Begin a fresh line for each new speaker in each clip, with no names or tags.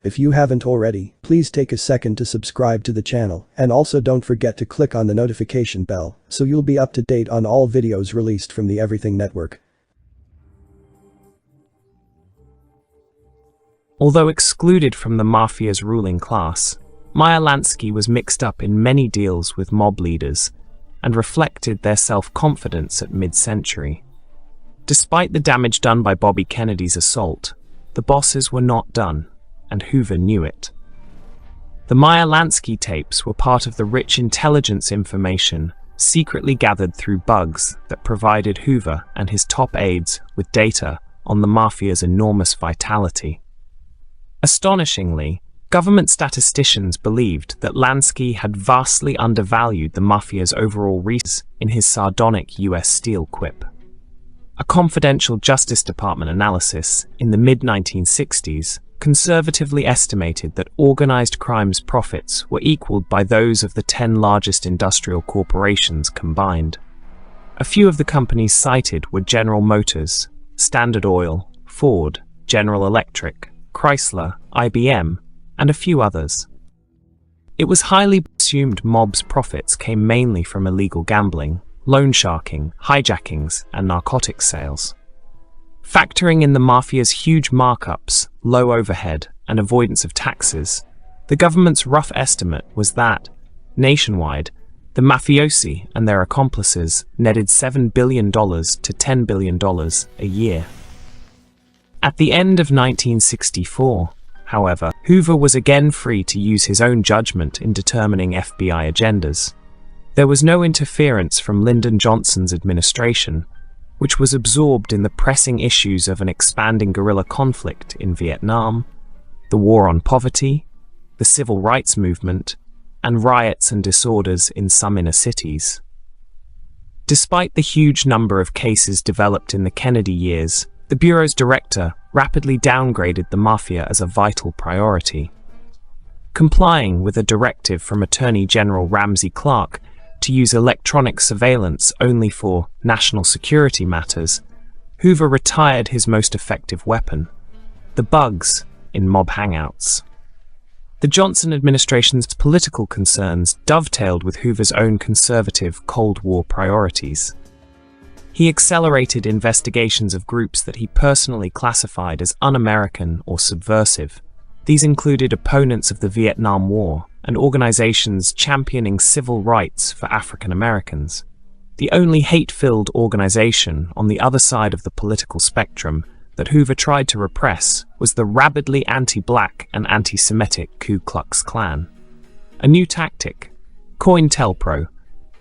If you haven't already, please take a second to subscribe to the channel, and also don't forget to click on the notification bell so you'll be up to date on all videos released from the Everything Network.
Although excluded from the Mafia's ruling class, Meyer Lansky was mixed up in many deals with mob leaders and reflected their self-confidence at mid-century. Despite the damage done by Bobby Kennedy's assault, the bosses were not done, and Hoover knew it. The Meyer Lansky tapes were part of the rich intelligence information secretly gathered through bugs that provided Hoover and his top aides with data on the Mafia's enormous vitality. Astonishingly, government statisticians believed that Lansky had vastly undervalued the Mafia's overall reach in his sardonic US Steel quip. A confidential Justice Department analysis in the mid-1960s conservatively estimated that organized crime's profits were equaled by those of the 10 largest industrial corporations combined. A few of the companies cited were General Motors, Standard Oil, Ford, General Electric, Chrysler, IBM, and a few others. It was highly assumed mob's profits came mainly from illegal gambling, loan sharking, hijackings, and narcotics sales. Factoring in the Mafia's huge markups, low overhead, and avoidance of taxes, the government's rough estimate was that, nationwide, the mafiosi and their accomplices netted $7 billion to $10 billion a year. At the end of 1964, however, Hoover was again free to use his own judgment in determining FBI agendas. There was no interference from Lyndon Johnson's administration, which was absorbed in the pressing issues of an expanding guerrilla conflict in Vietnam, the war on poverty, the civil rights movement, and riots and disorders in some inner cities. Despite the huge number of cases developed in the Kennedy years, the Bureau's director rapidly downgraded the Mafia as a vital priority. Complying with a directive from Attorney General Ramsey Clark to use electronic surveillance only for national security matters, Hoover retired his most effective weapon, the bugs in mob hangouts. The Johnson administration's political concerns dovetailed with Hoover's own conservative Cold War priorities. He accelerated investigations of groups that he personally classified as un-American or subversive. These included opponents of the Vietnam War and organizations championing civil rights for African Americans. The only hate-filled organization on the other side of the political spectrum that Hoover tried to repress was the rabidly anti-black and anti-Semitic Ku Klux Klan. A new tactic, COINTELPRO,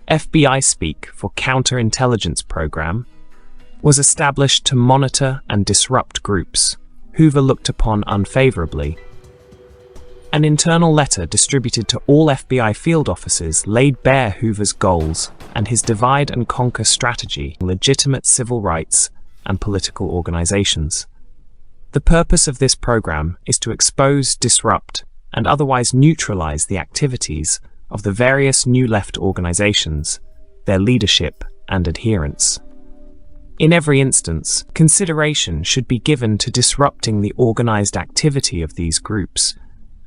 FBI speak for Counterintelligence Program, was established to monitor and disrupt groups Hoover looked upon unfavorably. An internal letter distributed to all FBI field officers laid bare Hoover's goals and his divide-and-conquer strategy in legitimate civil rights and political organizations. The purpose of this program is to expose, disrupt, and otherwise neutralize the activities of the various New Left organizations, their leadership and adherents. In every instance, consideration should be given to disrupting the organized activity of these groups,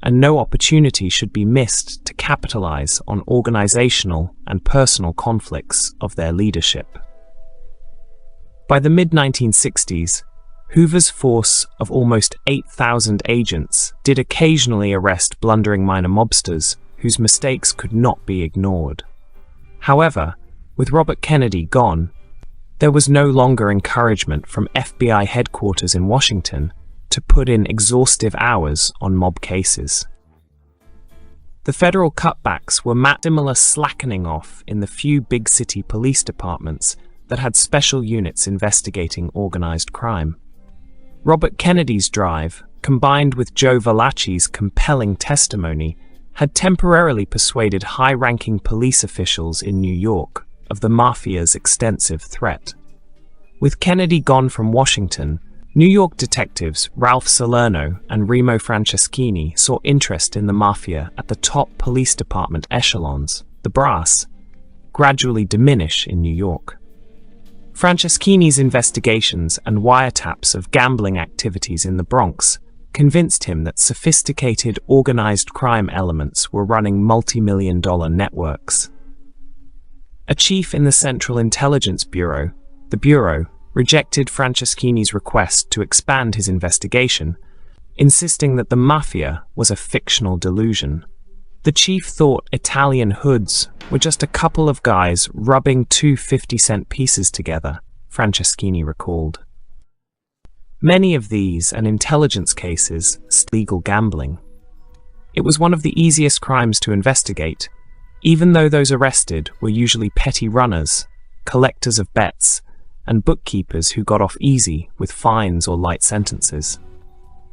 and no opportunity should be missed to capitalize on organizational and personal conflicts of their leadership. By the mid-1960s, Hoover's force of almost 8,000 agents did occasionally arrest blundering minor mobsters whose mistakes could not be ignored. However, with Robert Kennedy gone, there was no longer encouragement from FBI headquarters in Washington to put in exhaustive hours on mob cases. The federal cutbacks were similar slackening off in the few big city police departments that had special units investigating organized crime. Robert Kennedy's drive, combined with Joe Valachi's compelling testimony, had temporarily persuaded high-ranking police officials in New York of the Mafia's extensive threat. With Kennedy gone from Washington, New York detectives Ralph Salerno and Remo Franceschini saw interest in the Mafia at the top police department echelons, the brass, gradually diminish in New York. Franceschini's investigations and wiretaps of gambling activities in the Bronx convinced him that sophisticated, organized crime elements were running multi-million-dollar networks. A chief in the Central Intelligence Bureau, the Bureau, rejected Franceschini's request to expand his investigation, insisting that the Mafia was a fictional delusion. The chief thought Italian hoods were just a couple of guys rubbing two 50-cent pieces together, Franceschini recalled. Many of these and intelligence cases, legal gambling. It was one of the easiest crimes to investigate, even though those arrested were usually petty runners, collectors of bets, and bookkeepers who got off easy with fines or light sentences.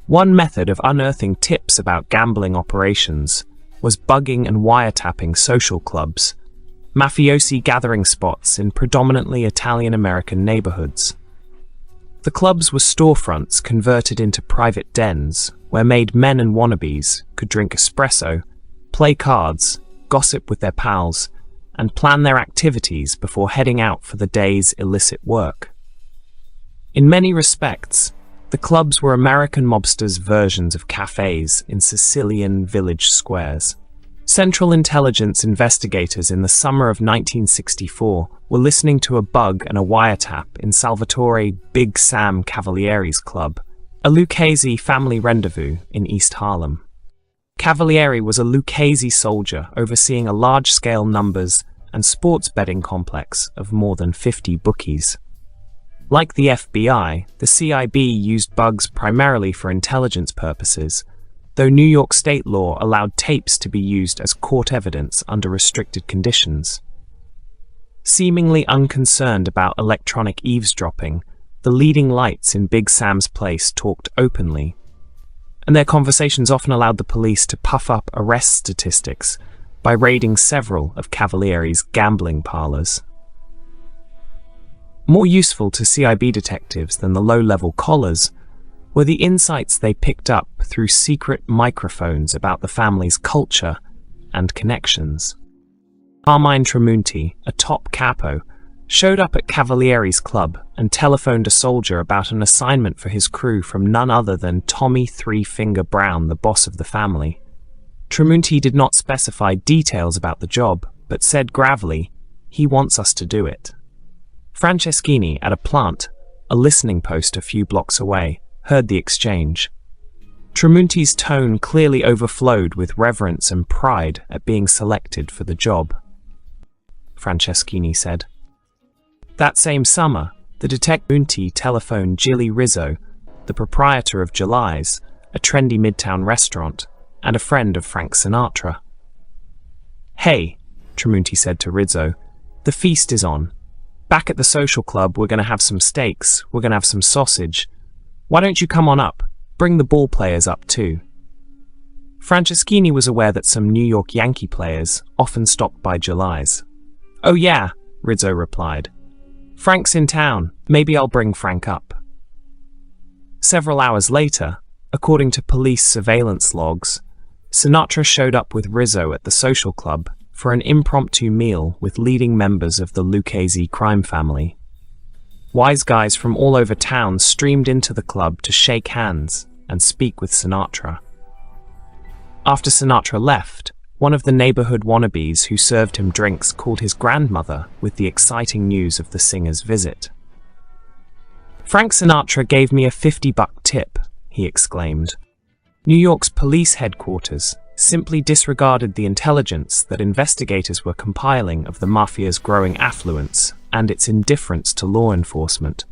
One method of unearthing tips about gambling operations was bugging and wiretapping social clubs, mafiosi gathering spots in predominantly Italian-American neighborhoods. The clubs were storefronts converted into private dens where made men and wannabes could drink espresso, play cards, gossip with their pals, and plan their activities before heading out for the day's illicit work. In many respects, the clubs were American mobsters' versions of cafes in Sicilian village squares. Central Intelligence investigators in the summer of 1964 were listening to a bug and a wiretap in Salvatore Big Sam Cavalieri's club, a Lucchese family rendezvous in East Harlem. Cavalieri was a Lucchese soldier overseeing a large-scale numbers and sports betting complex of more than 50 bookies. Like the FBI, the CIB used bugs primarily for intelligence purposes, though New York state law allowed tapes to be used as court evidence under restricted conditions. Seemingly unconcerned about electronic eavesdropping, the leading lights in Big Sam's place talked openly, and their conversations often allowed the police to puff up arrest statistics by raiding several of Cavalieri's gambling parlors. More useful to CIB detectives than the low-level collars were the insights they picked up through secret microphones about the family's culture and connections. Carmine Tramunti, a top capo, showed up at Cavalieri's club and telephoned a soldier about an assignment for his crew from none other than Tommy Three Finger Brown, the boss of the family. Tramunti did not specify details about the job, but said gravelly, "He wants us to do it." Franceschini, at a plant, a listening post a few blocks away, heard the exchange. Tramunti's tone clearly overflowed with reverence and pride at being selected for the job. Franceschini said. That same summer, the detective telephoned Gilly Rizzo, the proprietor of July's, a trendy midtown restaurant, and a friend of Frank Sinatra. "Hey," Tramunti said to Rizzo, "the feast is on. Back at the social club, we're going to have some steaks, we're going to have some sausage. Why don't you come on up? Bring the ball players up too." Franceschini was aware that some New York Yankee players often stopped by July's. "Oh yeah," Rizzo replied. "Frank's in town. Maybe I'll bring Frank up." Several hours later, according to police surveillance logs, Sinatra showed up with Rizzo at the social club for an impromptu meal with leading members of the Lucchese crime family. Wise guys from all over town streamed into the club to shake hands and speak with Sinatra. After Sinatra left, one of the neighborhood wannabes who served him drinks called his grandmother with the exciting news of the singer's visit. "Frank Sinatra gave me a $50 tip," he exclaimed. New York's police headquarters simply disregarded the intelligence that investigators were compiling of the Mafia's growing affluence and its indifference to law enforcement.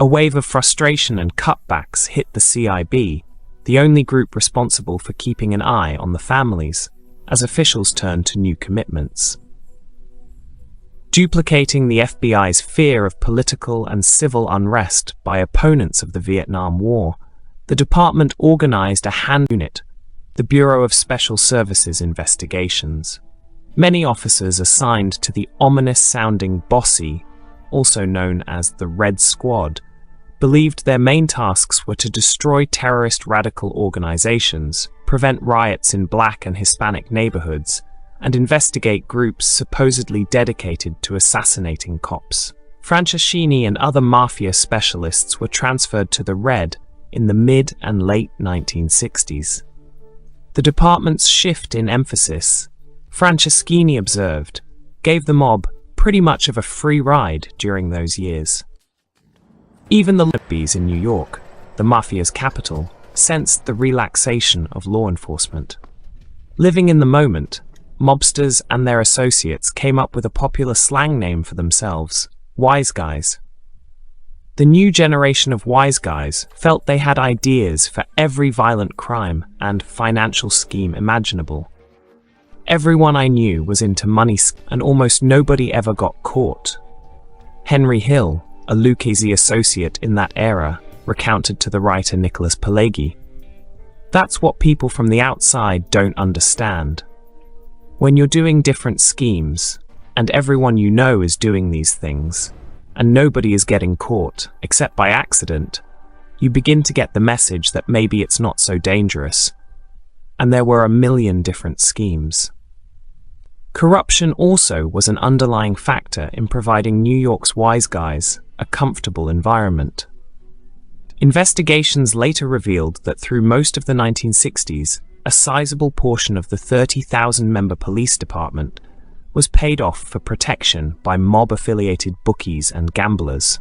A wave of frustration and cutbacks hit the CIB, the only group responsible for keeping an eye on the families, as officials turned to new commitments. Duplicating the FBI's fear of political and civil unrest by opponents of the Vietnam War, the department organized a hand unit, the Bureau of Special Services Investigations. Many officers assigned to the ominous-sounding BOSSI, also known as the Red Squad, believed their main tasks were to destroy terrorist radical organizations, prevent riots in Black and Hispanic neighborhoods, and investigate groups supposedly dedicated to assassinating cops. Franceschini and other Mafia specialists were transferred to the Red in the mid and late 1960s. The department's shift in emphasis, Franceschini observed, gave the mob pretty much of a free ride during those years. Even the lobbies in New York, the Mafia's capital, sensed the relaxation of law enforcement. Living in the moment, mobsters and their associates came up with a popular slang name for themselves: wise guys. The new generation of wise guys felt they had ideas for every violent crime and financial scheme imaginable. Everyone I knew was into money, and almost nobody ever got caught. Henry Hill, a Lucchese associate in that era, recounted to the writer Nicholas Pileggi. That's what people from the outside don't understand. When you're doing different schemes, and everyone you know is doing these things, and nobody is getting caught, except by accident, you begin to get the message that maybe it's not so dangerous. And there were a million different schemes. Corruption also was an underlying factor in providing New York's wise guys a comfortable environment. Investigations later revealed that through most of the 1960s, a sizable portion of the 30,000-member police department was paid off for protection by mob-affiliated bookies and gamblers.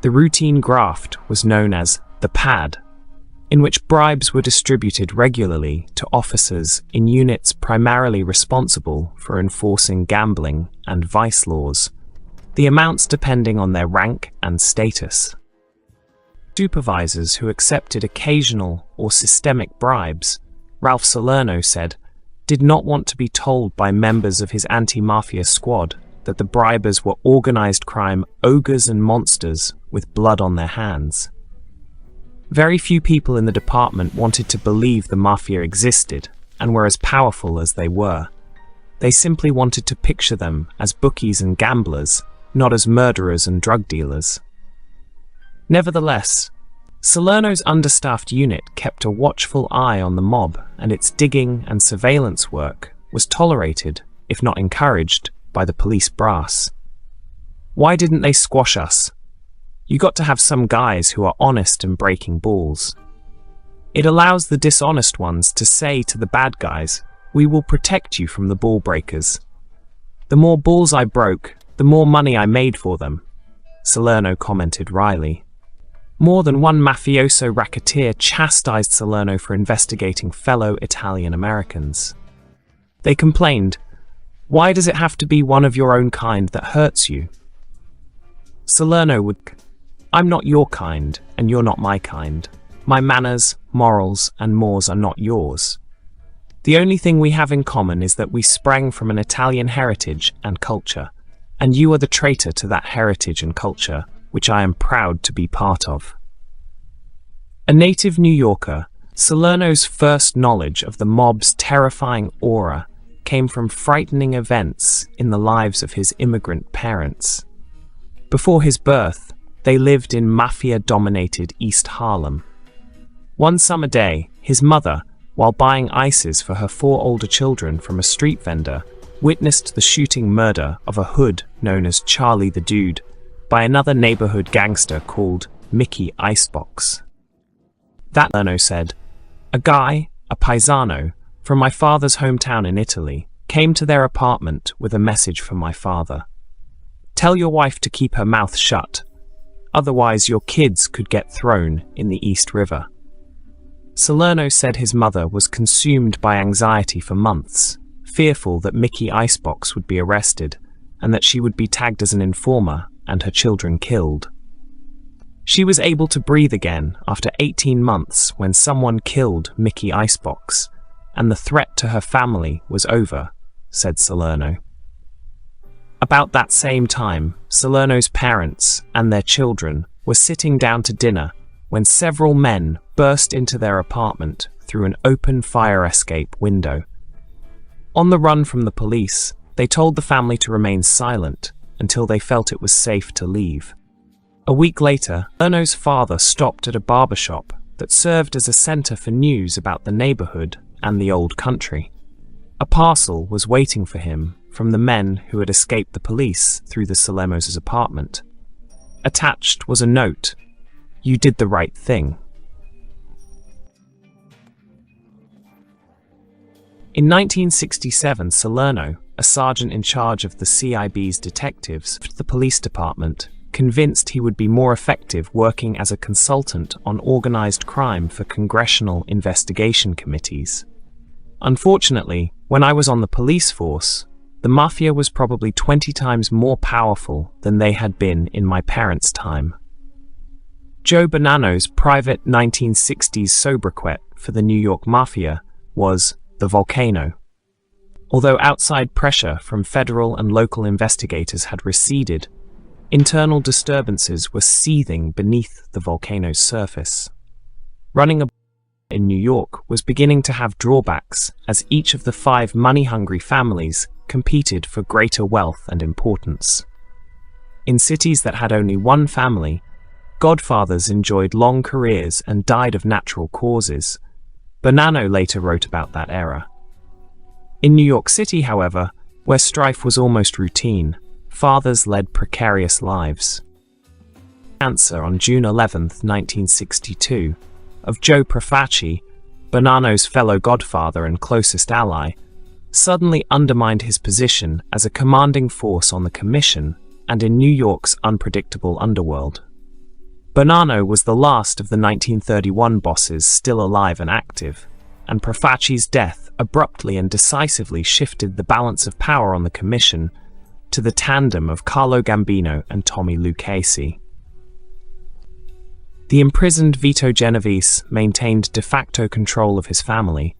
The routine graft was known as the pad, in which bribes were distributed regularly to officers in units primarily responsible for enforcing gambling and vice laws, the amounts depending on their rank and status. Supervisors who accepted occasional or systemic bribes, Ralph Salerno said, did not want to be told by members of his anti-mafia squad that the bribers were organized crime ogres and monsters with blood on their hands. Very few people in the department wanted to believe the mafia existed and were as powerful as they were. They simply wanted to picture them as bookies and gamblers, not as murderers and drug dealers. Nevertheless, Salerno's understaffed unit kept a watchful eye on the mob, and its digging and surveillance work was tolerated, if not encouraged, by the police brass. Why didn't they squash us? You got to have some guys who are honest and breaking balls. It allows the dishonest ones to say to the bad guys, "We will protect you from the ball breakers." The more balls I broke, the more money I made for them, Salerno commented wryly. More than one mafioso racketeer chastised Salerno for investigating fellow Italian Americans. They complained, "Why does it have to be one of your own kind that hurts you?" Salerno would, "I'm not your kind, and you're not my kind. My manners, morals, and mores are not yours. The only thing we have in common is that we sprang from an Italian heritage and culture, and you are the traitor to that heritage and culture, which I am proud to be part of." A native New Yorker, Salerno's first knowledge of the mob's terrifying aura came from frightening events in the lives of his immigrant parents. Before his birth, they lived in Mafia-dominated East Harlem. One summer day, his mother, while buying ices for her 4 older children from a street vendor, witnessed the shooting murder of a hood known as Charlie the Dude by another neighborhood gangster called Mickey Icebox. That, Salerno said, "A guy, a paisano, from my father's hometown in Italy, came to their apartment with a message from my father. Tell your wife to keep her mouth shut, otherwise your kids could get thrown in the East River." Salerno said his mother was consumed by anxiety for months, fearful that Mickey Icebox would be arrested and that she would be tagged as an informer and her children killed. She was able to breathe again after 18 months when someone killed Mickey Icebox, and the threat to her family was over, said Salerno. About that same time, Salerno's parents and their children were sitting down to dinner when several men burst into their apartment through an open fire escape window. On the run from the police, they told the family to remain silent until they felt it was safe to leave. A week later, Salerno's father stopped at a barbershop that served as a center for news about the neighborhood and the old country. A parcel was waiting for him from the men who had escaped the police through the Salerno's apartment. Attached was a note. You did the right thing. In 1967, Salerno, a sergeant in charge of the CIB's detectives, the police department, convinced he would be more effective working as a consultant on organized crime for congressional investigation committees. Unfortunately, when I was on the police force, the Mafia was probably 20 times more powerful than they had been in my parents' time. Joe Bonanno's private 1960s sobriquet for the New York Mafia was the Volcano. Although outside pressure from federal and local investigators had receded, internal disturbances were seething beneath the volcano's surface. Running a in New York was beginning to have drawbacks as each of the 5 money-hungry families competed for greater wealth and importance. In cities that had only one family, godfathers enjoyed long careers and died of natural causes. Bonanno later wrote about that era. In New York City, however, where strife was almost routine, fathers led precarious lives. Cancer on June 11, 1962, of Joe Profaci, Bonanno's fellow godfather and closest ally, suddenly undermined his position as a commanding force on the commission and in New York's unpredictable underworld. Bonanno was the last of the 1931 bosses still alive and active, and Profaci's death abruptly and decisively shifted the balance of power on the commission to the tandem of Carlo Gambino and Tommy Lucchese. The imprisoned Vito Genovese maintained de facto control of his family,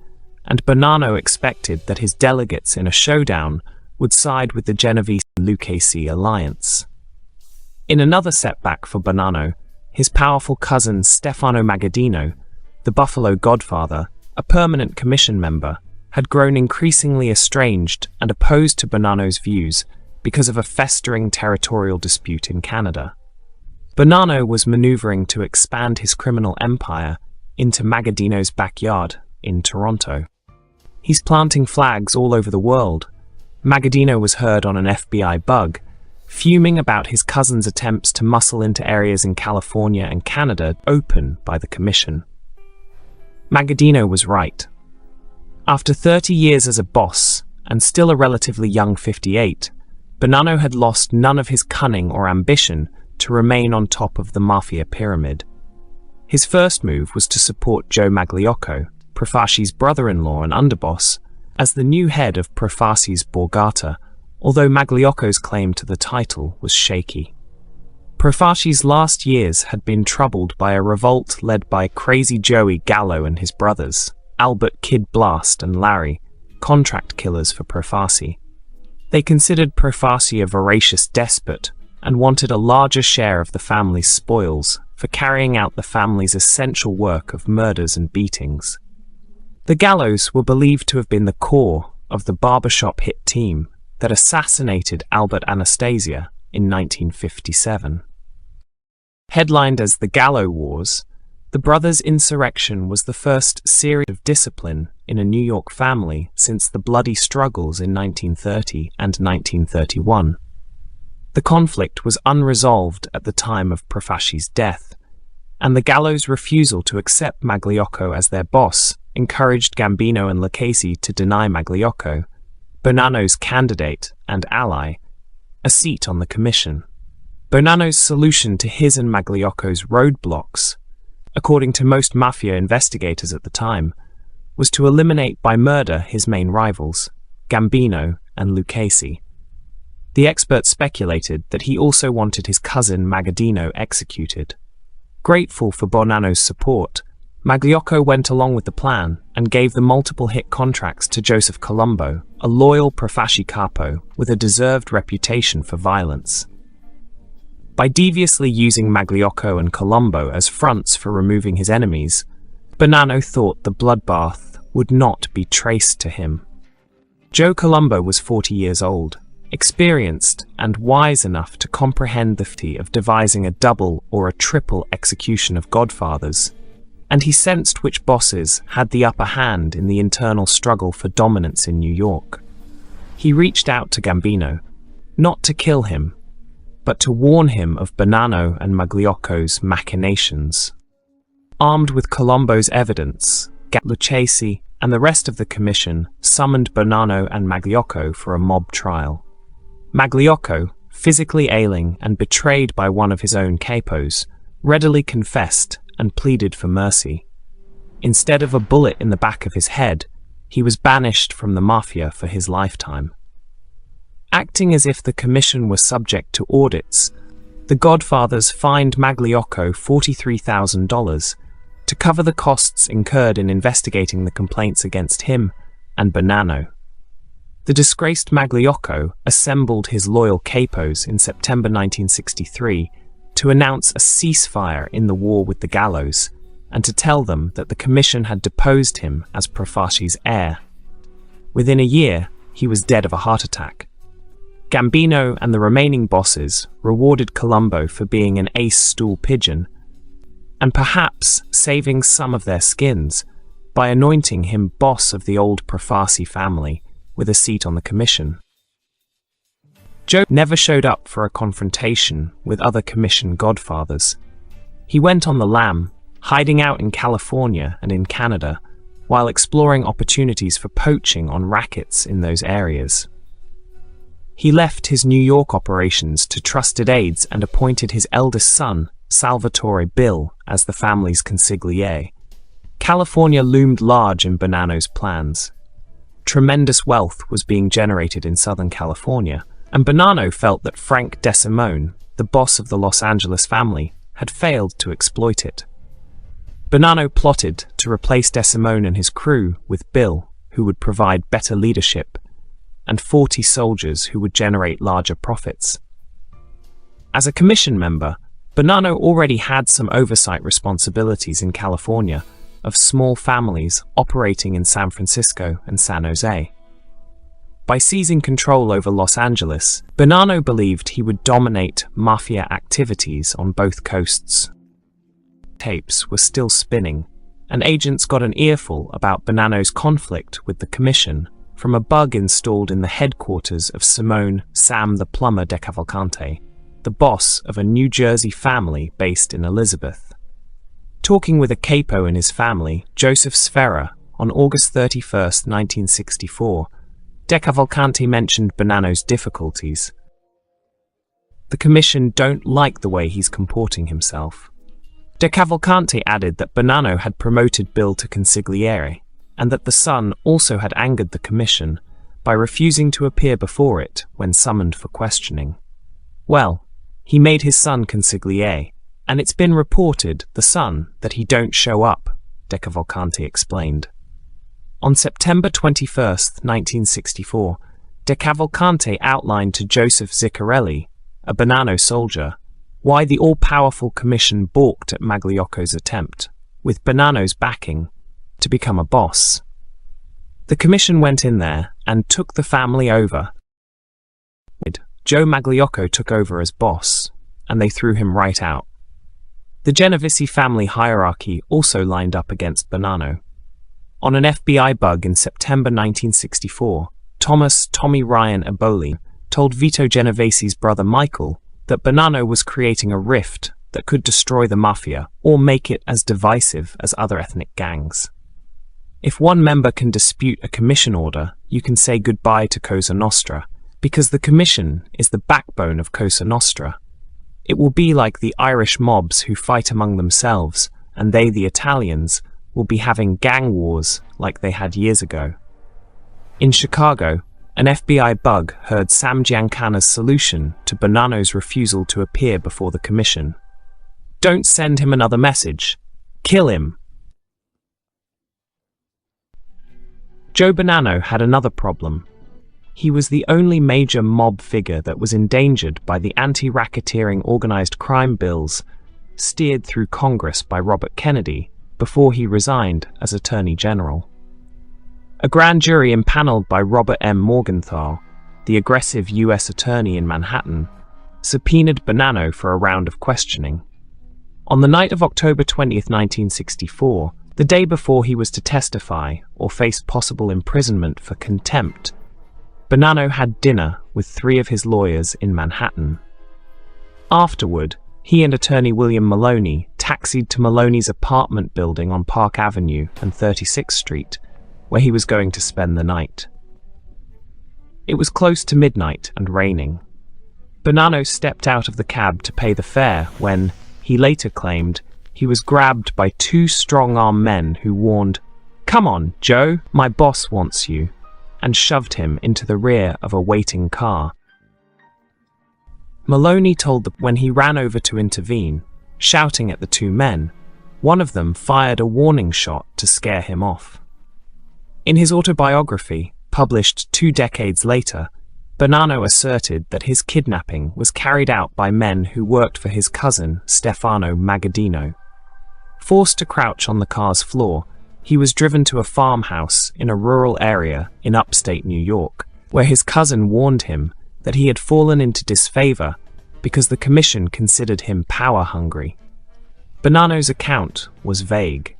and Bonanno expected that his delegates in a showdown would side with the Genovese-Lucchese alliance. In another setback for Bonanno, his powerful cousin Stefano Magaddino, the Buffalo Godfather, a permanent commission member, had grown increasingly estranged and opposed to Bonanno's views because of a festering territorial dispute in Canada. Bonanno was maneuvering to expand his criminal empire into Magaddino's backyard in Toronto. He's planting flags all over the world. Magaddino was heard on an FBI bug, fuming about his cousin's attempts to muscle into areas in California and Canada open by the commission. Magaddino was right. After 30 years as a boss, and still a relatively young 58, Bonanno had lost none of his cunning or ambition to remain on top of the Mafia pyramid. His first move was to support Joe Magliocco, Profaci's brother-in-law and underboss, as the new head of Profaci's Borgata, although Magliocco's claim to the title was shaky. Profaci's last years had been troubled by a revolt led by Crazy Joey Gallo and his brothers, Albert Kid Blast and Larry, contract killers for Profaci. They considered Profaci a voracious despot and wanted a larger share of the family's spoils for carrying out the family's essential work of murders and beatings. The Gallos were believed to have been the core of the barbershop hit team that assassinated Albert Anastasia in 1957. Headlined as the Gallo Wars, the brothers' insurrection was the first series of discipline in a New York family since the bloody struggles in 1930 and 1931. The conflict was unresolved at the time of Profaci's death, and the Gallos' refusal to accept Magliocco as their boss encouraged Gambino and Lucchese to deny Magliocco, Bonanno's candidate and ally, a seat on the commission. Bonanno's solution to his and Magliocco's roadblocks, according to most Mafia investigators at the time, was to eliminate by murder his main rivals, Gambino and Lucchese. The experts speculated that he also wanted his cousin Magaddino executed. Grateful for Bonanno's support, Magliocco went along with the plan and gave the multiple hit contracts to Joseph Colombo, a loyal Profaci capo with a deserved reputation for violence. By deviously using Magliocco and Colombo as fronts for removing his enemies, Bonanno thought the bloodbath would not be traced to him. Joe Colombo was 40 years old, experienced and wise enough to comprehend the feat of devising a double or a triple execution of godfathers, and he sensed which bosses had the upper hand in the internal struggle for dominance in New York. He reached out to Gambino, not to kill him, but to warn him of Bonanno and Magliocco's machinations. Armed with Colombo's evidence, Lucchesi and the rest of the commission summoned Bonanno and Magliocco for a mob trial. Magliocco, physically ailing and betrayed by one of his own capos, readily confessed and pleaded for mercy. Instead of a bullet in the back of his head, he was banished from the Mafia for his lifetime. Acting as if the commission was subject to audits, the Godfathers fined Magliocco $43,000 to cover the costs incurred in investigating the complaints against him and Bonanno. The disgraced Magliocco assembled his loyal capos in September 1963 to announce a ceasefire in the war with the gallows and to tell them that the commission had deposed him as Profaci's heir. Within a year, he was dead of a heart attack. Gambino and the remaining bosses rewarded Colombo for being an ace stool pigeon and perhaps saving some of their skins by anointing him boss of the old Profaci family with a seat on the commission. Joe never showed up for a confrontation with other commission godfathers. He went on the lam, hiding out in California and in Canada, while exploring opportunities for poaching on rackets in those areas. He left his New York operations to trusted aides and appointed his eldest son, Salvatore Bill, as the family's consigliere. California loomed large in Bonanno's plans. Tremendous wealth was being generated in Southern California, and Bonanno felt that Frank DeSimone, the boss of the Los Angeles family, had failed to exploit it. Bonanno plotted to replace DeSimone and his crew with Bill, who would provide better leadership, and 40 soldiers who would generate larger profits. As a commission member, Bonanno already had some oversight responsibilities in California of small families operating in San Francisco and San Jose. By seizing control over Los Angeles, Bonanno believed he would dominate Mafia activities on both coasts. Tapes were still spinning, and agents got an earful about Bonanno's conflict with the commission from a bug installed in the headquarters of Simone Sam the Plumber de Cavalcante, the boss of a New Jersey family based in Elizabeth. Talking with a capo in his family, Joseph Sfera, on August 31, 1964, De Cavalcante mentioned Bonanno's difficulties. The commission don't like the way he's comporting himself. De Cavalcante added that Bonanno had promoted Bill to consigliere, and that the son also had angered the commission by refusing to appear before it when summoned for questioning. Well, he made his son consigliere, and it's been reported, the son, that he don't show up, De Cavalcante explained. On September 21, 1964, De Cavalcante outlined to Joseph Ziccarelli, a Bonanno soldier, why the all-powerful commission balked at Magliocco's attempt, with Bonanno's backing, to become a boss. The commission went in there and took the family over. Joe Magliocco took over as boss, and they threw him right out. The Genovese family hierarchy also lined up against Bonanno. On an FBI bug in September 1964, Tommy Ryan Eboli told Vito Genovese's brother Michael that Bonanno was creating a rift that could destroy the Mafia or make it as divisive as other ethnic gangs. If one member can dispute a commission order, you can say goodbye to Cosa Nostra, because the commission is the backbone of Cosa Nostra. It will be like the Irish mobs who fight among themselves, and they, the Italians, will be having gang wars like they had years ago. In Chicago, an FBI bug heard Sam Giancana's solution to Bonanno's refusal to appear before the commission. Don't send him another message. Kill him. Joe Bonanno had another problem. He was the only major mob figure that was endangered by the anti-racketeering organized crime bills steered through Congress by Robert Kennedy before he resigned as Attorney General. A grand jury impaneled by Robert M. Morgenthau, the aggressive U.S. Attorney in Manhattan, subpoenaed Bonanno for a round of questioning. On the night of October 20, 1964, the day before he was to testify or face possible imprisonment for contempt, Bonanno had dinner with 3 of his lawyers in Manhattan. Afterward, he and attorney William Maloney taxied to Maloney's apartment building on Park Avenue and 36th Street, where he was going to spend the night. It was close to midnight and raining. Bonanno stepped out of the cab to pay the fare when, he later claimed, he was grabbed by two strong-armed men who warned, "Come on, Joe, my boss wants you," and shoved him into the rear of a waiting car. Maloney told that when he ran over to intervene, shouting at the two men, one of them fired a warning shot to scare him off. In his autobiography, published 2 decades later, Bonanno asserted that his kidnapping was carried out by men who worked for his cousin, Stefano Magaddino. Forced to crouch on the car's floor, he was driven to a farmhouse in a rural area in upstate New York, where his cousin warned him that he had fallen into disfavor because the commission considered him power-hungry. Bonanno's account was vague.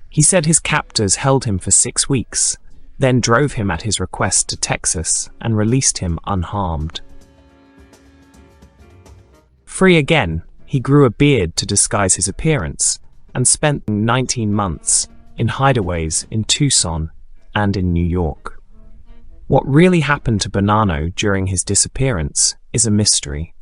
He said his captors held him for 6 weeks, then drove him at his request to Texas and released him unharmed. Free again, he grew a beard to disguise his appearance and spent 19 months in hideaways in Tucson and in New York. What really happened to Bonanno during his disappearance is a mystery.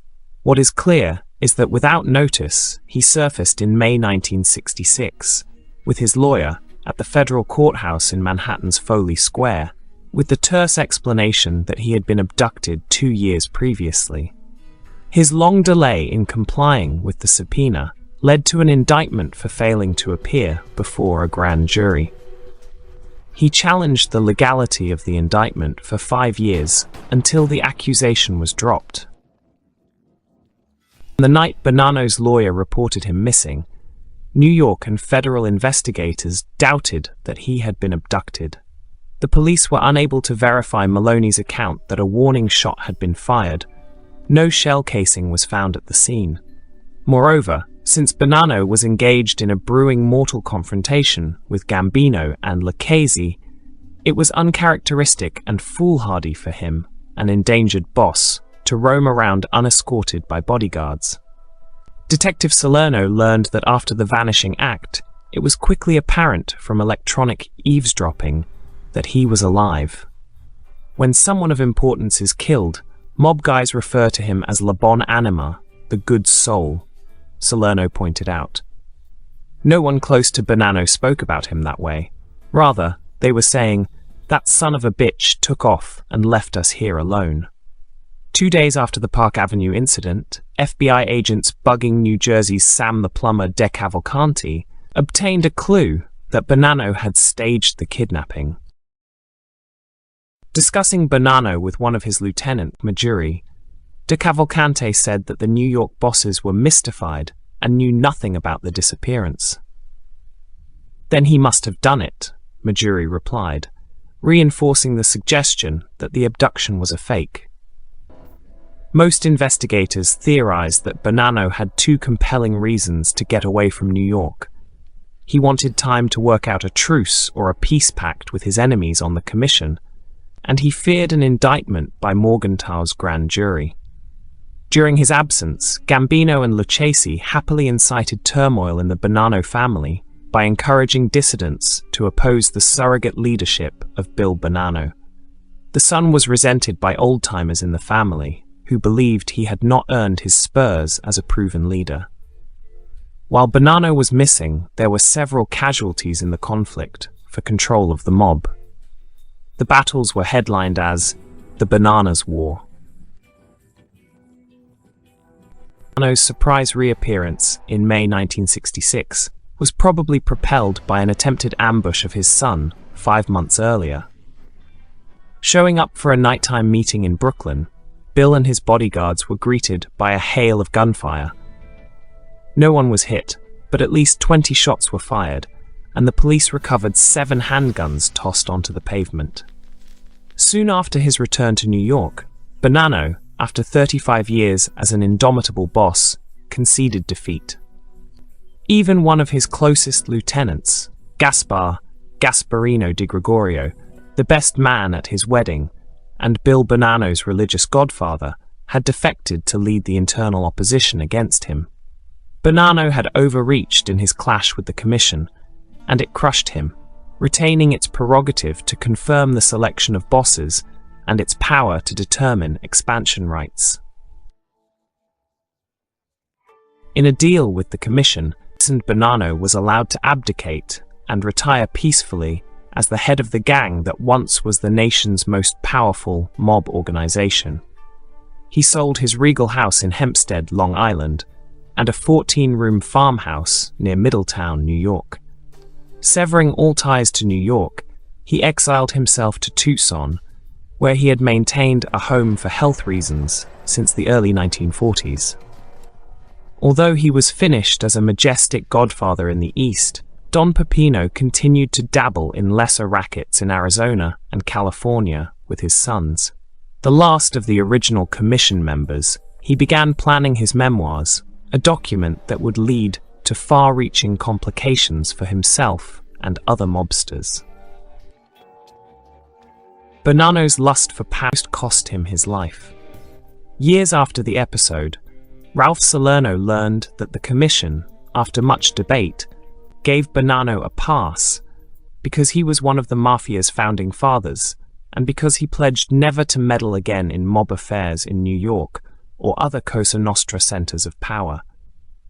What is clear is that without notice, he surfaced in May 1966 with his lawyer at the federal courthouse in Manhattan's Foley Square, with the terse explanation that he had been abducted 2 years previously. His long delay in complying with the subpoena led to an indictment for failing to appear before a grand jury. He challenged the legality of the indictment for 5 years until the accusation was dropped. The night Bonanno's lawyer reported him missing, New York and federal investigators doubted that he had been abducted. The police were unable to verify Maloney's account that a warning shot had been fired. No shell casing was found at the scene. Moreover, since Bonanno was engaged in a brewing mortal confrontation with Gambino and Lucchese, it was uncharacteristic and foolhardy for him, an endangered boss, to roam around unescorted by bodyguards. Detective Salerno learned that after the vanishing act, it was quickly apparent from electronic eavesdropping that he was alive. When someone of importance is killed, mob guys refer to him as La Bon Anima, the good soul, Salerno pointed out. No one close to Bonanno spoke about him that way. Rather, they were saying, "That son of a bitch took off and left us here alone." 2 days after the Park Avenue incident, FBI agents bugging New Jersey's Sam the Plumber De Cavalcanti obtained a clue that Bonanno had staged the kidnapping. Discussing Bonanno with one of his lieutenants, Majuri, De Cavalcanti said that the New York bosses were mystified and knew nothing about the disappearance. "Then he must have done it," Majuri replied, reinforcing the suggestion that the abduction was a fake. Most investigators theorized that Bonanno had 2 compelling reasons to get away from New York. He wanted time to work out a truce or a peace pact with his enemies on the commission, and he feared an indictment by Morgenthau's grand jury. During his absence, Gambino and Lucchese happily incited turmoil in the Bonanno family by encouraging dissidents to oppose the surrogate leadership of Bill Bonanno. The son was resented by old-timers in the family, who believed he had not earned his spurs as a proven leader. While Bonanno was missing, there were several casualties in the conflict for control of the mob. The battles were headlined as the Bananas War. Bonanno's surprise reappearance in May 1966 was probably propelled by an attempted ambush of his son 5 months earlier. Showing up for a nighttime meeting in Brooklyn, Bill and his bodyguards were greeted by a hail of gunfire. No one was hit, but at least 20 shots were fired, and the police recovered 7 handguns tossed onto the pavement. Soon after his return to New York, Bonanno, after 35 years as an indomitable boss, conceded defeat. Even one of his closest lieutenants, Gasparino di Gregorio, the best man at his wedding, and Bill Bonanno's religious godfather, had defected to lead the internal opposition against him. Bonanno had overreached in his clash with the Commission, and it crushed him, retaining its prerogative to confirm the selection of bosses and its power to determine expansion rights. In a deal with the Commission, Bonanno was allowed to abdicate and retire peacefully as the head of the gang that once was the nation's most powerful mob organization. He sold his regal house in Hempstead, Long Island, and a 14-room farmhouse near Middletown, New York. Severing all ties to New York, he exiled himself to Tucson, where he had maintained a home for health reasons since the early 1940s. Although he was finished as a majestic godfather in the East, Don Pepino continued to dabble in lesser rackets in Arizona and California with his sons. The last of the original Commission members, he began planning his memoirs, a document that would lead to far-reaching complications for himself and other mobsters. Bonanno's lust for power cost him his life. Years after the episode, Ralph Salerno learned that the Commission, after much debate, gave Bonanno a pass because he was one of the Mafia's founding fathers and because he pledged never to meddle again in mob affairs in New York or other Cosa Nostra centers of power.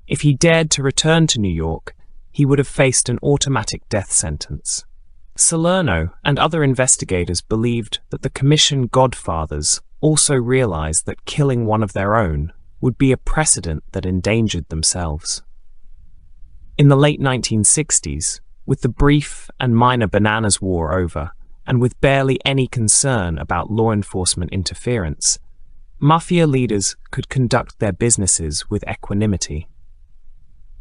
If he dared to return to New York, he would have faced an automatic death sentence. Salerno and other investigators believed that the Commission godfathers also realized that killing one of their own would be a precedent that endangered themselves. In the late 1960s, with the brief and minor Bananas War over, and with barely any concern about law enforcement interference, Mafia leaders could conduct their businesses with equanimity.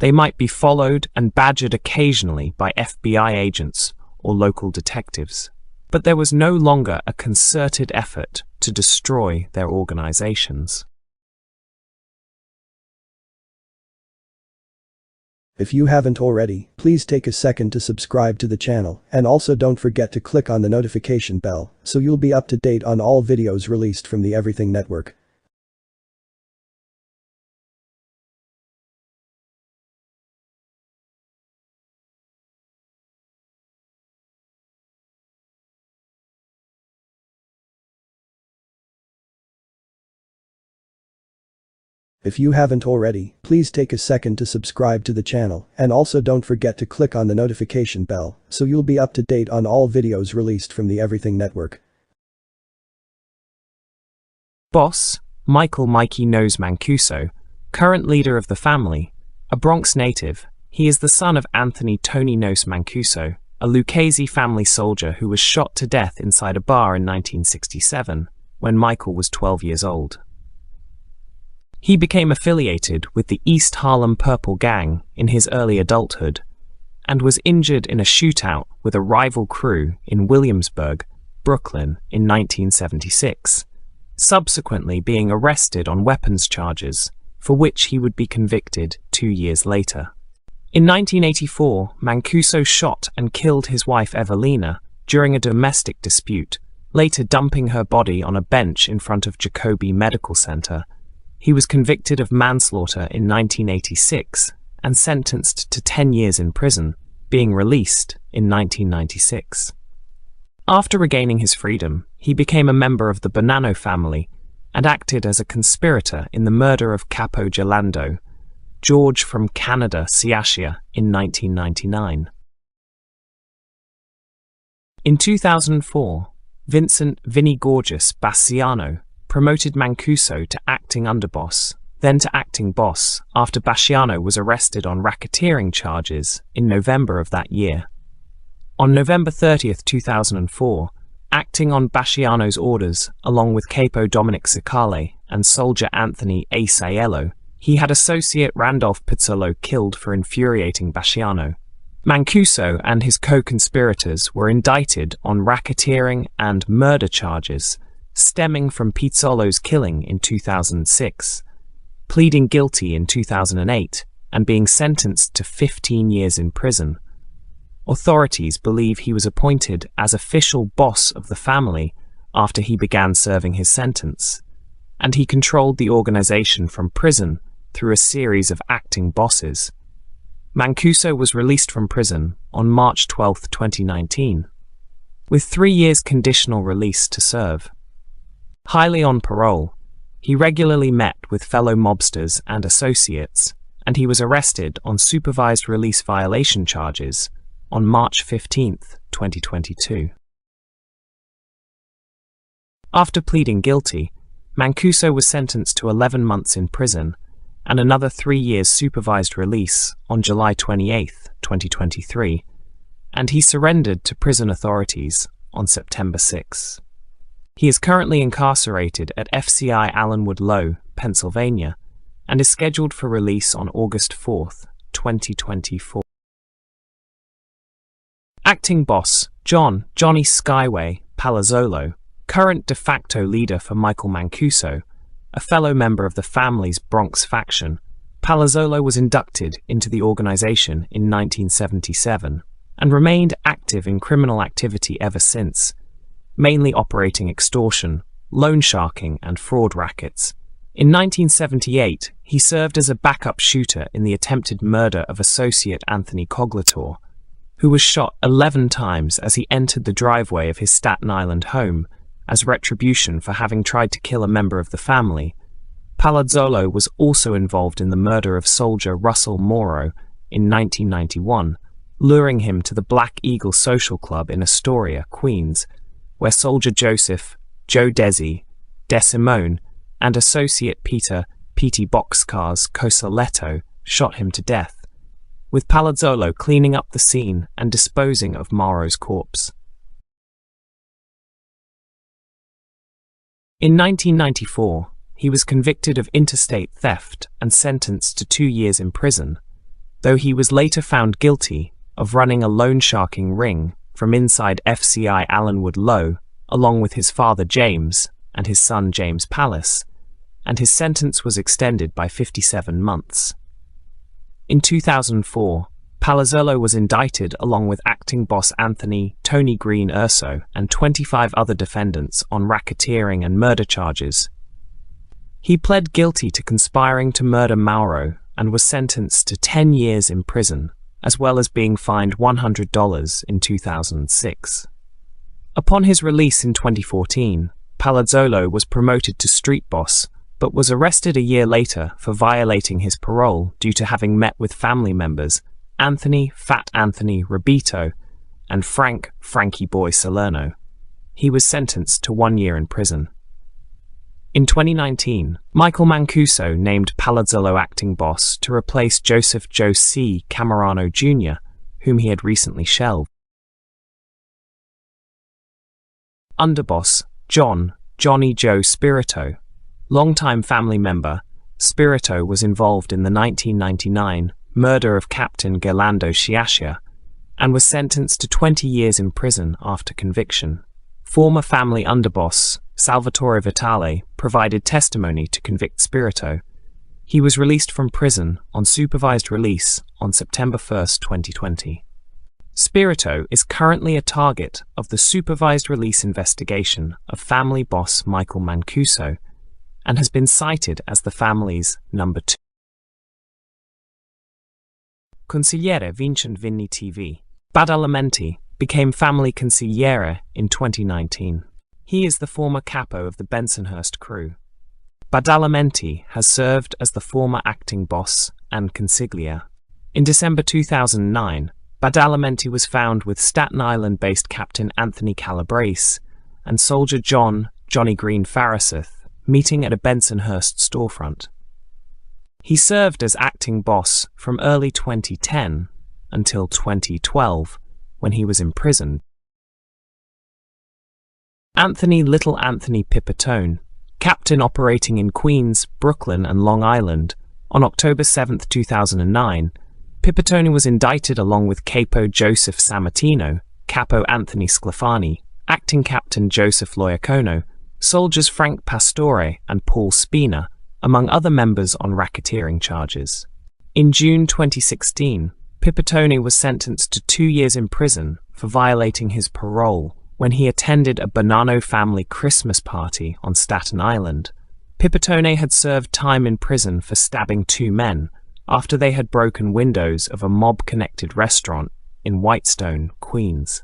They might be followed and badgered occasionally by FBI agents or local detectives, but there was no longer a concerted effort to destroy their organizations.
If you haven't already, please take a second to subscribe to the channel, and also don't forget to click on the notification bell so you'll be up to date on all videos released from the Everything Network. If you haven't already, please take a second to subscribe to the channel, and also don't forget to click on the notification bell so you'll be up to date on all videos released from the Everything Network.
Boss, Michael Mikey Nose Mancuso, current leader of the family, a Bronx native, he is the son of Anthony Tony Nose Mancuso, a Lucchese family soldier who was shot to death inside a bar in 1967 when Michael was 12 years old. He became affiliated with the East Harlem Purple Gang in his early adulthood and was injured in a shootout with a rival crew in Williamsburg, Brooklyn in 1976, subsequently being arrested on weapons charges, for which he would be convicted 2 years later. In 1984, Mancuso shot and killed his wife Evelina during a domestic dispute, later dumping her body on a bench in front of Jacobi Medical Center. He was convicted of manslaughter in 1986 and sentenced to 10 years in prison, being released in 1996. After regaining his freedom, he became a member of the Bonanno family and acted as a conspirator in the murder of Capo Gelando, George from Canada, Siasia, in 1999. In 2004, Vincent Vinnie Gorgeous Bassiano promoted Mancuso to acting underboss, then to acting boss, after Bassiano was arrested on racketeering charges in November of that year. On November 30, 2004, acting on Bassiano's orders, along with Capo Dominic Cicale and soldier Anthony A. Aiello, he had associate Randolph Pizzolo killed for infuriating Bassiano. Mancuso and his co-conspirators were indicted on racketeering and murder charges stemming from Pizzolo's killing in 2006, pleading guilty in 2008 and being sentenced to 15 years in prison. Authorities believe he was appointed as official boss of the family after he began serving his sentence, and he controlled the organization from prison through a series of acting bosses. Mancuso was released from prison on March 12, 2019, with 3 years conditional release to serve. Highly on parole, he regularly met with fellow mobsters and associates, and he was arrested on supervised release violation charges on March 15, 2022. After pleading guilty, Mancuso was sentenced to 11 months in prison and another 3 years supervised release on July 28, 2023, and he surrendered to prison authorities on September 6. He is currently incarcerated at FCI Allenwood Low, Pennsylvania, and is scheduled for release on August 4, 2024. Acting boss Johnny Skyway Palazzolo, current de facto leader for Michael Mancuso, a fellow member of the family's Bronx faction, Palazzolo was inducted into the organization in 1977 and remained active in criminal activity ever since, mainly operating extortion, loan sharking, and fraud rackets. In 1978, he served as a backup shooter in the attempted murder of associate Anthony Coglator, who was shot 11 times as he entered the driveway of his Staten Island home as retribution for having tried to kill a member of the family. Palazzolo was also involved in the murder of soldier Russell Morrow in 1991, luring him to the Black Eagle Social Club in Astoria, Queens, where soldier Joseph Joe Desi DeSimone and associate Peter Petey Boxcars Cosoletto shot him to death, with Palazzolo cleaning up the scene and disposing of Morrow's corpse. In 1994, he was convicted of interstate theft and sentenced to 2 years in prison, though he was later found guilty of running a loan sharking ring from inside FCI Allenwood Low, along with his father James and his son James Pallas, and his sentence was extended by 57 months. In 2004, Palazzolo was indicted along with acting boss Tony Green Urso and 25 other defendants on racketeering and murder charges. He pled guilty to conspiring to murder Mauro and was sentenced to 10 years in prison, as well as being fined $100 in 2006. Upon his release in 2014, Palazzolo was promoted to street boss, but was arrested a year later for violating his parole due to having met with family members Fat Anthony Robito and Frankie Boy Salerno. He was sentenced to 1 year in prison. In 2019, Michael Mancuso named Palazzolo acting boss to replace Joseph Joe C. Camerano Jr., whom he had recently shelved. Underboss Johnny Joe Spirito. Longtime family member, Spirito was involved in the 1999 murder of Captain Gerlando Sciascia and was sentenced to 20 years in prison after conviction. Former family underboss Salvatore Vitale provided testimony to convict Spirito. He was released from prison on supervised release on September 1, 2020. Spirito is currently a target of the supervised release investigation of family boss Michael Mancuso and has been cited as the family's number 2 consigliere Vincent Vinny TV. Badalamenti became family consigliere in 2019. He is the former capo of the Bensonhurst crew. Badalamenti has served as the former acting boss and consigliere. In December 2009, Badalamenti was found with Staten Island-based Captain Anthony Calabrese and soldier Johnny Green Farriseth meeting at a Bensonhurst storefront. He served as acting boss from early 2010 until 2012, when he was imprisoned. Little Anthony Pipitone, captain operating in Queens, Brooklyn, and Long Island, on October 7, 2009, Pipitone was indicted along with Capo Joseph Sammartino, Capo Anthony Sclafani, acting captain Joseph Loiacono, soldiers Frank Pastore and Paul Spina, among other members on racketeering charges. In June 2016, Pipitone was sentenced to 2 years in prison for violating his parole when he attended a Bonanno family Christmas party on Staten Island. Pipitone had served time in prison for stabbing two men after they had broken windows of a mob-connected restaurant in Whitestone, Queens.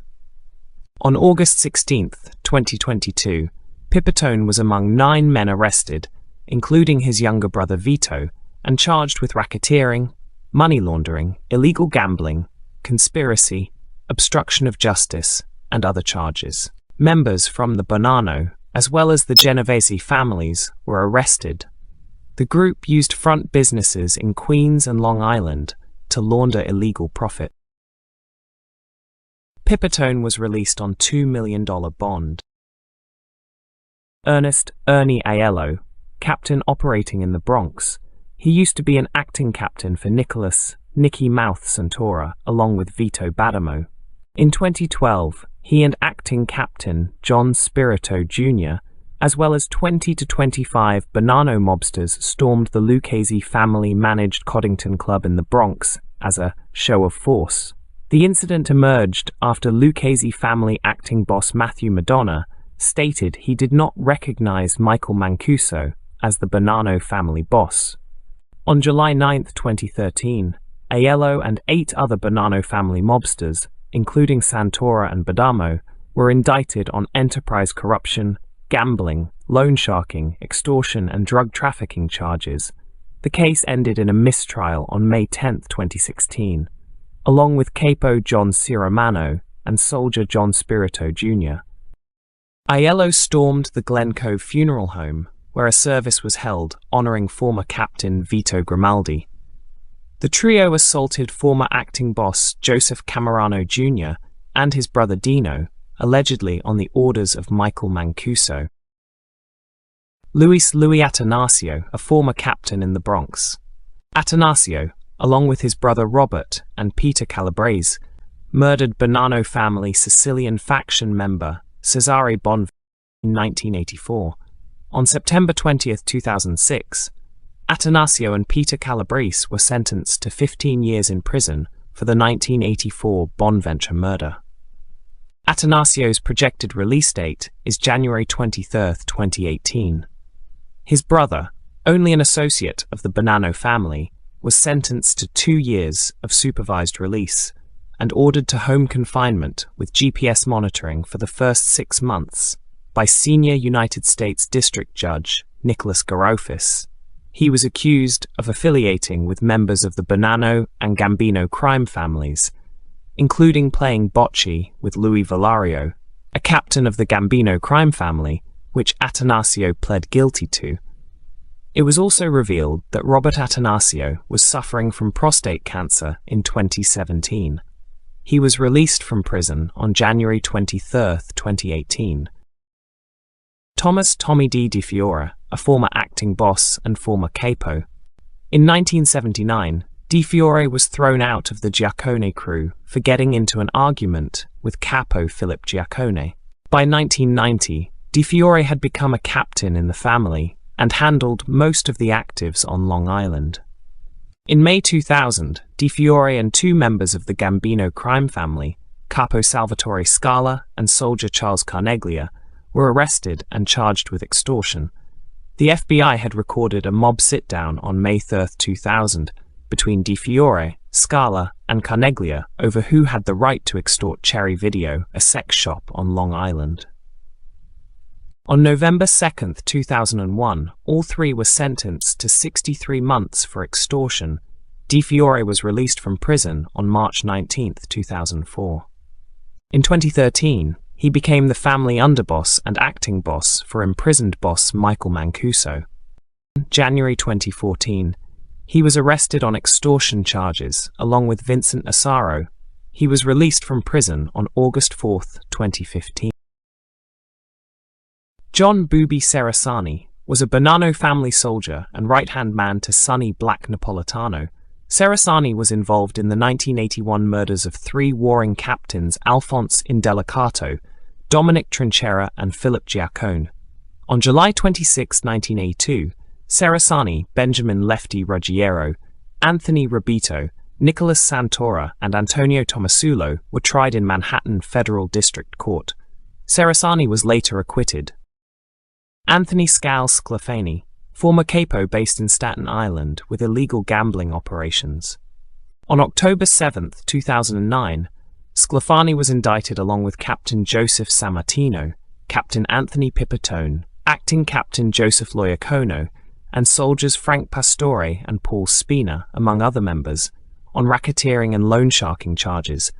On August 16, 2022, Pipitone was among 9 men arrested, including his younger brother Vito, and charged with racketeering, money laundering, illegal gambling, conspiracy, obstruction of justice, and other charges. Members from the Bonanno, as well as the Genovese families, were arrested. The group used front businesses in Queens and Long Island to launder illegal profit. Pipitone was released on $2 million bond. Ernest "Ernie" Aiello, captain operating in the Bronx. He used to be an acting captain for Nicky Mouth Santora, along with Vito Badamo. In 2012, he and acting captain John Spirito Jr., as well as 20 to 25 Bonanno mobsters, stormed the Lucchese family-managed Coddington Club in the Bronx as a show of force. The incident emerged after Lucchese family acting boss Matthew Madonna stated he did not recognize Michael Mancuso as the Bonanno family boss. On July 9, 2013, Aiello and 8 other Bonanno family mobsters, including Santora and Badamo, were indicted on enterprise corruption, gambling, loan sharking, extortion, and drug trafficking charges. The case ended in a mistrial on May 10, 2016, along with Capo John Ciaramano and Soldier John Spirito Jr. Aiello stormed the Glen Cove Funeral Home, where a service was held honoring former captain Vito Grimaldi. The trio assaulted former acting boss Joseph Camerano Jr. and his brother Dino, allegedly on the orders of Michael Mancuso. Louis Atanasio, a former captain in the Bronx. Atanasio, along with his brother Robert and Peter Calabrese, murdered Bonanno family Sicilian faction member Cesare Bonv in 1984. On September 20, 2006, Atanasio and Peter Calabrese were sentenced to 15 years in prison for the 1984 Bonventure murder. Atanasio's projected release date is January 23, 2018. His brother, only an associate of the Bonanno family, was sentenced to 2 years of supervised release and ordered to home confinement with GPS monitoring for the first 6 months by senior United States District Judge Nicholas Garofis. He was accused of affiliating with members of the Bonanno and Gambino crime families, including playing bocce with Louis Valario, a captain of the Gambino crime family, which Atanasio pled guilty to. It was also revealed that Robert Atanasio was suffering from prostate cancer in 2017. He was released from prison on January 23, 2018. Thomas "Tommy" Di Fiore, a former acting boss and former capo. In 1979, Di Fiore was thrown out of the Giaccone crew for getting into an argument with capo Philip Giaccone. By 1990, Di Fiore had become a captain in the family and handled most of the actives on Long Island. In May 2000, Di Fiore and 2 members of the Gambino crime family, capo Salvatore Scala and soldier Charles Carneglia, were arrested and charged with extortion. The FBI had recorded a mob sit-down on May 3, 2000, between Di Fiore, Scala, and Carneglia over who had the right to extort Cherry Video, a sex shop on Long Island. On November 2, 2001, all 3 were sentenced to 63 months for extortion. Di Fiore was released from prison on March 19, 2004. In 2013, he became the family underboss and acting boss for imprisoned boss Michael Mancuso. In January 2014, he was arrested on extortion charges along with Vincent Asaro. He was released from prison on August 4, 2015. John "Booby" Serrasani was a Bonanno family soldier and right-hand man to Sonny "Black" Napolitano. Serrasani was involved in the 1981 murders of 3 warring captains Alphonse Indelicato, Dominic Trinchera, and Philip Giaccone. On July 26, 1982, Serrasani, Benjamin "Lefty" Ruggiero, Anthony Robito, Nicholas Santora, and Antonio Tomasulo were tried in Manhattan Federal District Court. Serrasani was later acquitted. Anthony Scalfani, former capo based in Staten Island with illegal gambling operations. On October 7, 2009, Sclafani was indicted along with Captain Joseph Sammartino, Captain Anthony Pipitone, Acting Captain Joseph Loiacono, and soldiers Frank Pastore and Paul Spina, among other members, on racketeering and loan sharking charges.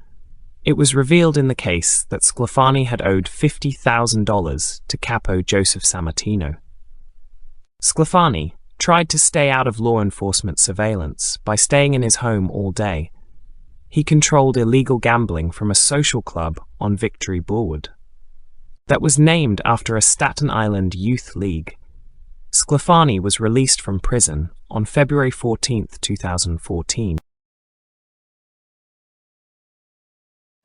It was revealed in the case that Sclafani had owed $50,000 to Capo Joseph Sammartino. Sclafani tried to stay out of law enforcement surveillance by staying in his home all day. He controlled illegal gambling from a social club on Victory Boulevard that was named after a Staten Island youth league. Sclafani was released from prison on February 14, 2014.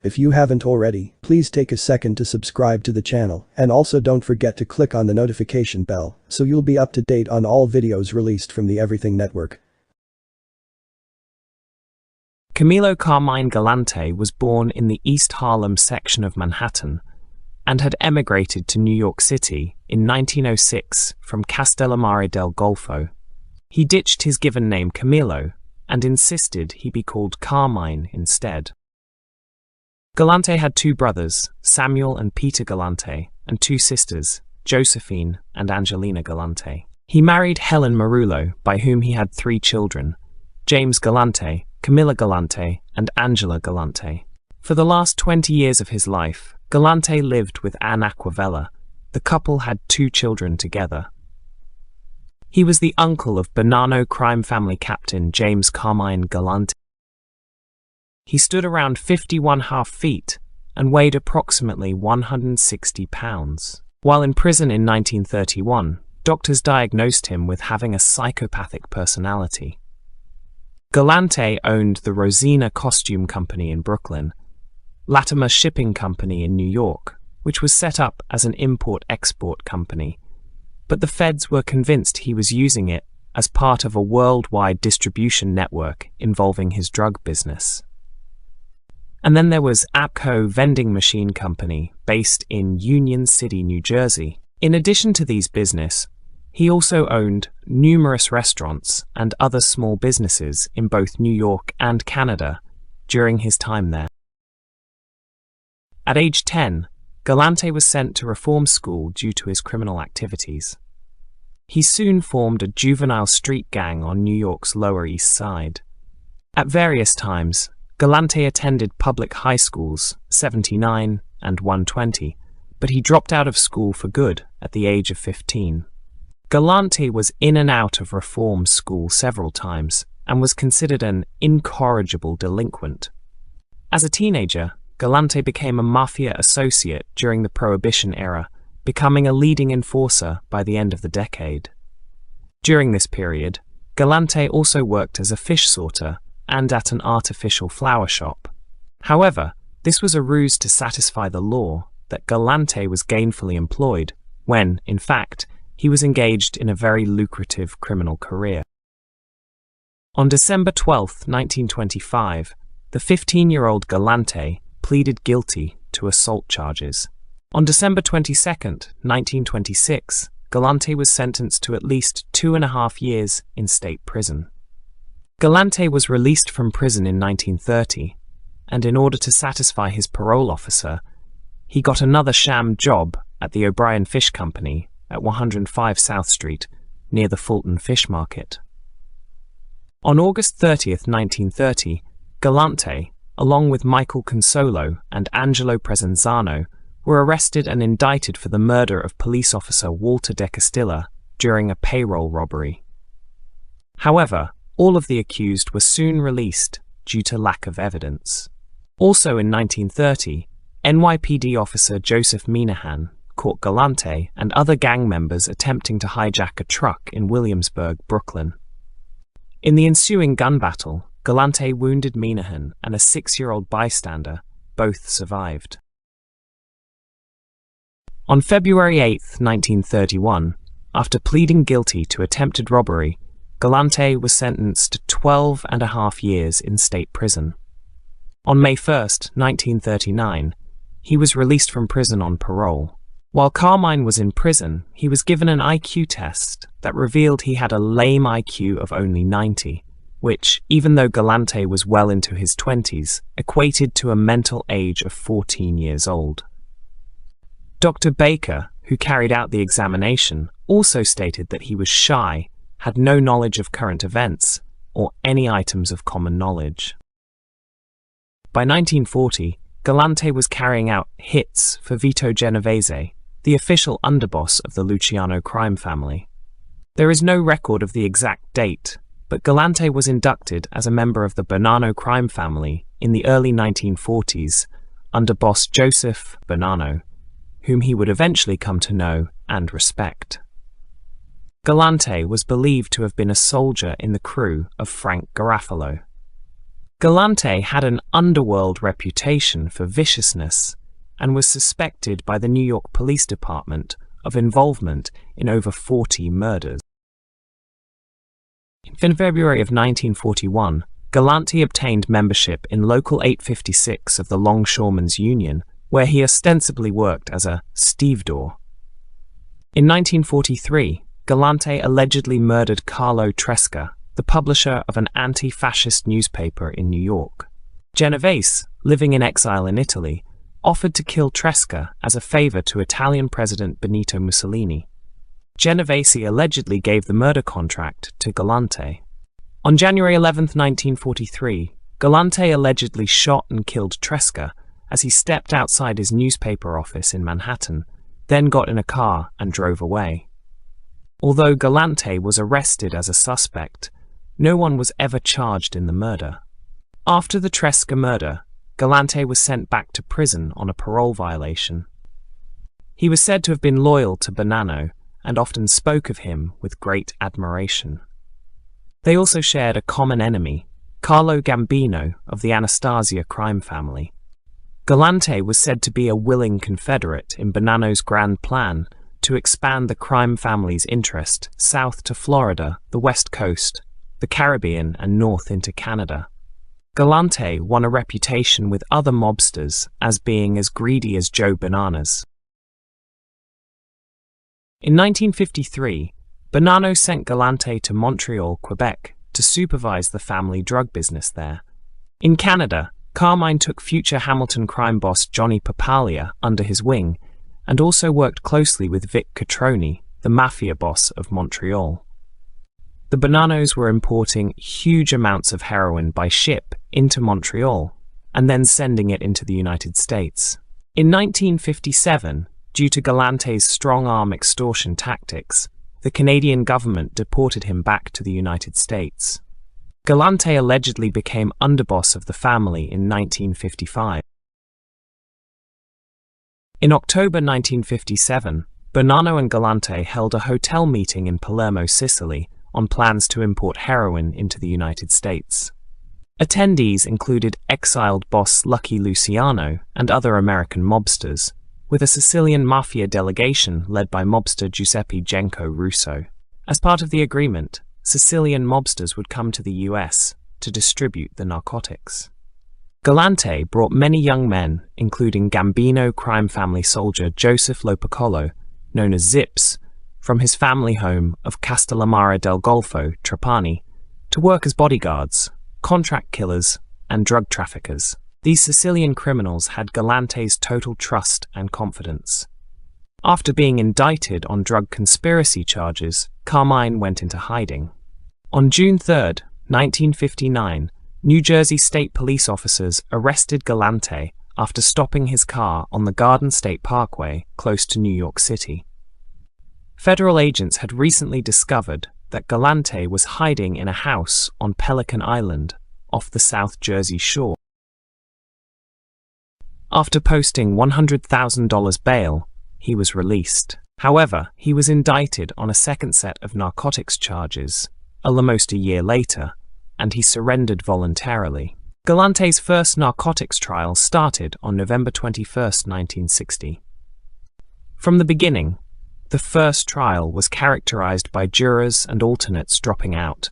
If you haven't already, please take a second to subscribe to the channel, and also don't forget to click on the notification bell so you'll be up to date on all videos released from the Everything Network.
Camilo Carmine Galante was born in the East Harlem section of Manhattan and had emigrated to New York City in 1906 from Castellammare del Golfo. He ditched his given name Camilo and insisted he be called Carmine instead. Galante had two brothers, Samuel and Peter Galante, and two sisters, Josephine and Angelina Galante. He married Helen Marullo, by whom he had three children, James Galante, Camilla Galante, and Angela Galante. For the last 20 years of his life, Galante lived with Anne Aquavella. The couple had two children together. He was the uncle of Bonanno crime family captain James Carmine Galante. He stood around 51.5 feet and weighed approximately 160 pounds. While in prison in 1931, doctors diagnosed him with having a psychopathic personality. Galante owned the Rosina Costume Company in Brooklyn, Latimer Shipping Company in New York, which was set up as an import-export company, but the feds were convinced he was using it as part of a worldwide distribution network involving his drug business. And then there was APCO Vending Machine Company, based in Union City, New Jersey. In addition to these businesses, he also owned numerous restaurants and other small businesses in both New York and Canada during his time there. At age 10, Galante was sent to reform school due to his criminal activities. He soon formed a juvenile street gang on New York's Lower East Side. At various times, Galante attended public high schools, 79 and 120, but he dropped out of school for good at the age of 15. Galante was in and out of reform school several times and was considered an incorrigible delinquent. As a teenager, Galante became a Mafia associate during the Prohibition era, becoming a leading enforcer by the end of the decade. During this period, Galante also worked as a fish sorter and at an artificial flower shop. However, this was a ruse to satisfy the law that Galante was gainfully employed when, in fact, he was engaged in a very lucrative criminal career. On December 12, 1925, the 15-year-old Galante pleaded guilty to assault charges. On December 22, 1926, Galante was sentenced to at least 2.5 years in state prison. Galante was released from prison in 1930, and in order to satisfy his parole officer, he got another sham job at the O'Brien Fish Company at 105 South Street, near the Fulton Fish Market. On August 30, 1930, Galante, along with Michael Consolo and Angelo Presenzano, were arrested and indicted for the murder of police officer Walter de Castilla during a payroll robbery. However, all of the accused were soon released due to lack of evidence. Also in 1930, NYPD officer Joseph Minahan caught Galante and other gang members attempting to hijack a truck in Williamsburg, Brooklyn. In the ensuing gun battle, Galante wounded Minahan and a 6-year-old bystander. Both survived. On February 8, 1931, after pleading guilty to attempted robbery, Galante was sentenced to 12.5 years in state prison. On May 1, 1939, he was released from prison on parole. While Carmine was in prison, he was given an IQ test that revealed he had a lame IQ of only 90, which, even though Galante was well into his 20s, equated to a mental age of 14 years old. Dr. Baker, who carried out the examination, also stated that he was shy, had no knowledge of current events, or any items of common knowledge. By 1940, Galante was carrying out hits for Vito Genovese, the official underboss of the Luciano crime family. There is no record of the exact date, but Galante was inducted as a member of the Bonanno crime family in the early 1940s under boss Joseph Bonanno, whom he would eventually come to know and respect. Galante was believed to have been a soldier in the crew of Frank Garofalo. Galante had an underworld reputation for viciousness and was suspected by the New York Police Department of involvement in over 40 murders. In February of 1941, Galante obtained membership in Local 856 of the Longshoremen's Union, where he ostensibly worked as a stevedore. In 1943, Galante allegedly murdered Carlo Tresca, the publisher of an anti-fascist newspaper in New York. Genovese, living in exile in Italy, offered to kill Tresca as a favor to Italian President Benito Mussolini. Genovese allegedly gave the murder contract to Galante. On January 11, 1943, Galante allegedly shot and killed Tresca as he stepped outside his newspaper office in Manhattan, then got in a car and drove away. Although Galante was arrested as a suspect, no one was ever charged in the murder. After the Tresca murder, Galante was sent back to prison on a parole violation. He was said to have been loyal to Bonanno and often spoke of him with great admiration. They also shared a common enemy, Carlo Gambino of the Anastasia crime family. Galante was said to be a willing confederate in Bonanno's grand plan to expand the crime family's interest south to Florida, the West Coast, the Caribbean, and north into Canada. Galante won a reputation with other mobsters as being as greedy as Joe Bananas. In 1953, Bonanno sent Galante to Montreal, Quebec, to supervise the family drug business there. In Canada, Carmine took future Hamilton crime boss Johnny Papalia under his wing and also worked closely with Vic Catroni, the Mafia boss of Montreal. The Bonannos were importing huge amounts of heroin by ship into Montreal and then sending it into the United States. In 1957, due to Galante's strong-arm extortion tactics, the Canadian government deported him back to the United States. Galante allegedly became underboss of the family in 1955. In October 1957, Bonanno and Galante held a hotel meeting in Palermo, Sicily, on plans to import heroin into the United States. Attendees included exiled boss Lucky Luciano and other American mobsters, with a Sicilian Mafia delegation led by mobster Giuseppe Genco Russo. As part of the agreement, Sicilian mobsters would come to the US to distribute the narcotics. Galante brought many young men, including Gambino crime family soldier Joseph Lopiccolo, known as Zips, from his family home of Castellamare del Golfo, Trapani, to work as bodyguards, contract killers, and drug traffickers. These Sicilian criminals had Galante's total trust and confidence. After being indicted on drug conspiracy charges, Carmine went into hiding. On June 3, 1959, New Jersey State Police officers arrested Galante after stopping his car on the Garden State Parkway close to New York City. Federal agents had recently discovered that Galante was hiding in a house on Pelican Island off the South Jersey shore. After posting $100,000 bail, he was released. However, he was indicted on a second set of narcotics charges, almost a year later, and he surrendered voluntarily. Galante's first narcotics trial started on November 21, 1960. From the beginning, the first trial was characterized by jurors and alternates dropping out,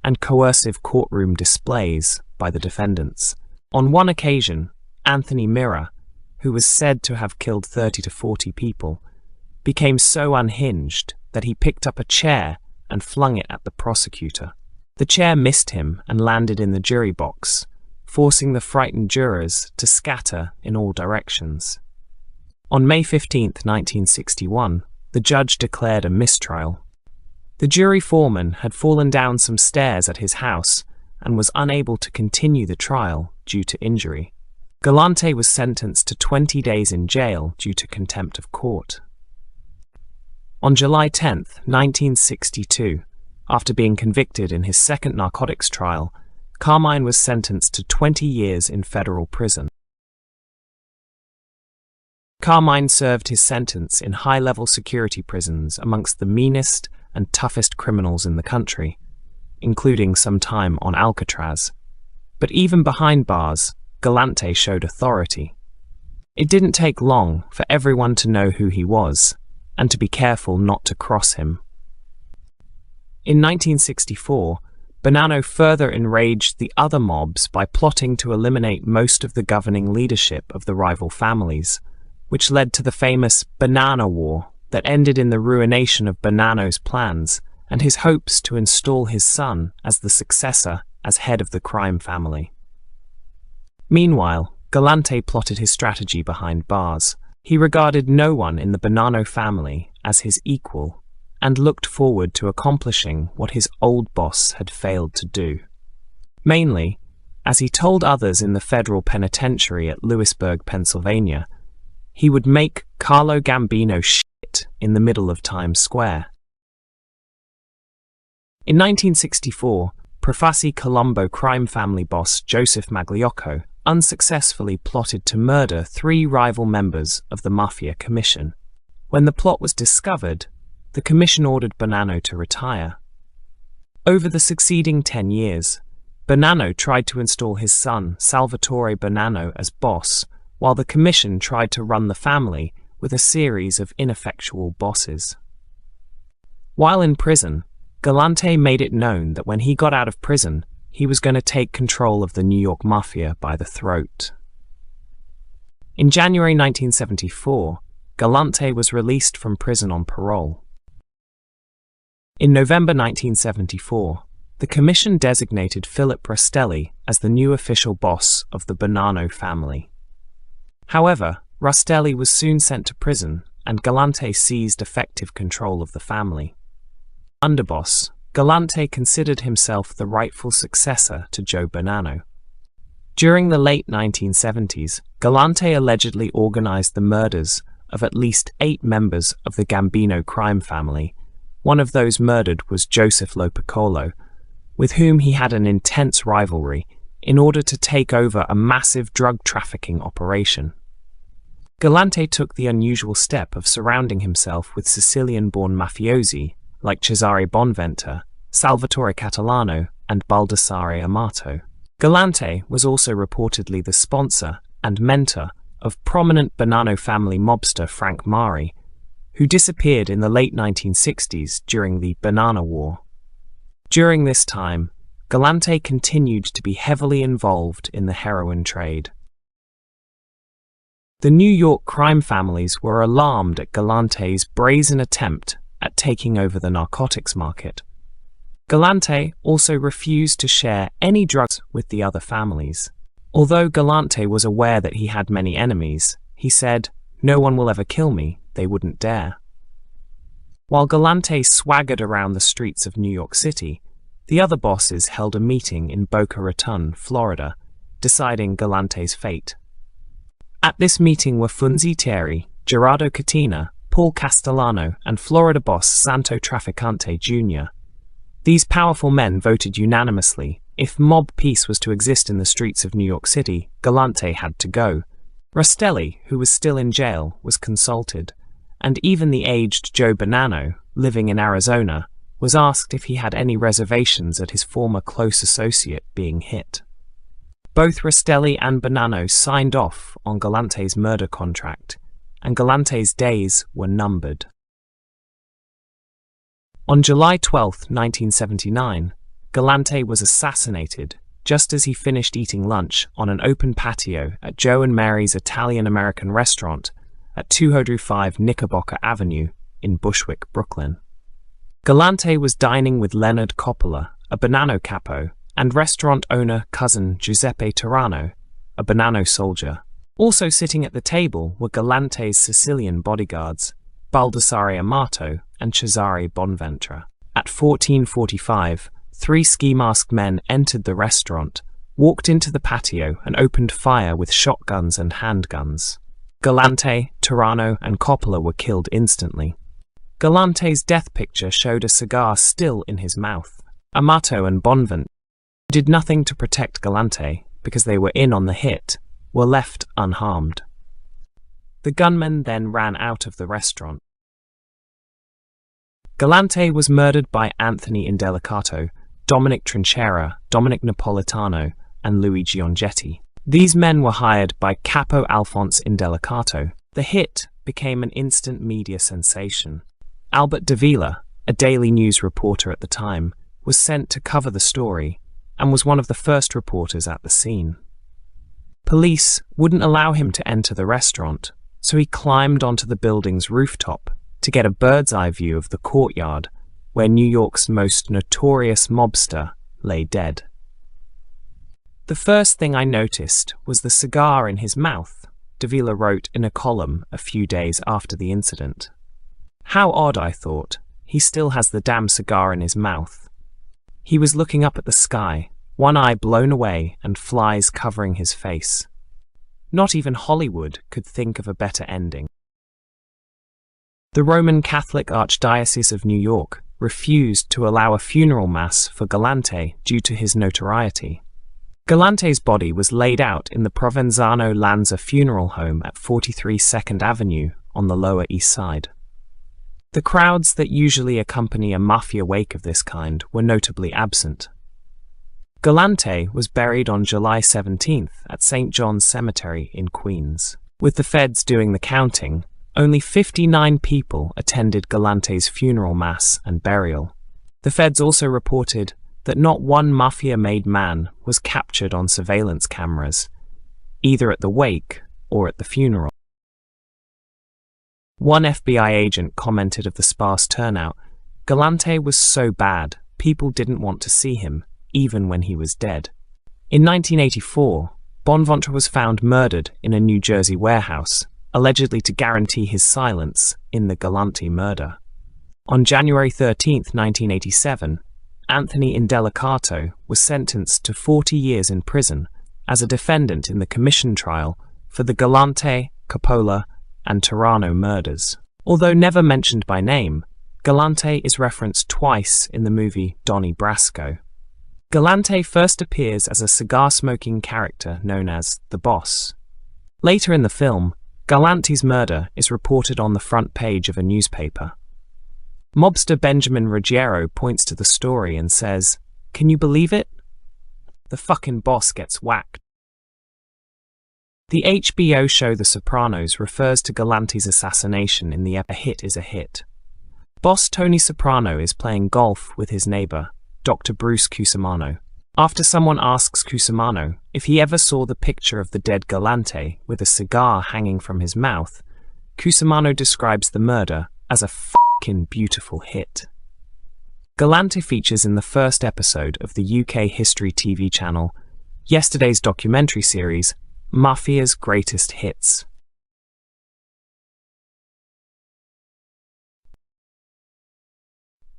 and coercive courtroom displays by the defendants. On one occasion, Anthony Mira, who was said to have killed 30 to 40 people, became so unhinged that he picked up a chair and flung it at the prosecutor. The chair missed him and landed in the jury box, forcing the frightened jurors to scatter in all directions. On May 15, 1961, the judge declared a mistrial. The jury foreman had fallen down some stairs at his house and was unable to continue the trial due to injury. Galante was sentenced to 20 days in jail due to contempt of court. On July 10, 1962, after being convicted in his second narcotics trial, Carmine was sentenced to 20 years in federal prison. Carmine served his sentence in high-level security prisons amongst the meanest and toughest criminals in the country, including some time on Alcatraz. But even behind bars, Galante showed authority. It didn't take long for everyone to know who he was, and to be careful not to cross him. In 1964, Bonanno further enraged the other mobs by plotting to eliminate most of the governing leadership of the rival families, which led to the famous Banana War that ended in the ruination of Bonanno's plans and his hopes to install his son as the successor as head of the crime family. Meanwhile, Galante plotted his strategy behind bars. He regarded no one in the Bonanno family as his equal and looked forward to accomplishing what his old boss had failed to do. Mainly, as he told others in the federal penitentiary at Lewisburg, Pennsylvania, he would make Carlo Gambino shit in the middle of Times Square. In 1964, Profassi Colombo crime family boss Joseph Magliocco unsuccessfully plotted to murder 3 rival members of the Mafia Commission. When the plot was discovered, the commission ordered Bonanno to retire. Over the succeeding 10 years, Bonanno tried to install his son, Salvatore Bonanno, as boss, while the commission tried to run the family with a series of ineffectual bosses. While in prison, Galante made it known that when he got out of prison, he was going to take control of the New York Mafia by the throat. In January 1974, Galante was released from prison on parole. In November 1974, the commission designated Philip Rastelli as the new official boss of the Bonanno family. However, Rastelli was soon sent to prison, and Galante seized effective control of the family. Underboss, Galante considered himself the rightful successor to Joe Bonanno. During the late 1970s, Galante allegedly organized the murders of at least 8 members of the Gambino crime family. One of those murdered was Joseph Lopiccolo, with whom he had an intense rivalry in order to take over a massive drug trafficking operation. Galante took the unusual step of surrounding himself with Sicilian-born mafiosi like Cesare Bonventa, Salvatore Catalano, and Baldassare Amato. Galante was also reportedly the sponsor and mentor of prominent Bonanno family mobster Frank Mari, who disappeared in the late 1960s during the Banana War. During this time, Galante continued to be heavily involved in the heroin trade. The New York crime families were alarmed at Galante's brazen attempt at taking over the narcotics market. Galante also refused to share any drugs with the other families. Although Galante was aware that he had many enemies, he said, "No one will ever kill me, they wouldn't dare." While Galante swaggered around the streets of New York City, the other bosses held a meeting in Boca Raton, Florida, deciding Galante's fate. At this meeting were Funzi Terry, Gerardo Catina, Paul Castellano, and Florida boss Santo Traficante Jr. These powerful men voted unanimously. If mob peace was to exist in the streets of New York City, Galante had to go. Rastelli, who was still in jail, was consulted, and even the aged Joe Bonanno, living in Arizona, was asked if he had any reservations at his former close associate being hit. Both Rastelli and Bonanno signed off on Galante's murder contract, and Galante's days were numbered. On July 12, 1979, Galante was assassinated just as he finished eating lunch on an open patio at Joe and Mary's Italian-American restaurant at 205 Knickerbocker Avenue in Bushwick, Brooklyn. Galante was dining with Leonard Coppola, a Bonanno capo, and restaurant owner cousin Giuseppe Turano, a Bonanno soldier. Also sitting at the table were Galante's Sicilian bodyguards, Baldassare Amato and Cesare Bonventre. At 14:45, 3 ski-masked men entered the restaurant, walked into the patio and opened fire with shotguns and handguns. Galante, Turano and Coppola were killed instantly. Galante's death picture showed a cigar still in his mouth. Amato and Bonventre did nothing to protect Galante because they were in on the hit, were left unharmed. The gunmen then ran out of the restaurant. Galante was murdered by Anthony Indelicato, Dominic Trinchera, Dominic Napolitano, and Louis Gionghetti. These men were hired by Capo Alphonse Indelicato. The hit became an instant media sensation. Albert Davila, a Daily News reporter at the time, was sent to cover the story and was one of the first reporters at the scene. Police wouldn't allow him to enter the restaurant, so he climbed onto the building's rooftop to get a bird's-eye view of the courtyard where New York's most notorious mobster lay dead. The first thing I noticed was the cigar in his mouth, Davila wrote in a column a few days after the incident. How odd, I thought, he still has the damn cigar in his mouth. He was looking up at the sky, one eye blown away and flies covering his face. Not even Hollywood could think of a better ending. The Roman Catholic Archdiocese of New York refused to allow a funeral mass for Galante due to his notoriety. Galante's body was laid out in the Provenzano Lanza Funeral Home at 43 2nd Avenue on the Lower East Side. The crowds that usually accompany a mafia wake of this kind were notably absent. Galante was buried on July 17th at St. John's Cemetery in Queens. With the feds doing the counting, only 59 people attended Galante's funeral mass and burial. The feds also reported that not one mafia-made man was captured on surveillance cameras, either at the wake or at the funeral. One FBI agent commented of the sparse turnout, "Galante was so bad, people didn't want to see him, even when he was dead." In 1984, Bonventre was found murdered in a New Jersey warehouse, allegedly to guarantee his silence in the Galante murder. On January 13, 1987, Anthony Indelicato was sentenced to 40 years in prison as a defendant in the commission trial for the Galante, Coppola, and Turano murders. Although never mentioned by name, Galante is referenced twice in the movie Donnie Brasco. Galante first appears as a cigar-smoking character known as the Boss. Later in the film, Galante's murder is reported on the front page of a newspaper. Mobster Benjamin Ruggiero points to the story and says, "Can you believe it? The fucking boss gets whacked." The HBO show The Sopranos refers to Galante's assassination in the "A Hit is a Hit." Boss Tony Soprano is playing golf with his neighbor, Dr. Bruce Cusimano. After someone asks Cusimano if he ever saw the picture of the dead Galante with a cigar hanging from his mouth, Cusimano describes the murder as a fucking beautiful hit. Galante features in the first episode of the UK history TV channel Yesterday's documentary series, Mafia's Greatest Hits.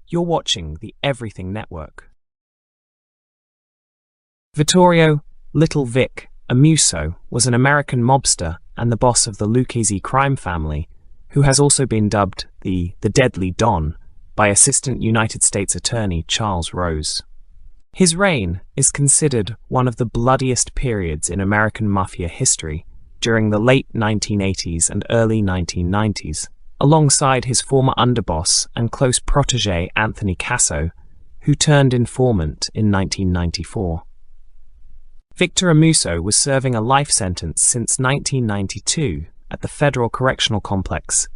You're watching the Everything Network. Vittorio "Little Vic" Amuso was an American mobster and the boss of the Lucchese crime family, who has also been dubbed the Deadly Don by Assistant United States Attorney Charles Rose. His reign is considered one of the bloodiest periods in American mafia history during the late 1980s and early 1990s, alongside his former underboss and close protege Anthony Casso, who turned informant in 1994. Victor Amuso was serving a life sentence since 1992 at the Federal Correctional Complex,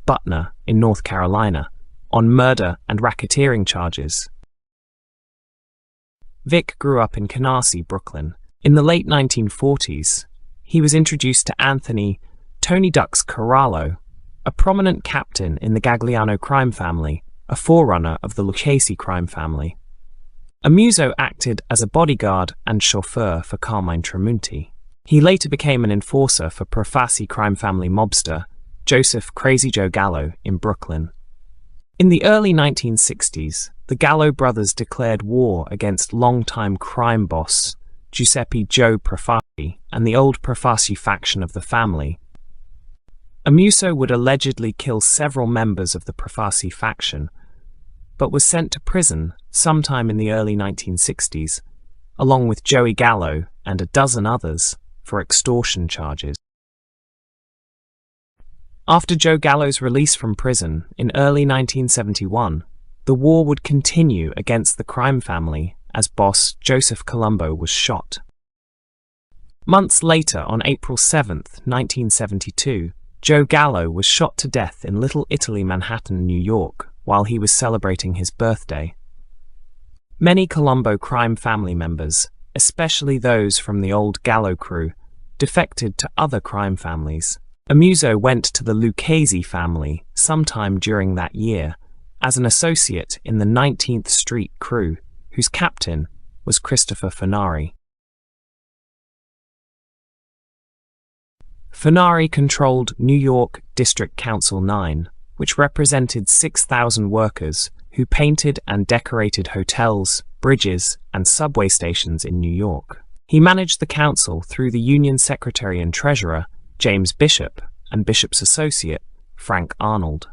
Butner, in North Carolina, on murder and racketeering charges. Vic grew up in Canarsie, Brooklyn. In the late 1940s, he was introduced to Anthony "Tony Ducks" Corallo, a prominent captain in the Gagliano crime family, a forerunner of the Lucchese crime family. Amuso acted as a bodyguard and chauffeur for Carmine Tramunti. He later became an enforcer for Profassi crime family mobster Joseph Crazy Joe Gallo in Brooklyn. In the early 1960s, the Gallo brothers declared war against longtime crime boss Giuseppe Joe Profassi and the old Profassi faction of the family. Amuso would allegedly kill several members of the Profassi faction, but was sent to prison sometime in the early 1960s, along with Joey Gallo and a dozen others, for extortion charges. After Joe Gallo's release from prison in early 1971, the war would continue against the crime family as boss Joseph Colombo was shot. Months later, on April 7, 1972, Joe Gallo was shot to death in Little Italy, Manhattan, New York, while he was celebrating his birthday. Many Colombo crime family members, especially those from the old Gallo crew, defected to other crime families. Amuso went to the Lucchese family sometime during that year as an associate in the 19th Street crew, whose captain was Christopher Furnari. Furnari controlled New York District Council 9, which represented 6,000 workers who painted and decorated hotels, bridges, and subway stations in New York. He managed the council through the union secretary and treasurer, James Bishop, and Bishop's associate, Frank Arnold.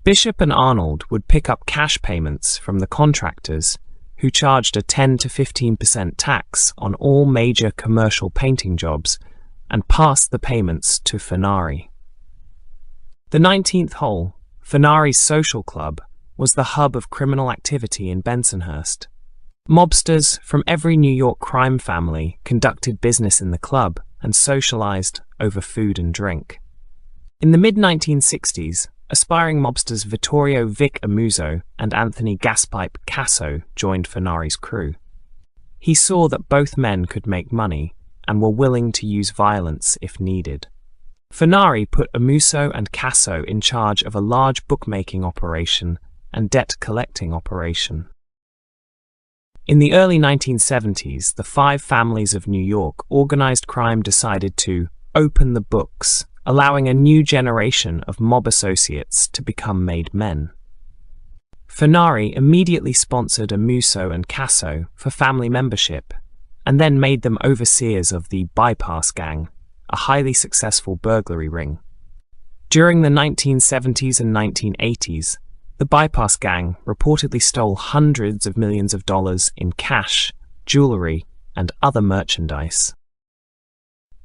Bishop and Arnold would pick up cash payments from the contractors, who charged a 10 to 15% tax on all major commercial painting jobs, and passed the payments to Furnari. The 19th hole, Furnari's social club, was the hub of criminal activity in Bensonhurst. Mobsters from every New York crime family conducted business in the club and socialized over food and drink. In the mid-1960s, aspiring mobsters Vittorio Vic Amuso and Anthony Gaspipe Casso joined Furnari's crew. He saw that both men could make money and were willing to use violence if needed. Furnari put Amuso and Casso in charge of a large bookmaking operation and debt-collecting operation. In the early 1970s, the five families of New York organized crime decided to open the books, allowing a new generation of mob associates to become made men. Furnari immediately sponsored Amuso and Casso for family membership, and then made them overseers of the Bypass Gang, a highly successful burglary ring. During the 1970s and 1980s, the Bypass Gang reportedly stole hundreds of millions of dollars in cash, jewelry, and other merchandise.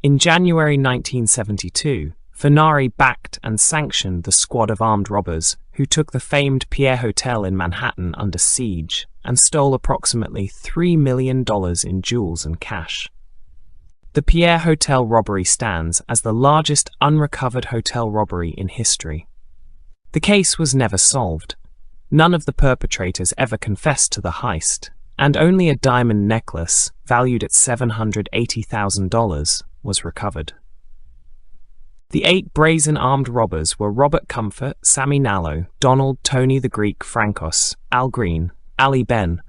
In January 1972, Furnari backed and sanctioned the squad of armed robbers who took the famed Pierre Hotel in Manhattan under siege and stole approximately $3 million in jewels and cash. The Pierre Hotel robbery stands as the largest unrecovered hotel robbery in history. The case was never solved. None of the perpetrators ever confessed to the heist, and only a diamond necklace, valued at $780,000, was recovered. The 8 brazen armed robbers were Robert Comfort, Sammy Nallo, Donald Tony the Greek Francos, Al Green, Ali Ben,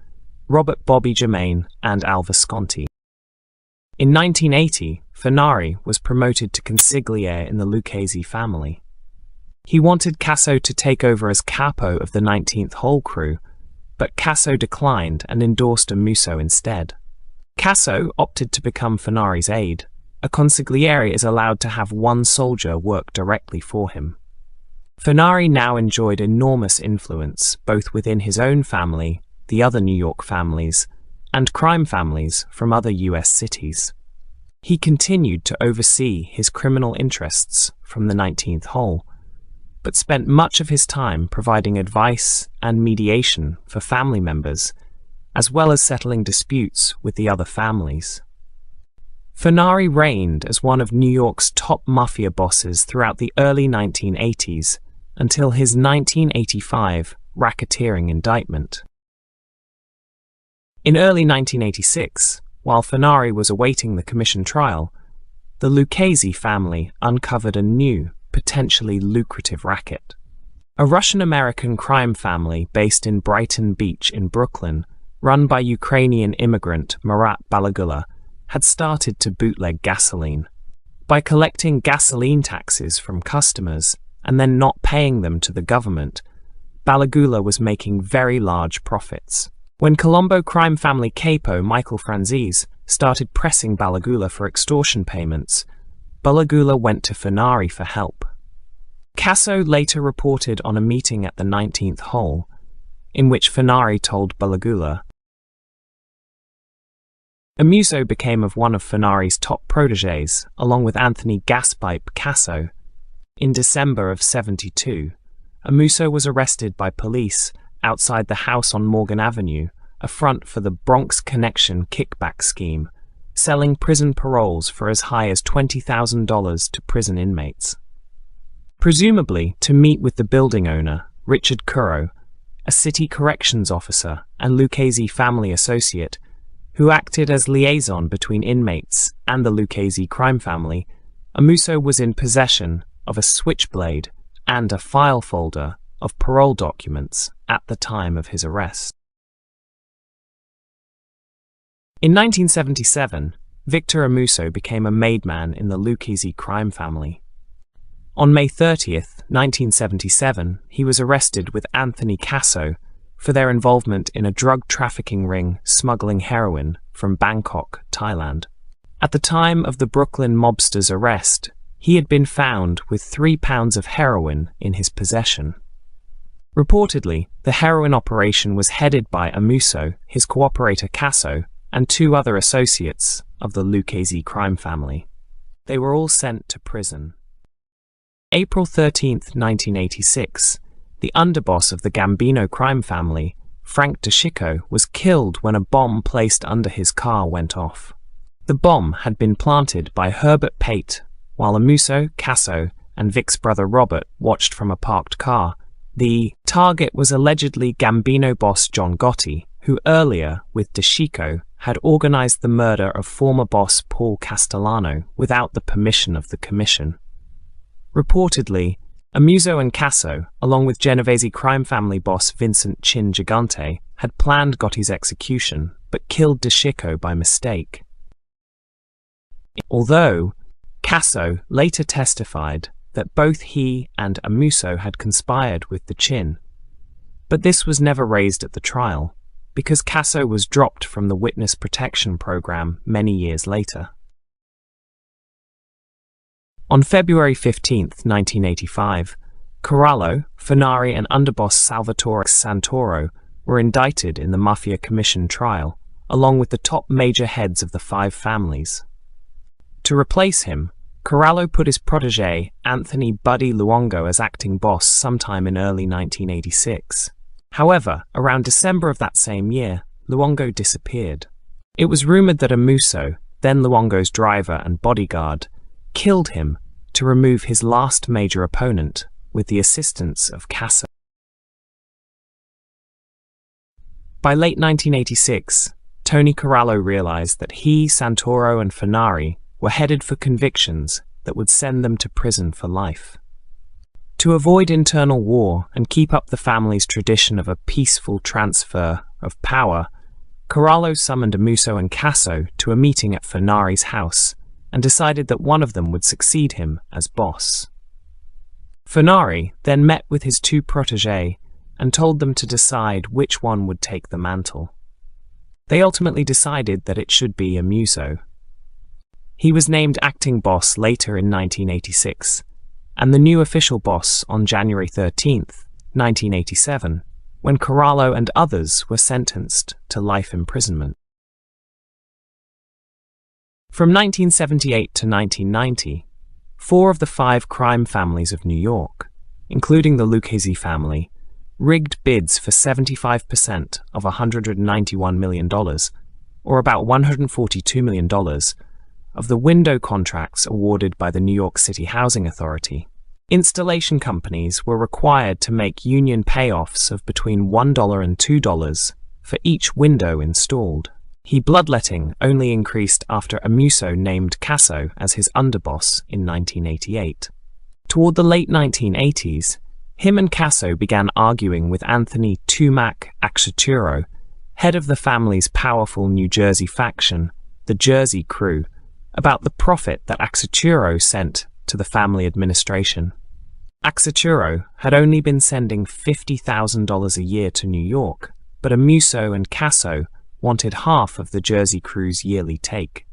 Robert Bobby Germain, and Al Visconti. In 1980, Furnari was promoted to consigliere in the Lucchese family. He wanted Casso to take over as capo of the 19th hole crew, but Casso declined and endorsed Amuso instead. Casso opted to become Furnari's aide. A consigliere is allowed to have one soldier work directly for him. Furnari now enjoyed enormous influence both within his own family, the other New York families, and crime families from other US cities. He continued to oversee his criminal interests from the 19th hole, but spent much of his time providing advice and mediation for family members, as well as settling disputes with the other families. Furnari reigned as one of New York's top mafia bosses throughout the early 1980s until his 1985 racketeering indictment. In early 1986, while Furnari was awaiting the commission trial, the Lucchese family uncovered a new, potentially lucrative racket. A Russian-American crime family based in Brighton Beach in Brooklyn, run by Ukrainian immigrant Marat Balagula, had started to bootleg gasoline. By collecting gasoline taxes from customers and then not paying them to the government, Balagula was making very large profits. When Colombo crime family capo Michael Franzese started pressing Balagula for extortion payments, Balagula went to Fenari for help. Casso later reported on a meeting at the 19th hole, in which Fenari told Balagula. Amuso became one of Fenari's top protégés, along with Anthony Gaspipe Casso. In December of '72, Amuso was arrested by police outside the house on Morgan Avenue, a front for the Bronx Connection kickback scheme, selling prison paroles for as high as $20,000 to prison inmates. Presumably to meet with the building owner, Richard Curro, a city corrections officer and Lucchese family associate, who acted as liaison between inmates and the Lucchese crime family. Amuso was in possession of a switchblade and a file folder of parole documents at the time of his arrest. In 1977, Victor Amuso became a maidman in the Lucchese crime family. On May 30th, 1977, he was arrested with Anthony Casso for their involvement in a drug trafficking ring smuggling heroin from Bangkok, Thailand. At the time of the Brooklyn Mobsters' arrest, he had been found with 3 pounds of heroin in his possession. Reportedly, the heroin operation was headed by Amuso, his cooperator Casso, and 2 other associates of the Lucchese crime family. They were all sent to prison. April 13, 1986, the underboss of the Gambino crime family, Frank DeCicco, was killed when a bomb placed under his car went off. The bomb had been planted by Herbert Pate, while Amuso, Casso, and Vic's brother Robert watched from a parked car. The target was allegedly Gambino boss John Gotti, who earlier, with DeCicco, had organized the murder of former boss Paul Castellano without the permission of the commission. Reportedly, Amuso and Casso, along with Genovese crime family boss Vincent Chin Gigante, had planned Gotti's execution, but killed DeCicco by mistake. Although Casso later testified that both he and Amuso had conspired with the Chin, but this was never raised at the trial, because Casso was dropped from the witness protection program many years later. On February 15, 1985, Corallo, Fenari and underboss Salvatore Santoro were indicted in the Mafia Commission trial, along with the top major heads of the 5 families. To replace him, Corallo put his protégé Anthony Buddy Luongo as acting boss sometime in early 1986. However, around December of that same year, Luongo disappeared. It was rumored that Amuso, then Luongo's driver and bodyguard, killed him to remove his last major opponent with the assistance of Casso. By late 1986, Tony Corallo realized that he, Santoro and Fenari were headed for convictions that would send them to prison for life. To avoid internal war and keep up the family's tradition of a peaceful transfer of power, Corallo summoned Amuso and Casso to a meeting at Fenari's house and decided that one of them would succeed him as boss. Fenari then met with his 2 protégés and told them to decide which one would take the mantle. They ultimately decided that it should be Amuso. He was named acting boss later in 1986, and the new official boss on January 13, 1987, when Corallo and others were sentenced to life imprisonment. From 1978 to 1990, 4 of the 5 crime families of New York, including the Lucchese family, rigged bids for 75% of $191 million, or about $142 million, of the window contracts awarded by the New York City Housing Authority. Installation companies were required to make union payoffs of between $1 and $2 for each window installed. Bloodletting only increased after Amuso named Casso as his underboss in 1988. Toward the late 1980s, him and Casso began arguing with Anthony Tumac Axaturo, head of the family's powerful New Jersey faction, the Jersey Crew, about the profit that Axaturo sent to the family administration. Axaturo had only been sending $50,000 a year to New York, but Amuso and Casso wanted half of the Jersey Crew's yearly take.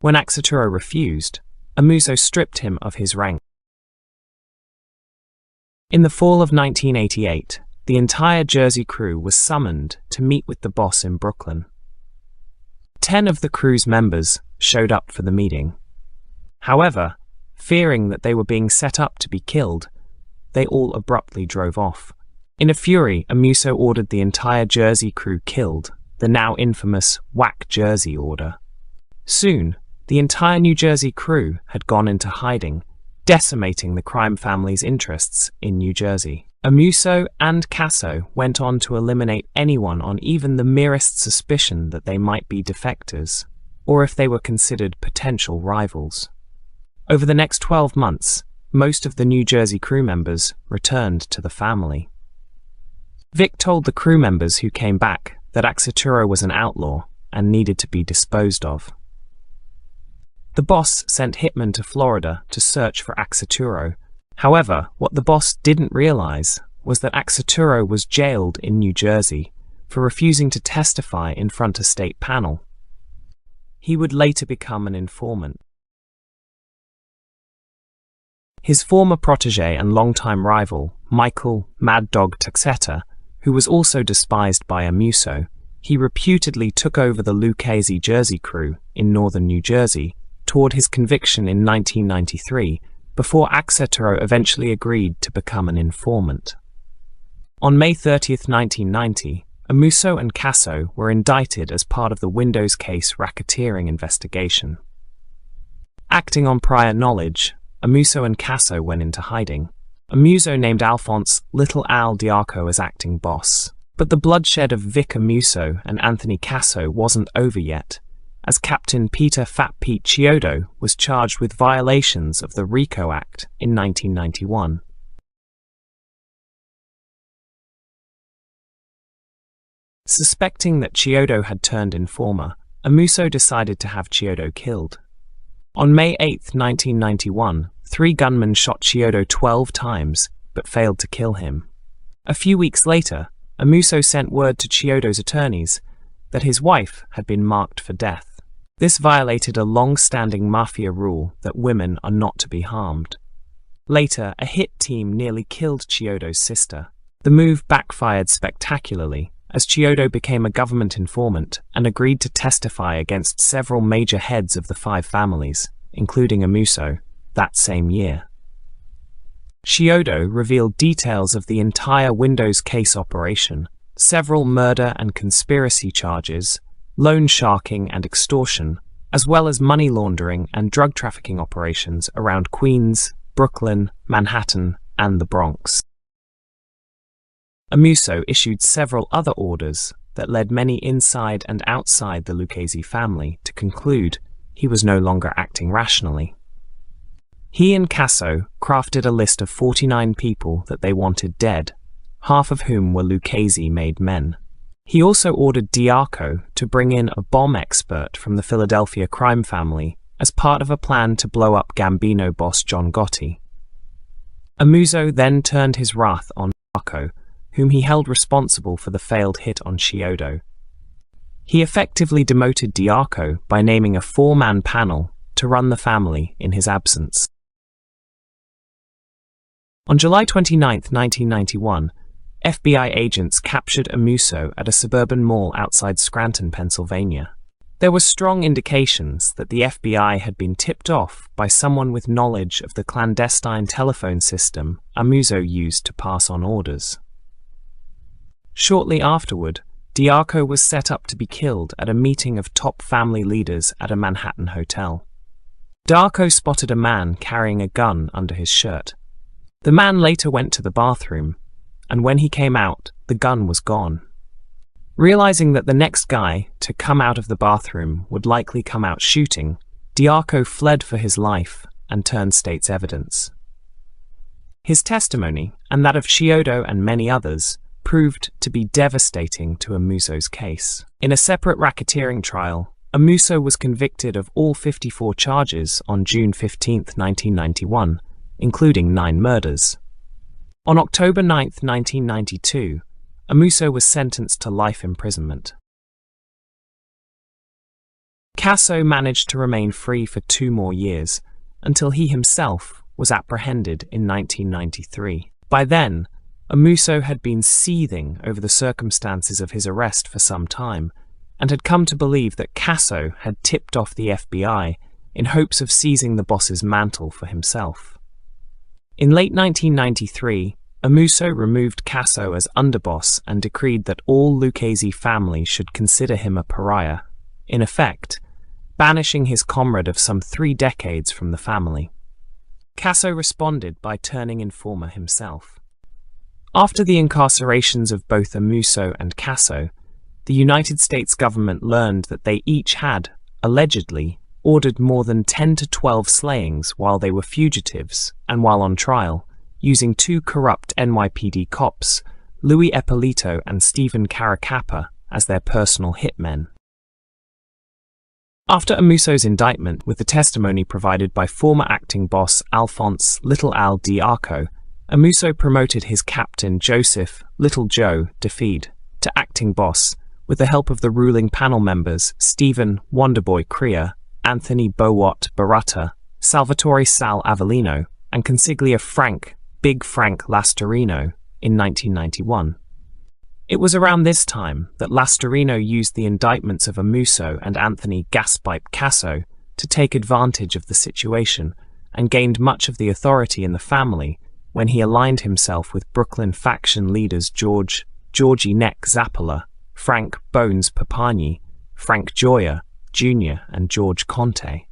When Axaturo refused, Amuso stripped him of his rank. In the fall of 1988, the entire Jersey Crew was summoned to meet with the boss in Brooklyn. 10 of the crew's members showed up for the meeting. However, fearing that they were being set up to be killed, they all abruptly drove off. In a fury, Amuso ordered the entire Jersey Crew killed, the now infamous Whack Jersey order. Soon, the entire New Jersey Crew had gone into hiding, decimating the crime family's interests in New Jersey. Amuso and Casso went on to eliminate anyone on even the merest suspicion that they might be defectors, or if they were considered potential rivals. Over the next 12 months, most of the New Jersey crew members returned to the family. Vic told the crew members who came back that Axaturo was an outlaw and needed to be disposed of. The boss sent hitmen to Florida to search for Axaturo. However, what the boss didn't realize was that Axaturo was jailed in New Jersey for refusing to testify in front of state panel. He would later become an informant. His former protege and longtime rival, Michael Mad Dog Taxeta, who was also despised by Amuso, he reputedly took over the Lucchese Jersey Crew in northern New Jersey toward his conviction in 1993, before Axaturo eventually agreed to become an informant. On May 30, 1990, Amuso and Casso were indicted as part of the Windows case racketeering investigation. Acting on prior knowledge, Amuso and Casso went into hiding. Amuso named Alphonse Little Al Diaco as acting boss. But the bloodshed of Vic Amuso and Anthony Casso wasn't over yet, as Captain Peter Fat Pete Chiodo was charged with violations of the RICO Act in 1991. Suspecting that Chiodo had turned informer, Amuso decided to have Chiodo killed. On May 8, 1991, 3 gunmen shot Chiodo 12 times, but failed to kill him. A few weeks later, Amuso sent word to Chiodo's attorneys that his wife had been marked for death. This violated a long-standing Mafia rule that women are not to be harmed. Later, a hit team nearly killed Chiodo's sister. The move backfired spectacularly, as Chiodo became a government informant and agreed to testify against several major heads of the 5 families, including Amuso, that same year. Chiodo revealed details of the entire Windows case operation, several murder and conspiracy charges, loan sharking and extortion, as well as money laundering and drug trafficking operations around Queens, Brooklyn, Manhattan, and the Bronx. Amuso issued several other orders that led many inside and outside the Lucchese family to conclude he was no longer acting rationally. He and Casso crafted a list of 49 people that they wanted dead, half of whom were Lucchese-made men. He also ordered Diaco to bring in a bomb expert from the Philadelphia crime family as part of a plan to blow up Gambino boss John Gotti. Amuso then turned his wrath on Diaco, whom he held responsible for the failed hit on Chiodo. He effectively demoted Diaco by naming a 4-man panel to run the family in his absence. On July 29, 1991, FBI agents captured Amuso at a suburban mall outside Scranton, Pennsylvania. There were strong indications that the FBI had been tipped off by someone with knowledge of the clandestine telephone system Amuso used to pass on orders. Shortly afterward, Diaco was set up to be killed at a meeting of top family leaders at a Manhattan hotel. Diaco spotted a man carrying a gun under his shirt. The man later went to the bathroom, and when he came out, the gun was gone. Realizing that the next guy to come out of the bathroom would likely come out shooting, Diaco fled for his life and turned state's evidence. His testimony, and that of Chiodo and many others, proved to be devastating to Amuso's case. In a separate racketeering trial, Amuso was convicted of all 54 charges on June 15, 1991, including 9 murders. On October 9, 1992, Amuso was sentenced to life imprisonment. Casso managed to remain free for 2 more years, until he himself was apprehended in 1993. By then, Amuso had been seething over the circumstances of his arrest for some time, and had come to believe that Casso had tipped off the FBI in hopes of seizing the boss's mantle for himself. In late 1993, Amuso removed Casso as underboss and decreed that all Lucchese family should consider him a pariah, in effect, banishing his comrade of some 3 decades from the family. Casso responded by turning informer himself. After the incarcerations of both Amuso and Casso, the United States government learned that they each had, allegedly, ordered more than 10 to 12 slayings while they were fugitives and while on trial, using 2 corrupt NYPD cops, Louis Eppolito and Stephen Caracappa, as their personal hitmen. After Amuso's indictment, with the testimony provided by former acting boss Alphonse Little Al D'Arco, Amuso promoted his captain Joseph Little Joe DeFeed to acting boss, with the help of the ruling panel members Stephen Wonderboy Crea, Anthony Bowat Barata, Salvatore Sal Avellino, and Consiglia Big Frank Lastarino in 1991. It was around this time that Lastarino used the indictments of Amuso and Anthony Gaspipe Casso to take advantage of the situation and gained much of the authority in the family when he aligned himself with Brooklyn faction leaders Georgie Neck Zappola, Frank Bones Papagni, Frank Gioia Jr. and George Conte.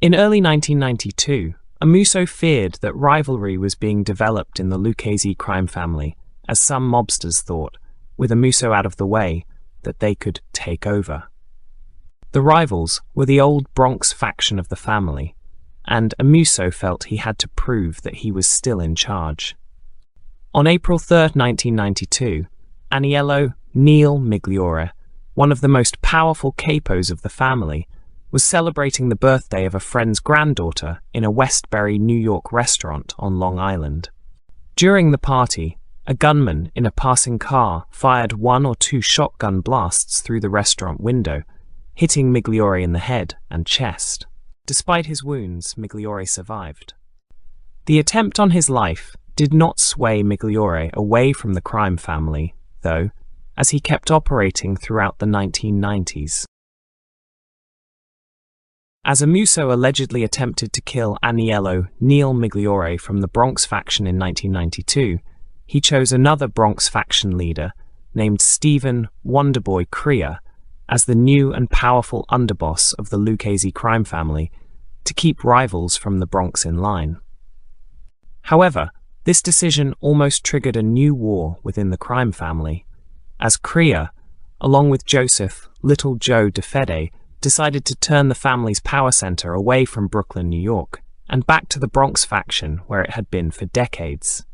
In early 1992, Amuso feared that rivalry was being developed in the Lucchese crime family, as some mobsters thought, with Amuso out of the way, that they could take over. The rivals were the old Bronx faction of the family, and Amuso felt he had to prove that he was still in charge. On April 3, 1992, Aniello Neil Migliore, one of the most powerful capos of the family, was celebrating the birthday of a friend's granddaughter in a Westbury, New York restaurant on Long Island. During the party, a gunman in a passing car fired 1 or 2 shotgun blasts through the restaurant window, hitting Migliore in the head and chest. Despite his wounds, Migliore survived. The attempt on his life did not sway Migliore away from the crime family, though, as he kept operating throughout the 1990s. As Amuso allegedly attempted to kill Aniello Neil Migliore from the Bronx faction in 1992, he chose another Bronx faction leader named Stephen Wonderboy Crea as the new and powerful underboss of the Lucchese crime family to keep rivals from the Bronx in line. However, this decision almost triggered a new war within the crime family, as Crea, along with Joseph Little Joe DeFede, decided to turn the family's power center away from Brooklyn, New York, and back to the Bronx faction where it had been for decades.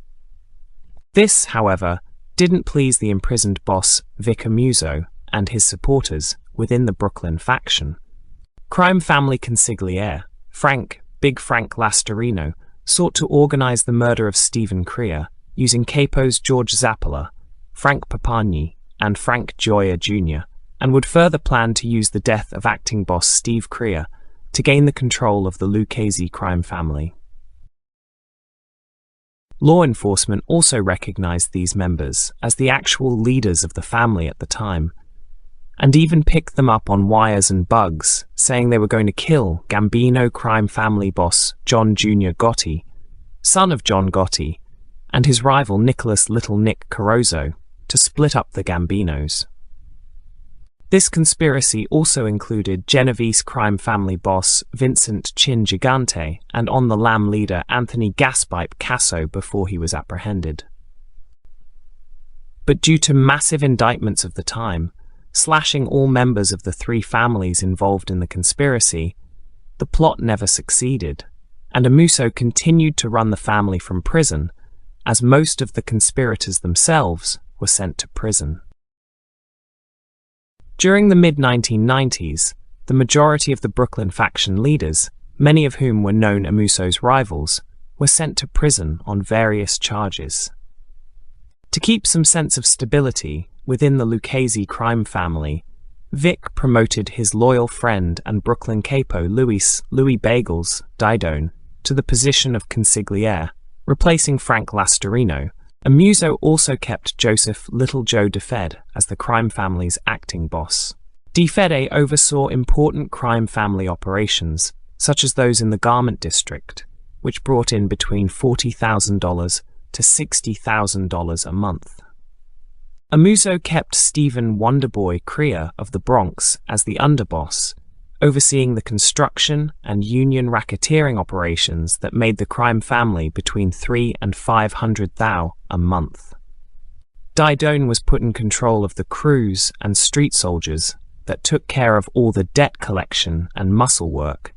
This, however, didn't please the imprisoned boss Vic Amuso and his supporters within the Brooklyn faction. Crime family consigliere Big Frank Lastarino sought to organize the murder of Stephen Crea using capos George Zappola, Frank Papagni, and Frank Gioia Jr., and would further plan to use the death of acting boss Steve Crea to gain the control of the Lucchese crime family. Law enforcement also recognized these members as the actual leaders of the family at the time, and even picked them up on wires and bugs, saying they were going to kill Gambino crime family boss John Jr. Gotti, son of John Gotti, and his rival Nicholas Little Nick Carozzo, to split up the Gambinos. This conspiracy also included Genovese crime family boss Vincent Chin Gigante and On the Lam leader Anthony Gaspipe Casso before he was apprehended. But due to massive indictments of the time, slashing all members of the 3 families involved in the conspiracy, the plot never succeeded, and Amuso continued to run the family from prison, as most of the conspirators themselves were sent to prison. During the mid-1990s, the majority of the Brooklyn faction leaders, many of whom were known Amuso's rivals, were sent to prison on various charges. To keep some sense of stability within the Lucchese crime family, Vic promoted his loyal friend and Brooklyn capo Louis Bagels Didone to the position of consigliere, replacing Frank Lastarino. Amuso also kept Joseph Little Joe DeFede as the crime family's acting boss. DeFede oversaw important crime family operations, such as those in the garment district, which brought in between $40,000 to $60,000 a month. Amuso kept Stephen Wonderboy Crea of the Bronx as the underboss, overseeing the construction and union racketeering operations that made the crime family between $300,000 and $500,000 a month. Didone was put in control of the crews and street soldiers that took care of all the debt collection and muscle work,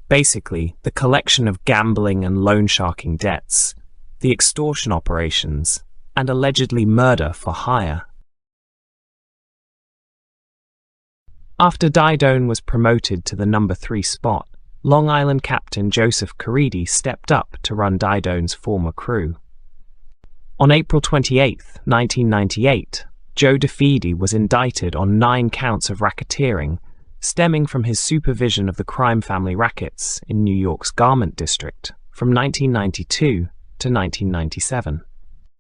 basically the collection of gambling and loan sharking debts, the extortion operations, and allegedly murder for hire. After Didone was promoted to the number 3 spot, Long Island captain Joseph Caridi stepped up to run Didone's former crew. On April 28, 1998, Joe DeFede was indicted on 9 counts of racketeering, stemming from his supervision of the crime family rackets in New York's Garment District from 1992 to 1997.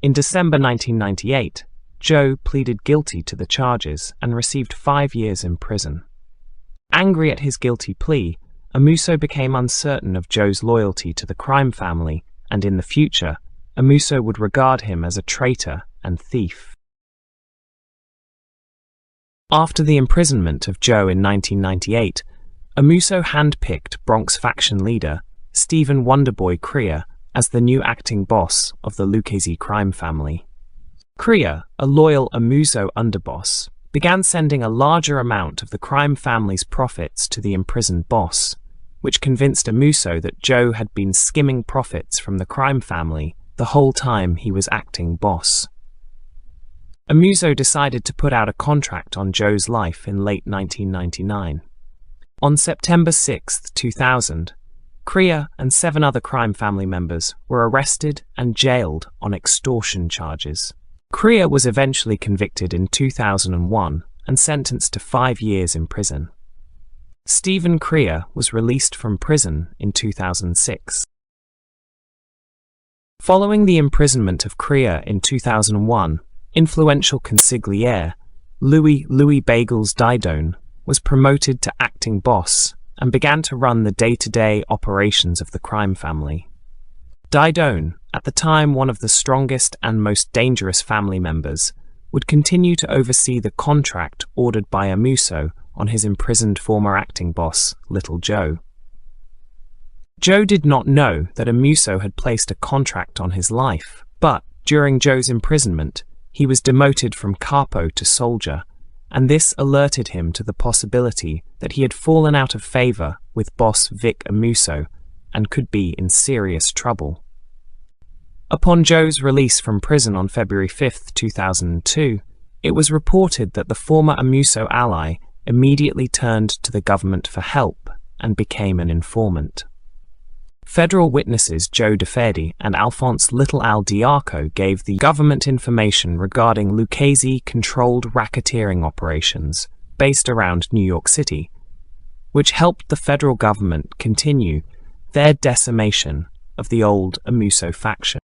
In December 1998, Joe pleaded guilty to the charges and received 5 years in prison. Angry at his guilty plea, Amuso became uncertain of Joe's loyalty to the crime family, and in the future, Amuso would regard him as a traitor and thief. After the imprisonment of Joe in 1998, Amuso handpicked Bronx faction leader Stephen Wonderboy Crea as the new acting boss of the Lucchese crime family. Crea, a loyal Amuso underboss, began sending a larger amount of the crime family's profits to the imprisoned boss, which convinced Amuso that Joe had been skimming profits from the crime family the whole time he was acting boss. Amuso decided to put out a contract on Joe's life in late 1999. On September 6, 2000, Crea and 7 other crime family members were arrested and jailed on extortion charges. Crea was eventually convicted in 2001 and sentenced to 5 years in prison. Stephen Crea was released from prison in 2006. Following the imprisonment of Crea in 2001, influential consigliere Louis Bagels Didone was promoted to acting boss and began to run the day-to-day operations of the crime family. Didone, at the time one of the strongest and most dangerous family members, would continue to oversee the contract ordered by Amuso on his imprisoned former acting boss, Little Joe. Joe did not know that Amuso had placed a contract on his life, but during Joe's imprisonment, he was demoted from capo to soldier, and this alerted him to the possibility that he had fallen out of favor with boss Vic Amuso and could be in serious trouble. Upon Joe's release from prison on February 5, 2002, it was reported that the former Amuso ally immediately turned to the government for help and became an informant. Federal witnesses Joe DeFede and Alphonse Little Al Diarco gave the government information regarding Lucchese-controlled racketeering operations based around New York City, which helped the federal government continue their decimation of the old Amuso faction.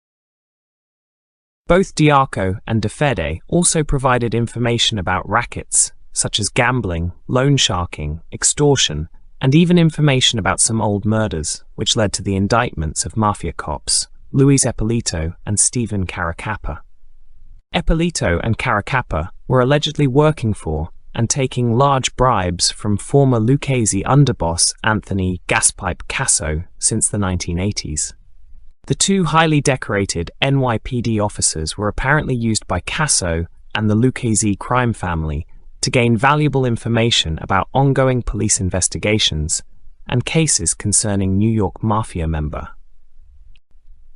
Both Diarco and DeFede also provided information about rackets, such as gambling, loan sharking, extortion, and even information about some old murders, which led to the indictments of Mafia cops, Luis Eppolito and Stephen Caracappa. Eppolito and Caracappa were allegedly working for and taking large bribes from former Lucchese underboss Anthony Gaspipe Casso since the 1980s. The 2 highly decorated NYPD officers were apparently used by Casso and the Lucchese crime family to gain valuable information about ongoing police investigations and cases concerning New York Mafia member.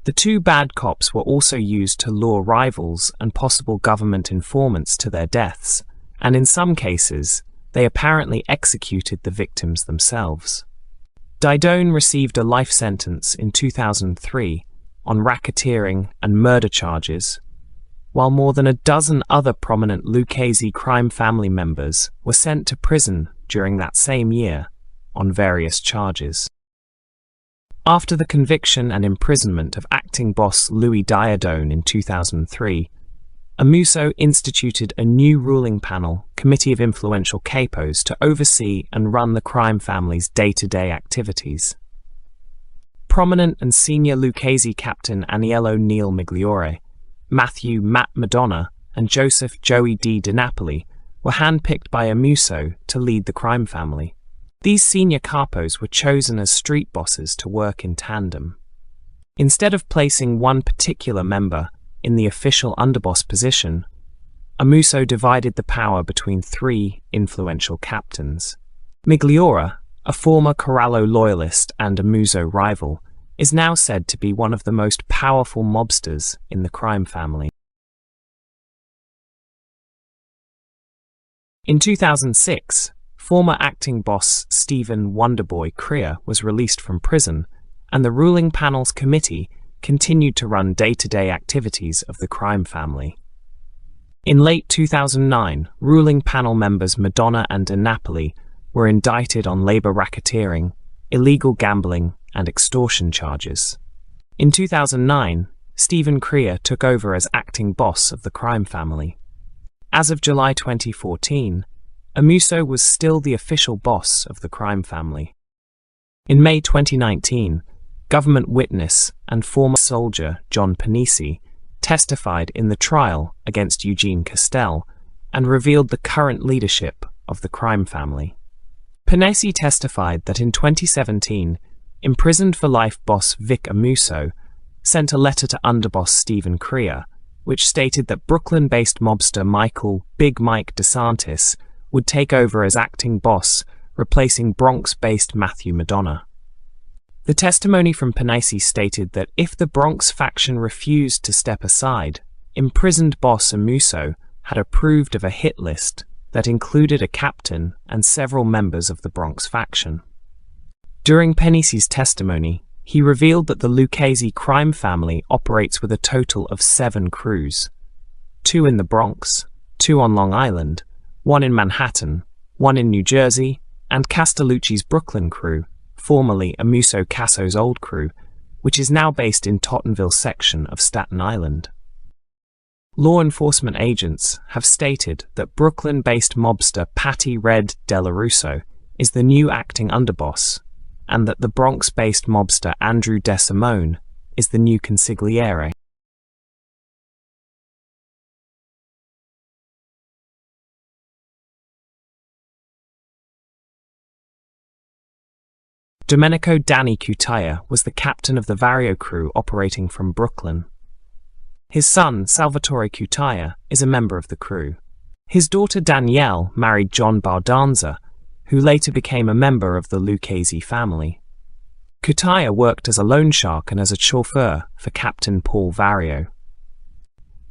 The two bad cops were also used to lure rivals and possible government informants to their deaths, and in some cases, they apparently executed the victims themselves. Didone received a life sentence in 2003 on racketeering and murder charges, while more than a dozen other prominent Lucchese crime family members were sent to prison during that same year on various charges. After the conviction and imprisonment of acting boss Louis Didone in 2003, Amuso instituted a new ruling panel, Committee of Influential Capos, to oversee and run the crime family's day-to-day activities. Prominent and senior Lucchese captain Aniello Neil Migliore, Matthew Matt Madonna, and Joseph Joey D. DiNapoli were handpicked by Amuso to lead the crime family. These senior capos were chosen as street bosses to work in tandem. Instead of placing one particular member in the official underboss position, Amuso divided the power between three influential captains. Migliore, a former Corallo loyalist and Amuso rival, is now said to be one of the most powerful mobsters in the crime family. In 2006, former acting boss Stephen Wonderboy Crea was released from prison, and the ruling panel's committee continued to run day-to-day activities of the crime family. In late 2009, ruling panel members Madonna and DiNapoli were indicted on labor racketeering, illegal gambling, and extortion charges. In 2009, Stephen Crea took over as acting boss of the crime family. As of July 2014, Amuso was still the official boss of the crime family. In May 2019, government witness and former soldier John Panisi testified in the trial against Eugene Castell and revealed the current leadership of the crime family. Panisi testified that in 2017, imprisoned for life boss Vic Amuso sent a letter to underboss Stephen Crea, which stated that Brooklyn-based mobster Michael Big Mike DeSantis would take over as acting boss, replacing Bronx-based Matthew Madonna. The testimony from Panisi stated that if the Bronx faction refused to step aside, imprisoned boss Amuso had approved of a hit list that included a captain and several members of the Bronx faction. During Panisi's testimony, he revealed that the Lucchese crime family operates with a total of 7 crews, 2 in the Bronx, 2 on Long Island, 1 in Manhattan, 1 in New Jersey, and Castellucci's Brooklyn crew, formerly Amuso Casso's old crew, which is now based in Tottenville section of Staten Island. Law enforcement agents have stated that Brooklyn-based mobster Patty Red Della Russo is the new acting underboss, and that the Bronx-based mobster Andrew DeSimone is the new consigliere. Domenico Danny Cutaya was the captain of the Vario crew operating from Brooklyn. His son, Salvatore Cutaya, is a member of the crew. His daughter Danielle married John Bardanza, who later became a member of the Lucchese family. Cutaya worked as a loan shark and as a chauffeur for Captain Paul Vario.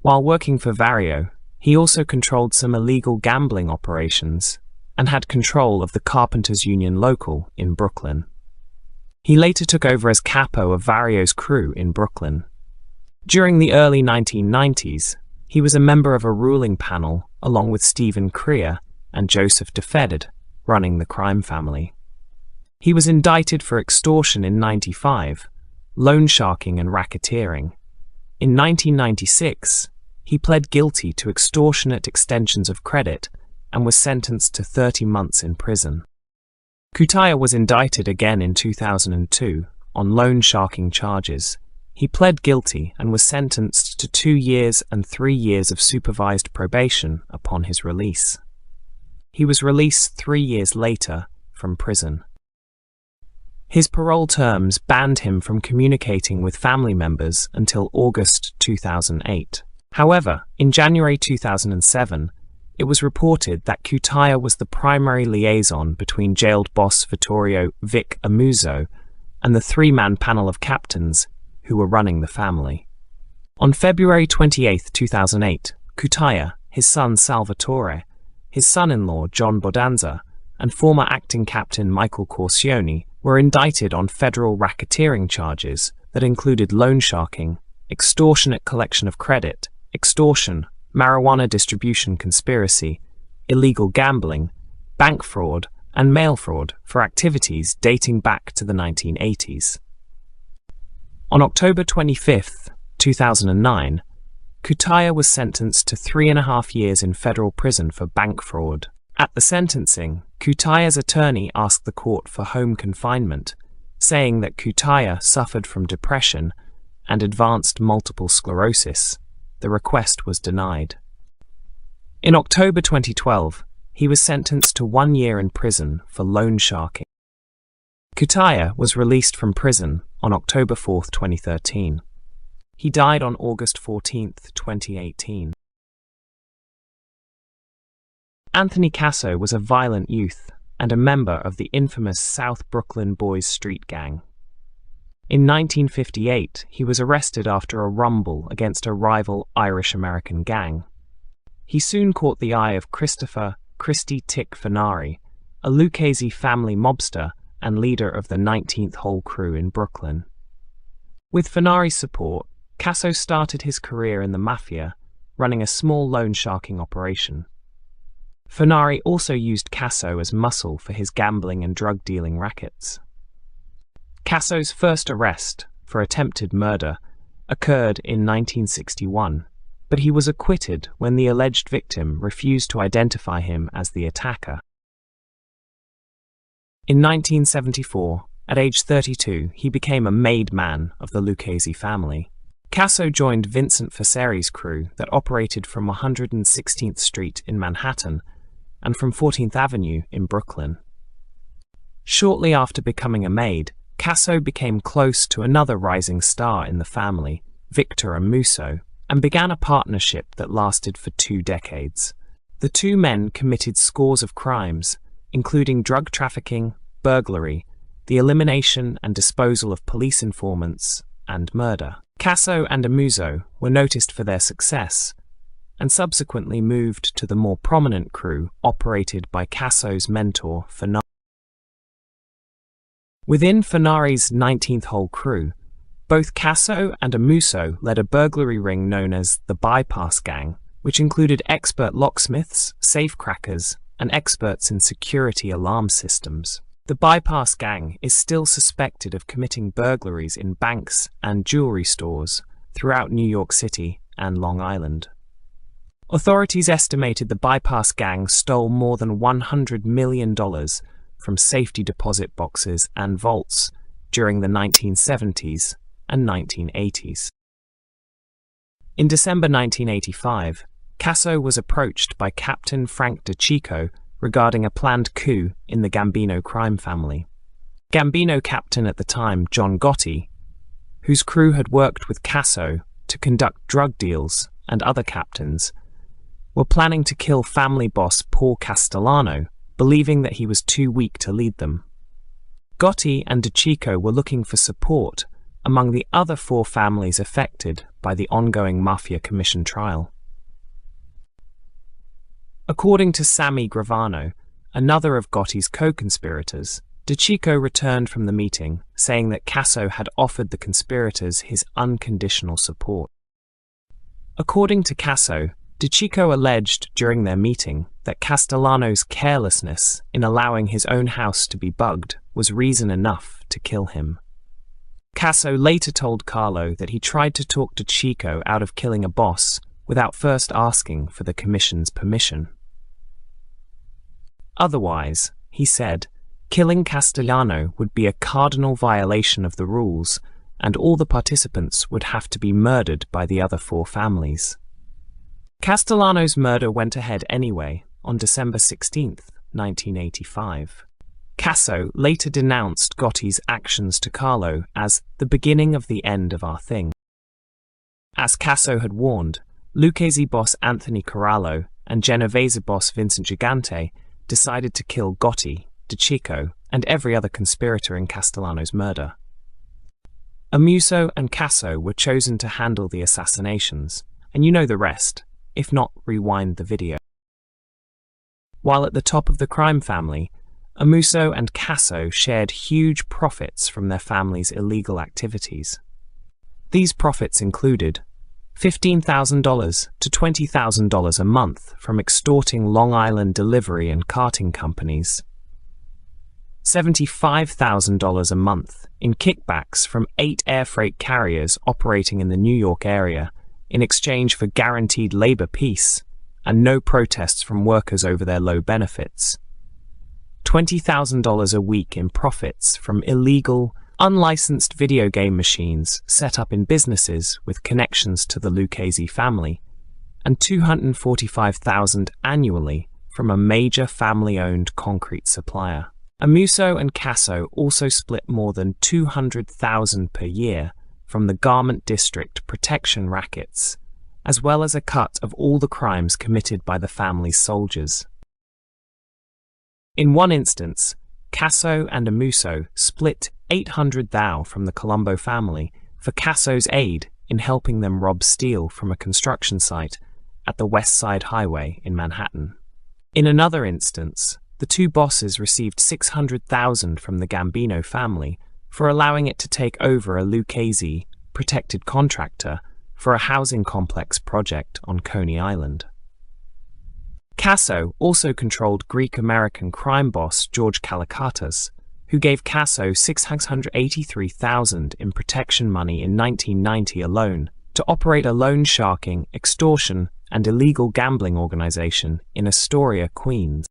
While working for Vario, he also controlled some illegal gambling operations and had control of the Carpenters Union Local in Brooklyn. He later took over as capo of Vario's crew in Brooklyn. During the early 1990s, he was a member of a ruling panel along with Stephen Crea and Joseph DeFedid, running the crime family. He was indicted for extortion in '95, loan sharking and racketeering. In 1996, he pled guilty to extortionate extensions of credit and was sentenced to 30 months in prison. Cutaya was indicted again in 2002 on loan sharking charges. He pled guilty and was sentenced to 2 years and 3 years of supervised probation upon his release. He was released 3 years later from prison. His parole terms banned him from communicating with family members until August 2008. However, in January 2007, It was reported that Cutaia was the primary liaison between jailed boss Vittorio Vic Amuso and the three-man panel of captains who were running the family. On February 28, 2008, Cutaia, his son Salvatore, his son-in-law John Bodanza, and former acting captain Michael Corcioni were indicted on federal racketeering charges that included loan sharking, extortionate collection of credit, extortion, marijuana distribution conspiracy, illegal gambling, bank fraud, and mail fraud for activities dating back to the 1980s. On October 25, 2009, Cutaia was sentenced to 3.5 years in federal prison for bank fraud. At the sentencing, Cutaia's attorney asked the court for home confinement, saying that Cutaia suffered from depression and advanced multiple sclerosis. The request was denied. In October 2012, he was sentenced to 1 year in prison for loan sharking. Cutaia was released from prison on October 4, 2013. He died on August 14, 2018. Anthony Casso was a violent youth and a member of the infamous South Brooklyn Boys Street Gang. In 1958, he was arrested after a rumble against a rival Irish-American gang. He soon caught the eye of Christopher "Christy Tick" Fenari, a Lucchese family mobster and leader of the 19th Hole crew in Brooklyn. With Fenari's support, Casso started his career in the Mafia, running a small loan sharking operation. Fenari also used Casso as muscle for his gambling and drug-dealing rackets. Casso's first arrest, for attempted murder, occurred in 1961, but he was acquitted when the alleged victim refused to identify him as the attacker. In 1974, at age 32, he became a made man of the Lucchese family. Casso joined Vincent Fesseri's crew that operated from 116th Street in Manhattan and from 14th Avenue in Brooklyn. Shortly after becoming a maid, Casso became close to another rising star in the family, Victor Amuso, and began a partnership that lasted for 2 decades. The two men committed scores of crimes, including drug trafficking, burglary, the elimination and disposal of police informants, and murder. Casso and Amuso were noticed for their success, and subsequently moved to the more prominent crew operated by Casso's mentor, Fenari. Within Fenari's 19th Hole crew, both Casso and Amuso led a burglary ring known as the Bypass Gang, which included expert locksmiths, safecrackers, and experts in security alarm systems. The Bypass Gang is still suspected of committing burglaries in banks and jewelry stores throughout New York City and Long Island. Authorities estimated the Bypass Gang stole more than $100 million from safety deposit boxes and vaults during the 1970s and 1980s. In December 1985, Casso was approached by Captain Frank DeCicco regarding a planned coup in the Gambino crime family. Gambino captain at the time, John Gotti, whose crew had worked with Casso to conduct drug deals, and other captains, were planning to kill family boss Paul Castellano, believing that he was too weak to lead them. Gotti and DeCicco were looking for support among the other 4 families affected by the ongoing Mafia Commission trial. According to Sammy Gravano, another of Gotti's co-conspirators, DeCicco returned from the meeting, saying that Casso had offered the conspirators his unconditional support. According to Casso, DeCicco alleged during their meeting that Castellano's carelessness in allowing his own house to be bugged was reason enough to kill him. Casso later told Carlo that he tried to talk DeCicco out of killing a boss without first asking for the commission's permission. Otherwise, he said, killing Castellano would be a cardinal violation of the rules, and all the participants would have to be murdered by the other 4 families. Castellano's murder went ahead anyway on December 16, 1985. Casso later denounced Gotti's actions to Carlo as the beginning of the end of our thing. As Casso had warned, Lucchese boss Anthony Corallo and Genovese boss Vincent Gigante decided to kill Gotti, De Chico, and every other conspirator in Castellano's murder. Amuso and Casso were chosen to handle the assassinations, and you know the rest. If not, rewind the video. While at the top of the crime family, Amuso and Casso shared huge profits from their family's illegal activities. These profits included $15,000 to $20,000 a month from extorting Long Island delivery and carting companies, $75,000 a month in kickbacks from 8 air freight carriers operating in the New York area in exchange for guaranteed labor peace and no protests from workers over their low benefits, $20,000 a week in profits from illegal, unlicensed video game machines set up in businesses with connections to the Lucchese family, and $245,000 annually from a major family-owned concrete supplier. Amuso and Casso also split more than $200,000 per year from the Garment District protection rackets, as well as a cut of all the crimes committed by the family's soldiers. In one instance, Casso and Amuso split $800,000 from the Colombo family for Casso's aid in helping them rob steel from a construction site at the West Side Highway in Manhattan. In another instance, the two bosses received $600,000 from the Gambino family for allowing it to take over a Lucchese protected contractor for a housing complex project on Coney Island. Casso also controlled Greek-American crime boss George Kalakatas, who gave Casso $683,000 in protection money in 1990 alone to operate a loan-sharking, extortion, and illegal gambling organization in Astoria, Queens.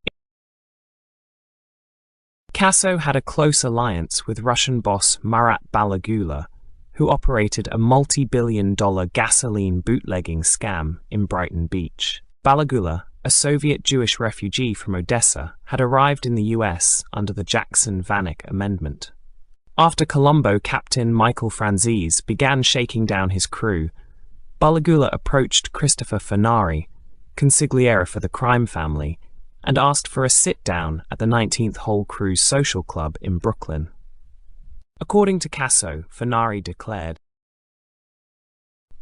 Casso had a close alliance with Russian boss Marat Balagula, who operated a multi-billion-dollar gasoline bootlegging scam in Brighton Beach. Balagula, a Soviet Jewish refugee from Odessa, had arrived in the US under the Jackson-Vanik Amendment. After Colombo Captain Michael Franzese began shaking down his crew, Balagula approached Christopher Fenari, consigliere for the crime family, and asked for a sit-down at the 19th Hole Cruise Social Club in Brooklyn. According to Casso, Fenari declared,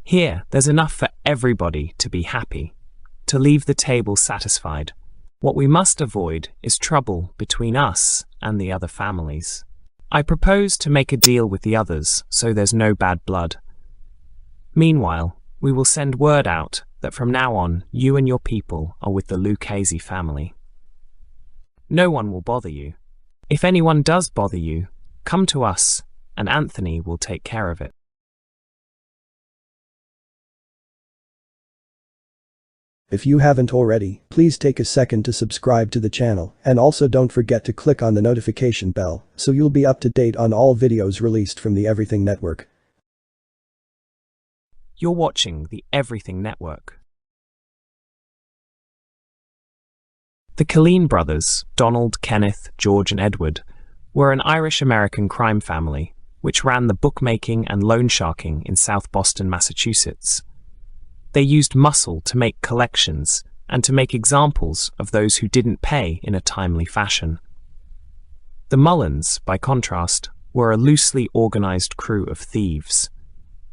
"Here, there's enough for everybody to be happy, to leave the table satisfied. What we must avoid is trouble between us and the other families. I propose to make a deal with the others so there's no bad blood. Meanwhile, we will send word out that from now on you and your people are with the Lucchese family. No one will bother you. If anyone does bother you, come to us and Anthony will take care of it."
If you haven't already, please take a second to subscribe to the channel and also don't forget to click on the notification bell so you'll be up to date on all videos released from the Everything Network.
You're watching the Everything Network. The Killeen brothers, Donald, Kenneth, George and Edward, were an Irish-American crime family which ran the bookmaking and loan sharking in South Boston, Massachusetts. They used muscle to make collections and to make examples of those who didn't pay in a timely fashion. The Mullins, by contrast, were a loosely organized crew of thieves.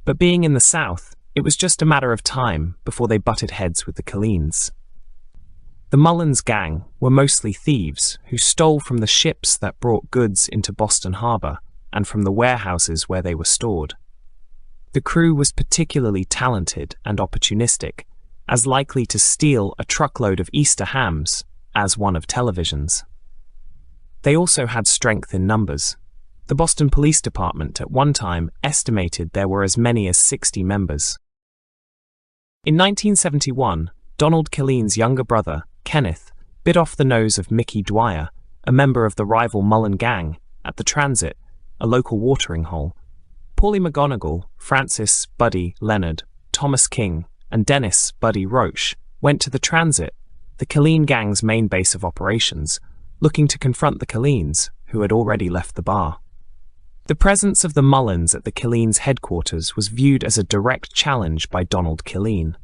But being in the South, it was just a matter of time before they butted heads with the Killeens. The Mullins gang were mostly thieves who stole from the ships that brought goods into Boston Harbor and from the warehouses where they were stored. The crew was particularly talented and opportunistic, as likely to steal a truckload of Easter hams as one of televisions. They also had strength in numbers. The Boston Police Department at one time estimated there were as many as 60 members. In 1971, Donald Killeen's younger brother, Kenneth, bit off the nose of Mickey Dwyer, a member of the rival Mullen gang, at the Transit, a local watering hole. Paulie McGonigal, Francis Buddy Leonard, Thomas King, and Dennis Buddy Roche went to the Transit, the Killeen gang's main base of operations, looking to confront the Killeens, who had already left the bar. The presence of the Mullins at the Killeens' headquarters was viewed as a direct challenge by Donald Killeen.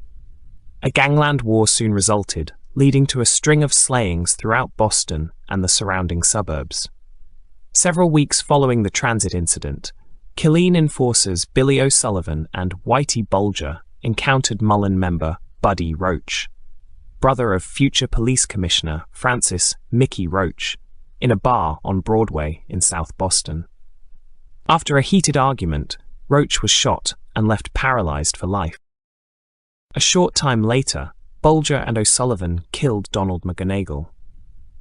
A gangland war soon resulted, leading to a string of slayings throughout Boston and the surrounding suburbs. Several weeks following the transit incident, Killeen enforcers Billy O'Sullivan and Whitey Bulger encountered Mullen member Buddy Roach, brother of future police commissioner Francis "Mickey" Roach, in a bar on Broadway in South Boston. After a heated argument, Roach was shot and left paralyzed for life. A short time later, Bulger and O'Sullivan killed Donald McGonigal.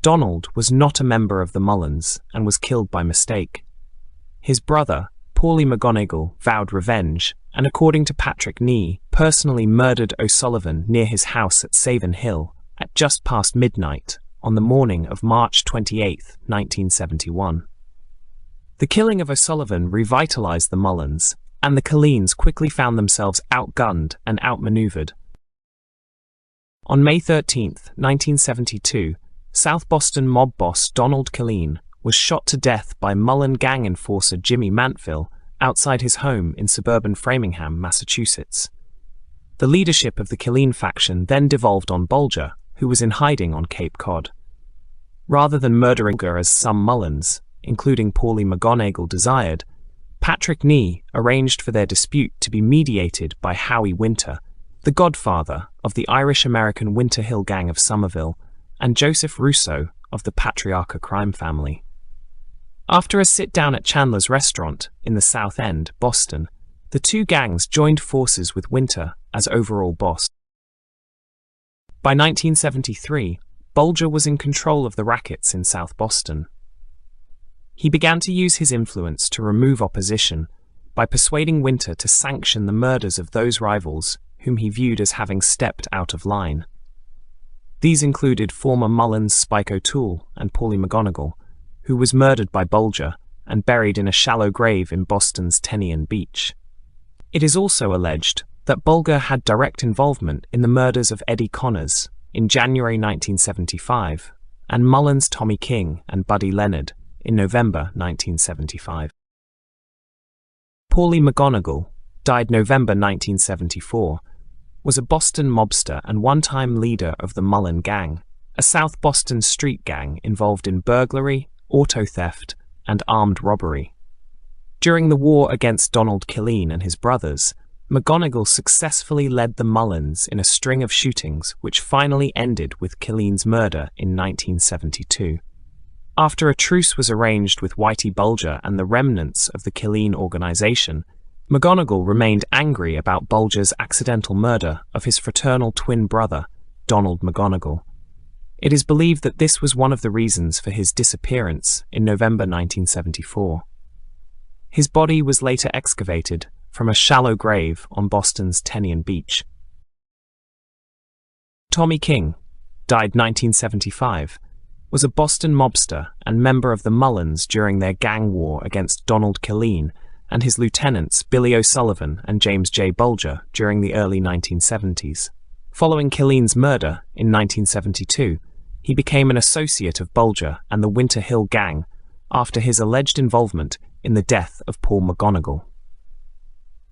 Donald was not a member of the Mullens and was killed by mistake. His brother, Paulie McGonigal, vowed revenge and, according to Patrick Nee, personally murdered O'Sullivan near his house at Savin Hill at just past midnight on the morning of March 28, 1971. The killing of O'Sullivan revitalized the Mullens, and the Killeens quickly found themselves outgunned and outmaneuvered. On May 13, 1972, South Boston mob boss Donald Killeen was shot to death by Mullen gang enforcer Jimmy Mantville outside his home in suburban Framingham, Massachusetts. The leadership of the Killeen faction then devolved on Bulger, who was in hiding on Cape Cod. Rather than murdering Bulger as some Mullens, including Paulie McGonigal, desired, Patrick Nee arranged for their dispute to be mediated by Howie Winter, the godfather of the Irish-American Winter Hill Gang of Somerville, and Joseph Russo of the Patriarcha crime family. After a sit-down at Chandler's Restaurant in the South End, Boston, the two gangs joined forces with Winter as overall boss. By 1973, Bulger was in control of the rackets in South Boston. He began to use his influence to remove opposition by persuading Winter to sanction the murders of those rivals whom he viewed as having stepped out of line. These included former Mullens Spike O'Toole and Paulie McGonigal, who was murdered by Bulger and buried in a shallow grave in Boston's Tenian Beach. It is also alleged that Bulger had direct involvement in the murders of Eddie Connors in January 1975 and Mullens Tommy King and Buddy Leonard in November 1975. Paulie McGonigal, died November 1974, was a Boston mobster and one-time leader of the Mullen Gang, a South Boston street gang involved in burglary, auto theft, and armed robbery. During the war against Donald Killeen and his brothers, McGonigal successfully led the Mullens in a string of shootings which finally ended with Killeen's murder in 1972. After a truce was arranged with Whitey Bulger and the remnants of the Killeen organization, McGonigal remained angry about Bulger's accidental murder of his fraternal twin brother, Donald McGonigal. It is believed that this was one of the reasons for his disappearance in November 1974. His body was later excavated from a shallow grave on Boston's Tenian Beach. Tommy King, died 1975, was a Boston mobster and member of the Mullens during their gang war against Donald Killeen and his lieutenants Billy O'Sullivan and James J. Bulger during the early 1970s. Following Killeen's murder in 1972, he became an associate of Bulger and the Winter Hill Gang after his alleged involvement in the death of Paul McGonigal.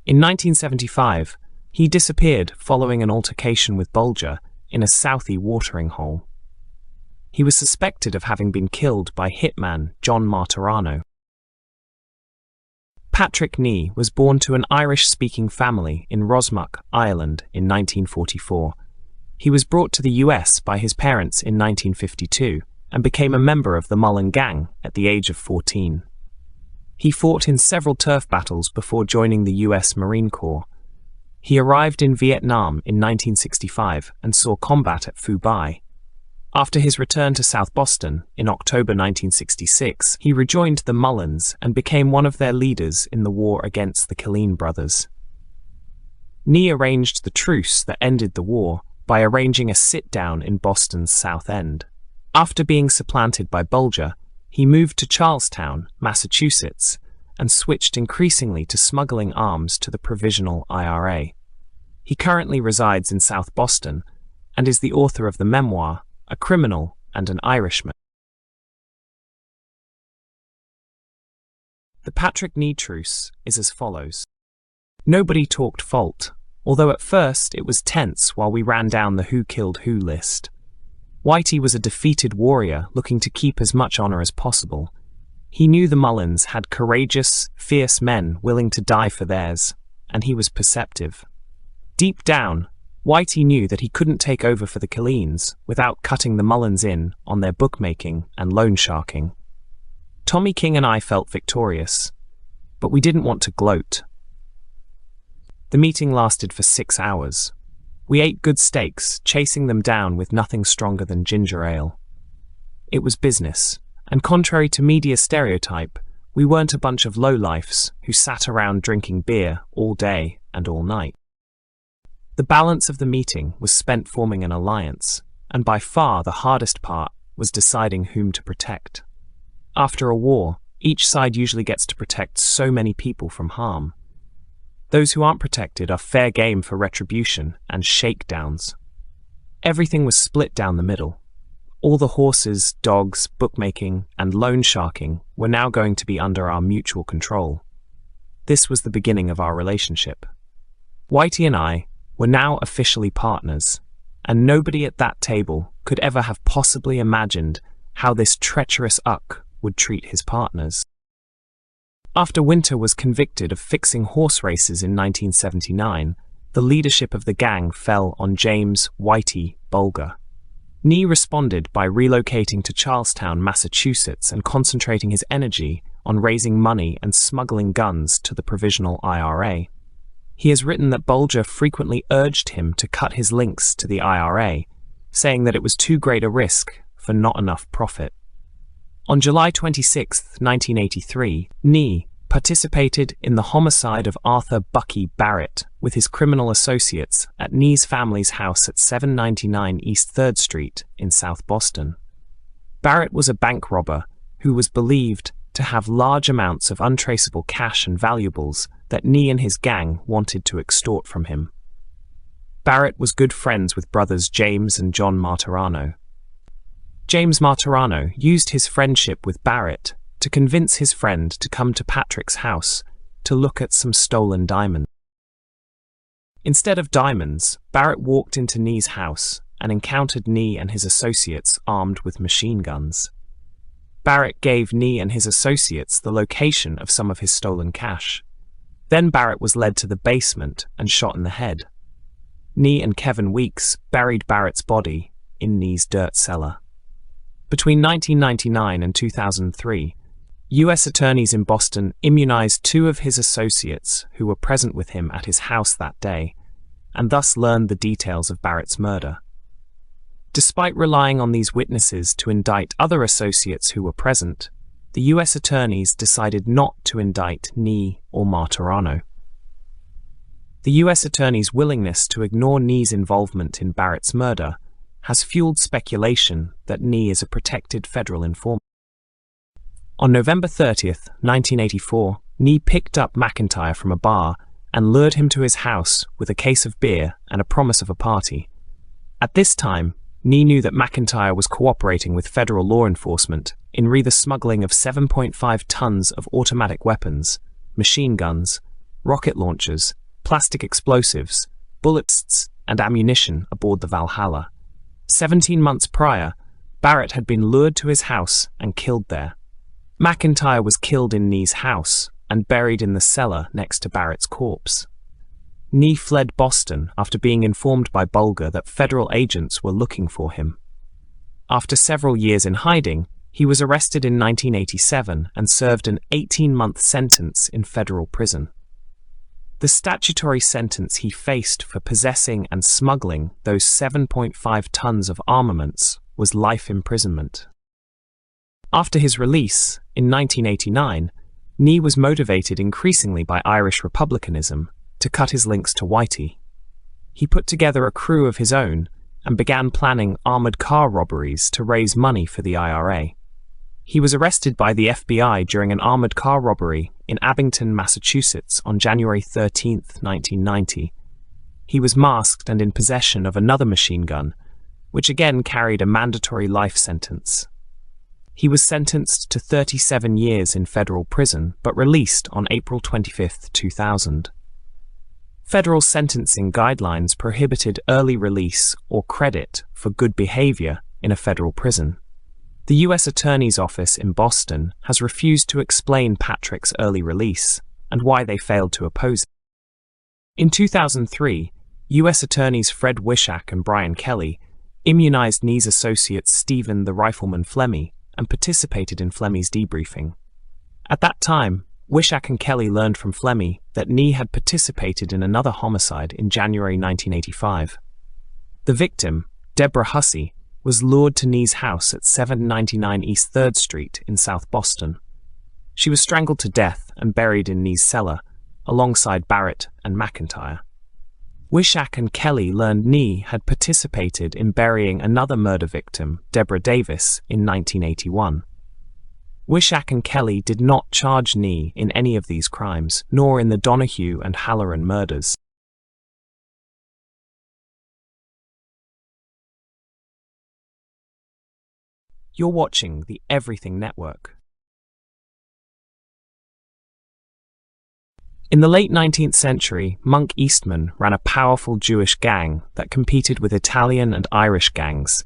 In 1975, he disappeared following an altercation with Bulger in a Southie watering hole. He was suspected of having been killed by hitman John Martorano. Patrick Nee was born to an Irish-speaking family in Rosmuck, Ireland in 1944. He was brought to the US by his parents in 1952 and became a member of the Mullen Gang at the age of 14. He fought in several turf battles before joining the US Marine Corps. He arrived in Vietnam in 1965 and saw combat at Phu Bai. After his return to South Boston in October 1966, he rejoined the Mullens and became one of their leaders in the war against the Killeen brothers. Nee arranged the truce that ended the war by arranging a sit-down in Boston's South End. After being supplanted by Bulger, he moved to Charlestown, Massachusetts, and switched increasingly to smuggling arms to the Provisional IRA. He currently resides in South Boston and is the author of the memoir, A Criminal and an Irishman. The Patrick Nee truce is as follows. Nobody talked fault. although at first it was tense while we ran down the who killed who list. Whitey was a defeated warrior looking to keep as much honor as possible. He knew the Mullins had courageous, fierce men willing to die for theirs, and he was perceptive. Deep down, Whitey knew that he couldn't take over for the Killeens without cutting the Mullins in on their bookmaking and loan sharking. Tommy King and I felt victorious, but we didn't want to gloat. The meeting lasted for 6 hours. We ate good steaks, chasing them down with nothing stronger than ginger ale. It was business, and contrary to media stereotype, we weren't a bunch of lowlifes who sat around drinking beer all day and all night. The balance of the meeting was spent forming an alliance, and by far the hardest part was deciding whom to protect. After a war, each side usually gets to protect so many people from harm. Those who aren't protected are fair game for retribution and shakedowns. Everything was split down the middle. All the horses, dogs, bookmaking, and loan sharking were now going to be under our mutual control. This was the beginning of our relationship. Whitey and I were now officially partners, and nobody at that table could ever have possibly imagined how this treacherous uck would treat his partners. After Winter was convicted of fixing horse races in 1979, the leadership of the gang fell on James Whitey Bulger. Nee responded by relocating to Charlestown, Massachusetts, and concentrating his energy on raising money and smuggling guns to the Provisional IRA. He has written that Bulger frequently urged him to cut his links to the IRA, saying that it was too great a risk for not enough profit. On July 26, 1983, Nee participated in the homicide of Arthur "Bucky" Barrett with his criminal associates at Nee's family's house at 799 East 3rd Street in South Boston. Barrett was a bank robber who was believed to have large amounts of untraceable cash and valuables that Nee and his gang wanted to extort from him. Barrett was good friends with brothers James and John Martirano. James Martirano used his friendship with Barrett to convince his friend to come to Patrick's house to look at some stolen diamonds. Instead of diamonds, Barrett walked into Nee's house and encountered Nee and his associates armed with machine guns. Barrett gave Nee and his associates the location of some of his stolen cash. Then Barrett was led to the basement and shot in the head. Nee and Kevin Weeks buried Barrett's body in Nee's dirt cellar. Between 1999 and 2003, U.S. attorneys in Boston immunized 2 of his associates who were present with him at his house that day, and thus learned the details of Barrett's murder. Despite relying on these witnesses to indict other associates who were present, the U.S. attorneys decided not to indict Nee or Martirano. The U.S. attorney's willingness to ignore Nee's involvement in Barrett's murder has fueled speculation that Nee is a protected federal informant. On November 30th, 1984, Nee picked up McIntyre from a bar and lured him to his house with a case of beer and a promise of a party. At this time, Nee knew that McIntyre was cooperating with federal law enforcement in the smuggling of 7.5 tons of automatic weapons, machine guns, rocket launchers, plastic explosives, bullets, and ammunition aboard the Valhalla. 17 months prior, Barrett had been lured to his house and killed there. McIntyre was killed in Nee's house and buried in the cellar next to Barrett's corpse. Nee fled Boston after being informed by Bulger that federal agents were looking for him. After several years in hiding, he was arrested in 1987 and served an 18-month sentence in federal prison. The statutory sentence he faced for possessing and smuggling those 7.5 tons of armaments was life imprisonment. After his release, in 1989, Nee was motivated increasingly by Irish republicanism to cut his links to Whitey. He put together a crew of his own and began planning armored car robberies to raise money for the IRA. He was arrested by the FBI during an armored car robbery in Abington, Massachusetts on January 13, 1990. He was masked and in possession of another machine gun, which again carried a mandatory life sentence. He was sentenced to 37 years in federal prison, but released on April 25, 2000. Federal sentencing guidelines prohibited early release or credit for good behavior in a federal prison. The U.S. Attorney's Office in Boston has refused to explain Patrick's early release and why they failed to oppose it. In 2003, U.S. Attorneys Fred Wishak and Brian Kelly immunized Nee's associate Stephen the Rifleman Flemmi and participated in Flemmi's debriefing. At that time, Wishak and Kelly learned from Flemmi that Nee had participated in another homicide in January 1985. The victim, Deborah Hussey, was lured to Nee's house at 799 East 3rd Street in South Boston. She was strangled to death and buried in Nee's cellar, alongside Barrett and McIntyre. Wishak and Kelly learned Nee had participated in burying another murder victim, Deborah Davis, in 1981. Wishak and Kelly did not charge Nee in any of these crimes, nor in the Donahue and Halloran murders. You're watching the Everything Network. In the late 19th century, Monk Eastman ran a powerful Jewish gang that competed with Italian and Irish gangs,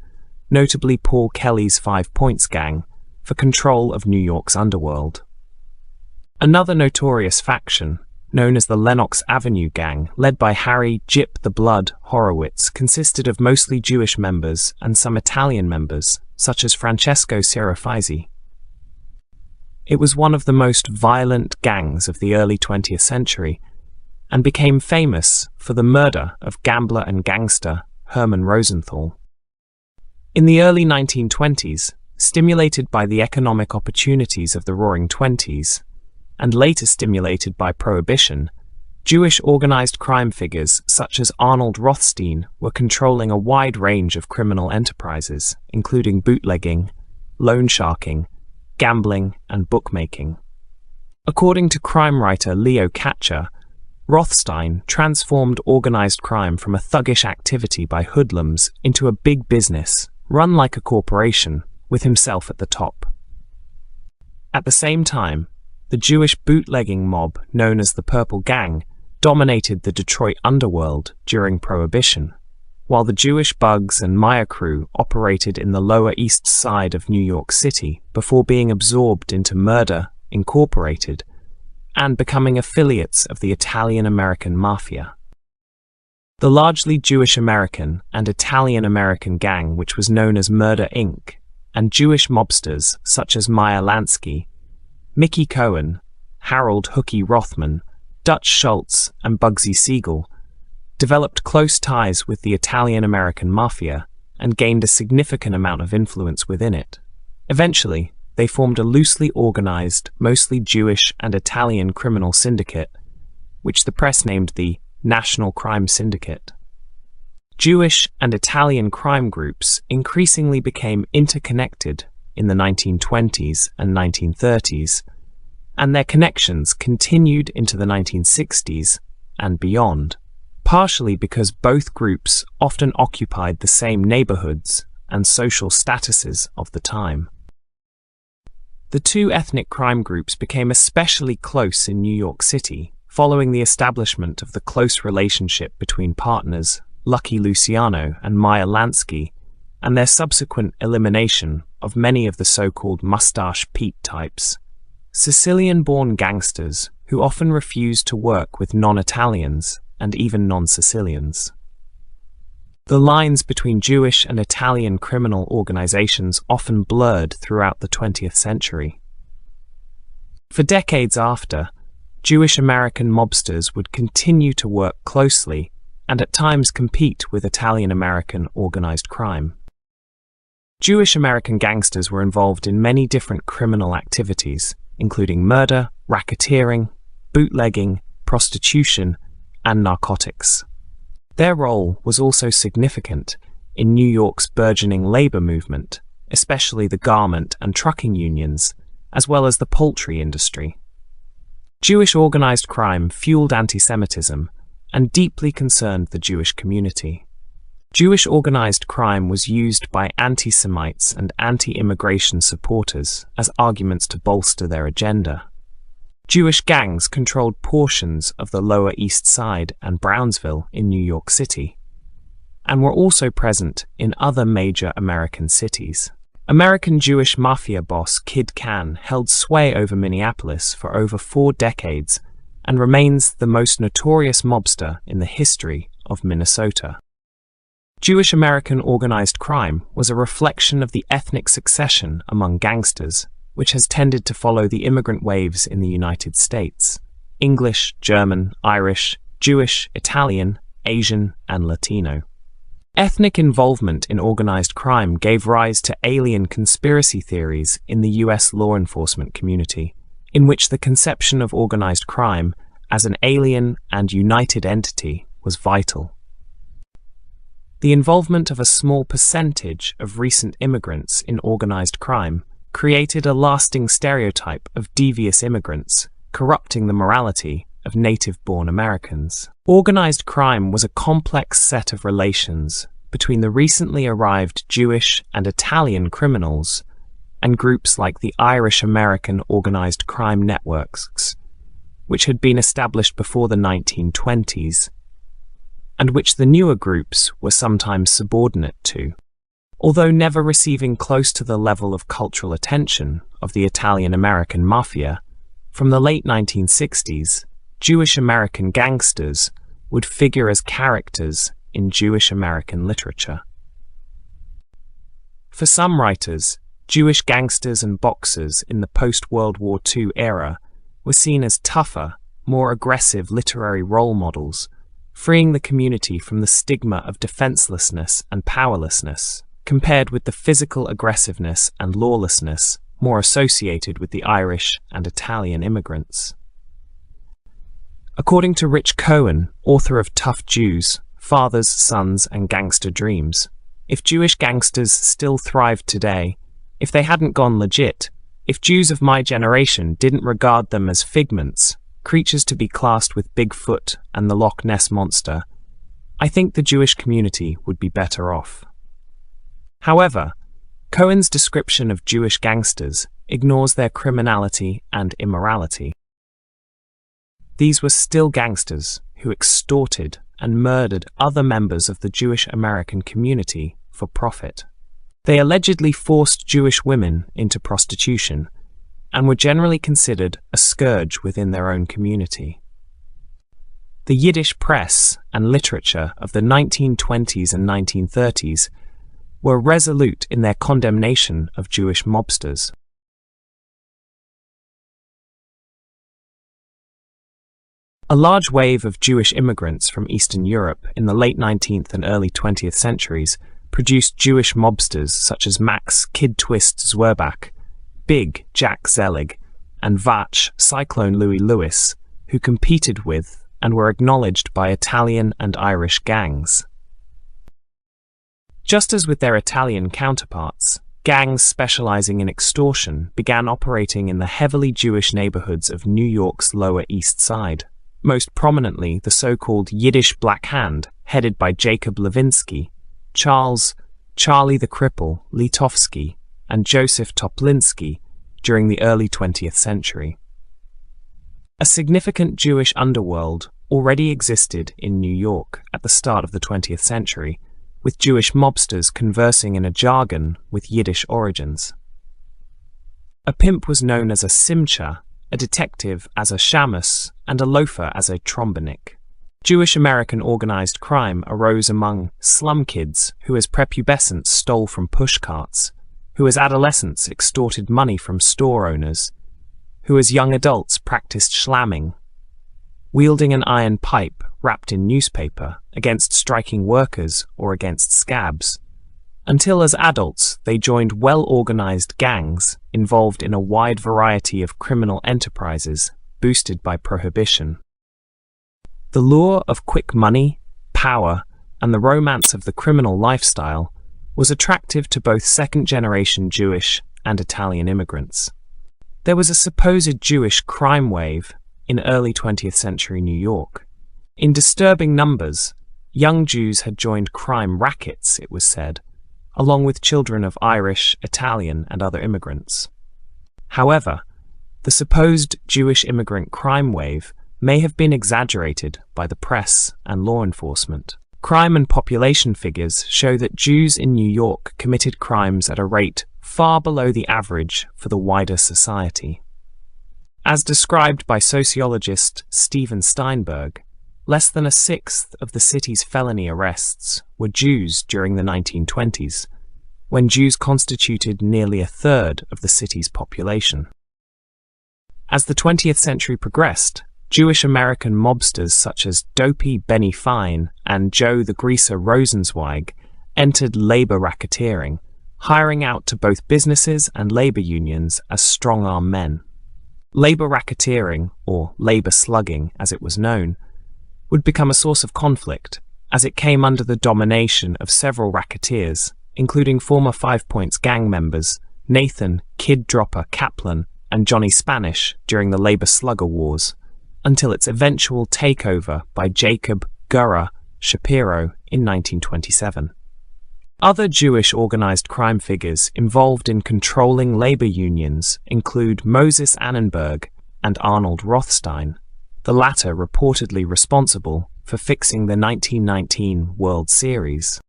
notably Paul Kelly's 5 Points gang, for control of New York's underworld. Another notorious faction, known as the Lenox Avenue Gang, led by Harry "Gyp the Blood" Horowitz, consisted of mostly Jewish members and some Italian members, such as Francesco Serafisi. It was one of the most violent gangs of the early 20th century and became famous for the murder of gambler and gangster Herman Rosenthal. In the early 1920s, stimulated by the economic opportunities of the Roaring Twenties, and later stimulated by Prohibition, Jewish organized crime figures such as Arnold Rothstein were controlling a wide range of criminal enterprises, including bootlegging, loan sharking, gambling, and bookmaking. According to crime writer Leo Katcher, Rothstein transformed organized crime from a thuggish activity by hoodlums into a big business, run like a corporation, with himself at the top. At the same time, the Jewish bootlegging mob known as the Purple Gang dominated the Detroit underworld during Prohibition, while the Jewish Bugs and Maya crew operated in the Lower East Side of New York City before being absorbed into Murder, Incorporated, and becoming affiliates of the Italian-American Mafia. The largely Jewish-American and Italian-American gang, which was known as Murder, Inc., and Jewish mobsters such as Meyer Lansky, Mickey Cohen, Harold "Hookie" Rothman, Dutch Schultz, and Bugsy Siegel, developed close ties with the Italian-American Mafia and gained a significant amount of influence within it. Eventually, they formed a loosely organized, mostly Jewish and Italian criminal syndicate, which the press named the National Crime Syndicate. Jewish and Italian crime groups increasingly became interconnected in the 1920s and 1930s, and their connections continued into the 1960s and beyond, partially because both groups often occupied the same neighborhoods and social statuses of the time. The two ethnic crime groups became especially close in New York City following the establishment of the close relationship between partners Lucky Luciano and Meyer Lansky, and their subsequent elimination of many of the so-called Mustache Pete types, Sicilian-born gangsters who often refused to work with non-Italians and even non-Sicilians. The lines between Jewish and Italian criminal organizations often blurred throughout the 20th century. For decades after, Jewish American mobsters would continue to work closely and at times compete with Italian American organized crime. Jewish American gangsters were involved in many different criminal activities, including murder, racketeering, bootlegging, prostitution, and narcotics. Their role was also significant in New York's burgeoning labor movement, especially the garment and trucking unions, as well as the poultry industry. Jewish organized crime fueled anti-Semitism and deeply concerned the Jewish community. Jewish organized crime was used by anti-Semites and anti-immigration supporters as arguments to bolster their agenda. Jewish gangs controlled portions of the Lower East Side and Brownsville in New York City, and were also present in other major American cities. American Jewish Mafia boss Kid Khan held sway over Minneapolis for over 4 decades and remains the most notorious mobster in the history of Minnesota. Jewish American organized crime was a reflection of the ethnic succession among gangsters, which has tended to follow the immigrant waves in the United States: English, German, Irish, Jewish, Italian, Asian, and Latino. Ethnic involvement in organized crime gave rise to alien conspiracy theories in the US law enforcement community, in which the conception of organized crime as an alien and united entity was vital. The involvement of a small percentage of recent immigrants in organized crime created a lasting stereotype of devious immigrants, corrupting the morality of native-born Americans. Organized crime was a complex set of relations between the recently arrived Jewish and Italian criminals and groups like the Irish American Organized Crime Networks, which had been established before the 1920s, and which the newer groups were sometimes subordinate to. Although never receiving close to the level of cultural attention of the Italian-American Mafia, from the late 1960s, Jewish American gangsters would figure as characters in Jewish American literature. For some writers, Jewish gangsters and boxers in the post-World War II era were seen as tougher, more aggressive literary role models, freeing the community from the stigma of defenselessness and powerlessness, compared with the physical aggressiveness and lawlessness more associated with the Irish and Italian immigrants. According to Rich Cohen, author of Tough Jews, Fathers, Sons, and Gangster Dreams, if Jewish gangsters still thrived today, if they hadn't gone legit, if Jews of my generation didn't regard them as figments, creatures to be classed with Bigfoot and the Loch Ness Monster, I think the Jewish community would be better off. However, Cohen's description of Jewish gangsters ignores their criminality and immorality. These were still gangsters who extorted and murdered other members of the Jewish American community for profit. They allegedly forced Jewish women into prostitution and were generally considered a scourge within their own community. The Yiddish press and literature of the 1920s and 1930s were resolute in their condemnation of Jewish mobsters. A large wave of Jewish immigrants from Eastern Europe in the late 19th and early 20th centuries produced Jewish mobsters such as Max Kid Twist Zwerbach, Big Jack Zelig, and Vach Cyclone Louis Lewis, who competed with and were acknowledged by Italian and Irish gangs. Just as with their Italian counterparts, gangs specializing in extortion began operating in the heavily Jewish neighborhoods of New York's Lower East Side. Most prominently, the so-called Yiddish Black Hand, headed by Jacob Levinsky, Charlie the Cripple Litovsky, and Joseph Toplinsky during the early 20th century. A significant Jewish underworld already existed in New York at the start of the 20th century, with Jewish mobsters conversing in a jargon with Yiddish origins. A pimp was known as a simcha, a detective as a shamus, and a loafer as a trombonik. Jewish American organized crime arose among slum kids who as prepubescents stole from pushcarts, who as adolescents extorted money from store owners, who as young adults practiced slamming, wielding an iron pipe wrapped in newspaper against striking workers or against scabs, until as adults they joined well-organized gangs involved in a wide variety of criminal enterprises boosted by prohibition. The lure of quick money, power, and the romance of the criminal lifestyle was attractive to both second-generation Jewish and Italian immigrants. There was a supposed Jewish crime wave in early 20th century New York. In disturbing numbers, young Jews had joined crime rackets, it was said, along with children of Irish, Italian, and other immigrants. However, the supposed Jewish immigrant crime wave may have been exaggerated by the press and law enforcement. Crime and population figures show that Jews in New York committed crimes at a rate far below the average for the wider society. As described by sociologist Steven Steinberg, less than a sixth of the city's felony arrests were Jews during the 1920s, when Jews constituted nearly a third of the city's population. As the 20th century progressed, Jewish American mobsters such as Dopey Benny Fine and Joe the Greaser Rosenzweig entered labor racketeering, hiring out to both businesses and labor unions as strong-arm men. Labor racketeering, or labor slugging as it was known, would become a source of conflict as it came under the domination of several racketeers, including former Five Points gang members Nathan Kid Dropper Kaplan and Johnny Spanish during the labor slugger wars, until its eventual takeover by Jacob Gurra Shapiro in 1927. Other Jewish organized crime figures involved in controlling labor unions include Moses Annenberg and Arnold Rothstein, the latter reportedly responsible for fixing the 1919 World Series.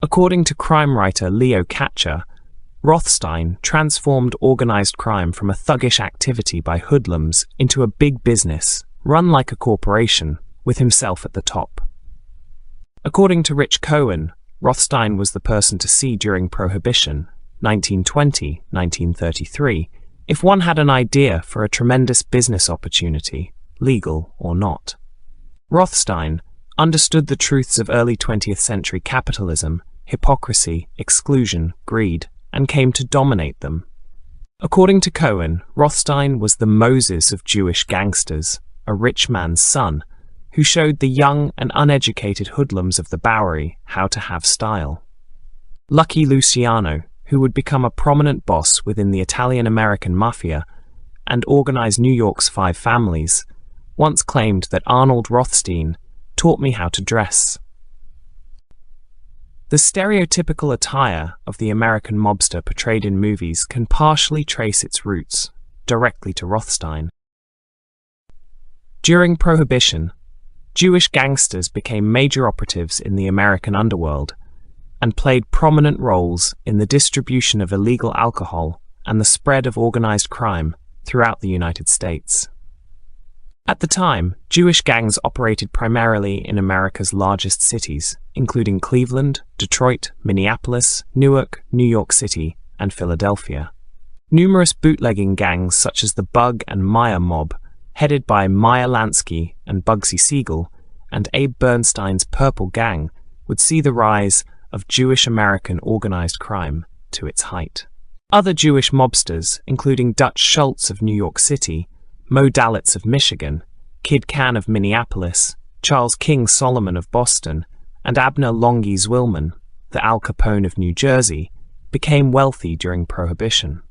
According to crime writer Leo Katcher, Rothstein transformed organized crime from a thuggish activity by hoodlums into a big business, run like a corporation, with himself at the top. According to Rich Cohen, Rothstein was the person to see during Prohibition, 1920-1933, if one had an idea for a tremendous business opportunity, legal or not. Rothstein understood the truths of early 20th century capitalism, hypocrisy, exclusion, greed, and came to dominate them. According to Cohen, Rothstein was the Moses of Jewish gangsters, a rich man's son, who showed the young and uneducated hoodlums of the Bowery how to have style. Lucky Luciano, who would become a prominent boss within the Italian-American Mafia and organize New York's Five Families, once claimed that Arnold Rothstein taught me how to dress. The stereotypical attire of the American mobster portrayed in movies can partially trace its roots directly to Rothstein. During Prohibition, Jewish gangsters became major operatives in the American underworld and played prominent roles in the distribution of illegal alcohol and the spread of organized crime throughout the United States. At the time, Jewish gangs operated primarily in America's largest cities, including Cleveland, Detroit, Minneapolis, Newark, New York City, and Philadelphia. Numerous bootlegging gangs such as the Bug and Meyer Mob, headed by Meyer Lansky and Bugsy Siegel, and Abe Bernstein's Purple Gang, would see the rise of Jewish American organized crime to its height. Other Jewish mobsters, including Dutch Schultz of New York City, Mo Dalitz of Michigan, Kid Can of Minneapolis, Charles King Solomon of Boston, and Abner Longy Zwillman, the Al Capone of New Jersey, became wealthy during Prohibition.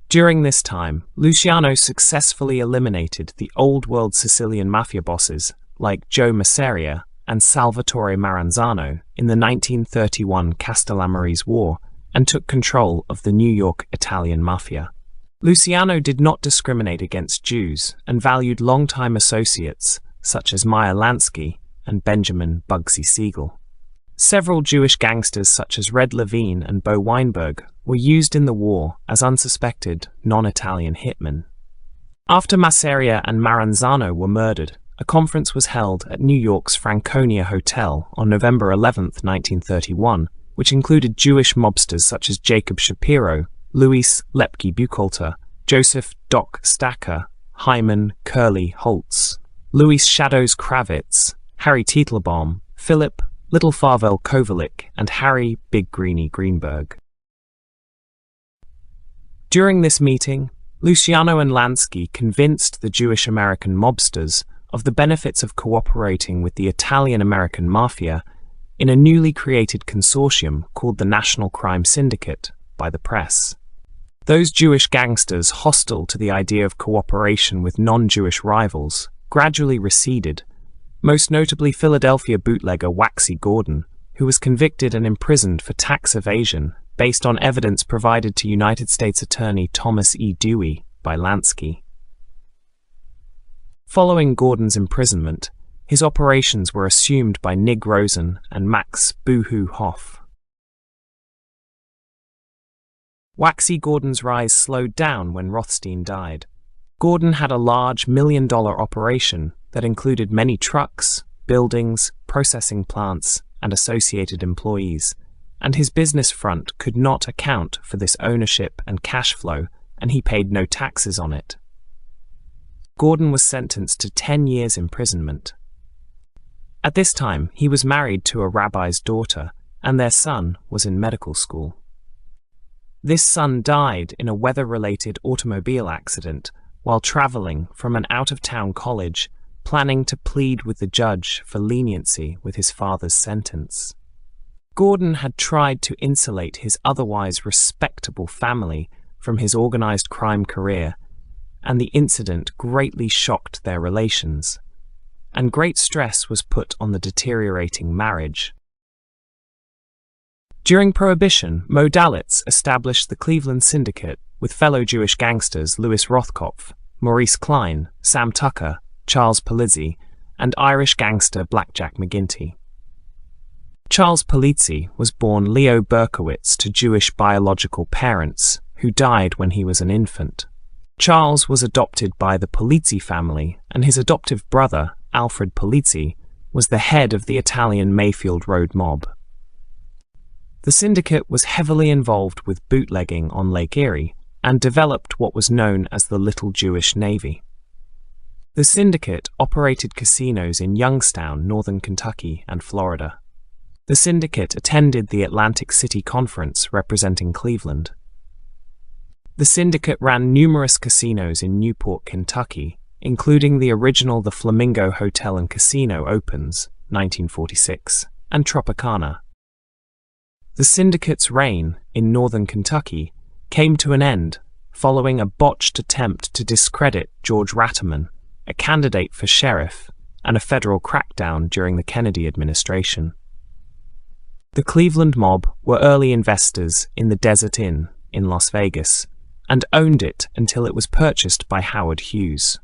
During this time, Luciano successfully eliminated the old-world Sicilian mafia bosses like Joe Masseria and Salvatore Maranzano in the 1931 Castellamarese War and took control of the New York Italian mafia. Luciano did not discriminate against Jews and valued longtime associates such as Meyer Lansky and Benjamin Bugsy Siegel. Several Jewish gangsters such as Red Levine and Bo Weinberg were used in the war as unsuspected non-Italian hitmen. After Masseria and Maranzano were murdered, a conference was held at New York's Franconia Hotel on November 11, 1931, which included Jewish mobsters such as Jacob Shapiro, Louis Lepke Buchalter, Joseph Doc Stacker, Hyman Curly Holtz, Louis Shadows Kravitz, Harry Teitelbaum, Philip Little Farvel Kovalik, and Harry Big Greenie Greenberg. During this meeting, Luciano and Lansky convinced the Jewish American mobsters of the benefits of cooperating with the Italian-American Mafia in a newly created consortium called the National Crime Syndicate by the press. Those Jewish gangsters hostile to the idea of cooperation with non-Jewish rivals gradually receded, most notably Philadelphia bootlegger Waxy Gordon, who was convicted and imprisoned for tax evasion based on evidence provided to United States Attorney Thomas E. Dewey by Lansky. Following Gordon's imprisonment, his operations were assumed by Nig Rosen and Max Boohoo Hoff. Waxy Gordon's rise slowed down when Rothstein died. Gordon had a large million-dollar operation that included many trucks, buildings, processing plants, and associated employees, and his business front could not account for this ownership and cash flow, and he paid no taxes on it. Gordon was sentenced to 10 years imprisonment. At this time, he was married to a rabbi's daughter, and their son was in medical school. This son died in a weather-related automobile accident while traveling from an out-of-town college, planning to plead with the judge for leniency with his father's sentence. Gordon had tried to insulate his otherwise respectable family from his organized crime career, and the incident greatly shocked their relations, and great stress was put on the deteriorating marriage. During Prohibition, Mo Dalitz established the Cleveland Syndicate with fellow Jewish gangsters Louis Rothkopf, Maurice Klein, Sam Tucker, Charles Polizzi, and Irish gangster Blackjack McGinty. Charles Polizzi was born Leo Berkowitz to Jewish biological parents, who died when he was an infant. Charles was adopted by the Polizzi family, and his adoptive brother, Alfred Polizzi, was the head of the Italian Mayfield Road mob. The syndicate was heavily involved with bootlegging on Lake Erie and developed what was known as the Little Jewish Navy. The syndicate operated casinos in Youngstown, northern Kentucky, and Florida. The syndicate attended the Atlantic City Conference representing Cleveland. The syndicate ran numerous casinos in Newport, Kentucky, including the original The Flamingo Hotel and Casino opens, 1946, and Tropicana. The syndicate's reign in northern Kentucky came to an end following a botched attempt to discredit George Ratterman, a candidate for sheriff, and a federal crackdown during the Kennedy administration. The Cleveland mob were early investors in the Desert Inn in Las Vegas and owned it until it was purchased by Howard Hughes.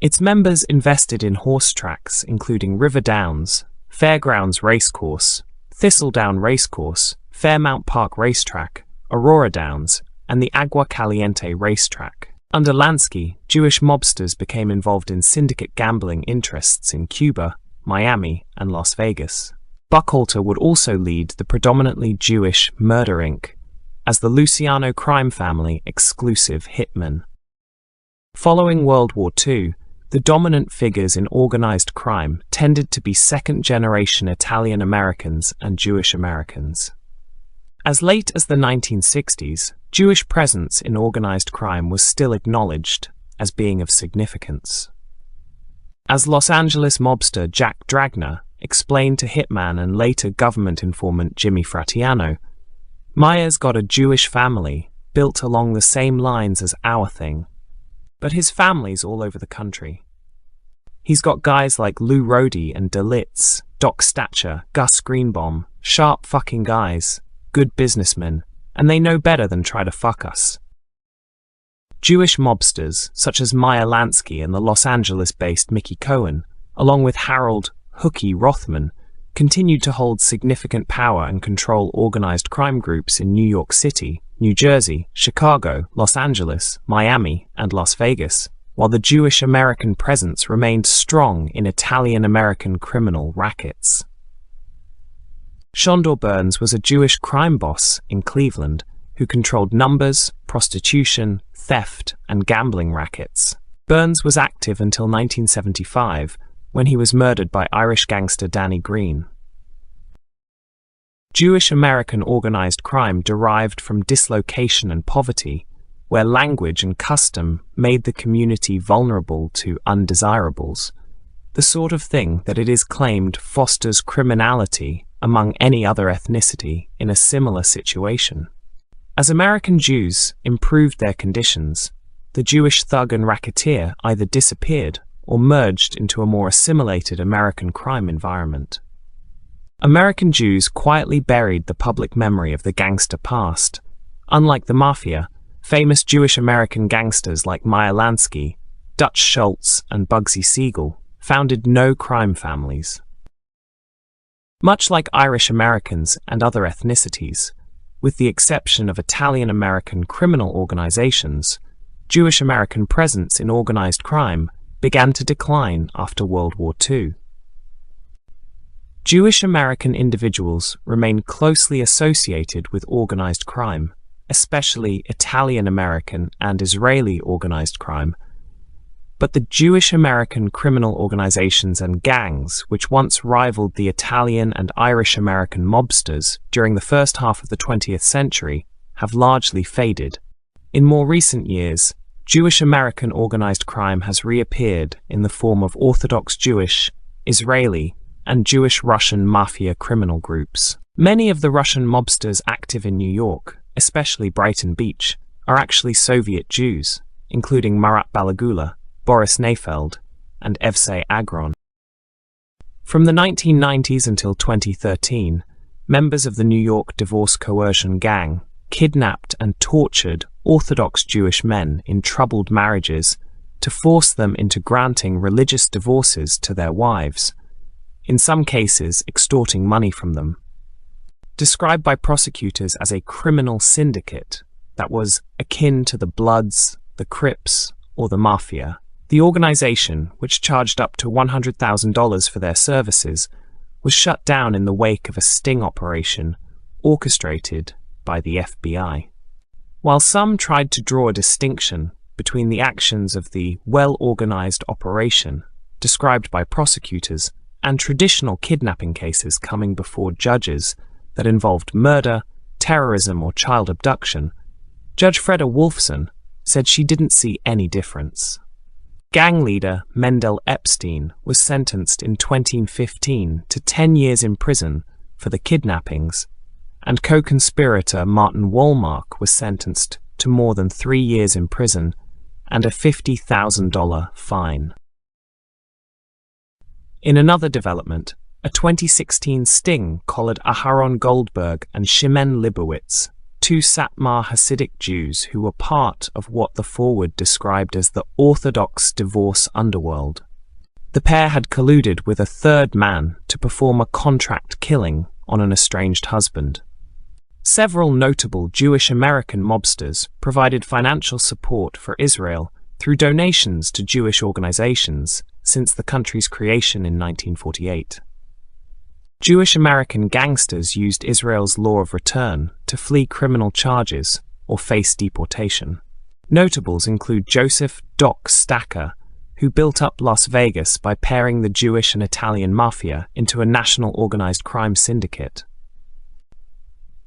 Its members invested in horse tracks including River Downs, Fairgrounds Racecourse, Thistledown Racecourse, Fairmount Park Racetrack, Aurora Downs, and the Agua Caliente Racetrack. Under Lansky, Jewish mobsters became involved in syndicate gambling interests in Cuba, Miami, and Las Vegas. Buckhalter would also lead the predominantly Jewish Murder Inc. as the Luciano crime family exclusive hitman. Following World War II, the dominant figures in organized crime tended to be second-generation Italian Americans and Jewish Americans. As late as the 1960s, Jewish presence in organized crime was still acknowledged as being of significance. As Los Angeles mobster Jack Dragner explained to hitman and later government informant Jimmy Fratiano, "Myers got a Jewish family built along the same lines as our thing. But his family's all over the country. He's got guys like Lou Rhodey and DeLitz, Doc Stacher, Gus Greenbaum, sharp fucking guys, good businessmen, and they know better than try to fuck us." Jewish mobsters, such as Meyer Lansky and the Los Angeles-based Mickey Cohen, along with Harold Hookie Rothman, continued to hold significant power and control organized crime groups in New York City, New Jersey, Chicago, Los Angeles, Miami, and Las Vegas, while the Jewish American presence remained strong in Italian American criminal rackets. Shondor Burns was a Jewish crime boss in Cleveland who controlled numbers, prostitution, theft, and gambling rackets. Burns was active until 1975, when he was murdered by Irish gangster Danny Green. Jewish American organized crime derived from dislocation and poverty, where language and custom made the community vulnerable to undesirables, the sort of thing that it is claimed fosters criminality among any other ethnicity in a similar situation. As American Jews improved their conditions, the Jewish thug and racketeer either disappeared or merged into a more assimilated American crime environment. American Jews quietly buried the public memory of the gangster past. Unlike the Mafia, famous Jewish American gangsters like Meyer Lansky, Dutch Schultz, and Bugsy Siegel founded no crime families. Much like Irish Americans and other ethnicities, with the exception of Italian-American criminal organizations, Jewish American presence in organized crime began to decline after World War II. Jewish American individuals remain closely associated with organized crime, especially Italian American and Israeli organized crime. But the Jewish American criminal organizations and gangs, which once rivaled the Italian and Irish American mobsters during the first half of the 20th century, have largely faded. In more recent years, Jewish American organized crime has reappeared in the form of Orthodox Jewish, Israeli, and Jewish Russian Mafia criminal groups. Many of the Russian mobsters active in New York, especially Brighton Beach, are actually Soviet Jews, including Marat Balagula, Boris Neifeld, and Evsei Agron. From the 1990s until 2013, members of the New York divorce coercion gang kidnapped and tortured Orthodox Jewish men in troubled marriages to force them into granting religious divorces to their wives, in some cases extorting money from them. Described by prosecutors as a criminal syndicate that was akin to the Bloods, the Crips, or the Mafia, the organization, which charged up to $100,000 for their services, was shut down in the wake of a sting operation orchestrated by the FBI. While some tried to draw a distinction between the actions of the well-organized operation described by prosecutors and traditional kidnapping cases coming before judges that involved murder, terrorism, or child abduction, Judge Freda Wolfson said she didn't see any difference. Gang leader Mendel Epstein was sentenced in 2015 to 10 years in prison for the kidnappings, and co-conspirator Martin Wollmark was sentenced to more than 3 years in prison and a $50,000 fine. In another development, a 2016 sting collared Aharon Goldberg and Shimon Libowitz, two Satmar Hasidic Jews who were part of what the Forward described as the Orthodox divorce underworld. The pair had colluded with a third man to perform a contract killing on an estranged husband. Several notable Jewish American mobsters provided financial support for Israel through donations to Jewish organizations since the country's creation in 1948. Jewish American gangsters used Israel's law of return to flee criminal charges or face deportation. Notables include Joseph "Doc" Stacker, who built up Las Vegas by pairing the Jewish and Italian Mafia into a national organized crime syndicate.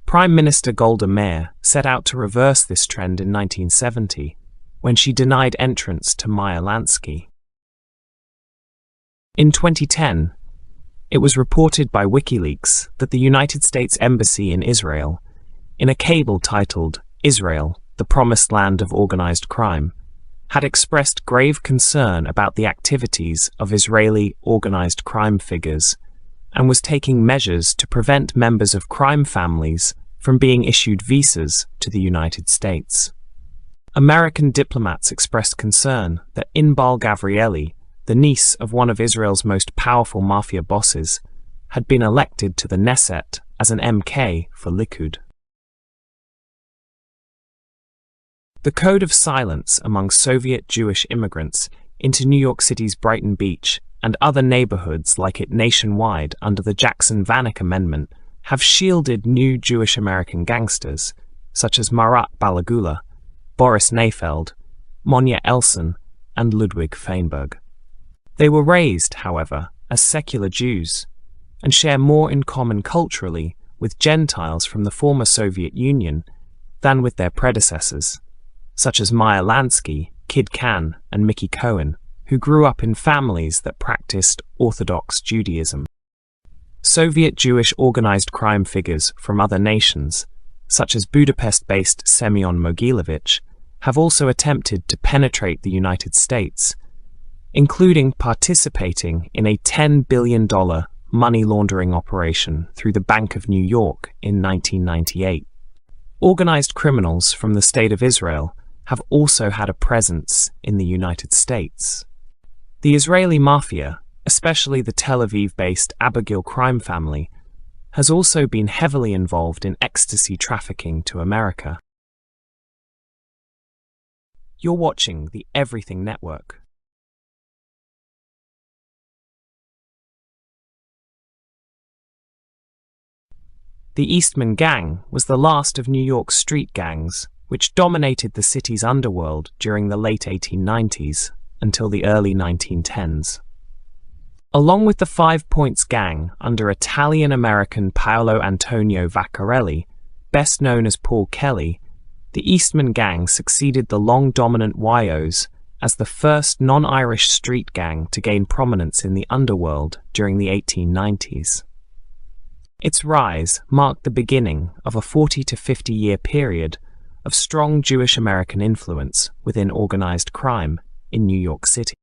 Prime Minister Golda Meir set out to reverse this trend in 1970, when she denied entrance to Meyer Lansky. In 2010, it was reported by WikiLeaks that the United States Embassy in Israel, in a cable titled "Israel, the Promised Land of Organized Crime," had expressed grave concern about the activities of Israeli organized crime figures and was taking measures to prevent members of crime families from being issued visas to the United States. American diplomats expressed concern that Inbal Gavrieli, the niece of one of Israel's most powerful mafia bosses, had been elected to the Knesset as an MK for Likud. The code of silence among Soviet Jewish immigrants into New York City's Brighton Beach and other neighborhoods like it nationwide under the Jackson-Vanik Amendment have shielded new Jewish American gangsters, such as Marat Balagula, Boris Neifeld, Monya Elson, and Ludwig Feinberg. They were raised, however, as secular Jews, and share more in common culturally with Gentiles from the former Soviet Union than with their predecessors, such as Meyer Lansky, Kid Khan, and Mickey Cohen, who grew up in families that practiced Orthodox Judaism. Soviet Jewish organized crime figures from other nations, such as Budapest-based Semyon Mogilevich, have also attempted to penetrate the United States, including participating in a $10 billion money laundering operation through the Bank of New York in 1998. Organized criminals from the State of Israel have also had a presence in the United States. The Israeli Mafia, especially the Tel Aviv-based Abigail crime family, has also been heavily involved in ecstasy trafficking to America. You're watching the Everything Network. The Eastman Gang was the last of New York's street gangs, which dominated the city's underworld during the late 1890s until the early 1910s. Along with the Five Points Gang under Italian-American Paolo Antonio Vaccarelli, best known as Paul Kelly, the Eastman Gang succeeded the long-dominant YOs as the first non-Irish street gang to gain prominence in the underworld during the 1890s. Its rise marked the beginning of a 40 to 50-year period of strong Jewish American influence within organized crime in New York City.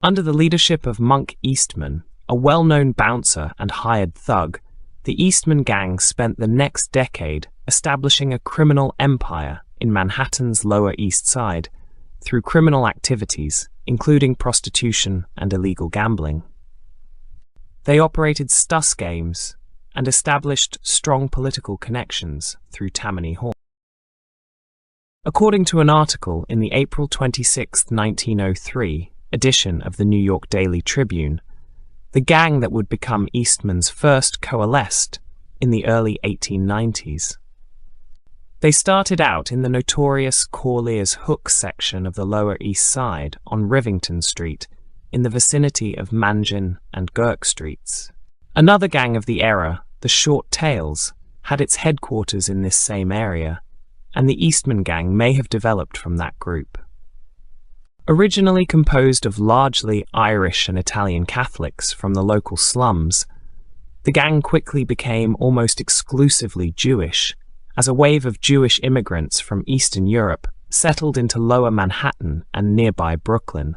Under the leadership of Monk Eastman, a well-known bouncer and hired thug, the Eastman Gang spent the next decade establishing a criminal empire in Manhattan's Lower East Side through criminal activities, including prostitution and illegal gambling. They operated Stuss games and established strong political connections through Tammany Hall. According to an article in the April 26, 1903 edition of the New York Daily Tribune, the gang that would become Eastman's first coalesced in the early 1890s. They started out in the notorious Corlear's Hook section of the Lower East Side on Rivington Street, in the vicinity of Mangin and Girk Streets. Another gang of the era, the Short Tails, had its headquarters in this same area, and the Eastman Gang may have developed from that group. Originally composed of largely Irish and Italian Catholics from the local slums, the gang quickly became almost exclusively Jewish, as a wave of Jewish immigrants from Eastern Europe settled into Lower Manhattan and nearby Brooklyn.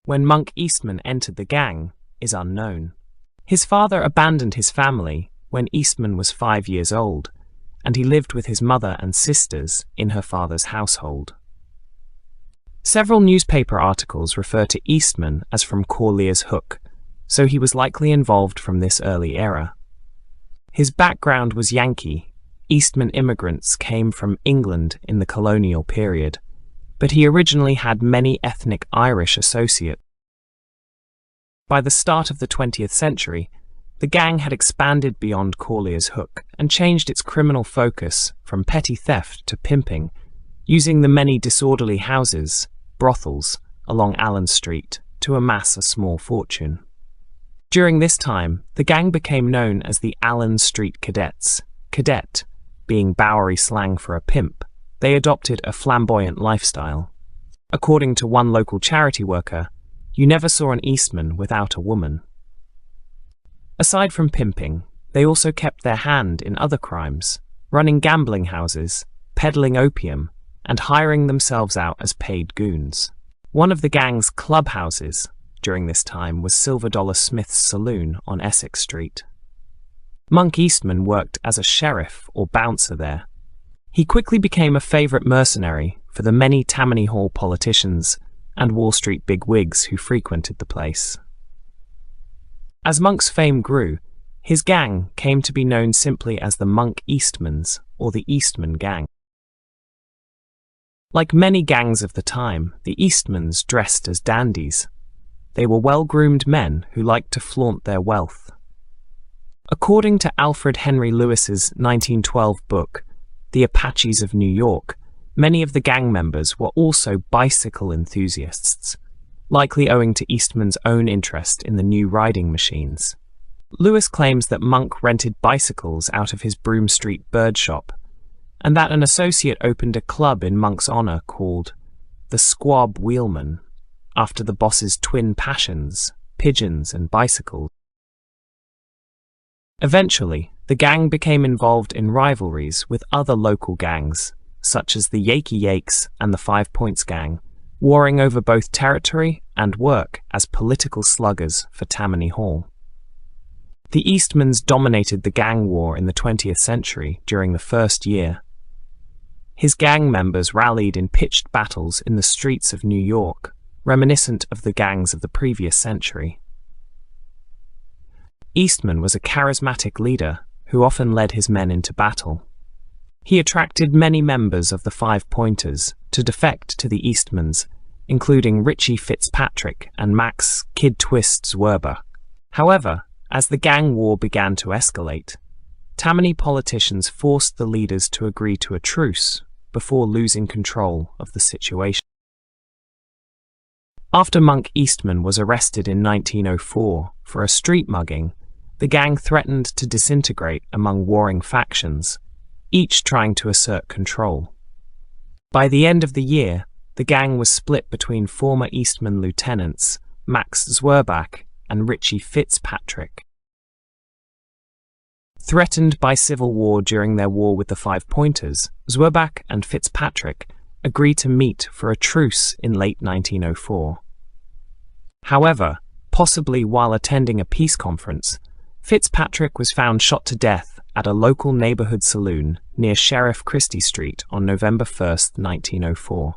When Monk Eastman entered the gang is unknown. His father abandoned his family when Eastman was 5 years old, and he lived with his mother and sisters in her father's household. Several newspaper articles refer to Eastman as from Corlear's Hook, so he was likely involved from this early era. His background was Yankee. Eastman immigrants came from England in the colonial period, but he originally had many ethnic Irish associates. By the start of the 20th century, the gang had expanded beyond Corlear's Hook and changed its criminal focus from petty theft to pimping, using the many disorderly houses, brothels, along Allen Street to amass a small fortune. During this time, the gang became known as the Allen Street Cadets, cadet being Bowery slang for a pimp. They adopted a flamboyant lifestyle. According to one local charity worker, you never saw an Eastman without a woman. Aside from pimping, they also kept their hand in other crimes, running gambling houses, peddling opium, and hiring themselves out as paid goons. One of the gang's clubhouses during this time was Silver Dollar Smith's Saloon on Essex Street. Monk Eastman worked as a sheriff or bouncer there. He quickly became a favorite mercenary for the many Tammany Hall politicians and Wall Street bigwigs who frequented the place. As Monk's fame grew, his gang came to be known simply as the Monk Eastmans or the Eastman Gang. Like many gangs of the time, the Eastmans dressed as dandies. They were well-groomed men who liked to flaunt their wealth. According to Alfred Henry Lewis's 1912 book, The Apaches of New York, many of the gang members were also bicycle enthusiasts, likely owing to Eastman's own interest in the new riding machines. Lewis claims that Monk rented bicycles out of his Broome Street bird shop, and that an associate opened a club in Monk's honor called the Squab Wheelman, after the boss's twin passions, pigeons and bicycles. Eventually, the gang became involved in rivalries with other local gangs, such as the Yakey Yakes and the 5 Points Gang, warring over both territory and work as political sluggers for Tammany Hall. The Eastmans dominated the gang war in the 20th century during the first year. His gang members rallied in pitched battles in the streets of New York, reminiscent of the gangs of the previous century. Eastman was a charismatic leader who often led his men into battle. He attracted many members of the Five Pointers to defect to the Eastmans, including Richie Fitzpatrick and Max "Kid Twist" Zwerber. However, as the gang war began to escalate, Tammany politicians forced the leaders to agree to a truce before losing control of the situation. After Monk Eastman was arrested in 1904 for a street mugging, the gang threatened to disintegrate among warring factions, each trying to assert control. By the end of the year, the gang was split between former Eastman lieutenants Max Zwerback and Richie Fitzpatrick. Threatened by civil war during their war with the Five Pointers, Zwerback and Fitzpatrick agreed to meet for a truce in late 1904. However, possibly while attending a peace conference, Fitzpatrick was found shot to death at a local neighborhood saloon near Sheriff Christie Street on November 1, 1904.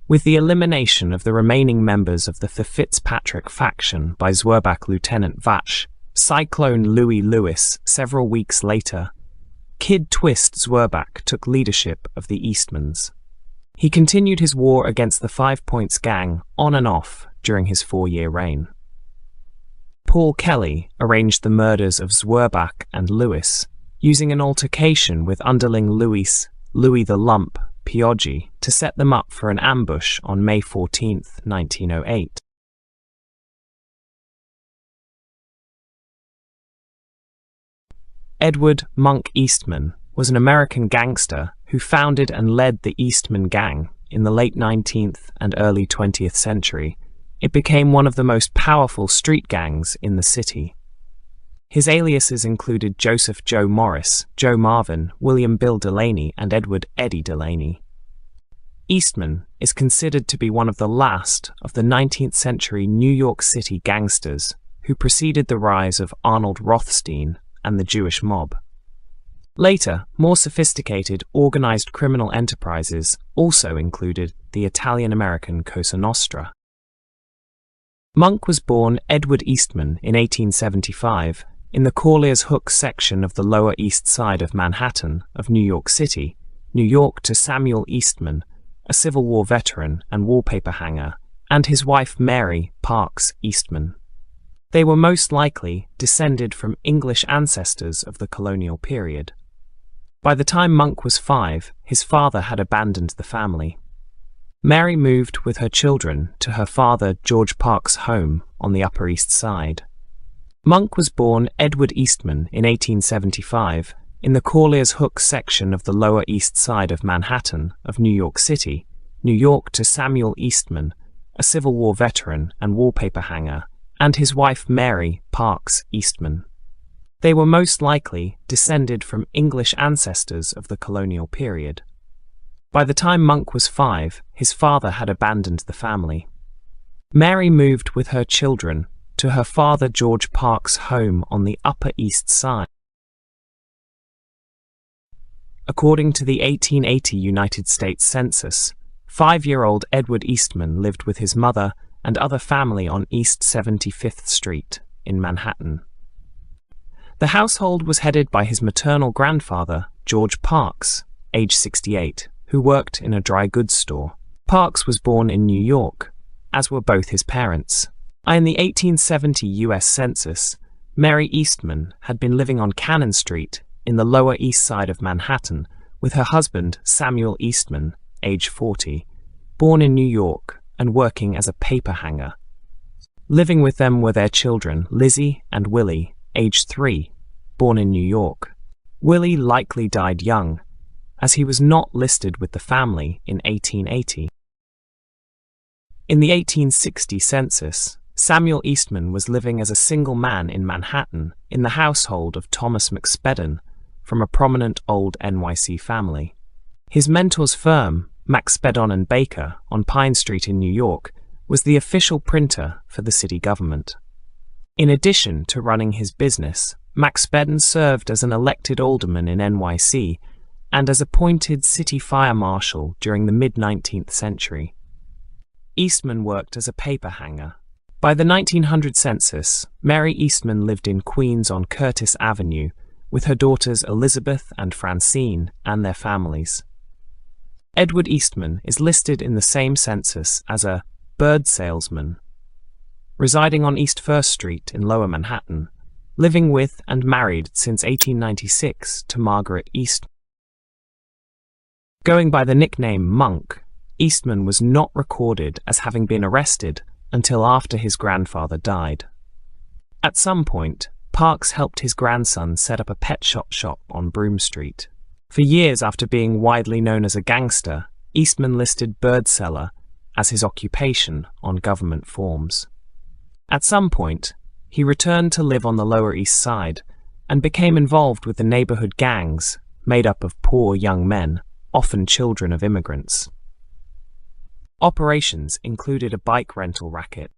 With the elimination of the remaining members of the Fitzpatrick faction by Zwerback Lieutenant Vash, Cyclone Louis Lewis several weeks later, Kid Twist Zwerback took leadership of the Eastmans. He continued his war against the Five Points gang on and off during his 4-year reign. Paul Kelly arranged the murders of Zwerback and Lewis, using an altercation with underling Louis the Lump Pioggi to set them up for an ambush on May 14, 1908. Edward Monk Eastman was an American gangster who founded and led the Eastman Gang in the late 19th and early 20th century. It became one of the most powerful street gangs in the city. His aliases included Joseph Joe Morris, Joe Marvin, William Bill Delaney, and Edward Eddie Delaney. Eastman is considered to be one of the last of the 19th century New York City gangsters who preceded the rise of Arnold Rothstein and the Jewish mob. Later, more sophisticated, organized criminal enterprises also included the Italian-American Cosa Nostra. Monk was born Edward Eastman in 1875 in the Corlears Hook section of the Lower East Side of Manhattan of New York City, New York, to Samuel Eastman, a Civil War veteran and wallpaper hanger, and his wife Mary Parks Eastman. They were most likely descended from English ancestors of the colonial period. By the time Monk was 5, his father had abandoned the family. Mary moved with her children to her father George Parks' home on the Upper East Side. Monk was born Edward Eastman in 1875 in the Corlears Hook section of the Lower East Side of Manhattan of New York City, New York, to Samuel Eastman, a Civil War veteran and wallpaper hanger, and his wife Mary Parks Eastman. They were most likely descended from English ancestors of the colonial period. By the time Monk was 5, his father had abandoned the family. Mary moved with her children to her father George Parks' home on the Upper East Side. According to the 1880 United States Census, 5-year-old Edward Eastman lived with his mother and other family on East 75th Street in Manhattan. The household was headed by his maternal grandfather, George Parks, age 68, who worked in a dry goods store. Parks was born in New York, as were both his parents. In the 1870 U.S. Census, Mary Eastman had been living on Cannon Street in the Lower East Side of Manhattan with her husband Samuel Eastman, age 40, born in New York and working as a paper hanger. Living with them were their children Lizzie and Willie, age 3, born in New York. Willie likely died young, as he was not listed with the family in 1880. In the 1860 census, Samuel Eastman was living as a single man in Manhattan in the household of Thomas McSpedden from a prominent old NYC family. His mentor's firm, Mafia and Baker on Pine Street in New York, was the official printer for the city government. In addition to running his business, Mafia served as an elected alderman in NYC and as appointed city fire marshal during the mid-19th century. Eastman worked as a paper hanger. By the 1900 census, Mary Eastman lived in Queens on Curtis Avenue with her daughters Elizabeth and Francine and their families. Edward Eastman is listed in the same census as a bird salesman, residing on East First Street in Lower Manhattan, living with and married since 1896 to Margaret Eastman. Going by the nickname Monk, Eastman was not recorded as having been arrested until after his grandfather died. At some point, Parks helped his grandson set up a pet shop on Broome Street. For years after being widely known as a gangster, Eastman listed bird seller as his occupation on government forms. At some point, he returned to live on the Lower East Side and became involved with the neighborhood gangs made up of poor young men, often children of immigrants. Operations included a bike rental racket.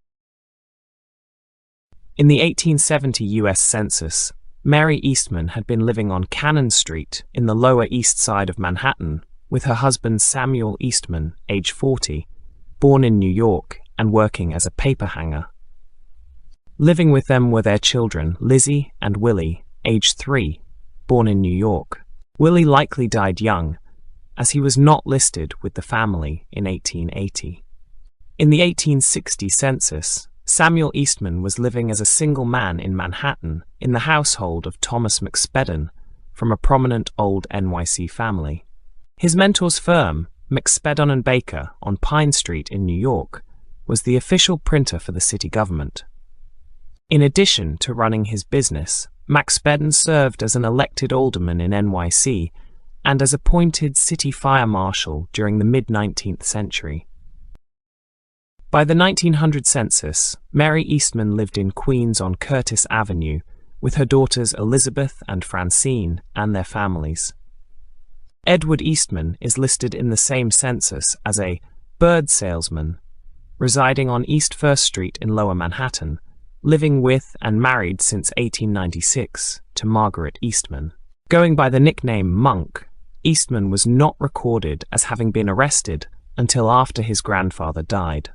In the 1870 U.S. Census, Mary Eastman had been living on Cannon Street in the Lower East Side of Manhattan with her husband Samuel Eastman, age 40, born in New York and working as a paper hanger. Living with them were their children Lizzie and Willie, age 3, born in New York. Willie likely died young, as he was not listed with the family in 1880. In the 1860 census, Samuel Eastman was living as a single man in Manhattan in the household of Thomas McSpadden from a prominent old NYC family. His mentor's firm, McSpadden and Baker on Pine Street in New York, was the official printer for the city government. In addition to running his business, McSpadden served as an elected alderman in NYC and as appointed city fire marshal during the mid-19th century. By the 1900 census, Mary Eastman lived in Queens on Curtis Avenue with her daughters Elizabeth and Francine and their families. Edward Eastman is listed in the same census as a bird salesman, residing on East First Street in Lower Manhattan, living with and married since 1896 to Margaret Eastman. Going by the nickname Monk, Eastman was not recorded as having been arrested until after his grandfather died.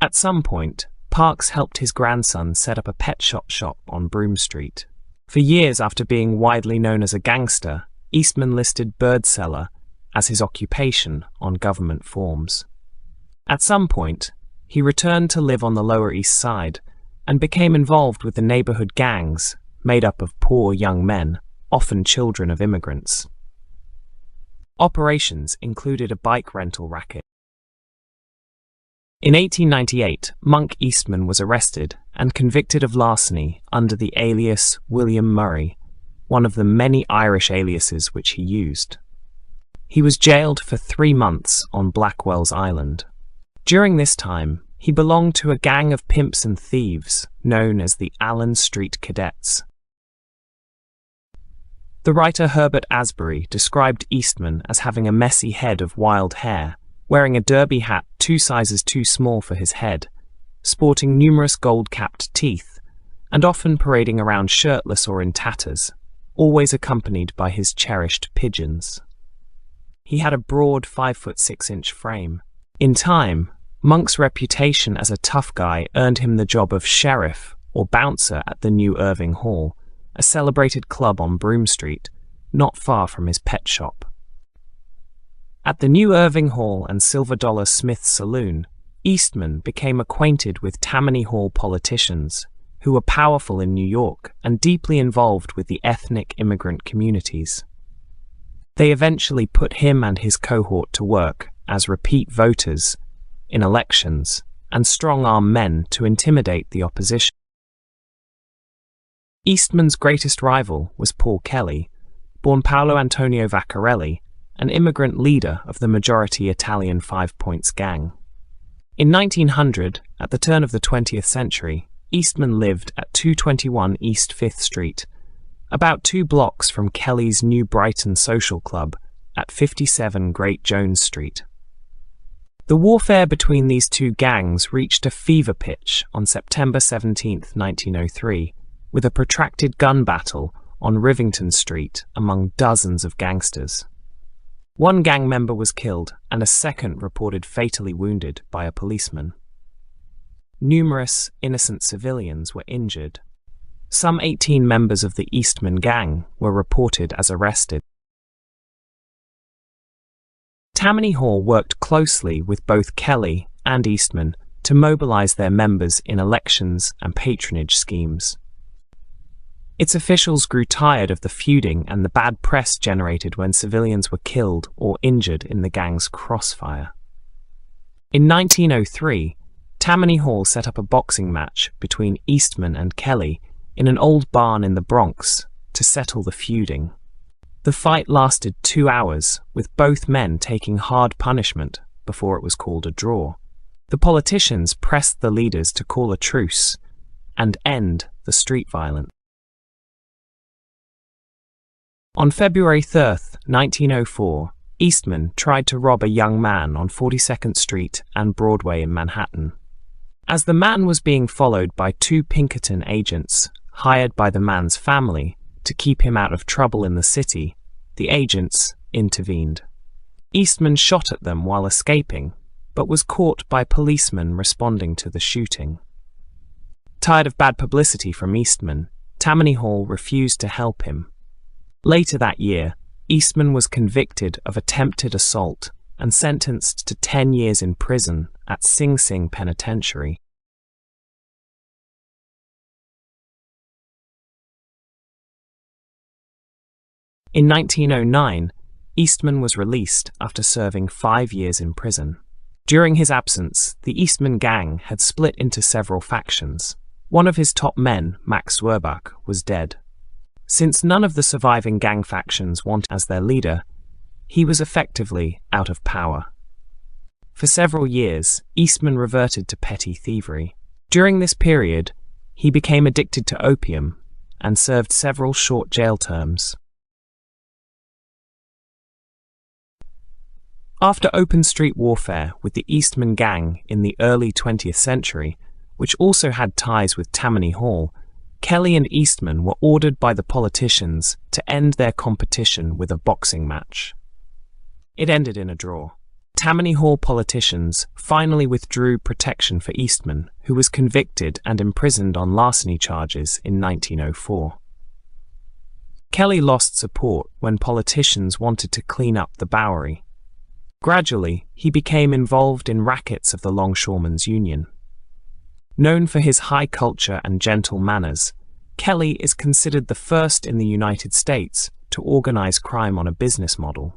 At some point, Parks helped his grandson set up a pet shop on Broome Street. For years after being widely known as a gangster, Eastman listed bird seller as his occupation on government forms. At some point, he returned to live on the Lower East Side and became involved with the neighborhood gangs made up of poor young men, often children of immigrants. Operations included a bike rental racket. In 1898, Monk Eastman was arrested and convicted of larceny under the alias William Murray, one of the many Irish aliases which he used. He was jailed for 3 months on Blackwell's Island. During this time, he belonged to a gang of pimps and thieves known as the Allen Street Cadets. The writer Herbert Asbury described Eastman as having a messy head of wild hair, wearing a derby hat 2 sizes too small for his head, sporting numerous gold-capped teeth, and often parading around shirtless or in tatters, always accompanied by his cherished pigeons. He had a broad 5'6" frame. In time, Monk's reputation as a tough guy earned him the job of sheriff or bouncer at the New Irving Hall, a celebrated club on Broome Street, not far from his pet shop. At the New Irving Hall and Silver Dollar Smith's Saloon, Eastman became acquainted with Tammany Hall politicians, who were powerful in New York and deeply involved with the ethnic immigrant communities. They eventually put him and his cohort to work as repeat voters in elections and strong-arm men to intimidate the opposition. Eastman's greatest rival was Paul Kelly, born Paolo Antonio Vaccarelli, an immigrant leader of the majority Italian Five Points gang. In 1900, at the turn of the 20th century, Eastman lived at 221 East 5th Street, about 2 blocks from Kelly's New Brighton Social Club, at 57 Great Jones Street. The warfare between these two gangs reached a fever pitch on September 17, 1903, with a protracted gun battle on Rivington Street among dozens of gangsters. One gang member was killed and a second reported fatally wounded by a policeman. Numerous innocent civilians were injured. Some 18 members of the Eastman gang were reported as arrested. Tammany Hall worked closely with both Kelly and Eastman to mobilize their members in elections and patronage schemes. Its officials grew tired of the feuding and the bad press generated when civilians were killed or injured in the gang's crossfire. In 1903, Tammany Hall set up a boxing match between Eastman and Kelly in an old barn in the Bronx to settle the feuding. The fight lasted 2 hours, with both men taking hard punishment before it was called a draw. The politicians pressed the leaders to call a truce and end the street violence. On February 3, 1904, Eastman tried to rob a young man on 42nd Street and Broadway in Manhattan. As the man was being followed by 2 Pinkerton agents, hired by the man's family to keep him out of trouble in the city, the agents intervened. Eastman shot at them while escaping, but was caught by policemen responding to the shooting. Tired of bad publicity from Eastman, Tammany Hall refused to help him. Later that year, Eastman was convicted of attempted assault and sentenced to 10 years in prison at Sing Sing Penitentiary. In 1909, Eastman was released after serving 5 years in prison. During his absence, the Eastman gang had split into several factions. One of his top men, Max Zwerbach, was dead. Since none of the surviving gang factions wanted him as their leader, he was effectively out of power. For several years, Eastman reverted to petty thievery. During this period, he became addicted to opium and served several short jail terms. After open street warfare with the Eastman gang in the early 20th century, which also had ties with Tammany Hall, Kelly and Eastman were ordered by the politicians to end their competition with a boxing match. It ended in a draw. Tammany Hall politicians finally withdrew protection for Eastman, who was convicted and imprisoned on larceny charges in 1904. Kelly lost support when politicians wanted to clean up the Bowery. Gradually, he became involved in rackets of the Longshoremen's Union. Known for his high culture and gentle manners, Kelly is considered the first in the United States to organize crime on a business model.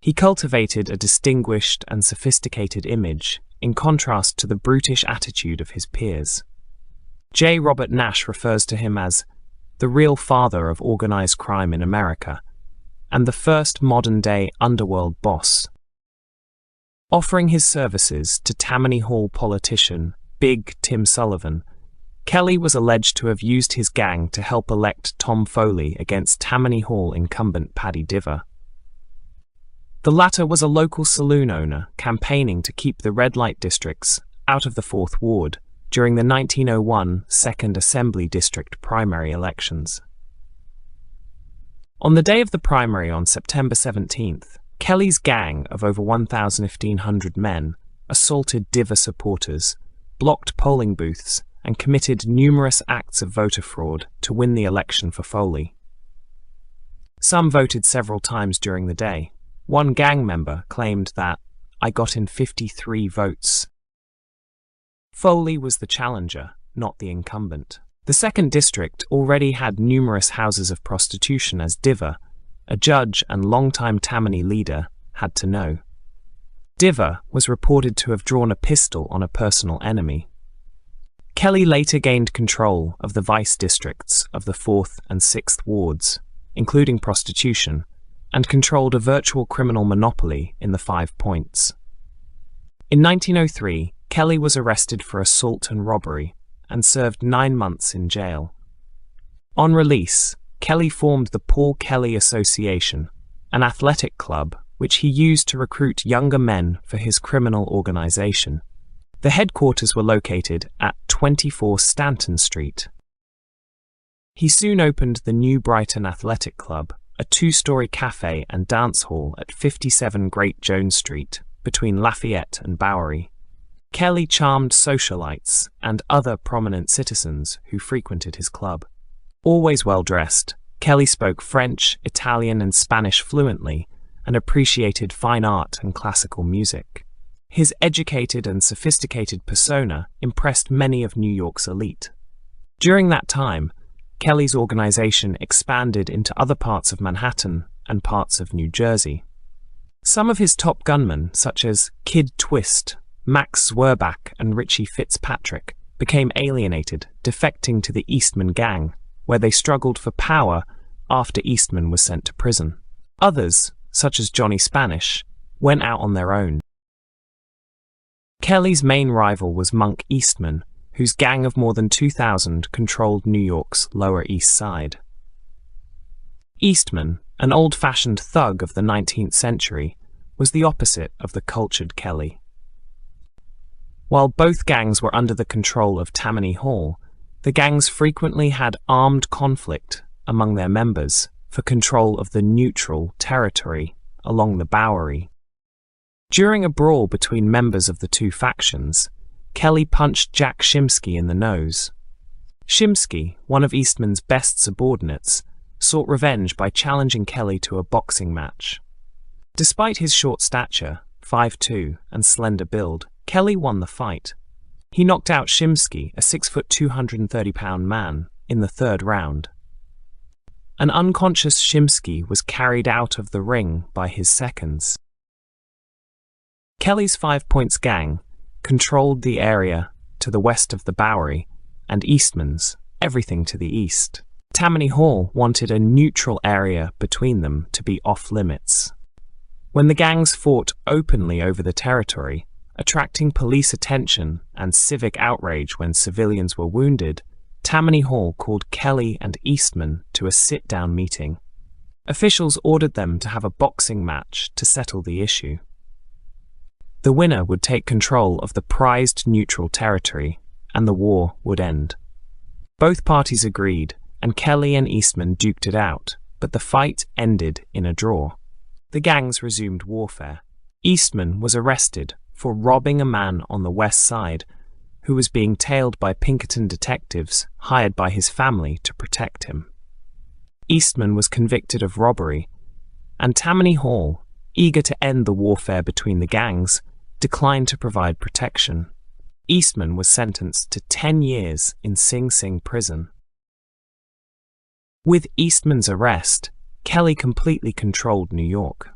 He cultivated a distinguished and sophisticated image, in contrast to the brutish attitude of his peers. J. Robert Nash refers to him as the real father of organized crime in America, and the first modern-day underworld boss. Offering his services to Tammany Hall politician Big Tim Sullivan, Kelly was alleged to have used his gang to help elect Tom Foley against Tammany Hall incumbent Paddy Diver. The latter was a local saloon owner campaigning to keep the red light districts out of the 4th Ward during the 1901 2nd Assembly District primary elections. On the day of the primary on September 17th, Kelly's gang of over 1,500 men assaulted Diver supporters, blocked polling booths, and committed numerous acts of voter fraud to win the election for Foley. Some voted several times during the day. One gang member claimed that, "I got in 53 votes." Foley was the challenger, not the incumbent. The 2nd District already had numerous houses of prostitution, as Diver, a judge and longtime Tammany leader, had to know. Diver was reported to have drawn a pistol on a personal enemy. Kelly later gained control of the vice districts of the 4th and 6th wards, including prostitution, and controlled a virtual criminal monopoly in the 5 Points. In 1903, Kelly was arrested for assault and robbery and served 9 months in jail. On release, Kelly formed the Paul Kelly Association, an athletic club which he used to recruit younger men for his criminal organization. The headquarters were located at 24 Stanton Street. He soon opened the New Brighton Athletic Club, a two-story cafe and dance hall at 57 Great Jones Street, between Lafayette and Bowery. Kelly charmed socialites and other prominent citizens who frequented his club. Always well-dressed, Kelly spoke French, Italian, and Spanish fluently and appreciated fine art and classical music. His educated and sophisticated persona impressed many of New York's elite. During that time, Kelly's organization expanded into other parts of Manhattan and parts of New Jersey. Some of his top gunmen, such as Kid Twist, Max Zwerbach, and Richie Fitzpatrick, became alienated, defecting to the Eastman gang, where they struggled for power after Eastman was sent to prison. Others, such as Johnny Spanish, went out on their own. Kelly's main rival was Monk Eastman, whose gang of more than 2,000 controlled New York's Lower East Side. Eastman, an old-fashioned thug of the 19th century, was the opposite of the cultured Kelly. While both gangs were under the control of Tammany Hall, the gangs frequently had armed conflict among their members for control of the neutral territory along the Bowery. During a brawl between members of the two factions, Kelly punched Jack Shimsky in the nose. Shimsky, one of Eastman's best subordinates, sought revenge by challenging Kelly to a boxing match. Despite his short stature, 5'2", and slender build, Kelly won the fight. He knocked out Shimsky, a 6-foot 230-pound man, in the third round. An unconscious Shimsky was carried out of the ring by his seconds. Kelly's 5 Points gang controlled the area to the west of the Bowery, and Eastman's, everything to the east. Tammany Hall wanted a neutral area between them to be off-limits. When the gangs fought openly over the territory, attracting police attention and civic outrage when civilians were wounded, Tammany Hall called Kelly and Eastman to a sit-down meeting. Officials ordered them to have a boxing match to settle the issue. The winner would take control of the prized neutral territory, and the war would end. Both parties agreed, and Kelly and Eastman duked it out, but the fight ended in a draw. The gangs resumed warfare. Eastman was arrested for robbing a man on the west side who was being tailed by Pinkerton detectives hired by his family to protect him. Eastman was convicted of robbery, and Tammany Hall, eager to end the warfare between the gangs, declined to provide protection. Eastman was sentenced to 10 years in Sing Sing prison. With Eastman's arrest, Kelly completely controlled New York.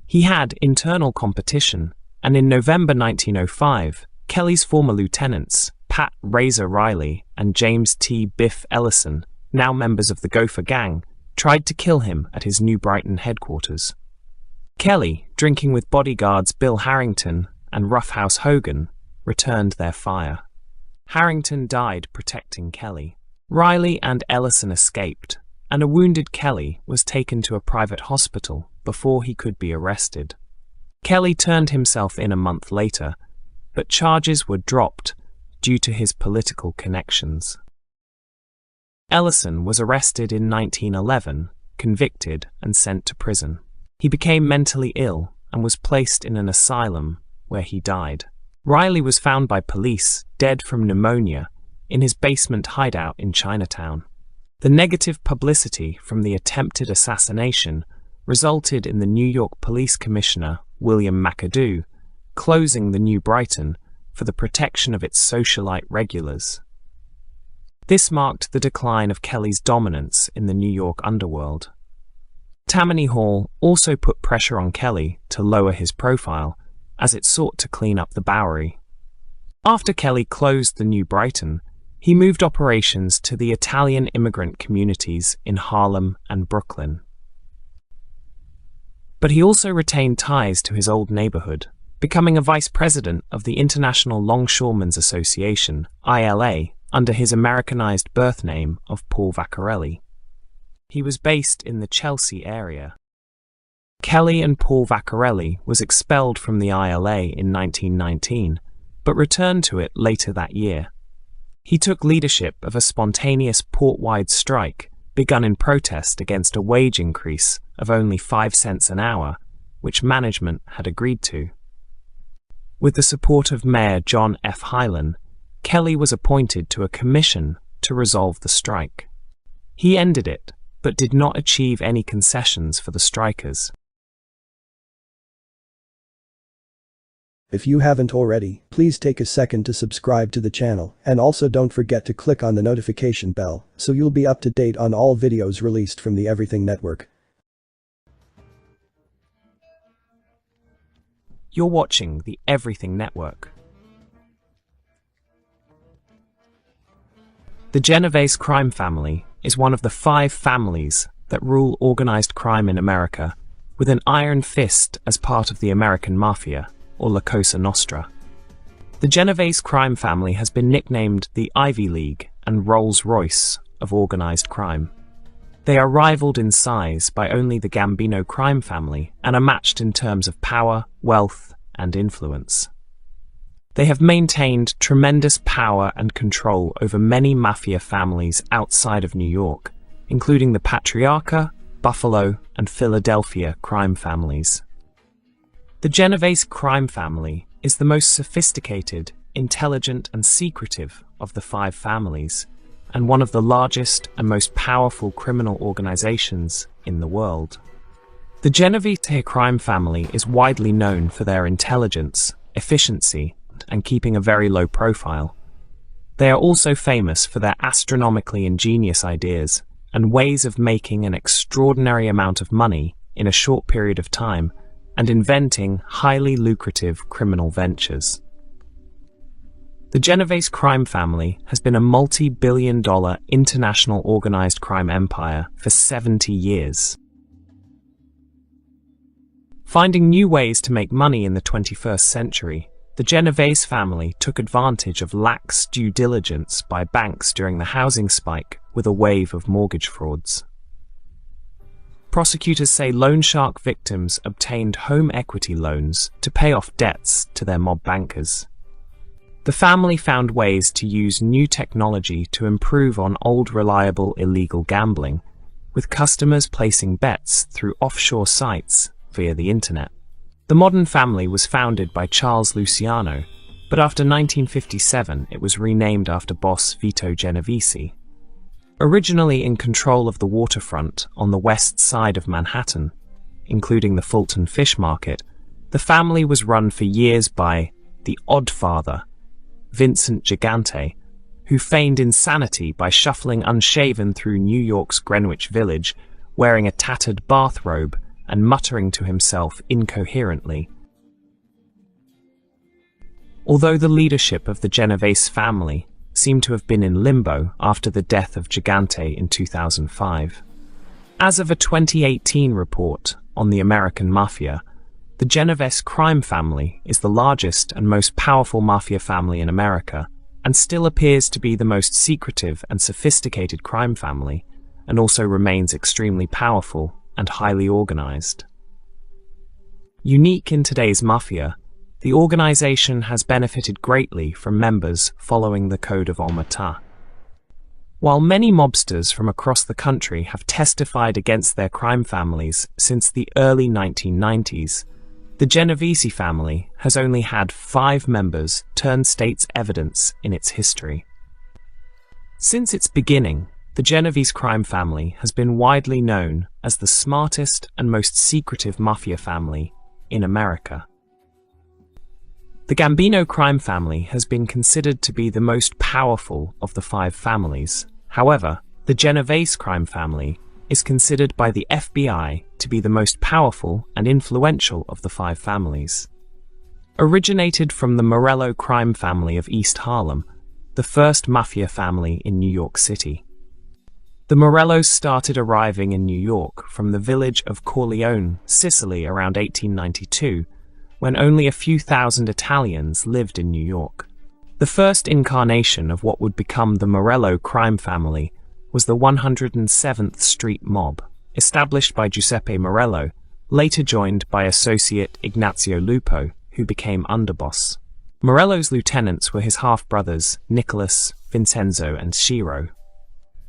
He had internal competition, and in November 1905, Kelly's former lieutenants, Pat Razor Riley and James T. Biff Ellison, now members of the Gopher Gang, tried to kill him at his New Brighton headquarters. Kelly, drinking with bodyguards Bill Harrington and Roughhouse Hogan, returned their fire. Harrington died protecting Kelly. Riley and Ellison escaped, and a wounded Kelly was taken to a private hospital before he could be arrested. Kelly turned himself in a month later, but charges were dropped due to his political connections. Ellison was arrested in 1911, convicted, and sent to prison. He became mentally ill and was placed in an asylum where he died. Riley was found by police, dead from pneumonia, in his basement hideout in Chinatown. The negative publicity from the attempted assassination resulted in the New York Police Commissioner, William McAdoo, closing the New Brighton for the protection of its socialite regulars. This marked the decline of Kelly's dominance in the New York underworld. Tammany Hall also put pressure on Kelly to lower his profile as it sought to clean up the Bowery. After Kelly closed the New Brighton, he moved operations to the Italian immigrant communities in Harlem and Brooklyn. But he also retained ties to his old neighborhood, becoming a vice president of the International Longshoremen's Association, ILA, under his Americanized birth name of Paul Vaccarelli. He was based in the Chelsea area. Kelly and Paul Vaccarelli was expelled from the ILA in 1919, but returned to it later that year. He took leadership of a spontaneous port-wide strike begun in protest against a wage increase of only 5 cents an hour, which management had agreed to. With the support of Mayor John F. Hylan, Kelly was appointed to a commission to resolve the strike. He ended it, but did not achieve any concessions for the strikers.
If you haven't already, please take a second to subscribe to the channel, and also don't forget to click on the notification bell so you'll be up to date on all videos released from the Everything Network.
You're watching the Everything Network. The Genovese crime family is one of the 5 families that rule organized crime in America, with an iron fist as part of the American Mafia, or La Cosa Nostra. The Genovese crime family has been nicknamed the Ivy League and Rolls-Royce of organized crime. They are rivaled in size by only the Gambino crime family and are matched in terms of power, wealth, and influence. They have maintained tremendous power and control over many mafia families outside of New York, including the Patriarca, Buffalo, and Philadelphia crime families. The Genovese crime family is the most sophisticated, intelligent, and secretive of the 5 families, and one of the largest and most powerful criminal organizations in the world. The Genovese crime family is widely known for their intelligence, efficiency, and keeping a very low profile. They are also famous for their astronomically ingenious ideas and ways of making an extraordinary amount of money in a short period of time and inventing highly lucrative criminal ventures. The Genovese crime family has been a multi-billion-dollar international organized crime empire for 70 years. Finding new ways to make money in the 21st century, the Genovese family took advantage of lax due diligence by banks during the housing spike with a wave of mortgage frauds. Prosecutors say loan shark victims obtained home equity loans to pay off debts to their mob bankers. The family found ways to use new technology to improve on old reliable illegal gambling, with customers placing bets through offshore sites via the internet. The modern family was founded by Charles Luciano, but after 1957 it was renamed after boss Vito Genovese. Originally in control of the waterfront on the west side of Manhattan, including the Fulton Fish Market, the family was run for years by the Odd Father, Vincent Gigante, who feigned insanity by shuffling unshaven through New York's Greenwich Village, wearing a tattered bathrobe and muttering to himself incoherently. Although the leadership of the Genovese family seemed to have been in limbo after the death of Gigante in 2005. As of a 2018 report on the American Mafia, the Genovese crime family is the largest and most powerful mafia family in America, and still appears to be the most secretive and sophisticated crime family, and also remains extremely powerful and highly organized. Unique in today's mafia, the organization has benefited greatly from members following the Code of Omerta. While many mobsters from across the country have testified against their crime families since the early 1990s, the Genovese family has only had 5 members turn state's evidence in its history. Since its beginning, the Genovese crime family has been widely known as the smartest and most secretive mafia family in America. The Gambino crime family has been considered to be the most powerful of the 5 families. However, the Genovese crime family is considered by the FBI to be the most powerful and influential of the 5 families. Originated from the Morello crime family of East Harlem, the first mafia family in New York City. The Morellos started arriving in New York from the village of Corleone, Sicily around 1892, when only a few thousand Italians lived in New York. The first incarnation of what would become the Morello crime family was the 107th Street Mob, established by Giuseppe Morello later joined by associate Ignazio Lupo, who became underboss. Morello's lieutenants were his half-brothers Nicholas, Vincenzo, and Ciro.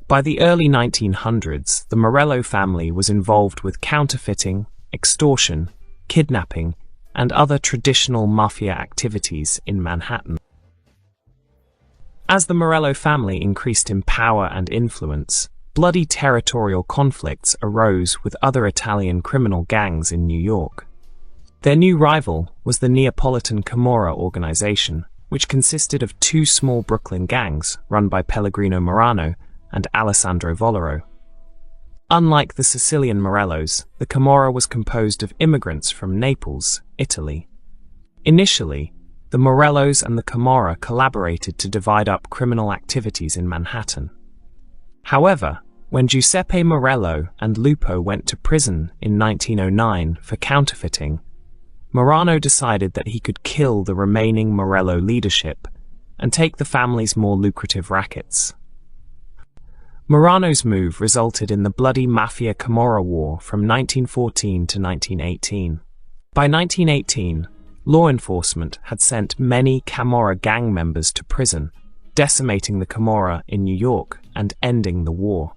By the early 1900s, the Morello family was involved with counterfeiting, extortion, kidnapping, and other traditional mafia activities in Manhattan. As the Morello family increased in power and influence, bloody territorial conflicts arose with other Italian criminal gangs in New York. Their new rival was the Neapolitan Camorra organization, which consisted of two small Brooklyn gangs run by Pellegrino Morano and Alessandro Vollero. Unlike the Sicilian Morellos, the Camorra was composed of immigrants from Naples, Italy. Initially, the Morellos and the Camorra collaborated to divide up criminal activities in Manhattan. However, when Giuseppe Morello and Lupo went to prison in 1909 for counterfeiting, Morano decided that he could kill the remaining Morello leadership and take the family's more lucrative rackets. Morano's move resulted in the bloody Mafia-Camorra War from 1914 to 1918. By 1918, law enforcement had sent many Camorra gang members to prison, decimating the Camorra in New York and ending the war.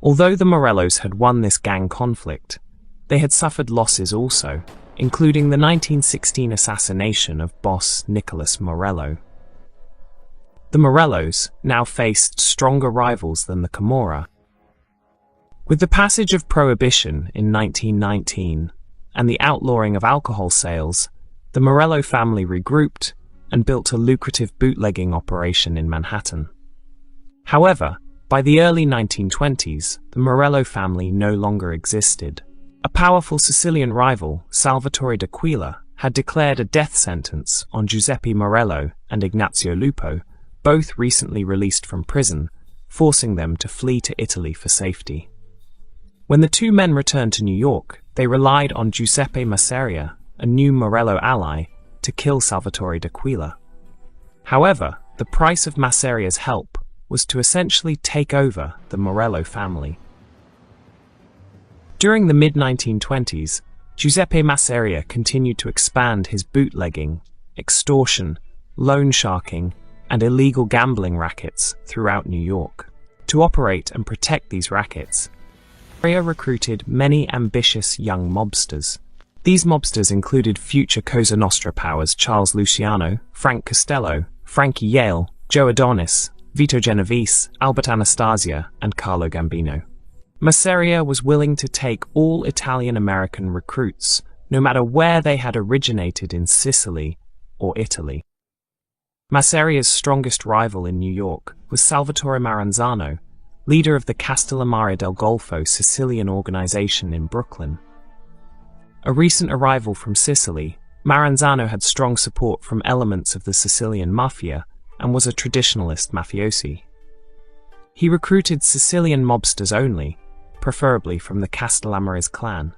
Although the Morellos had won this gang conflict, they had suffered losses also, including the 1916 assassination of boss Nicholas Morello. The Morellos now faced stronger rivals than the Camorra. With the passage of Prohibition in 1919 and the outlawing of alcohol sales, the Morello family regrouped and built a lucrative bootlegging operation in Manhattan. However, by the early 1920s, the Morello family no longer existed. A powerful Sicilian rival, Salvatore d'Aquila, had declared a death sentence on Giuseppe Morello and Ignazio Lupo, both recently released from prison, forcing them to flee to Italy for safety. When the two men returned to New York, they relied on Giuseppe Masseria, a new Morello ally, to kill Salvatore d'Aquila. However, the price of Masseria's help was to essentially take over the Morello family. During the mid-1920s, Giuseppe Masseria continued to expand his bootlegging, extortion, loan sharking, and illegal gambling rackets throughout New York. To operate and protect these rackets, Masseria recruited many ambitious young mobsters. These mobsters included future Cosa Nostra powers Charles Luciano, Frank Costello, Frankie Yale, Joe Adonis, Vito Genovese, Albert Anastasia, and Carlo Gambino. Masseria was willing to take all Italian-American recruits, no matter where they had originated in Sicily or Italy. Masseria's strongest rival in New York was Salvatore Maranzano, leader of the Castellammare del Golfo Sicilian organization in Brooklyn. A recent arrival from Sicily, Maranzano had strong support from elements of the Sicilian Mafia and was a traditionalist mafiosi. He recruited Sicilian mobsters only, preferably from the Castellammare's clan.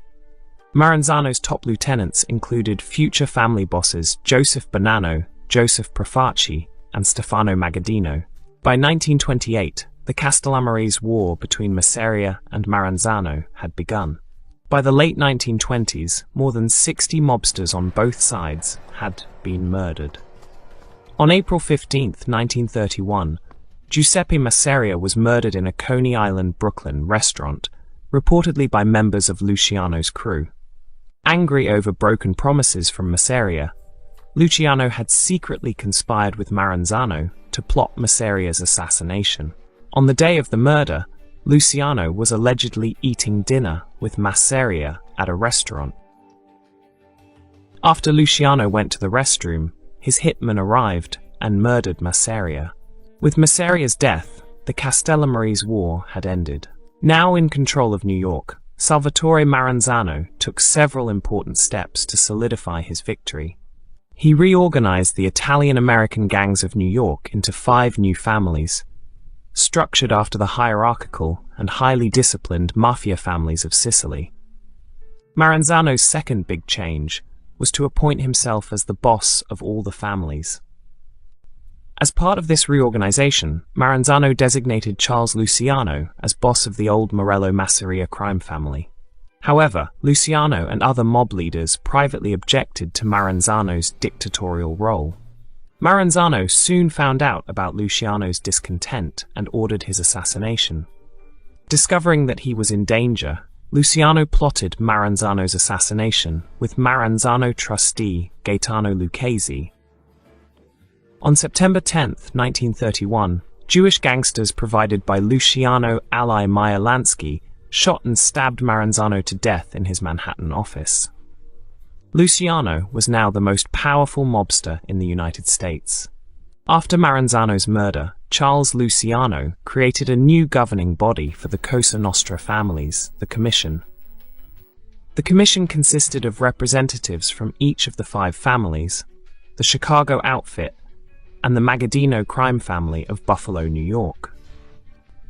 Maranzano's top lieutenants included future family bosses Joseph Bonanno, Joseph Profaci, and Stefano Magaddino. By 1928, the Castellammare's war between Masseria and Maranzano had begun. By the late 1920s, more than 60 mobsters on both sides had been murdered. On April 15, 1931, Giuseppe Masseria was murdered in a Coney Island, Brooklyn restaurant, reportedly by members of Luciano's crew. Angry over broken promises from Masseria, Luciano had secretly conspired with Maranzano to plot Masseria's assassination. On the day of the murder, Luciano was allegedly eating dinner with Masseria at a restaurant. After Luciano went to the restroom, his hitman arrived and murdered Masseria. With Masseria's death, the Castellammare's war had ended. Now in control of New York, Salvatore Maranzano took several important steps to solidify his victory. He reorganized the Italian-American gangs of New York into 5 new families, structured after the hierarchical and highly disciplined mafia families of Sicily. Maranzano's second big change was to appoint himself as the boss of all the families. As part of this reorganization, Maranzano designated Charles Luciano as boss of the old Morello Masseria crime family. However, Luciano and other mob leaders privately objected to Maranzano's dictatorial role. Maranzano soon found out about Luciano's discontent and ordered his assassination. Discovering that he was in danger, Luciano plotted Maranzano's assassination with Maranzano trustee Gaetano Lucchesi. On September 10, 1931, Jewish gangsters provided by Luciano ally Meyer Lansky shot and stabbed Maranzano to death in his Manhattan office. Luciano was now the most powerful mobster in the United States. After Maranzano's murder, Charles Luciano created a new governing body for the Cosa Nostra families, the Commission. The Commission consisted of representatives from each of the 5 families, the Chicago Outfit, and the Magadino crime family of Buffalo, New York.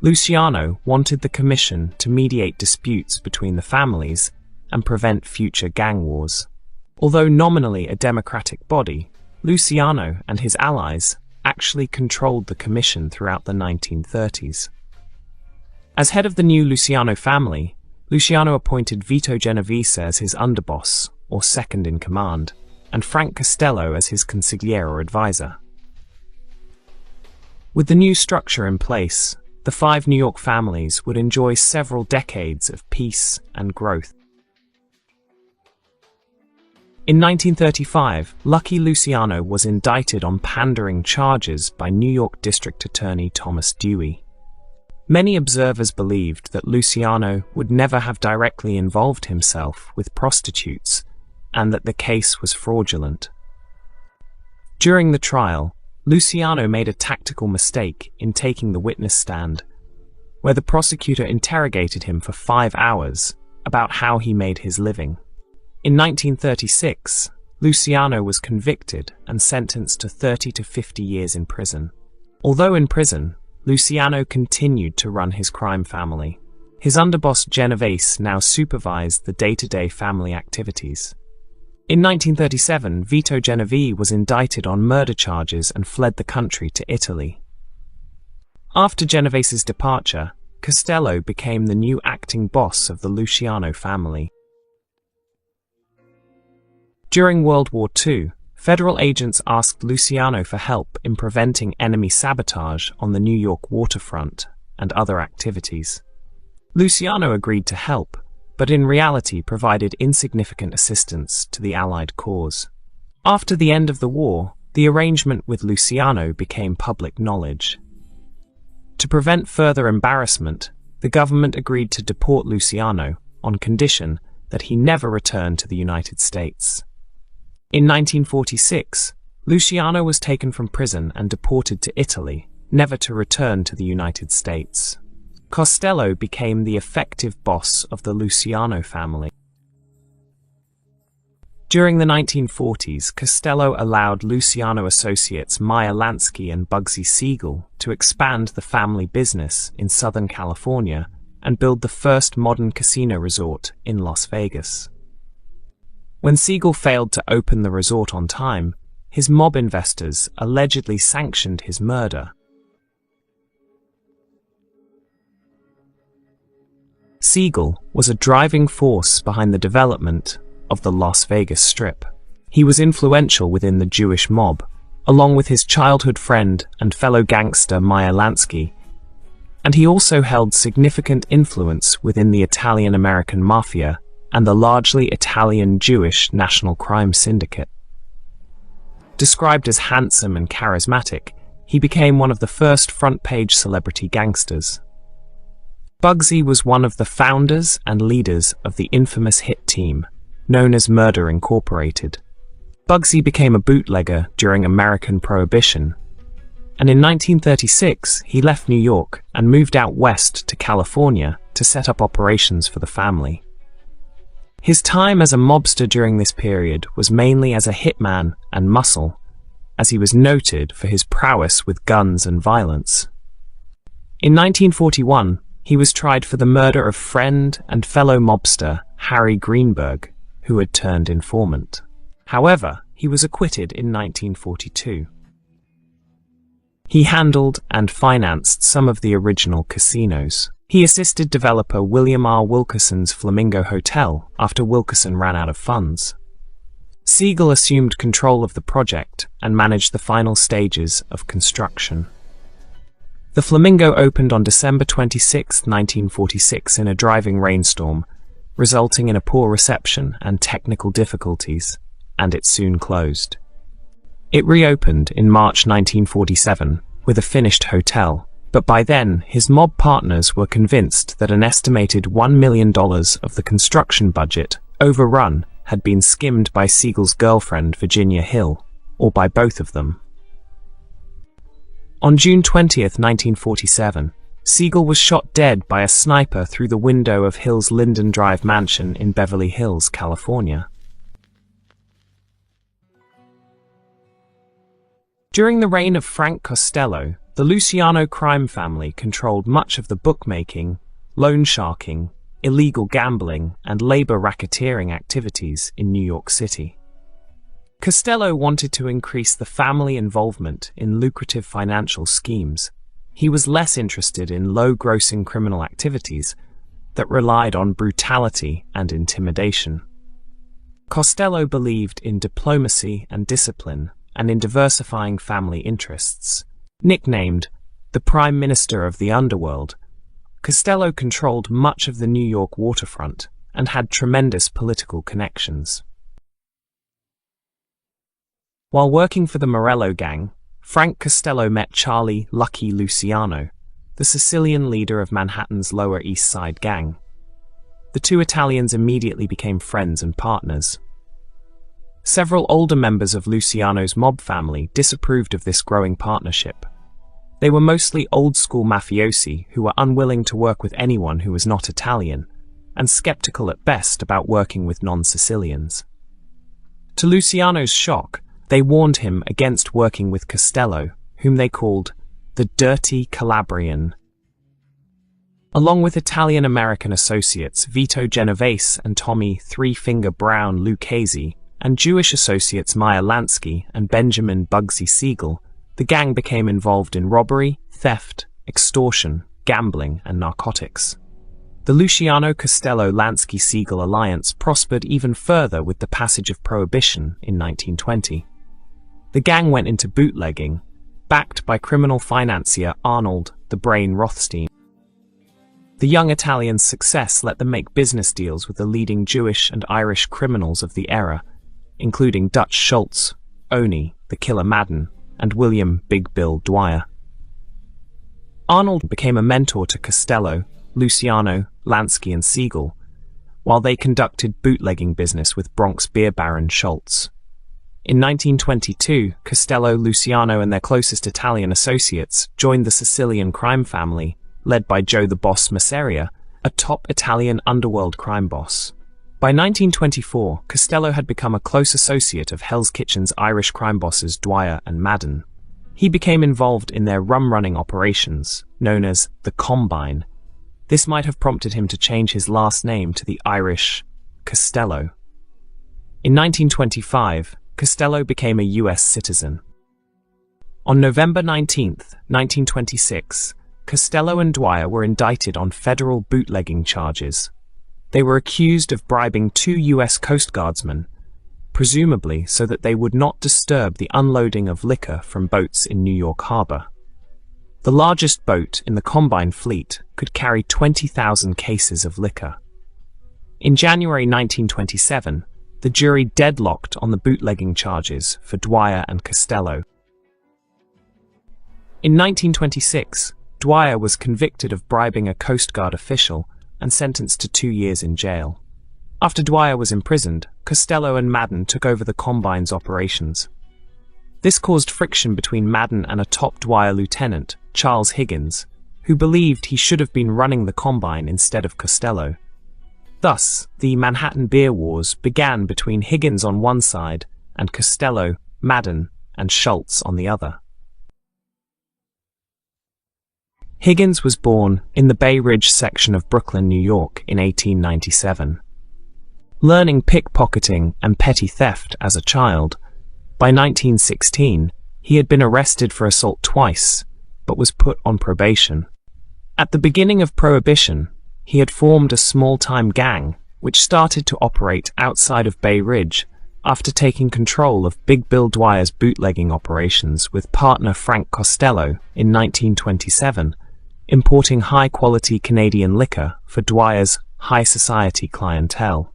Luciano wanted the Commission to mediate disputes between the families and prevent future gang wars. Although nominally a democratic body, Luciano and his allies actually controlled the Commission throughout the 1930s. As head of the new Luciano family, Luciano appointed Vito Genovese as his underboss, or second in command, and Frank Costello as his consigliere or advisor. With the new structure in place, the 5 New York families would enjoy several decades of peace and growth. In 1935, Lucky Luciano was indicted on pandering charges by New York District Attorney Thomas Dewey. Many observers believed that Luciano would never have directly involved himself with prostitutes and that the case was fraudulent. During the trial, Luciano made a tactical mistake in taking the witness stand, where the prosecutor interrogated him for 5 hours about how he made his living. In 1936, Luciano was convicted and sentenced to 30 to 50 years in prison. Although in prison, Luciano continued to run his crime family. His underboss Genovese now supervised the day-to-day family activities. In 1937, Vito Genovese was indicted on murder charges and fled the country to Italy. After Genovese's departure, Costello became the new acting boss of the Luciano family. During World War II, federal agents asked Luciano for help in preventing enemy sabotage on the New York waterfront and other activities. Luciano agreed to help, but in reality provided insignificant assistance to the Allied cause. After the end of the war, the arrangement with Luciano became public knowledge. To prevent further embarrassment, the government agreed to deport Luciano on condition that he never return to the United States. In 1946, Luciano was taken from prison and deported to Italy, never to return to the United States. Costello became the effective boss of the Luciano family. During the 1940s, Costello allowed Luciano associates Meyer Lansky and Bugsy Siegel to expand the family business in Southern California and build the first modern casino resort in Las Vegas. When Siegel failed to open the resort on time, his mob investors allegedly sanctioned his murder. Siegel was a driving force behind the development of the Las Vegas Strip. He was influential within the Jewish mob, along with his childhood friend and fellow gangster Meyer Lansky, and he also held significant influence within the Italian-American Mafia and the largely Italian-Jewish National Crime Syndicate. Described as handsome and charismatic, he became one of the first front-page celebrity gangsters. Bugsy was one of the founders and leaders of the infamous hit team, known as Murder Incorporated. Bugsy became a bootlegger during American Prohibition, and in 1936 he left New York and moved out west to California to set up operations for the family. His time as a mobster during this period was mainly as a hitman and muscle, as he was noted for his prowess with guns and violence. In 1941, he was tried for the murder of friend and fellow mobster Harry Greenberg, who had turned informant. However, he was acquitted in 1942. He handled and financed some of the original casinos. He assisted developer William R. Wilkerson's Flamingo Hotel after Wilkerson ran out of funds. Siegel assumed control of the project and managed the final stages of construction. The Flamingo opened on December 26, 1946 in a driving rainstorm, resulting in a poor reception and technical difficulties, and it soon closed. It reopened in March 1947 with a finished hotel, but by then his mob partners were convinced that an estimated $1 million of the construction budget, overrun, had been skimmed by Siegel's girlfriend Virginia Hill, or by both of them. On June 20, 1947, Siegel was shot dead by a sniper through the window of Hill's Linden Drive mansion in Beverly Hills, California. During the reign of Frank Costello, the Luciano crime family controlled much of the bookmaking, loan sharking, illegal gambling, and labor racketeering activities in New York City. Costello wanted to increase the family involvement in lucrative financial schemes. He was less interested in low-grossing criminal activities that relied on brutality and intimidation. Costello believed in diplomacy and discipline, and in diversifying family interests. Nicknamed the Prime Minister of the Underworld, Costello controlled much of the New York waterfront and had tremendous political connections. While working for the Morello gang, Frank Costello met Charlie "Lucky" Luciano, the Sicilian leader of Manhattan's Lower East Side gang. The two Italians immediately became friends and partners. Several older members of Luciano's mob family disapproved of this growing partnership. They were mostly old-school mafiosi who were unwilling to work with anyone who was not Italian, and skeptical at best about working with non-Sicilians. To Luciano's shock, they warned him against working with Costello, whom they called the Dirty Calabrian. Along with Italian-American associates Vito Genovese and Tommy Three-Finger Brown Lucchese, and Jewish associates Meyer Lansky and Benjamin Bugsy Siegel, the gang became involved in robbery, theft, extortion, gambling, and narcotics. The Luciano-Costello-Lansky-Siegel alliance prospered even further with the passage of Prohibition in 1920. The gang went into bootlegging, backed by criminal financier Arnold "the Brain" Rothstein. The young Italians' success let them make business deals with the leading Jewish and Irish criminals of the era, including Dutch Schultz, Oni, the Killer Madden, and William "Big Bill" Dwyer. Arnold became a mentor to Costello, Luciano, Lansky, and Siegel, while they conducted bootlegging business with Bronx beer baron Schultz. In 1922, Costello, Luciano, and their closest Italian associates joined the Sicilian crime family, led by Joe the Boss Masseria, a top Italian underworld crime boss. By 1924, Costello had become a close associate of Hell's Kitchen's Irish crime bosses Dwyer and Madden. He became involved in their rum-running operations, known as the Combine. This might have prompted him to change his last name to the Irish Costello. In 1925, Costello became a U.S. citizen. On November 19, 1926, Costello and Dwyer were indicted on federal bootlegging charges. They were accused of bribing 2 U.S. Coast Guardsmen, presumably so that they would not disturb the unloading of liquor from boats in New York Harbor. The largest boat in the Combine fleet could carry 20,000 cases of liquor. In January 1927, the jury deadlocked on the bootlegging charges for Dwyer and Costello. In 1926, Dwyer was convicted of bribing a Coast Guard official and sentenced to 2 years in jail. After Dwyer was imprisoned, Costello and Madden took over the Combine's operations. This caused friction between Madden and a top Dwyer lieutenant, Charles Higgins, who believed he should have been running the Combine instead of Costello. Thus, the Manhattan Beer Wars began between Higgins on one side and Costello, Madden, and Schultz on the other. Higgins was born in the Bay Ridge section of Brooklyn, New York in 1897. Learning pickpocketing and petty theft as a child, by 1916 he had been arrested for assault twice, but was put on probation. At the beginning of Prohibition, he had formed a small-time gang which started to operate outside of Bay Ridge after taking control of Big Bill Dwyer's bootlegging operations with partner Frank Costello in 1927, importing high-quality Canadian liquor for Dwyer's high society clientele.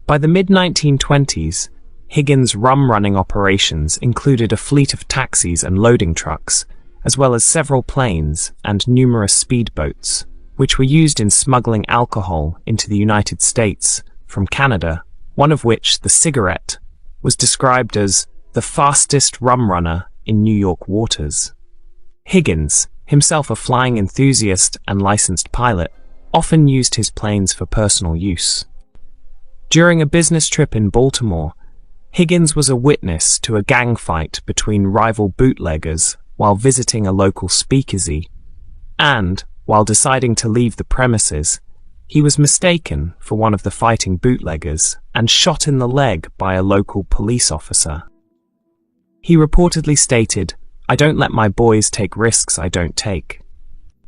By the mid-1920s, Higgins' rum-running operations included a fleet of taxis and loading trucks, as well as several planes and numerous speedboats, which were used in smuggling alcohol into the United States from Canada, one of which, the Cigarette, was described as the fastest rum runner in New York waters. Higgins, himself a flying enthusiast and licensed pilot, often used his planes for personal use. During a business trip in Baltimore, Higgins was a witness to a gang fight between rival bootleggers while visiting a local speakeasy, and, while deciding to leave the premises, he was mistaken for one of the fighting bootleggers and shot in the leg by a local police officer. He reportedly stated, "I don't let my boys take risks I don't take,"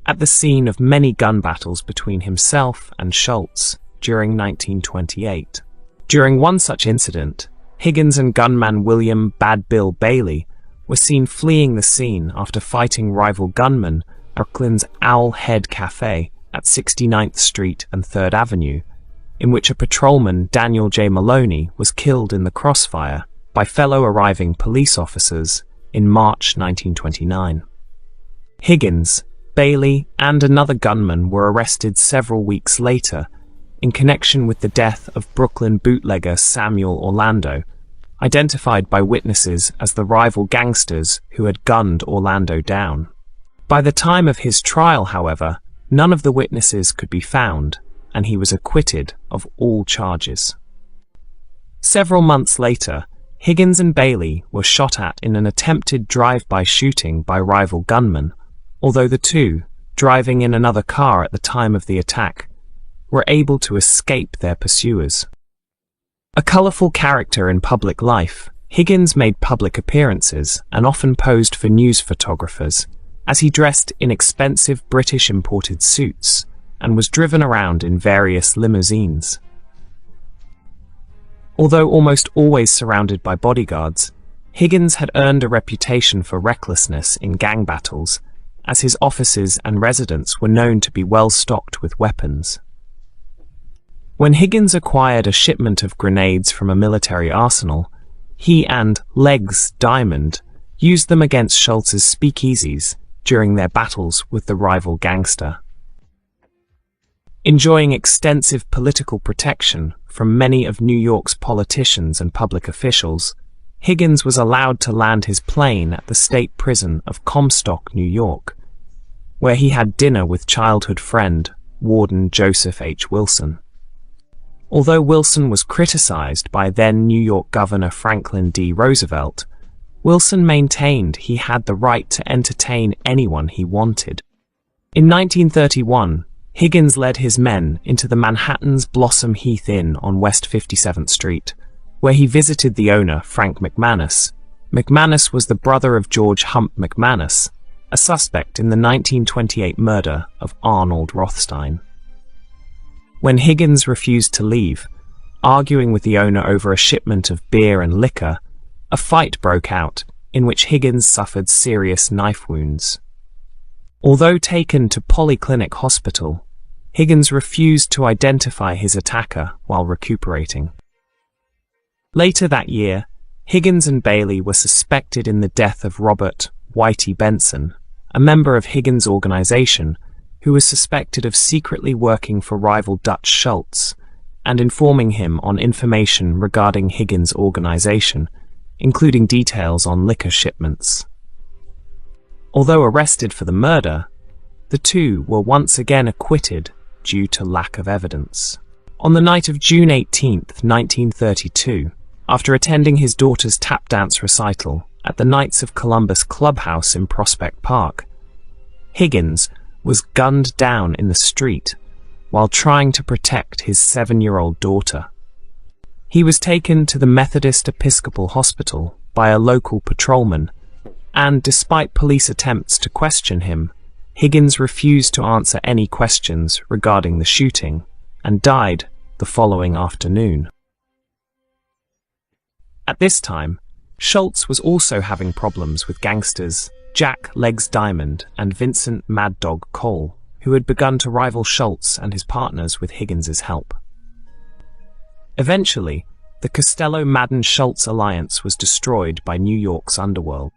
at the scene of many gun battles between himself and Schultz during 1928. During one such incident, Higgins and gunman William Bad Bill Bailey were seen fleeing the scene after fighting rival gunmen at Brooklyn's Owl Head Cafe at 69th Street and 3rd Avenue, in which a patrolman, Daniel J. Maloney, was killed in the crossfire by fellow arriving police officers in March 1929. Higgins, Bailey, and another gunman were arrested several weeks later in connection with the death of Brooklyn bootlegger Samuel Orlando, identified by witnesses as the rival gangsters who had gunned Orlando down. By the time of his trial, however, none of the witnesses could be found, and he was acquitted of all charges. Several months later, Higgins and Bailey were shot at in an attempted drive-by shooting by rival gunmen, although the two, driving in another car at the time of the attack, were able to escape their pursuers. A colourful character in public life, Higgins made public appearances and often posed for news photographers, as he dressed in expensive British imported suits and was driven around in various limousines. Although almost always surrounded by bodyguards, Higgins had earned a reputation for recklessness in gang battles, as his offices and residence were known to be well stocked with weapons. When Higgins acquired a shipment of grenades from a military arsenal, he and Legs Diamond used them against Schultz's speakeasies during their battles with the rival gangster. Enjoying extensive political protection from many of New York's politicians and public officials, Higgins was allowed to land his plane at the state prison of Comstock, New York, where he had dinner with childhood friend, Warden Joseph H. Wilson. Although Wilson was criticized by then New York Governor Franklin D. Roosevelt, Wilson maintained he had the right to entertain anyone he wanted. In 1931, Higgins led his men into the Manhattan's Blossom Heath Inn on West 57th Street, where he visited the owner, Frank McManus. McManus was the brother of George Hump McManus, a suspect in the 1928 murder of Arnold Rothstein. When Higgins refused to leave, arguing with the owner over a shipment of beer and liquor, a fight broke out in which Higgins suffered serious knife wounds. Although taken to Polyclinic Hospital, Higgins refused to identify his attacker while recuperating. Later that year, Higgins and Bailey were suspected in the death of Robert Whitey Benson, a member of Higgins' organization who was suspected of secretly working for rival Dutch Schultz and informing him on information regarding Higgins' organization, including details on liquor shipments. Although arrested for the murder, the two were once again acquitted due to lack of evidence. On the night of June 18, 1932, after attending his daughter's tap dance recital at the Knights of Columbus Clubhouse in Prospect Park, Higgins was gunned down in the street while trying to protect his 7-year-old daughter. He was taken to the Methodist Episcopal Hospital by a local patrolman, and despite police attempts to question him, Higgins refused to answer any questions regarding the shooting and died the following afternoon. At this time, Schultz was also having problems with gangsters Jack Legs Diamond and Vincent Mad Dog Cole, who had begun to rival Schultz and his partners with Higgins's help. Eventually, the Costello-Madden-Schultz alliance was destroyed by New York's underworld.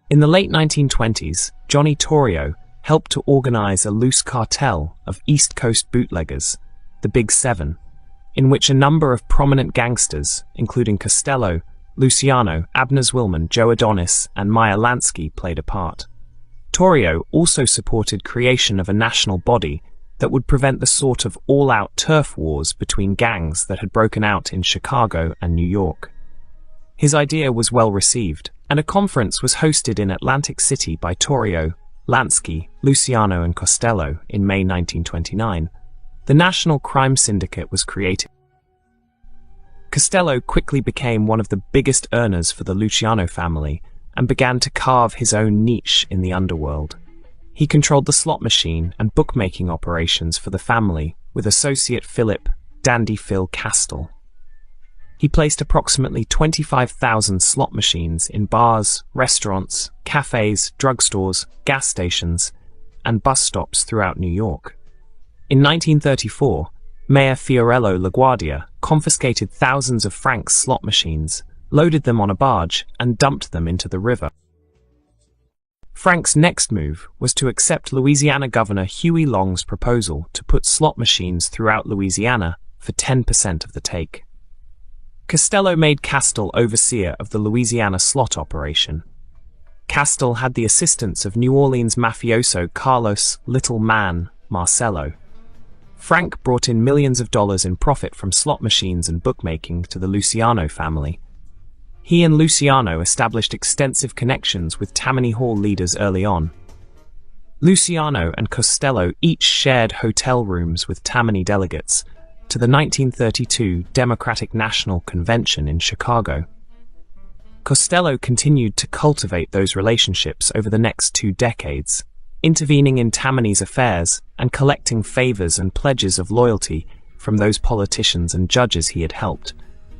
In the late 1920s, Johnny Torrio helped to organize a loose cartel of East Coast bootleggers, the Big Seven, in which a number of prominent gangsters, including Costello, Luciano, Abner Zwillman, Joe Adonis, and Meyer Lansky, played a part. Torrio also supported creation of a national body that would prevent the sort of all-out turf wars between gangs that had broken out in Chicago and New York. His idea was well received, and a conference was hosted in Atlantic City by Torrio, Lansky, Luciano, and Costello in May 1929. The National Crime Syndicate was created. Costello quickly became one of the biggest earners for the Luciano family and began to carve his own niche in the underworld. He controlled the slot machine and bookmaking operations for the family with associate Philip "Dandy Phil" Castell. He placed approximately 25,000 slot machines in bars, restaurants, cafes, drugstores, gas stations, and bus stops throughout New York. In 1934, Mayor Fiorello LaGuardia confiscated thousands of Frank's slot machines, loaded them on a barge, and dumped them into the river. Frank's next move was to accept Louisiana Governor Huey Long's proposal to put slot machines throughout Louisiana for 10% of the take. Costello made Castell overseer of the Louisiana slot operation. Castell had the assistance of New Orleans mafioso Carlos "Little Man" Marcello. Frank brought in millions of dollars in profit from slot machines and bookmaking to the Luciano family. He and Luciano established extensive connections with Tammany Hall leaders early on. Luciano and Costello each shared hotel rooms with Tammany delegates to the 1932 Democratic National Convention in Chicago. Costello continued to cultivate those relationships over the next 2 decades, intervening in Tammany's affairs and collecting favors and pledges of loyalty from those politicians and judges he had helped,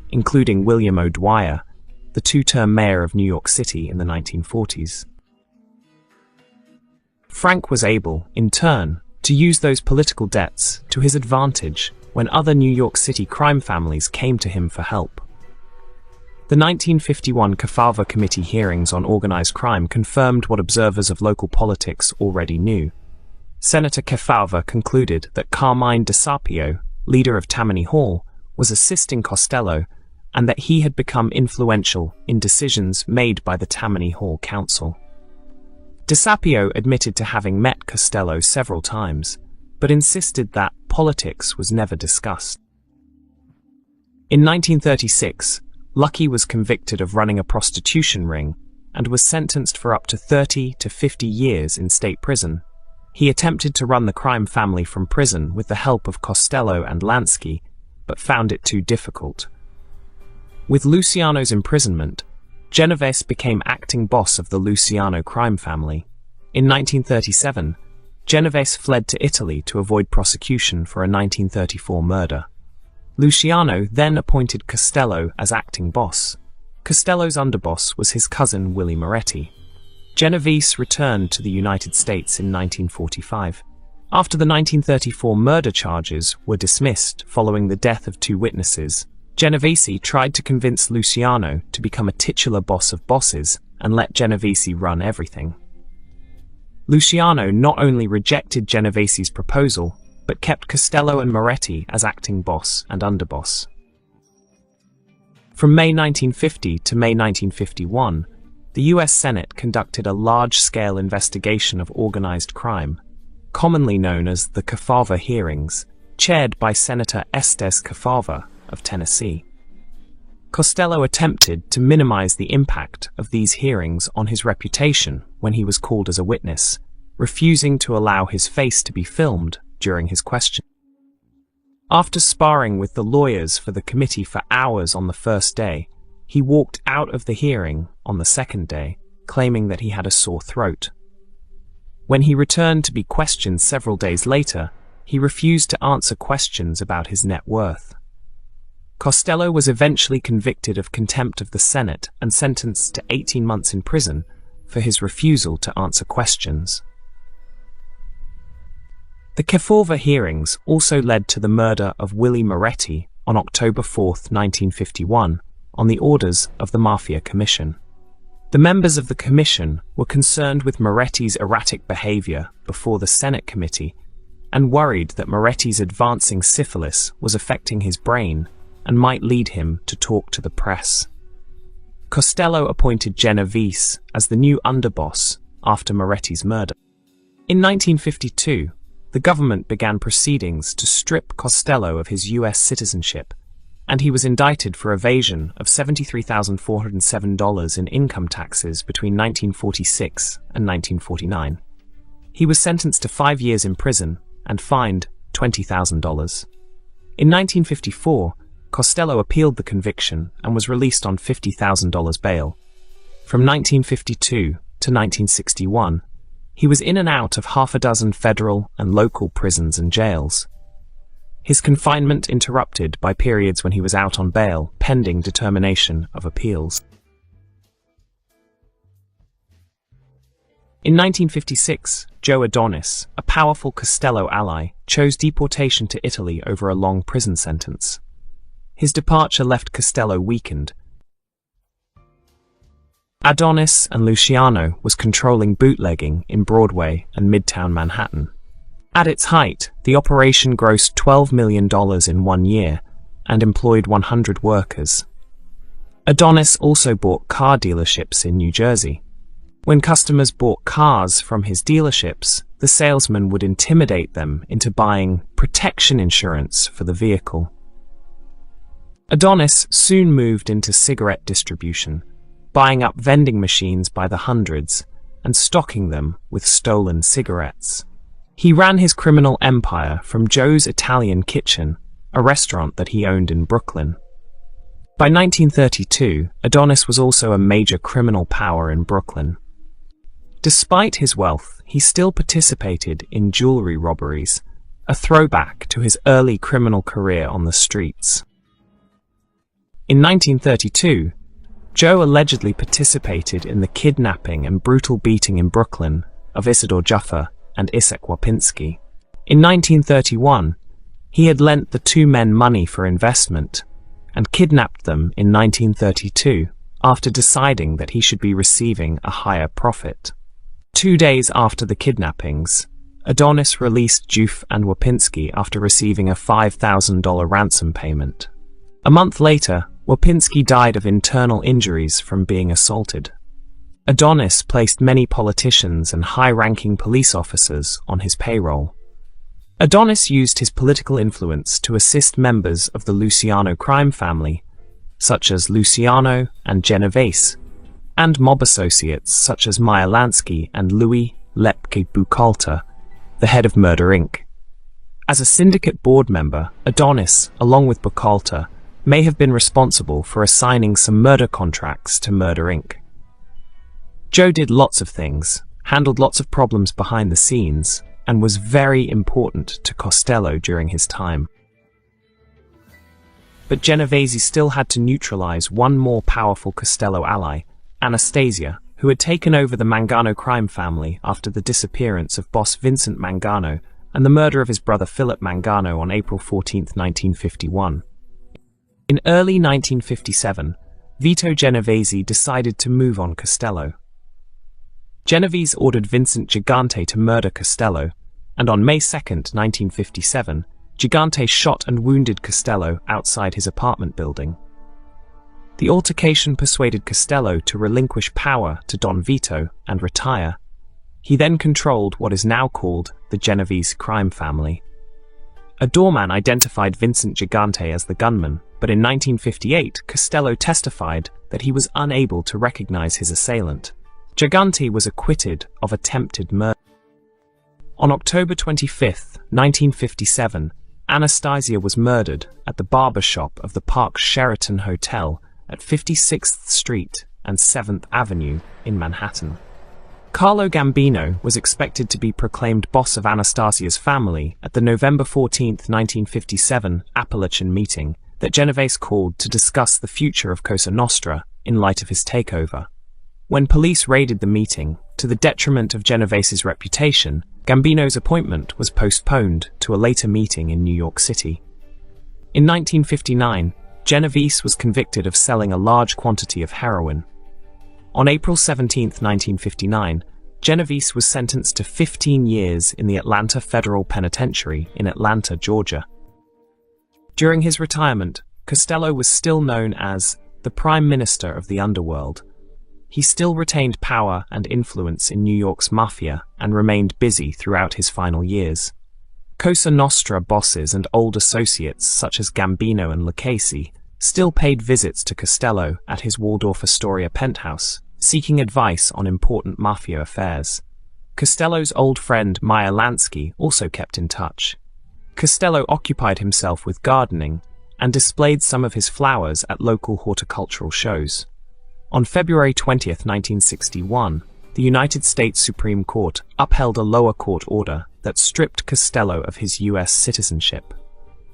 including William O. Dwyer, the 2-term mayor of New York City in the 1940s. Frank was able, in turn, to use those political debts to his advantage when other New York City crime families came to him for help. The 1951 Kefauver Committee hearings on organized crime confirmed what observers of local politics already knew. Senator Kefauver concluded that Carmine DeSapio, leader of Tammany Hall, was assisting Costello and that he had become influential in decisions made by the Tammany Hall Council. DeSapio admitted to having met Costello several times, but insisted that politics was never discussed. In 1936, Lucky was convicted of running a prostitution ring and was sentenced for up to 30 to 50 years in state prison. He attempted to run the crime family from prison with the help of Costello and Lansky, but found it too difficult. With Luciano's imprisonment, Genovese became acting boss of the Luciano crime family. In 1937, Genovese fled to Italy to avoid prosecution for a 1934 murder. Luciano then appointed Costello as acting boss. Costello's underboss was his cousin Willie Moretti. Genovese returned to the United States in 1945. After the 1934 murder charges were dismissed following the death of 2 witnesses, Genovese tried to convince Luciano to become a titular boss of bosses and let Genovese run everything. Luciano not only rejected Genovese's proposal, but kept Costello and Moretti as acting boss and underboss. From May 1950 to May 1951, the U.S. Senate conducted a large-scale investigation of organized crime, commonly known as the Kefauver hearings, chaired by Senator Estes Kefauver of Tennessee. Costello attempted to minimize the impact of these hearings on his reputation when he was called as a witness, refusing to allow his face to be filmed during his question. After sparring with the lawyers for the committee for hours on the first day, he walked out of the hearing on the second day, claiming that he had a sore throat. When he returned to be questioned several days later, he refused to answer questions about his net worth. Costello was eventually convicted of contempt of the Senate and sentenced to 18 months in prison for his refusal to answer questions. The Kefauver hearings also led to the murder of Willie Moretti on October 4, 1951, on the orders of the Mafia Commission. The members of the commission were concerned with Moretti's erratic behavior before the Senate committee and worried that Moretti's advancing syphilis was affecting his brain and might lead him to talk to the press. Costello appointed Genovese as the new underboss after Moretti's murder. In 1952, the government began proceedings to strip Costello of his U.S. citizenship, and he was indicted for evasion of $73,407 in income taxes between 1946 and 1949. He was sentenced to 5 years in prison and fined $20,000. In 1954, Costello appealed the conviction and was released on $50,000 bail. From 1952 to 1961, he was in and out of half a dozen federal and local prisons and jails. His confinement interrupted by periods when he was out on bail, pending determination of appeals. In 1956, Joe Adonis, a powerful Costello ally, chose deportation to Italy over a long prison sentence. His departure left Costello weakened. Adonis and Luciano was controlling bootlegging in Broadway and Midtown Manhattan. At its height, the operation grossed $12 million in 1 year and employed 100 workers. Adonis also bought car dealerships in New Jersey. When customers bought cars from his dealerships, the salesman would intimidate them into buying protection insurance for the vehicle. Adonis soon moved into cigarette distribution, buying up vending machines by the hundreds and stocking them with stolen cigarettes. He ran his criminal empire from Joe's Italian Kitchen, a restaurant that he owned in Brooklyn. By 1932, Adonis was also a major criminal power in Brooklyn. Despite his wealth, he still participated in jewelry robberies, a throwback to his early criminal career on the streets. In 1932, Joe allegedly participated in the kidnapping and brutal beating in Brooklyn of Isidore Juffa and Isaac Wapinski. In 1931, he had lent the two men money for investment and kidnapped them in 1932 after deciding that he should be receiving a higher profit. 2 days after the kidnappings, Adonis released Juff and Wapinski after receiving a $5,000 ransom payment. A month later, Wapinski died of internal injuries from being assaulted. Adonis placed many politicians and high-ranking police officers on his payroll. Adonis used his political influence to assist members of the Luciano crime family, such as Luciano and Genovese, and mob associates such as Meyer Lansky and Louis Lepke Buchalter, the head of Murder Inc. As a syndicate board member, Adonis, along with Buchalter, may have been responsible for assigning some murder contracts to Murder Inc. Joe did lots of things, handled lots of problems behind the scenes, and was very important to Costello during his time. But Genovese still had to neutralize one more powerful Costello ally, Anastasia, who had taken over the Mangano crime family after the disappearance of boss Vincent Mangano and the murder of his brother Philip Mangano on April 14, 1951. In early 1957, Vito Genovese decided to move on Costello. Genovese ordered Vincent Gigante to murder Costello, and on May 2, 1957, Gigante shot and wounded Costello outside his apartment building. The altercation persuaded Costello to relinquish power to Don Vito and retire. He then controlled what is now called the Genovese crime family. A doorman identified Vincent Gigante as the gunman, but in 1958, Costello testified that he was unable to recognize his assailant. Gigante was acquitted of attempted murder. On October 25, 1957, Anastasia was murdered at the barber shop of the Park Sheraton Hotel at 56th Street and 7th Avenue in Manhattan. Carlo Gambino was expected to be proclaimed boss of Anastasia's family at the November 14, 1957 Appalachian meeting that Genovese called to discuss the future of Cosa Nostra in light of his takeover. When police raided the meeting, to the detriment of Genovese's reputation, Gambino's appointment was postponed to a later meeting in New York City. In 1959, Genovese was convicted of selling a large quantity of heroin. On April 17, 1959, Genovese was sentenced to 15 years in the Atlanta Federal Penitentiary in Atlanta, Georgia. During his retirement, Costello was still known as the Prime Minister of the Underworld. He still retained power and influence in New York's Mafia and remained busy throughout his final years. Cosa Nostra bosses and old associates such as Gambino and Lucchese still paid visits to Costello at his Waldorf Astoria penthouse, seeking advice on important Mafia affairs. Costello's old friend Meyer Lansky also kept in touch. Costello occupied himself with gardening and displayed some of his flowers at local horticultural shows. On February 20, 1961, the United States Supreme Court upheld a lower court order that stripped Costello of his U.S. citizenship.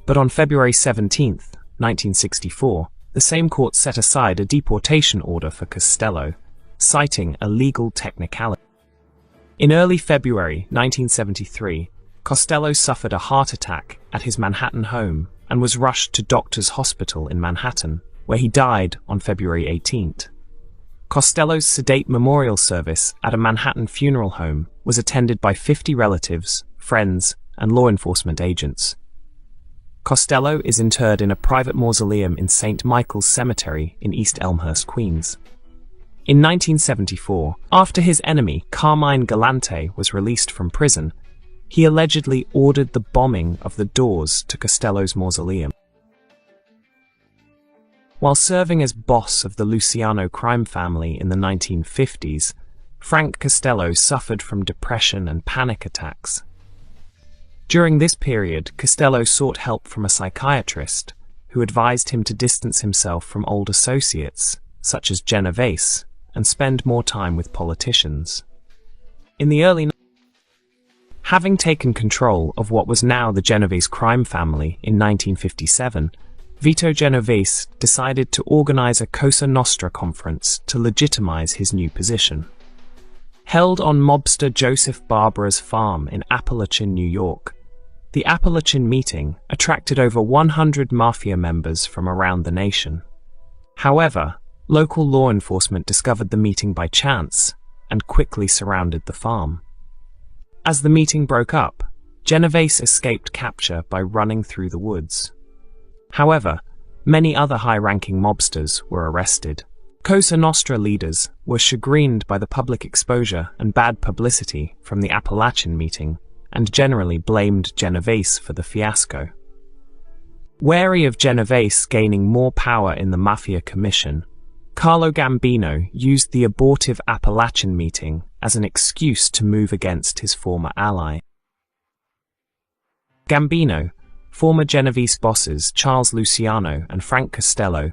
But on February 17, 1964, the same court set aside a deportation order for Costello, citing a legal technicality. In early February 1973, Costello suffered a heart attack at his Manhattan home and was rushed to Doctors Hospital in Manhattan, where he died on February 18. Costello's sedate memorial service at a Manhattan funeral home was attended by 50 relatives, friends, and law enforcement agents. Costello is interred in a private mausoleum in St. Michael's Cemetery in East Elmhurst, Queens. In 1974, after his enemy Carmine Galante was released from prison, he allegedly ordered the bombing of the doors to Costello's mausoleum. While serving as boss of the Luciano crime family in the 1950s, Frank Costello suffered from depression and panic attacks. During this period, Costello sought help from a psychiatrist who advised him to distance himself from old associates, such as Genovese, and spend more time with politicians. In the early Having taken control of what was now the Genovese crime family in 1957, Vito Genovese decided to organize a Cosa Nostra conference to legitimize his new position. Held on mobster Joseph Barbara's farm in Appalachian, New York, the Appalachian meeting attracted over 100 Mafia members from around the nation. However, local law enforcement discovered the meeting by chance and quickly surrounded the farm. As the meeting broke up, Genovese escaped capture by running through the woods. However, many other high-ranking mobsters were arrested. Cosa Nostra leaders were chagrined by the public exposure and bad publicity from the Appalachian meeting and generally blamed Genovese for the fiasco. Wary of Genovese gaining more power in the Mafia Commission, Carlo Gambino used the abortive Appalachian meeting as an excuse to move against his former ally. Gambino, former Genovese bosses Charles Luciano and Frank Costello,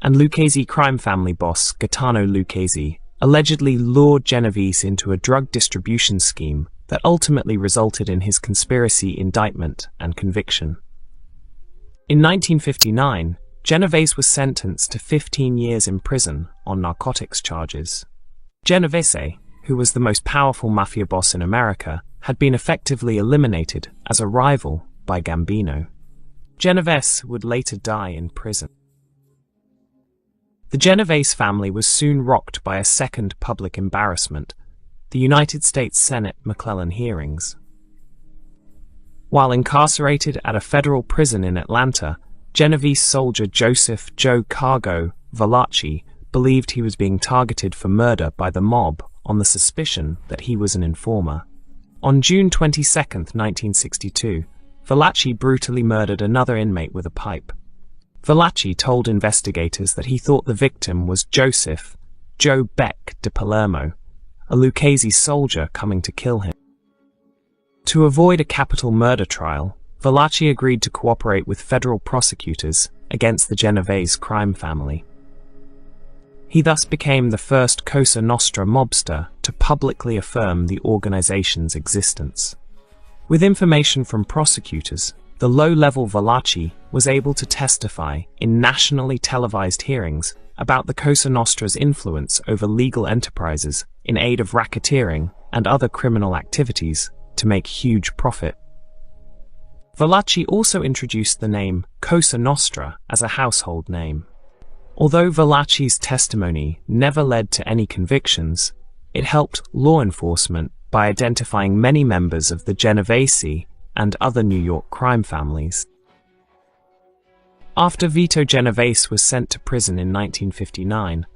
and Lucchese crime family boss Gaetano Lucchese allegedly lured Genovese into a drug distribution scheme that ultimately resulted in his conspiracy indictment and conviction. In 1959, Genovese was sentenced to 15 years in prison on narcotics charges. Genovese, who was the most powerful mafia boss in America, had been effectively eliminated as a rival by Gambino. Genovese would later die in prison. The Genovese family was soon rocked by a second public embarrassment, the United States Senate McClellan hearings. While incarcerated at a federal prison in Atlanta, Genovese soldier Joseph "Joe" Cargo Valachi believed he was being targeted for murder by the mob on the suspicion that he was an informer. On June 22, 1962, Valachi brutally murdered another inmate with a pipe. Valachi told investigators that he thought the victim was Joseph "Joe" Beck de Palermo, a Lucchese soldier coming to kill him. To avoid a capital murder trial, Valachi agreed to cooperate with federal prosecutors against the Genovese crime family. He thus became the first Cosa Nostra mobster to publicly affirm the organization's existence. With information from prosecutors, the low-level Valachi was able to testify in nationally televised hearings about the Cosa Nostra's influence over legal enterprises in aid of racketeering and other criminal activities to make huge profit. Valachi also introduced the name Cosa Nostra as a household name. Although Valachi's testimony never led to any convictions, it helped law enforcement by identifying many members of the Genovese and other New York crime families. After Vito Genovese was sent to prison in 1959,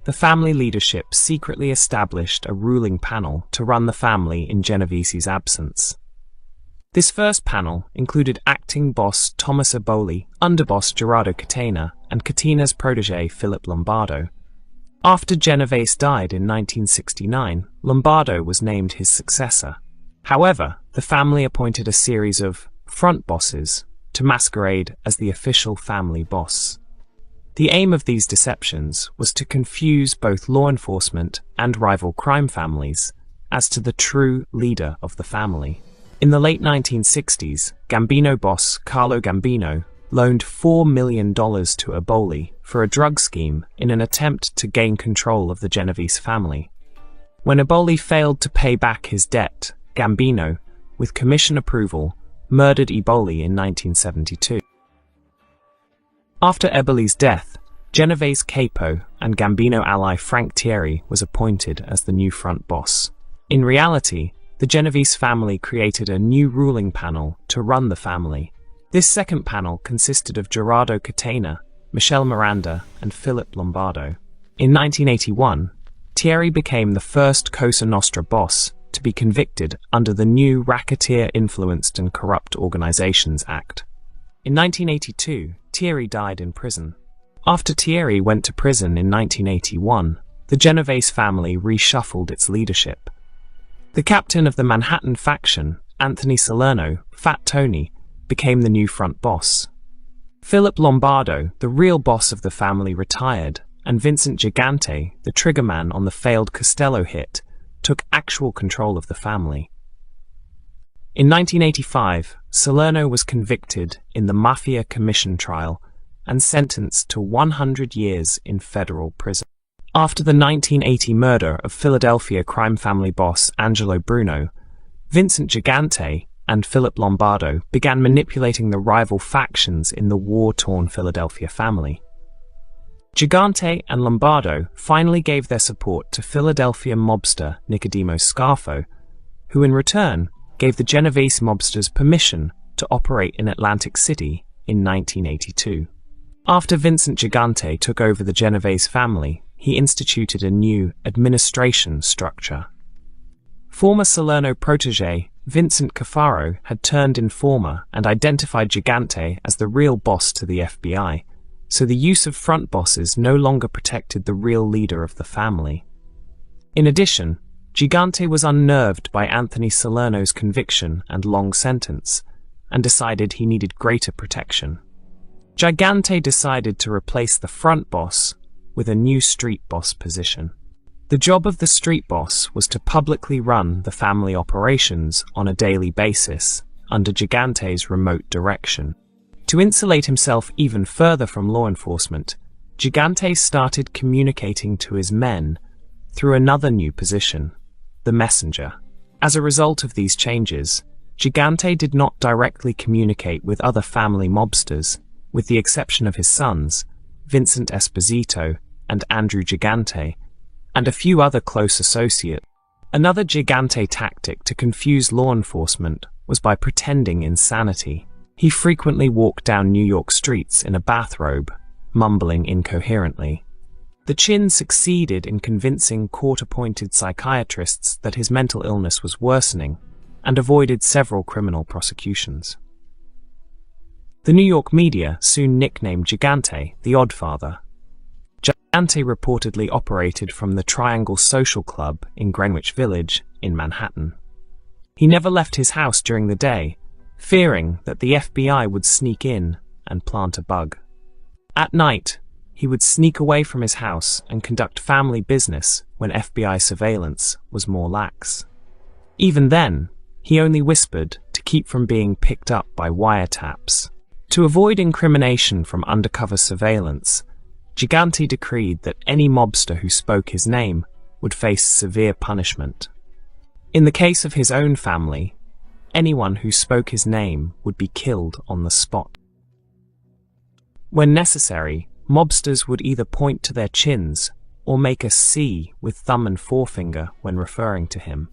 the family leadership secretly established a ruling panel to run the family in Genovese's absence. This first panel included acting boss Thomas Eboli, underboss Gerardo Catena, and Catena's protege Philip Lombardo. After Genovese died in 1969, Lombardo was named his successor. However, the family appointed a series of front bosses to masquerade as the official family boss. The aim of these deceptions was to confuse both law enforcement and rival crime families as to the true leader of the family. In the late 1960s, Gambino boss Carlo Gambino loaned $4 million to Eboli for a drug scheme in an attempt to gain control of the Genovese family. When Eboli failed to pay back his debt, Gambino, with commission approval, murdered Eboli in 1972. After Eboli's death, Genovese capo and Gambino ally Frank Thierry was appointed as the new front boss. In reality, the Genovese family created a new ruling panel to run the family. This second panel consisted of Gerardo Catena, Michelle Miranda, and Philip Lombardo. In 1981, Thierry became the first Cosa Nostra boss to be convicted under the new Racketeer-Influenced and Corrupt Organizations Act. In 1982, Thierry died in prison. After Thierry went to prison in 1981, the Genovese family reshuffled its leadership. The captain of the Manhattan faction, Anthony Salerno, Fat Tony, became the new front boss. Philip Lombardo, the real boss of the family, retired, and Vincent Gigante, the triggerman on the failed Costello hit, took actual control of the family. In 1985, Salerno was convicted in the Mafia commission trial and sentenced to 100 years in federal prison. After the 1980 murder of Philadelphia crime family boss Angelo Bruno, Vincent Gigante and Philip Lombardo began manipulating the rival factions in the war-torn Philadelphia family. Gigante and Lombardo finally gave their support to Philadelphia mobster Nicodemo Scarfo, who in return gave the Genovese mobsters permission to operate in Atlantic City in 1982. After Vincent Gigante took over the Genovese family, he instituted a new administration structure. Former Salerno protege Vincent Cafaro had turned informer and identified Gigante as the real boss to the FBI, so the use of front bosses no longer protected the real leader of the family. In addition, Gigante was unnerved by Anthony Salerno's conviction and long sentence, and decided he needed greater protection. Gigante decided to replace the front boss with a new street boss position. The job of the street boss was to publicly run the family operations on a daily basis, under Gigante's remote direction. To insulate himself even further from law enforcement, Gigante started communicating to his men through another new position, the messenger. As a result of these changes, Gigante did not directly communicate with other family mobsters, with the exception of his sons, Vincent Esposito and Andrew Gigante, and a few other close associates. Another Gigante tactic to confuse law enforcement was by pretending insanity. He frequently walked down New York streets in a bathrobe, mumbling incoherently. The Chin succeeded in convincing court-appointed psychiatrists that his mental illness was worsening, and avoided several criminal prosecutions. The New York media soon nicknamed Gigante the Oddfather. Gigante reportedly operated from the Triangle Social Club in Greenwich Village in Manhattan. He never left his house during the day, fearing that the FBI would sneak in and plant a bug. At night, he would sneak away from his house and conduct family business when FBI surveillance was more lax. Even then, he only whispered to keep from being picked up by wiretaps. To avoid incrimination from undercover surveillance, Gigante decreed that any mobster who spoke his name would face severe punishment. In the case of his own family, anyone who spoke his name would be killed on the spot. When necessary, mobsters would either point to their chins or make a C with thumb and forefinger when referring to him.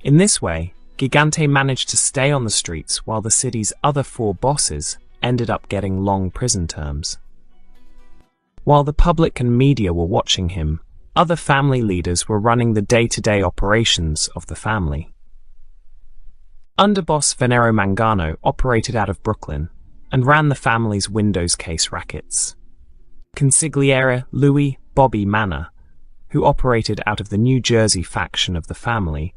In this way, Gigante managed to stay on the streets while the city's other 4 bosses ended up getting long prison terms. While the public and media were watching him, other family leaders were running the day-to-day operations of the family. Underboss Venero Mangano operated out of Brooklyn and ran the family's Windows case rackets. Consigliere Louis Bobby Manna, who operated out of the New Jersey faction of the family,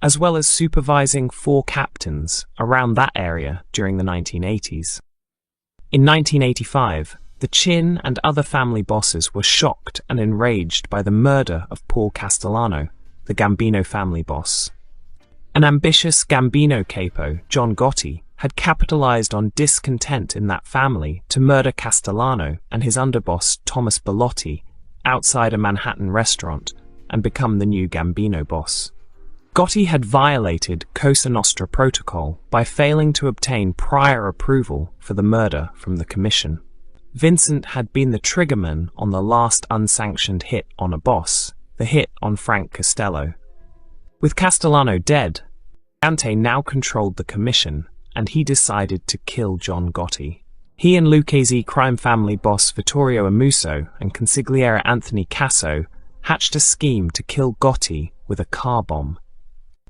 as well as supervising 4 captains around that area during the 1980s. In 1985, the Chin and other family bosses were shocked and enraged by the murder of Paul Castellano, the Gambino family boss. An ambitious Gambino capo, John Gotti, had capitalized on discontent in that family to murder Castellano and his underboss Thomas Bellotti outside a Manhattan restaurant and become the new Gambino boss. Gotti had violated Cosa Nostra protocol by failing to obtain prior approval for the murder from the commission. Vincent had been the triggerman on the last unsanctioned hit on a boss, the hit on Frank Costello. With Castellano dead, Gigante now controlled the commission, and he decided to kill John Gotti. He and Lucchese crime family boss Vittorio Amuso and consigliere Anthony Casso hatched a scheme to kill Gotti with a car bomb.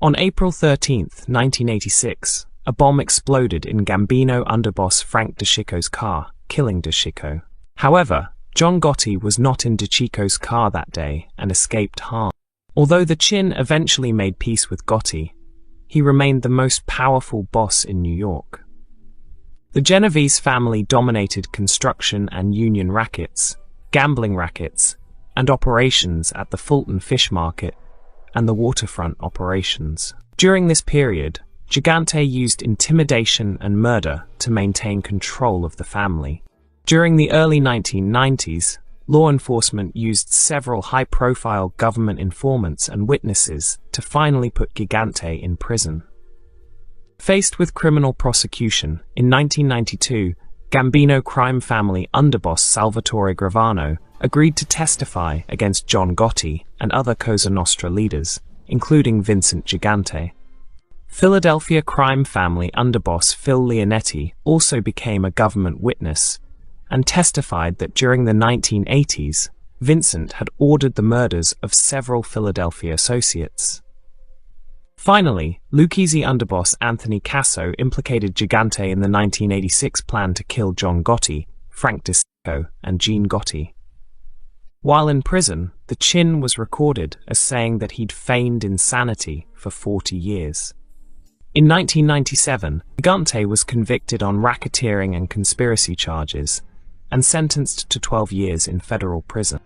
On April 13, 1986, a bomb exploded in Gambino underboss Frank DeCicco's car, killing DeCicco. However, John Gotti was not in DeCicco's car that day and escaped harm. Although the Chin eventually made peace with Gotti, he remained the most powerful boss in New York. The Genovese family dominated construction and union rackets, gambling rackets, and operations at the Fulton Fish Market and the waterfront operations. During this period, Gigante used intimidation and murder to maintain control of the family. During the early 1990s, law enforcement used several high-profile government informants and witnesses to finally put Gigante in prison. Faced with criminal prosecution, in 1992, Gambino crime family underboss Salvatore Gravano agreed to testify against John Gotti and other Cosa Nostra leaders, including Vincent Gigante. Philadelphia crime family underboss Phil Leonetti also became a government witness and testified that during the 1980s, Vincent had ordered the murders of several Philadelphia associates. Finally, Lucchese underboss Anthony Casso implicated Gigante in the 1986 plan to kill John Gotti, Frank DeCicco, and Gene Gotti. While in prison, the Chin was recorded as saying that he'd feigned insanity for 40 years. In 1997, Gigante was convicted on racketeering and conspiracy charges and sentenced to 12 years in federal prison.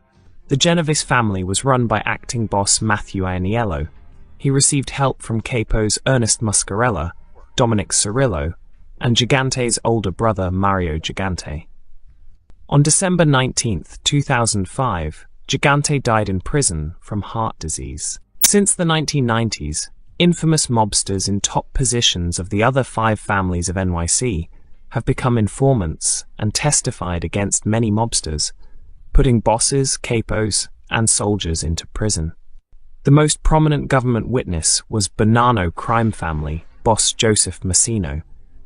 The Genovese family was run by acting boss Matthew Aniello. He received help from capos Ernest Muscarella, Dominic Cirillo, and Gigante's older brother Mario Gigante. On December 19, 2005, Gigante died in prison from heart disease. Since the 1990s, infamous mobsters in top positions of the other 5 families of NYC have become informants and testified against many mobsters, putting bosses, capos, and soldiers into prison. The most prominent government witness was Bonanno crime family boss Joseph Massino,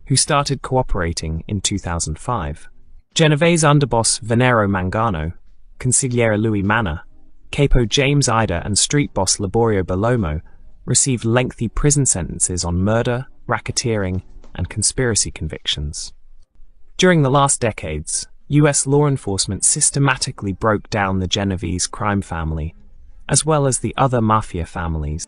who started cooperating in 2005. Genovese underboss Venero Mangano, consigliere Louis Manna, capo James Ida, and street boss Liborio Bellomo received lengthy prison sentences on murder, racketeering, and conspiracy convictions. During the last decades, US law enforcement systematically broke down the Genovese crime family, as well as the other Mafia families.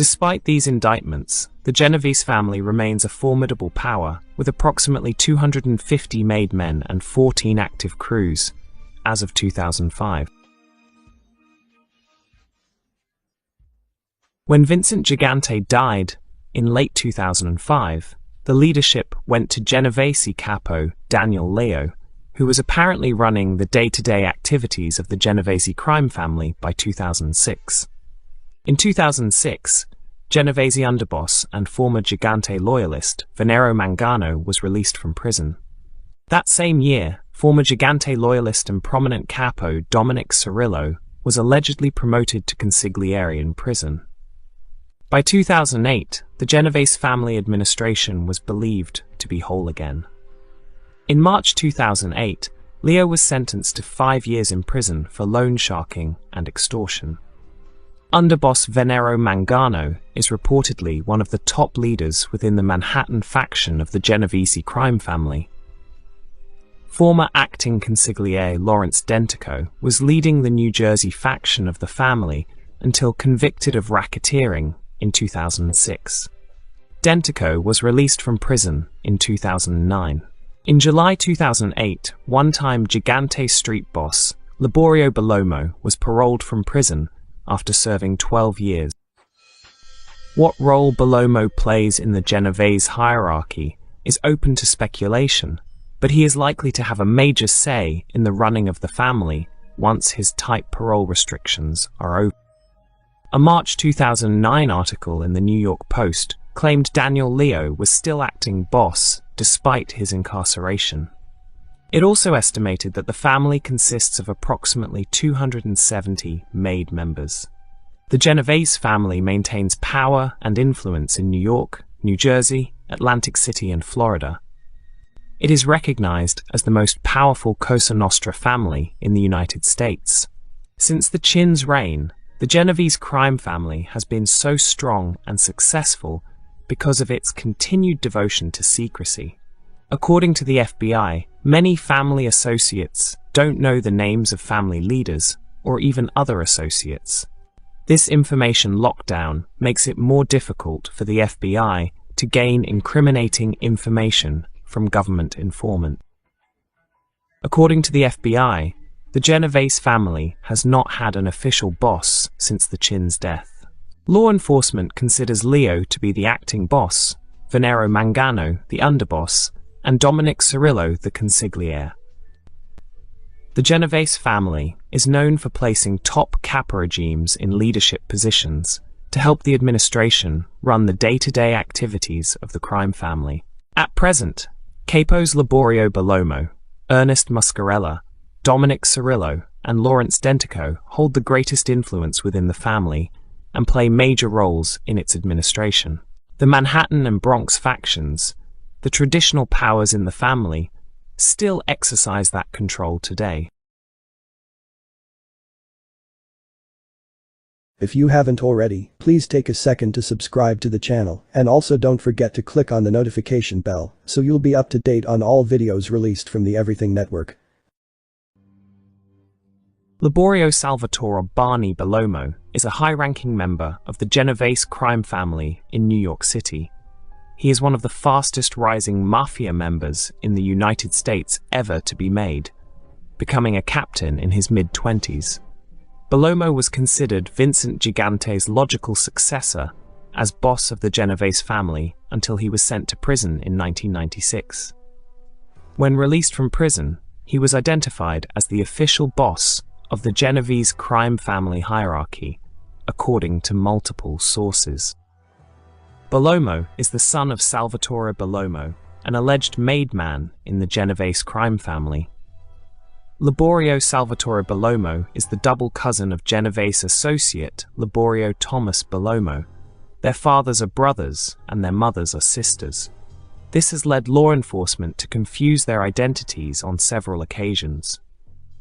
Despite these indictments, the Genovese family remains a formidable power, with approximately 250 made men and 14 active crews, as of 2005. When Vincent Gigante died in late 2005, the leadership went to Genovese capo Daniel Leo, who was apparently running the day-to-day activities of the Genovese crime family by 2006. In 2006, Genovese underboss and former Gigante loyalist Venero Mangano was released from prison. That same year, former Gigante loyalist and prominent capo Dominic Cirillo was allegedly promoted to consigliere in prison. By 2008, the Genovese family administration was believed to be whole again. In March 2008, Leo was sentenced to 5 years in prison for loan sharking and extortion. Underboss Venero Mangano is reportedly one of the top leaders within the Manhattan faction of the Genovese crime family. Former acting consigliere Lawrence Dentico was leading the New Jersey faction of the family until convicted of racketeering in 2006. Dentico was released from prison in 2009. In July 2008, one-time Gigante street boss Liborio Bellomo was paroled from prison after serving 12 years. What role Bellomo plays in the Genovese hierarchy is open to speculation, but he is likely to have a major say in the running of the family once his tight parole restrictions are over. A March 2009 article in the New York Post claimed Daniel Leo was still acting boss despite his incarceration. It also estimated that the family consists of approximately 270 made members. The Genovese family maintains power and influence in New York, New Jersey, Atlantic City, and Florida. It is recognized as the most powerful Cosa Nostra family in the United States. Since the Chin's reign, the Genovese crime family has been so strong and successful because of its continued devotion to secrecy. According to the FBI, many family associates don't know the names of family leaders or even other associates. This information lockdown makes it more difficult for the FBI to gain incriminating information from government informants. According to the FBI, the Genovese family has not had an official boss since the Chin's death. Law enforcement considers Leo to be the acting boss, Venero Mangano the underboss, and Dominic Cirillo the consigliere. The Genovese family is known for placing top capo regimes in leadership positions to help the administration run the day-to-day activities of the crime family. At present, capos Liborio Bellomo, Ernest Muscarella, Dominic Cirillo, and Lawrence Dentico hold the greatest influence within the family and play major roles in its administration. The Manhattan and Bronx factions, the traditional powers in the family, still exercise that control today.
If you haven't already, please take a second to subscribe to the channel, and also don't forget to click on the notification bell so you'll be up to date on all videos released from the Everything Network.
Liborio Salvatore Barney Bellomo is a high-ranking member of the Genovese crime family in New York City. He is one of the fastest-rising Mafia members in the United States ever to be made, becoming a captain in his mid-20s. Bellomo was considered Vincent Gigante's logical successor as boss of the Genovese family until he was sent to prison in 1996. When released from prison, he was identified as the official boss of the Genovese crime family hierarchy, according to multiple sources. Bellomo is the son of Salvatore Bellomo, an alleged made man in the Genovese crime family. Liborio Salvatore Bellomo is the double cousin of Genovese associate Liborio Thomas Bellomo. Their fathers are brothers and their mothers are sisters. This has led law enforcement to confuse their identities on several occasions.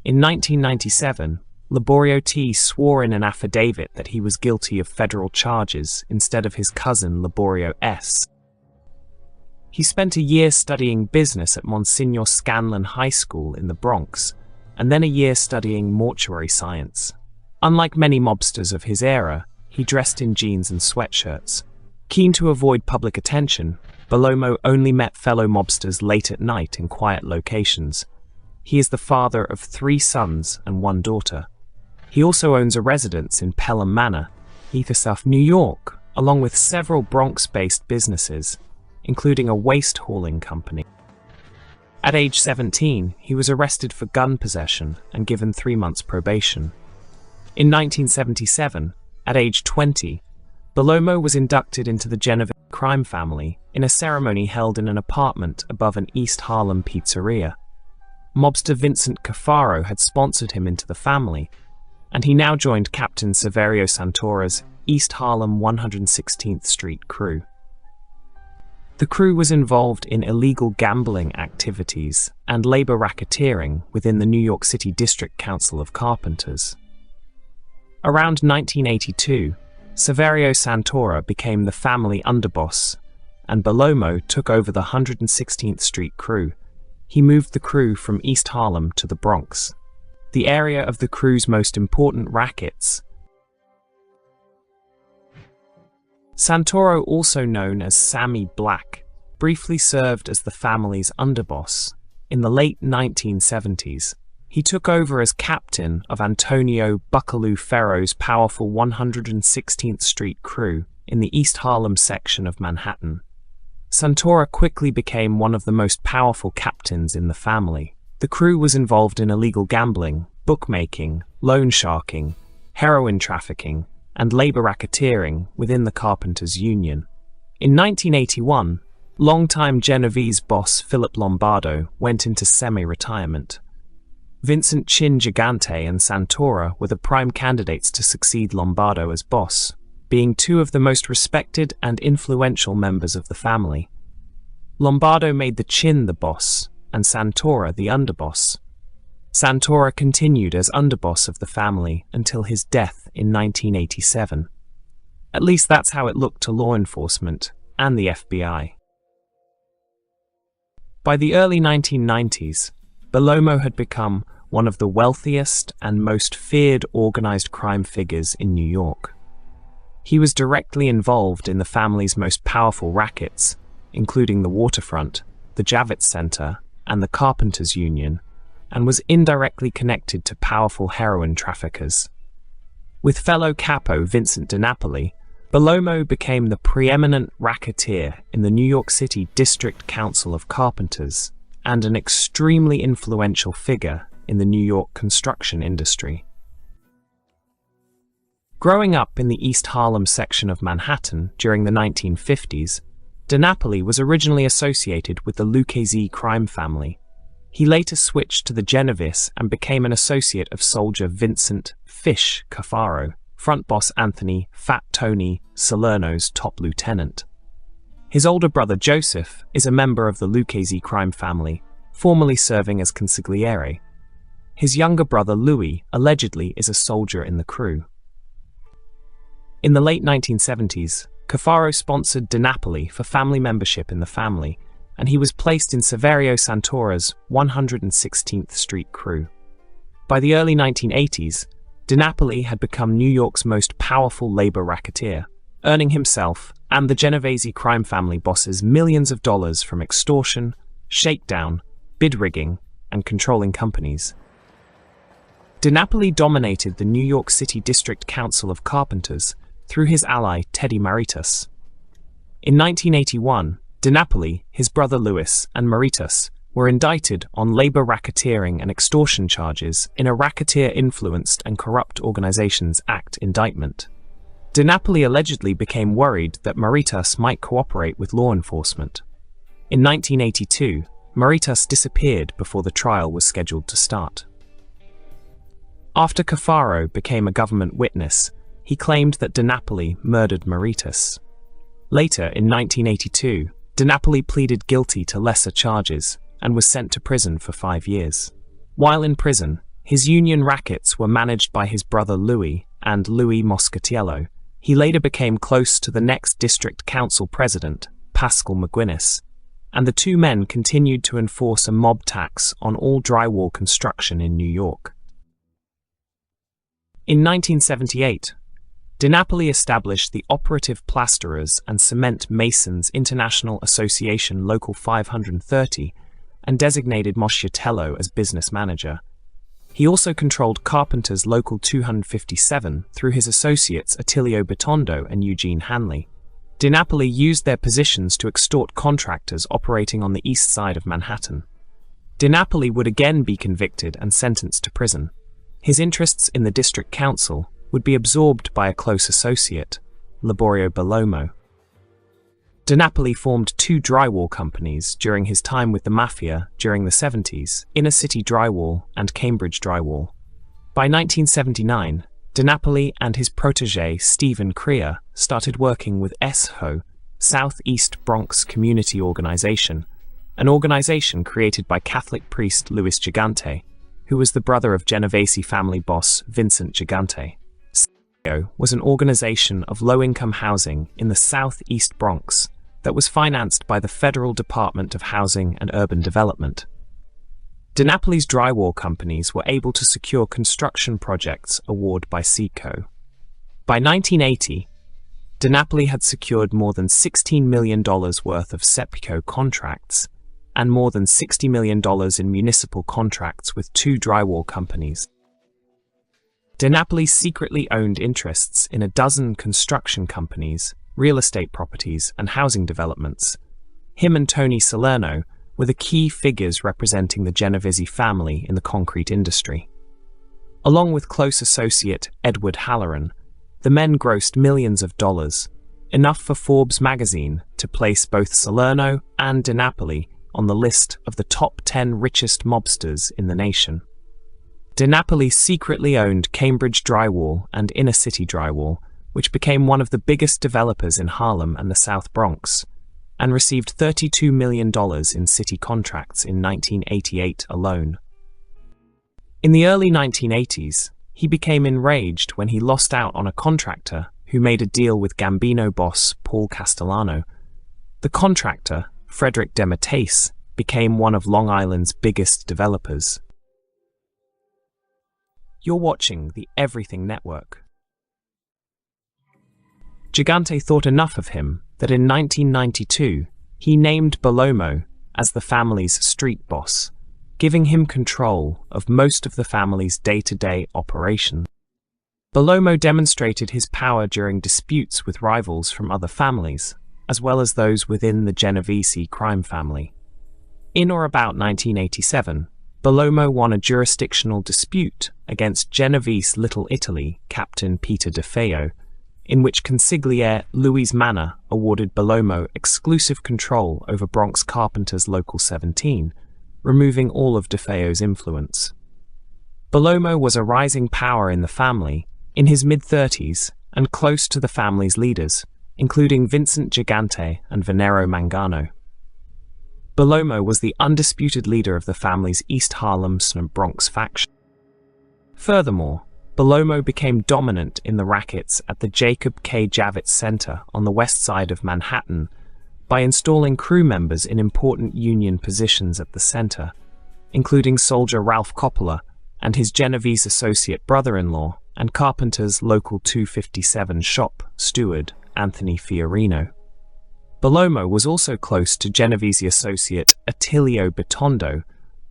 In 1997, Liborio T swore in an affidavit that he was guilty of federal charges instead of his cousin Liborio S. He spent a year studying business at Monsignor Scanlon High School in the Bronx, and then a year studying mortuary science. Unlike many mobsters of his era, he dressed in jeans and sweatshirts. Keen to avoid public attention, Bellomo only met fellow mobsters late at night in quiet locations. He is the father of 3 sons and 1 daughter. He also owns a residence in Pelham Manor, South New York, along with several Bronx-based businesses, including a waste hauling company. At age 17, he was arrested for gun possession and given 3 months probation. In 1977, at age 20, Bellomo was inducted into the Genovese crime family in a ceremony held in an apartment above an East Harlem pizzeria. Mobster Vincent Cafaro had sponsored him into the family, and he now joined Captain Saverio Santora's East Harlem 116th Street crew. The crew was involved in illegal gambling activities and labor racketeering within the New York City District Council of Carpenters. Around 1982, Saverio Santora became the family underboss, and Bellomo took over the 116th Street crew. He moved the crew from East Harlem to the Bronx, the area of the crew's most important rackets. Santoro, also known as Sammy Black, briefly served as the family's underboss. In the late 1970s, he took over as captain of Antonio Buckaloo Ferro's powerful 116th Street crew in the East Harlem section of Manhattan. Santora quickly became one of the most powerful captains in the family. The crew was involved in illegal gambling, bookmaking, loan sharking, heroin trafficking, and labor racketeering within the Carpenters Union. In 1981, longtime Genovese boss Philip Lombardo went into semi-retirement. Vincent Chin Gigante and Santora were the prime candidates to succeed Lombardo as boss, being 2 of the most respected and influential members of the family. Lombardo made the Chin the boss, and Santora the underboss. Santora continued as underboss of the family until his death in 1987. At least that's how it looked to law enforcement and the FBI. By the early 1990s, Bellomo had become one of the wealthiest and most feared organized crime figures in New York. He was directly involved in the family's most powerful rackets, including the Waterfront, the Javits Center, and the Carpenters Union, and was indirectly connected to powerful heroin traffickers. With fellow capo Vincent DiNapoli, Bellomo became the preeminent racketeer in the New York City District Council of Carpenters and an extremely influential figure in the New York construction industry. Growing up in the East Harlem section of Manhattan during the 1950s, DiNapoli was originally associated with the Lucchese crime family. He later switched to the Genovese and became an associate of soldier Vincent "Fish" Cafaro, front boss Anthony "Fat Tony" Salerno's top lieutenant. His older brother Joseph is a member of the Lucchese crime family, formerly serving as consigliere. His younger brother Louis allegedly is a soldier in the crew. In the late 1970s, Cafaro sponsored DiNapoli for family membership in the family, and he was placed in Saverio Santora's 116th Street crew. By the early 1980s, DiNapoli had become New York's most powerful labor racketeer, earning himself and the Genovese crime family bosses millions of dollars from extortion, shakedown, bid rigging, and controlling companies. DiNapoli dominated the New York City District Council of Carpenters through his ally Teddy Maritas. In 1981, DiNapoli, his brother Louis, and Maritas were indicted on labor racketeering and extortion charges in a Racketeer-Influenced and Corrupt Organizations Act indictment. DiNapoli allegedly became worried that Maritas might cooperate with law enforcement. In 1982, Maritas disappeared before the trial was scheduled to start. After Cafaro became a government witness, he claimed that DiNapoli murdered Maritas. Later, in 1982, DiNapoli pleaded guilty to lesser charges and was sent to prison for 5 years. While in prison, his union rackets were managed by his brother Louis and Louis Moscatiello. He later became close to the next district council president, Pascal McGuinness, and the 2 men continued to enforce a mob tax on all drywall construction in New York. In 1978, DiNapoli established the Operative Plasterers and Cement Masons International Association Local 530 and designated Mosciatello as business manager. He also controlled Carpenters Local 257 through his associates Attilio Bitondo and Eugene Hanley. DiNapoli used their positions to extort contractors operating on the east side of Manhattan. DiNapoli would again be convicted and sentenced to prison. His interests in the district council would be absorbed by a close associate, Liborio Bellomo. DiNapoli formed two drywall companies during his time with the Mafia during the 70s, Inner City Drywall and Cambridge Drywall. By 1979, DiNapoli and his protege Stephen Crea started working with SHO, Southeast Bronx Community Organization, an organization created by Catholic priest Louis Gigante, who was the brother of Genovese family boss Vincent Gigante. SHO was an organization of low-income housing in the Southeast Bronx that was financed by the Federal Department of Housing and Urban Development. DiNapoli's drywall companies were able to secure construction projects awarded by SECO. By 1980, DiNapoli had secured more than $16 million worth of SEPCO contracts and more than $60 million in municipal contracts with two drywall companies. DiNapoli secretly owned interests in a dozen construction companies, real estate properties, and housing developments. Him and Tony Salerno were the key figures representing the Genovese family in the concrete industry. Along with close associate Edward Halloran, the men grossed millions of dollars, enough for Forbes magazine to place both Salerno and DiNapoli on the list of the top 10 richest mobsters in the nation. DiNapoli secretly owned Cambridge Drywall and Inner City Drywall, which became one of the biggest developers in Harlem and the South Bronx, and received $32 million in city contracts in 1988 alone. In the early 1980s, he became enraged when he lost out on a contractor who made a deal with Gambino boss Paul Castellano. The contractor, Frederick DeMatteis, became one of Long Island's biggest developers. You're watching the Everything Network. Gigante thought enough of him that in 1992 he named Bellomo as the family's street boss, giving him control of most of the family's day-to-day operations. Bellomo demonstrated his power during disputes with rivals from other families, as well as those within the Genovese crime family. In or about 1987, Bellomo won a jurisdictional dispute against Genovese Little Italy captain Peter DeFeo, in which consigliere Louis Manna awarded Bellomo exclusive control over Bronx Carpenters Local 17, removing all of DeFeo's influence. Bellomo was a rising power in the family, in his mid-30s, and close to the family's leaders, including Vincent Gigante and Venero Mangano. Bellomo was the undisputed leader of the family's East Harlem and Bronx faction. Furthermore, Bellomo became dominant in the rackets at the Jacob K. Javits Center on the west side of Manhattan by installing crew members in important union positions at the center, including soldier Ralph Coppola and his Genovese associate brother-in-law and Carpenter's Local 257 shop steward, Anthony Fiorino. Bellomo was also close to Genovese associate Attilio Bitondo,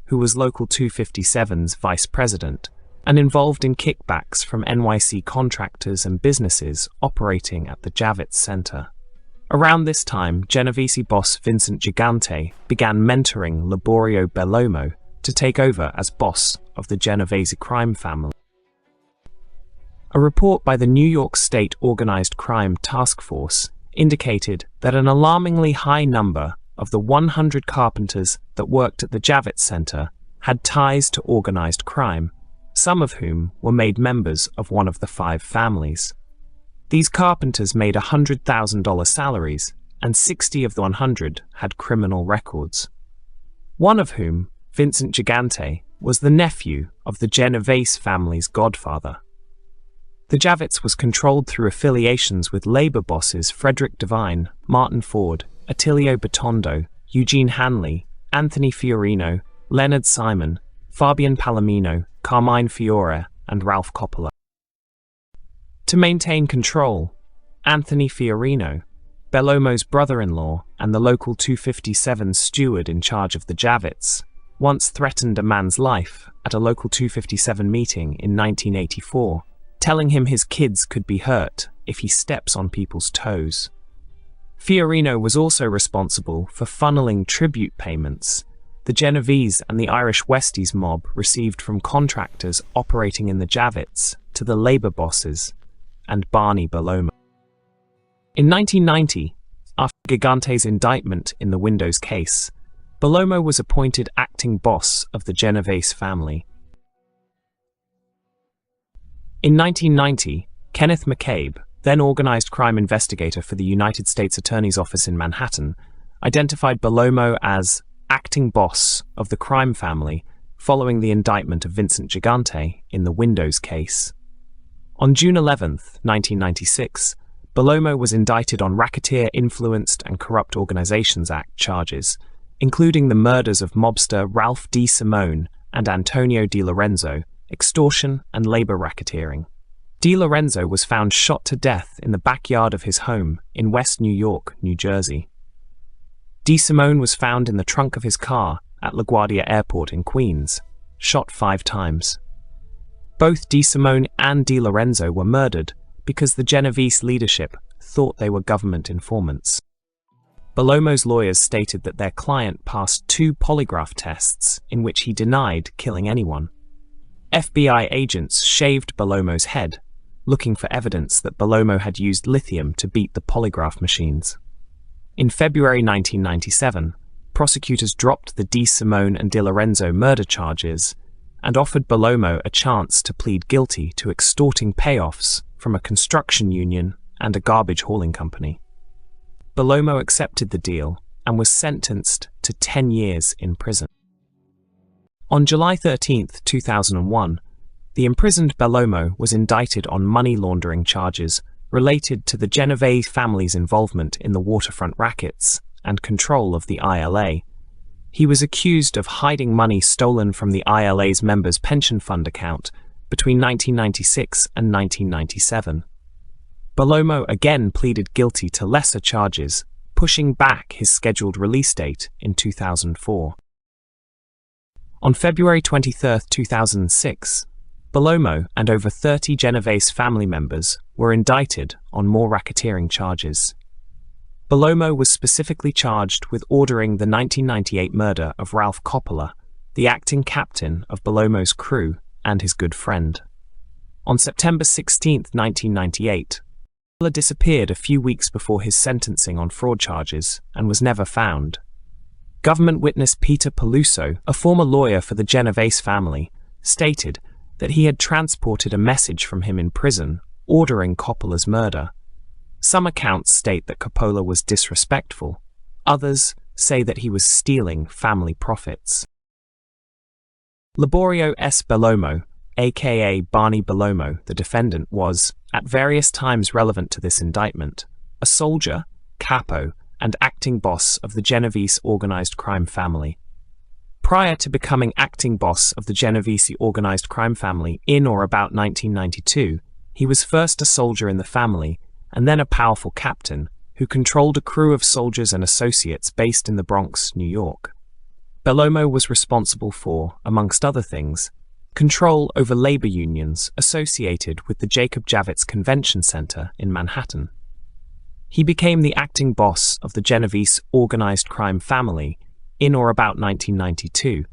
who was Local 257's vice president, and involved in kickbacks from NYC contractors and businesses operating at the Javits Center. Around this time, Genovese boss Vincent Gigante began mentoring Liborio Bellomo to take over as boss of the Genovese crime family. A report by the New York State Organized Crime Task Force indicated that an alarmingly high number of the 100 carpenters that worked at the Javits Center had ties to organized crime, some of whom were made members of one of the 5 families. These carpenters made $100,000 salaries, and 60 of the 100 had criminal records. One of whom, Vincent Gigante, was the nephew of the Genovese family's godfather. The Javits was controlled through affiliations with labor bosses Frederick Devine, Martin Ford, Attilio Bitondo, Eugene Hanley, Anthony Fiorino, Leonard Simon, Fabian Palomino, Carmine Fiore, and Ralph Coppola. To maintain control, Anthony Fiorino, Bellomo's brother-in-law and the local 257 steward in charge of the Javits, once threatened a man's life at a local 257 meeting in 1984, telling him his kids could be hurt if he steps on people's toes. Fiorino was also responsible for funneling tribute payments the Genovese and the Irish Westies mob received from contractors operating in the Javits to the Labour bosses and Barney Bellomo. In 1990, after Gigante's indictment in the Windows case, Bellomo was appointed acting boss of the Genovese family. In 1990, Kenneth McCabe, then organized crime investigator for the United States Attorney's Office in Manhattan, identified Bellomo as acting boss of the crime family following the indictment of Vincent Gigante in the Windows case. On June 11, 1996, Bellomo was indicted on Racketeer-Influenced and Corrupt Organizations Act charges, including the murders of mobster Ralph D. Simone and Antonio Di Lorenzo, extortion and labor racketeering. Di Lorenzo was found shot to death in the backyard of his home in West New York, New Jersey. Di Simone was found in the trunk of his car at LaGuardia Airport in Queens, shot 5 times. Both Di Simone and Di Lorenzo were murdered because the Genovese leadership thought they were government informants. Bellomo's lawyers stated that their client passed 2 polygraph tests in which he denied killing anyone. FBI agents shaved Bellomo's head, looking for evidence that Bellomo had used lithium to beat the polygraph machines. In February 1997, prosecutors dropped the Di Simone and Di Lorenzo murder charges and offered Bellomo a chance to plead guilty to extorting payoffs from a construction union and a garbage hauling company. Bellomo accepted the deal and was sentenced to 10 years in prison. On July 13, 2001, the imprisoned Bellomo was indicted on money laundering charges related to the Genovese family's involvement in the waterfront rackets and control of the ILA. He was accused of hiding money stolen from the ILA's members' pension fund account between 1996 and 1997. Bellomo again pleaded guilty to lesser charges, pushing back his scheduled release date in 2004. On February 23, 2006, Bellomo and over 30 Genovese family members were indicted on more racketeering charges. Bellomo was specifically charged with ordering the 1998 murder of Ralph Coppola, the acting captain of Bellomo's crew and his good friend. On September 16, 1998, Coppola disappeared a few weeks before his sentencing on fraud charges and was never found. Government witness Peter Peluso, a former lawyer for the Genovese family, stated that he had transported a message from him in prison ordering Coppola's murder. Some accounts state that Coppola was disrespectful. Others say that he was stealing family profits. Liborio S. Bellomo, aka Barney Bellomo, the defendant, was, at various times relevant to this indictment, a soldier, capo, and acting boss of the Genovese organized crime family. Prior to becoming acting boss of the Genovese organized crime family in or about 1992, he was first a soldier in the family and then a powerful captain who controlled a crew of soldiers and associates based in the Bronx, New York. Bellomo was responsible for, amongst other things, control over labor unions associated with the Jacob Javits Convention Center in Manhattan. He became the acting boss of the Genovese organized crime family in or about 1992,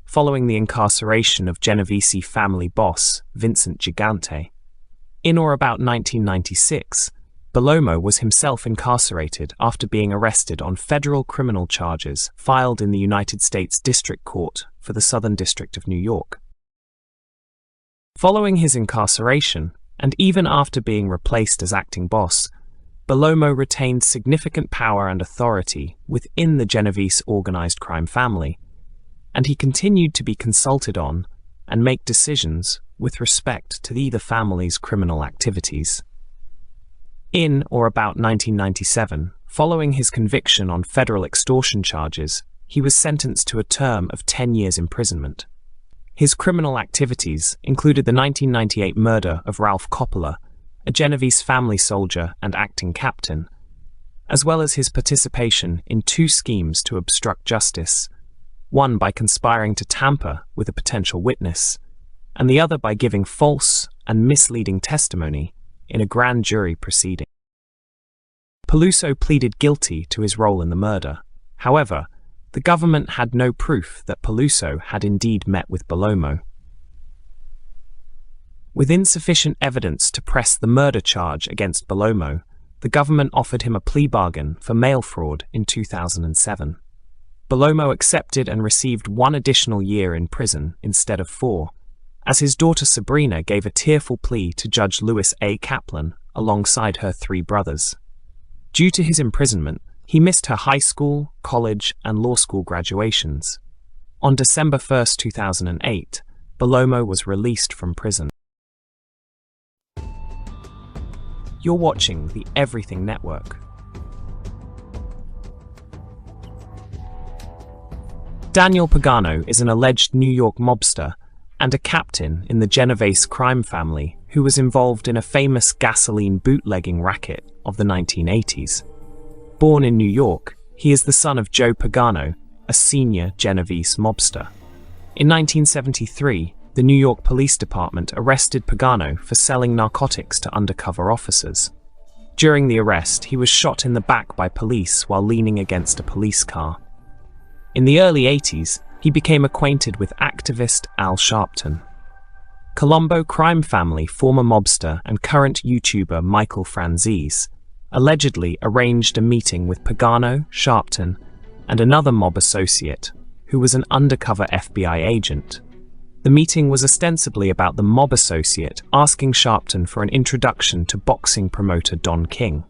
following the incarceration of Genovese family boss Vincent Gigante. In or about 1996, Bellomo was himself incarcerated after being arrested on federal criminal charges filed in the United States District Court for the Southern District of New York. Following his incarceration, and even after being replaced as acting boss, Bellomo retained significant power and authority within the Genovese organized crime family, and he continued to be consulted on and make decisions with respect to either family's criminal activities. In or about 1997, following his conviction on federal extortion charges, he was sentenced to a term of 10 years imprisonment. His criminal activities included the 1998 murder of Ralph Coppola, a Genovese family soldier and acting captain, as well as his participation in two schemes to obstruct justice, one by conspiring to tamper with a potential witness, and the other by giving false and misleading testimony in a grand jury proceeding. Peluso pleaded guilty to his role in the murder. However, the government had no proof that Peluso had indeed met with Bellomo. With insufficient evidence to press the murder charge against Bellomo, the government offered him a plea bargain for mail fraud in 2007. Bellomo accepted and received 1 additional year in prison instead of 4, as his daughter Sabrina gave a tearful plea to Judge Lewis A. Kaplan alongside her 3 brothers. Due to his imprisonment, he missed her high school, college, and law school graduations. On December 1, 2008, Bellomo was released from prison. You're watching the Everything Network. Daniel Pagano is an alleged New York mobster and a captain in the Genovese crime family who was involved in a famous gasoline bootlegging racket of the 1980s. Born in New York, he is the son of Joe Pagano, a senior Genovese mobster. In 1973, the New York Police Department arrested Pagano for selling narcotics to undercover officers. During the arrest, he was shot in the back by police while leaning against a police car. In the early 80s, he became acquainted with activist Al Sharpton. Colombo crime family former mobster and current YouTuber Michael Franzese allegedly arranged a meeting with Pagano, Sharpton, and another mob associate, who was an undercover FBI agent. The meeting was ostensibly about the mob associate asking Sharpton for an introduction to boxing promoter Don King.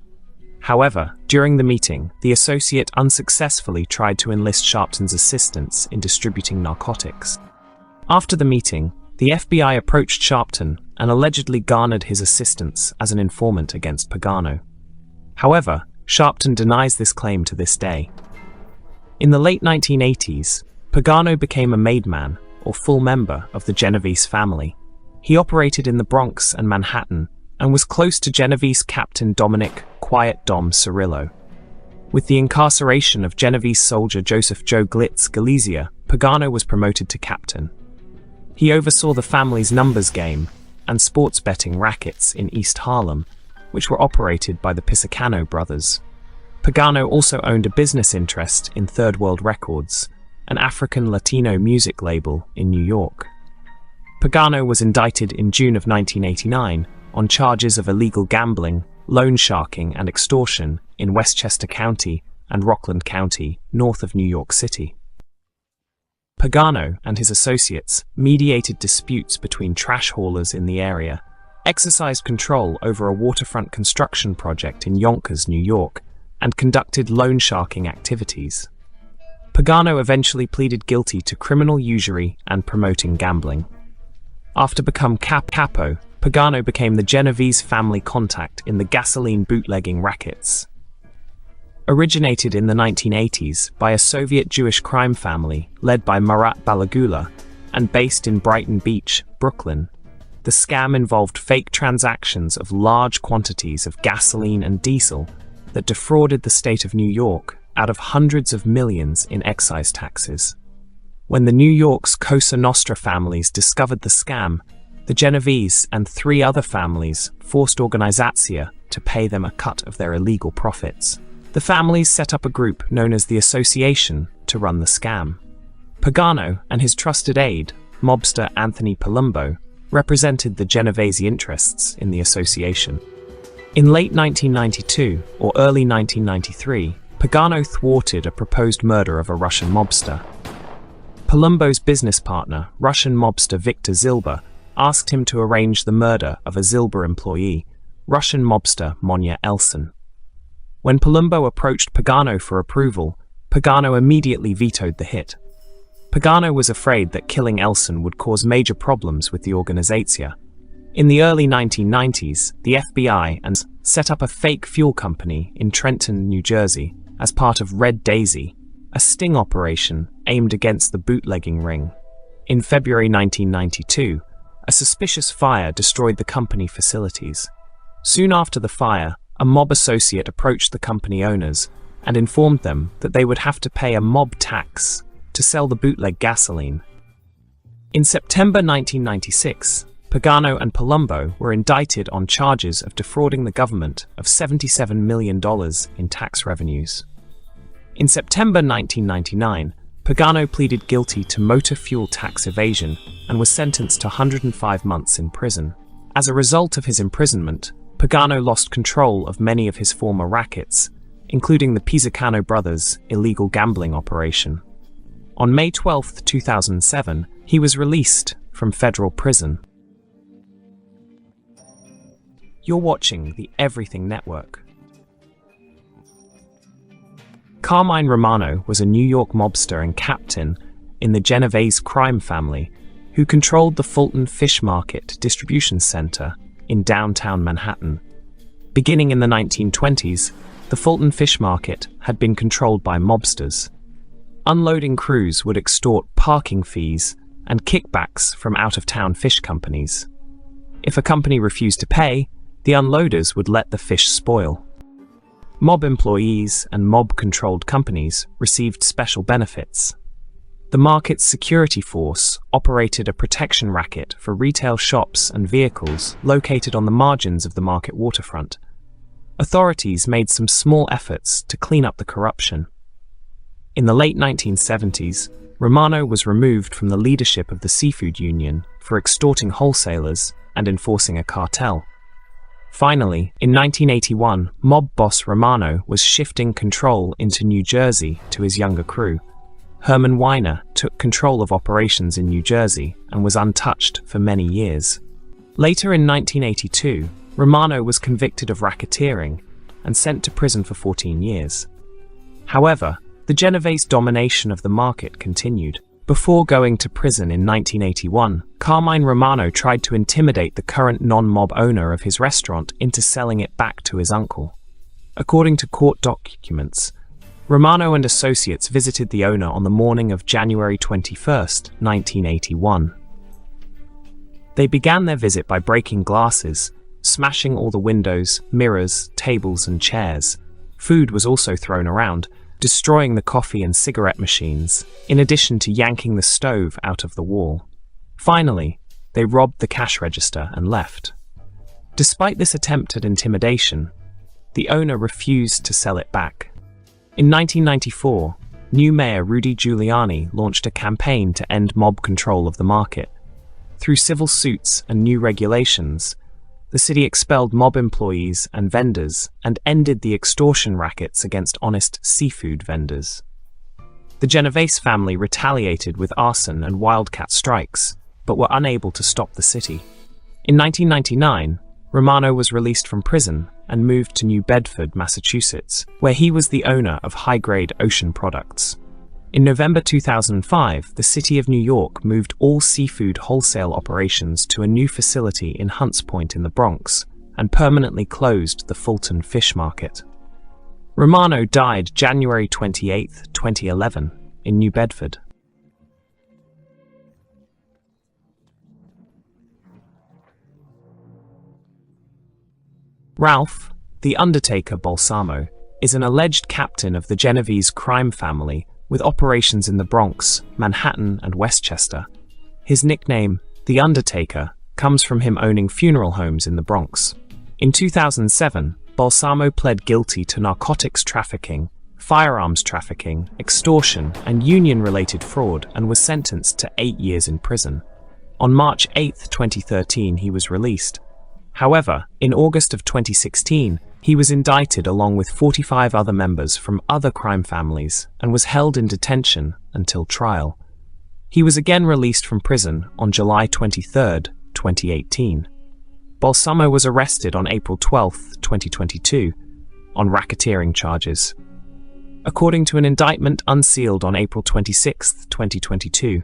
However, during the meeting, the associate unsuccessfully tried to enlist Sharpton's assistance in distributing narcotics. After the meeting, the FBI approached Sharpton and allegedly garnered his assistance as an informant against Pagano. However, Sharpton denies this claim to this day. In the late 1980s, Pagano became a maidman, or full member, of the Genovese family. He operated in the Bronx and Manhattan and was close to Genovese Captain Dominic "Quiet Dom" Cirillo. With the incarceration of Genovese soldier Joseph Joe Glitz Galizia, Pagano was promoted to captain. He oversaw the family's numbers game and sports betting rackets in East Harlem, which were operated by the Pisacano brothers. Pagano also owned a business interest in Third World Records, an African Latino music label in New York. Pagano was indicted in June of 1989 on charges of illegal gambling, loan sharking, and extortion in Westchester County and Rockland County, north of New York City. Pagano and his associates mediated disputes between trash haulers in the area, exercised control over a waterfront construction project in Yonkers, New York, and conducted loan sharking activities. Pagano eventually pleaded guilty to criminal usury and promoting gambling. After becoming capo, Pagano became the Genovese family contact in the gasoline bootlegging rackets. Originated in the 1980s by a Soviet Jewish crime family led by Marat Balagula and based in Brighton Beach, Brooklyn, the scam involved fake transactions of large quantities of gasoline and diesel that defrauded the state of New York out of hundreds of millions in excise taxes. When the New York's Cosa Nostra families discovered the scam, the Genovese and 3 other families forced Organizzatia to pay them a cut of their illegal profits. The families set up a group known as the Association to run the scam. Pagano and his trusted aide, mobster Anthony Palumbo, represented the Genovese interests in the association. In late 1992 or early 1993, Pagano thwarted a proposed murder of a Russian mobster. Palumbo's business partner, Russian mobster Viktor Zilba, asked him to arrange the murder of a Zilba employee, Russian mobster Monya Elson. When Palumbo approached Pagano for approval, Pagano immediately vetoed the hit. Pagano was afraid that killing Elson would cause major problems with the Organizzatia. In the early 1990s, the FBI and set up a fake fuel company in Trenton, New Jersey, as part of Red Daisy, a sting operation aimed against the bootlegging ring. In February 1992, a suspicious fire destroyed the company facilities. Soon after the fire, a mob associate approached the company owners and informed them that they would have to pay a mob tax to sell the bootleg gasoline. In September 1996, Pagano and Palumbo were indicted on charges of defrauding the government of $77 million in tax revenues. In September 1999, Pagano pleaded guilty to motor fuel tax evasion and was sentenced to 105 months in prison. As a result of his imprisonment, Pagano lost control of many of his former rackets, including the Pizzacano brothers' illegal gambling operation. On May 12, 2007, he was released from federal prison. You're watching the Everything Network. Carmine Romano was a New York mobster and captain in the Genovese crime family who controlled the Fulton Fish Market distribution center in downtown Manhattan. Beginning in the 1920s, the Fulton Fish Market had been controlled by mobsters. Unloading crews would extort parking fees and kickbacks from out-of-town fish companies. If a company refused to pay, the unloaders would let the fish spoil. Mob employees and mob-controlled companies received special benefits. The market's security force operated a protection racket for retail shops and vehicles located on the margins of the market waterfront. Authorities made some small efforts to clean up the corruption. In the late 1970s, Romano was removed from the leadership of the seafood union for extorting wholesalers and enforcing a cartel. Finally, in 1981, mob boss Romano was shifting control into New Jersey to his younger crew. Herman Weiner took control of operations in New Jersey and was untouched for many years. Later in 1982, Romano was convicted of racketeering and sent to prison for 14 years. However, the Genovese domination of the market continued. Before going to prison in 1981, Carmine Romano tried to intimidate the current non-mob owner of his restaurant into selling it back to his uncle. According to court documents, Romano and associates visited the owner on the morning of January 21, 1981. They began their visit by breaking glasses, smashing all the windows, mirrors, tables, and chairs. Food was also thrown around, destroying the coffee and cigarette machines, in addition to yanking the stove out of the wall. Finally, they robbed the cash register and left. Despite this attempt at intimidation, the owner refused to sell it back. In 1994, new mayor Rudy Giuliani launched a campaign to end mob control of the market. Through civil suits and new regulations, the city expelled mob employees and vendors and ended the extortion rackets against honest seafood vendors. The Genovese family retaliated with arson and wildcat strikes, but were unable to stop the city. In 1999, Romano was released from prison and moved to New Bedford, Massachusetts, where he was the owner of high-grade ocean products. In November 2005, the City of New York moved all seafood wholesale operations to a new facility in Hunts Point in the Bronx and permanently closed the Fulton Fish Market. Romano died January 28, 2011, in New Bedford. Ralph, the Undertaker Balsamo, is an alleged captain of the Genovese crime family with operations in the Bronx, Manhattan, and Westchester. His nickname, The Undertaker, comes from him owning funeral homes in the Bronx. In 2007, Balsamo pled guilty to narcotics trafficking, firearms trafficking, extortion, and union-related fraud and was sentenced to 8 years in prison. On March 8, 2013, he was released. However, in August of 2016, he was indicted along with 45 other members from other crime families and was held in detention until trial. He was again released from prison on July 23, 2018. Balsamo was arrested on April 12, 2022, on racketeering charges. According to an indictment unsealed on April 26, 2022,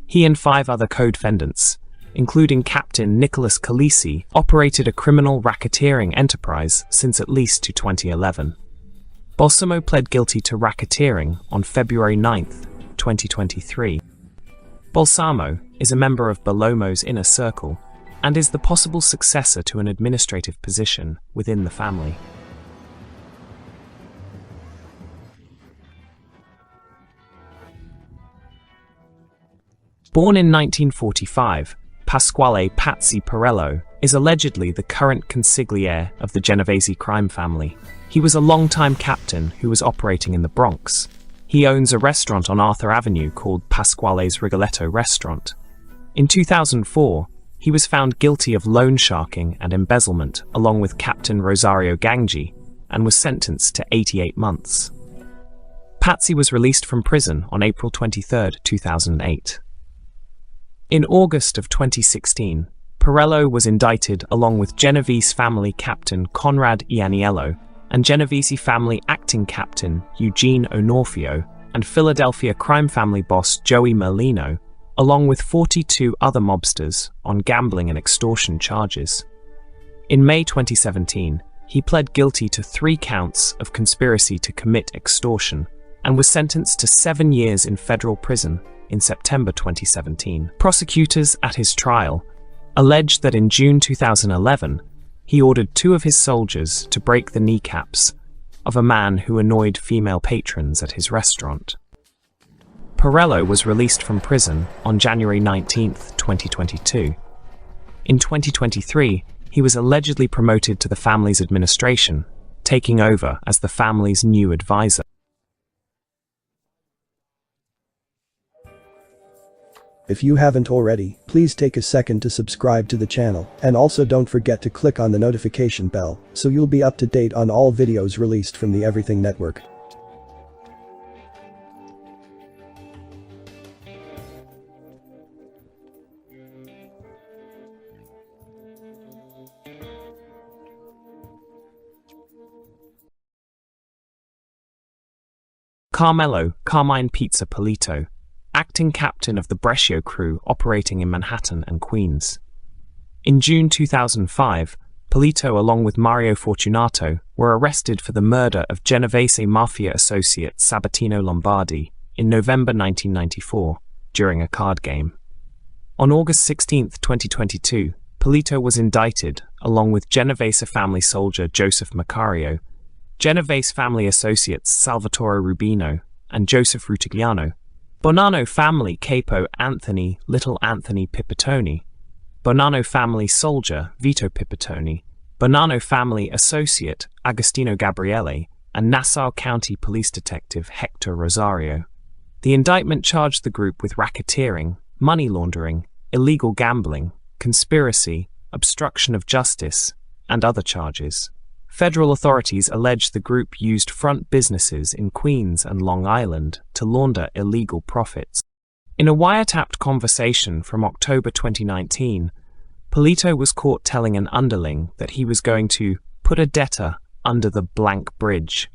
he and 5 other co-defendants, including Captain Nicholas Calisi, operated a criminal racketeering enterprise since at least 2011. Balsamo pled guilty to racketeering on February 9, 2023. Balsamo is a member of Bellomo's inner circle, and is the possible successor to an administrative position within the family. Born in 1945, Pasquale Patsy Pirello is allegedly the current consigliere of the Genovese crime family. He was a long-time captain who was operating in the Bronx. He owns a restaurant on Arthur Avenue called Pasquale's Rigoletto Restaurant. In 2004, he was found guilty of loan sharking and embezzlement along with Captain Rosario Gangi and was sentenced to 88 months. Patsy was released from prison on April 23, 2008. In August of 2016, Pirello was indicted along with Genovese family captain Conrad Ianiello and Genovese family acting captain Eugene Onorfio and Philadelphia crime family boss Joey Merlino, along with 42 other mobsters, on gambling and extortion charges. In May 2017, he pled guilty to 3 counts of conspiracy to commit extortion and was sentenced to 7 years in federal prison in September 2017. Prosecutors at his trial alleged that in June 2011, he ordered 2 of his soldiers to break the kneecaps of a man who annoyed female patrons at his restaurant. Pirello was released from prison on January 19, 2022. In 2023, he was allegedly promoted to the family's administration, taking over as the family's new advisor.
If you haven't already, please take a second to subscribe to the channel, and also don't forget to click on the notification bell, so you'll be up to date on all videos released from the Everything Network.
Carmine Pizza Polito, acting captain of the Brescio crew operating in Manhattan and Queens. In June 2005, Polito along with Mario Fortunato were arrested for the murder of Genovese Mafia associate Sabatino Lombardi in November 1994 during a card game. On August 16, 2022, Polito was indicted along with Genovese family soldier Joseph Macario, Genovese family associates Salvatore Rubino and Joseph Rutigliano, Bonanno family capo Little Anthony Pipitoni, Bonanno family soldier Vito Pipitoni, Bonanno family associate Agostino Gabriele, and Nassau County Police Detective Hector Rosario. The indictment charged the group with racketeering, money laundering, illegal gambling, conspiracy, obstruction of justice, and other charges. Federal authorities allege the group used front businesses in Queens and Long Island to launder illegal profits. In a wiretapped conversation from October 2019, Polito was caught telling an underling that he was going to put a debtor under the blank bridge.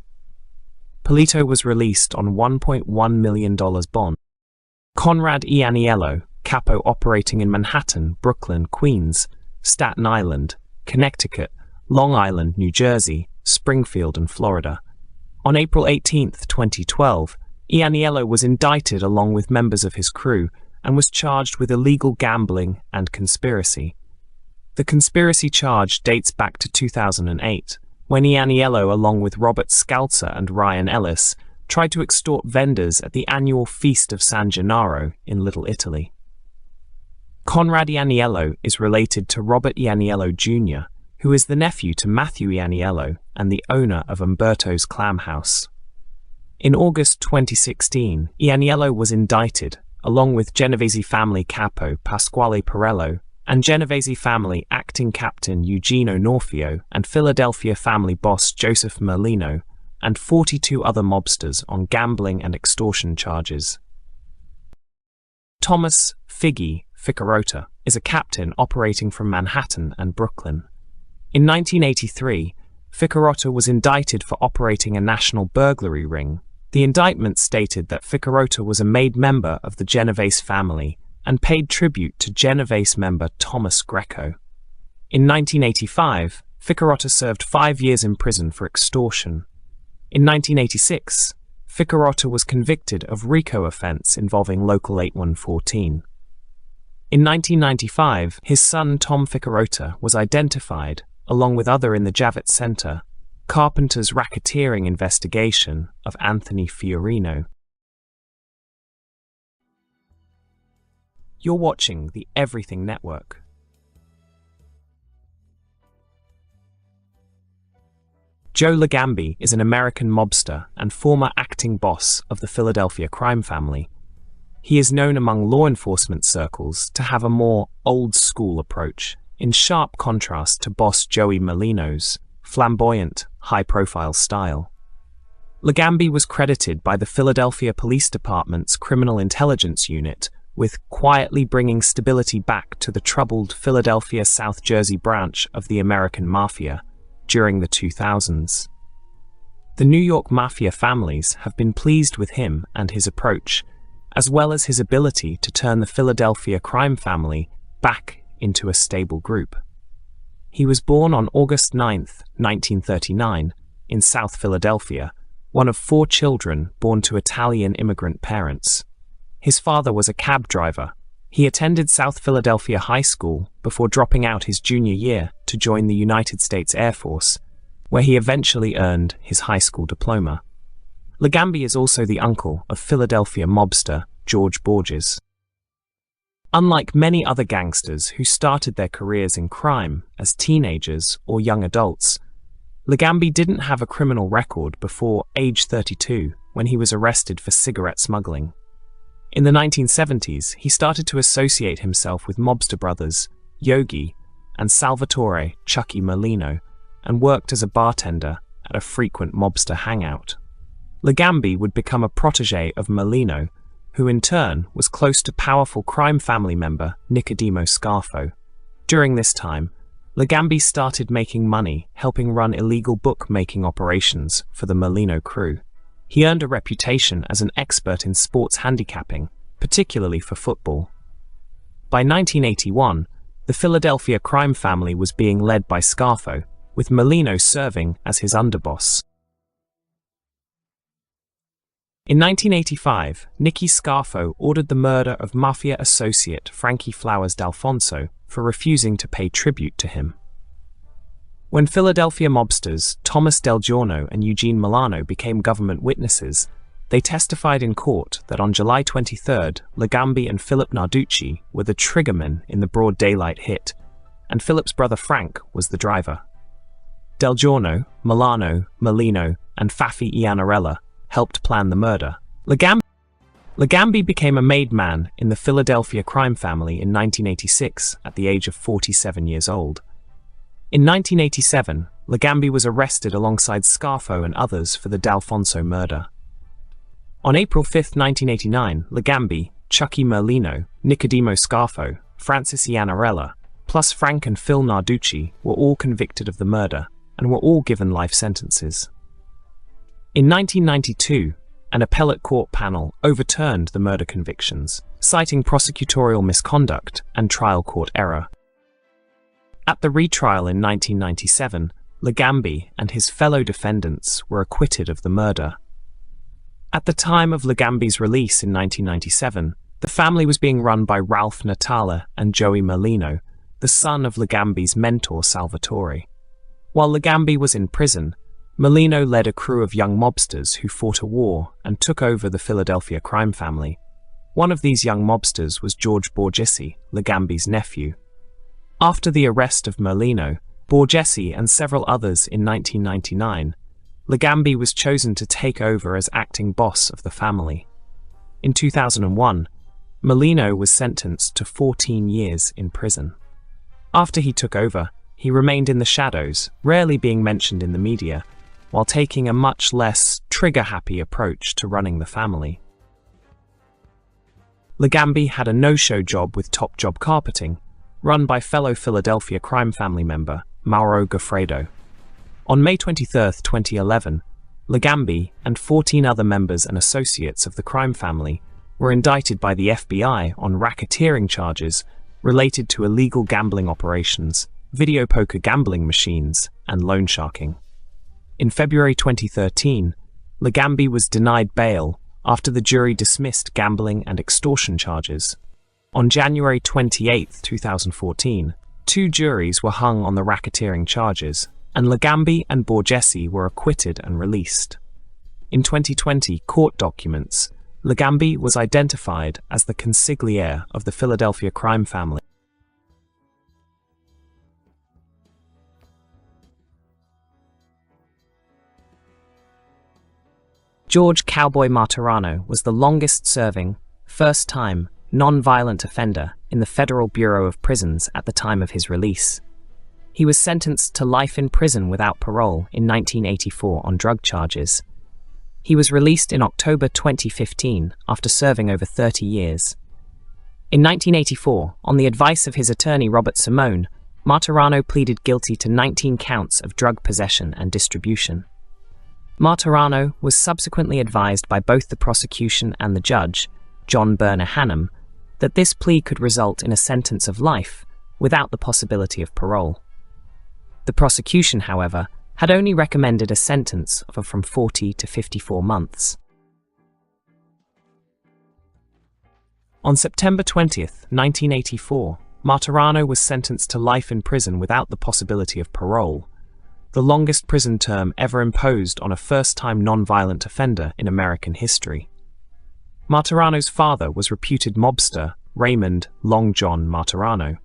Polito was released on $1.1 million bond. Conrad Ianiello, capo operating in Manhattan, Brooklyn, Queens, Staten Island, Connecticut, Long Island, New Jersey, Springfield, and Florida. On April 18, 2012, Ianiello was indicted along with members of his crew and was charged with illegal gambling and conspiracy. The conspiracy charge dates back to 2008, when Ianiello, along with Robert Scalza and Ryan Ellis, tried to extort vendors at the annual Feast of San Gennaro in Little Italy. Conrad Ianiello is related to Robert Ianiello Jr., who is the nephew to Matthew Ianiello and the owner of Umberto's Clam House. In August 2016, Ianiello was indicted, along with Genovese family capo Pasquale Pirello and Genovese family acting captain Eugene Onorfio and Philadelphia family boss Joseph Merlino, and 42 other mobsters on gambling and extortion charges. Thomas Figgy Ficarota is a captain operating from Manhattan and Brooklyn. In 1983, Ficarota was indicted for operating a national burglary ring. The indictment stated that Ficarota was a made member of the Genovese family and paid tribute to Genovese member Thomas Greco. In 1985, Ficarota served 5 years in prison for extortion. In 1986, Ficarota was convicted of RICO offense involving Local 8114. In 1995, his son Tom Ficarota was identified, along with others in the Javits Center, Carpenter's racketeering investigation of Anthony Fiorino. You're watching the Everything Network. Joe Legambi is an American mobster and former acting boss of the Philadelphia crime family. He is known among law enforcement circles to have a more old-school approach, in sharp contrast to boss Joey Molino's flamboyant, high-profile style. Legambi was credited by the Philadelphia Police Department's Criminal Intelligence Unit with quietly bringing stability back to the troubled Philadelphia South Jersey branch of the American Mafia during the 2000s. The New York Mafia families have been pleased with him and his approach, as well as his ability to turn the Philadelphia crime family back into a stable group. He was born on August 9, 1939, in South Philadelphia, one of 4 children born to Italian immigrant parents. His father was a cab driver. He attended South Philadelphia High School before dropping out his junior year to join the United States Air Force, where he eventually earned his high school diploma. Legambi is also the uncle of Philadelphia mobster George Borges. Unlike many other gangsters who started their careers in crime as teenagers or young adults, Legambi didn't have a criminal record before age 32 when he was arrested for cigarette smuggling. In the 1970s, he started to associate himself with mobster brothers Yogi and Salvatore Chucky Molino and worked as a bartender at a frequent mobster hangout. Legambi would become a protege of Molino, who in turn was close to powerful crime family member Nicodemo Scarfo. During this time, Legambi started making money helping run illegal bookmaking operations for the Molino crew. He earned a reputation as an expert in sports handicapping, particularly for football. By 1981, the Philadelphia crime family was being led by Scarfo, with Molino serving as his underboss. In 1985, Nicky Scarfo ordered the murder of Mafia associate Frankie Flowers D'Alfonso for refusing to pay tribute to him. When Philadelphia mobsters Thomas Del Giorno and Eugene Milano became government witnesses, they testified in court that on July 23, Legambi and Philip Narducci were the triggermen in the broad daylight hit, and Philip's brother Frank was the driver. Del Giorno, Milano, Molino, and Fafi Iannarella helped plan the murder. Legambi became a made man in the Philadelphia crime family in 1986 at the age of 47 years old. In 1987, Legambi was arrested alongside Scarfo and others for the D'Alfonso murder. On April 5, 1989, Legambi, Chucky Molino, Nicodemo Scarfo, Francis Iannarella, plus Frank and Phil Narducci were all convicted of the murder and were all given life sentences. In 1992, an appellate court panel overturned the murder convictions, citing prosecutorial misconduct and trial court error. At the retrial in 1997, Legambi and his fellow defendants were acquitted of the murder. At the time of Legambi's release in 1997, the family was being run by Ralph Natale and Joey Molino, the son of Legambi's mentor Salvatore. While Legambi was in prison, Molino led a crew of young mobsters who fought a war and took over the Philadelphia crime family. One of these young mobsters was George Borgesi, Legambi's nephew. After the arrest of Molino, Borgesi and several others in 1999, Legambi was chosen to take over as acting boss of the family. In 2001, Molino was sentenced to 14 years in prison. After he took over, he remained in the shadows, rarely being mentioned in the media, while taking a much less trigger-happy approach to running the family. Legambi had a no-show job with Top Job Carpeting, run by fellow Philadelphia crime family member Mauro Goffredo. On May 23, 2011, Legambi and 14 other members and associates of the crime family were indicted by the FBI on racketeering charges related to illegal gambling operations, video poker gambling machines, and loan sharking. In February 2013, Legambi was denied bail after the jury dismissed gambling and extortion charges. On January 28, 2014, 2 juries were hung on the racketeering charges, and Legambi and Borgesi were acquitted and released. In 2020 court documents, Legambi was identified as the consigliere of the Philadelphia crime family. George Cowboy Martorano was the longest-serving, first-time, non-violent offender in the Federal Bureau of Prisons at the time of his release. He was sentenced to life in prison without parole in 1984 on drug charges. He was released in October 2015 after serving over 30 years. In 1984, on the advice of his attorney Robert Simone, Martorano pleaded guilty to 19 counts of drug possession and distribution. Martorano was subsequently advised by both the prosecution and the judge, John Berner Hannum, that this plea could result in a sentence of life without the possibility of parole. The prosecution, however, had only recommended a sentence of from 40 to 54 months. On September 20, 1984, Martorano was sentenced to life in prison without the possibility of parole, the longest prison term ever imposed on a first-time non-violent offender in American history. Martorano's father was reputed mobster Raymond Long John Martorano.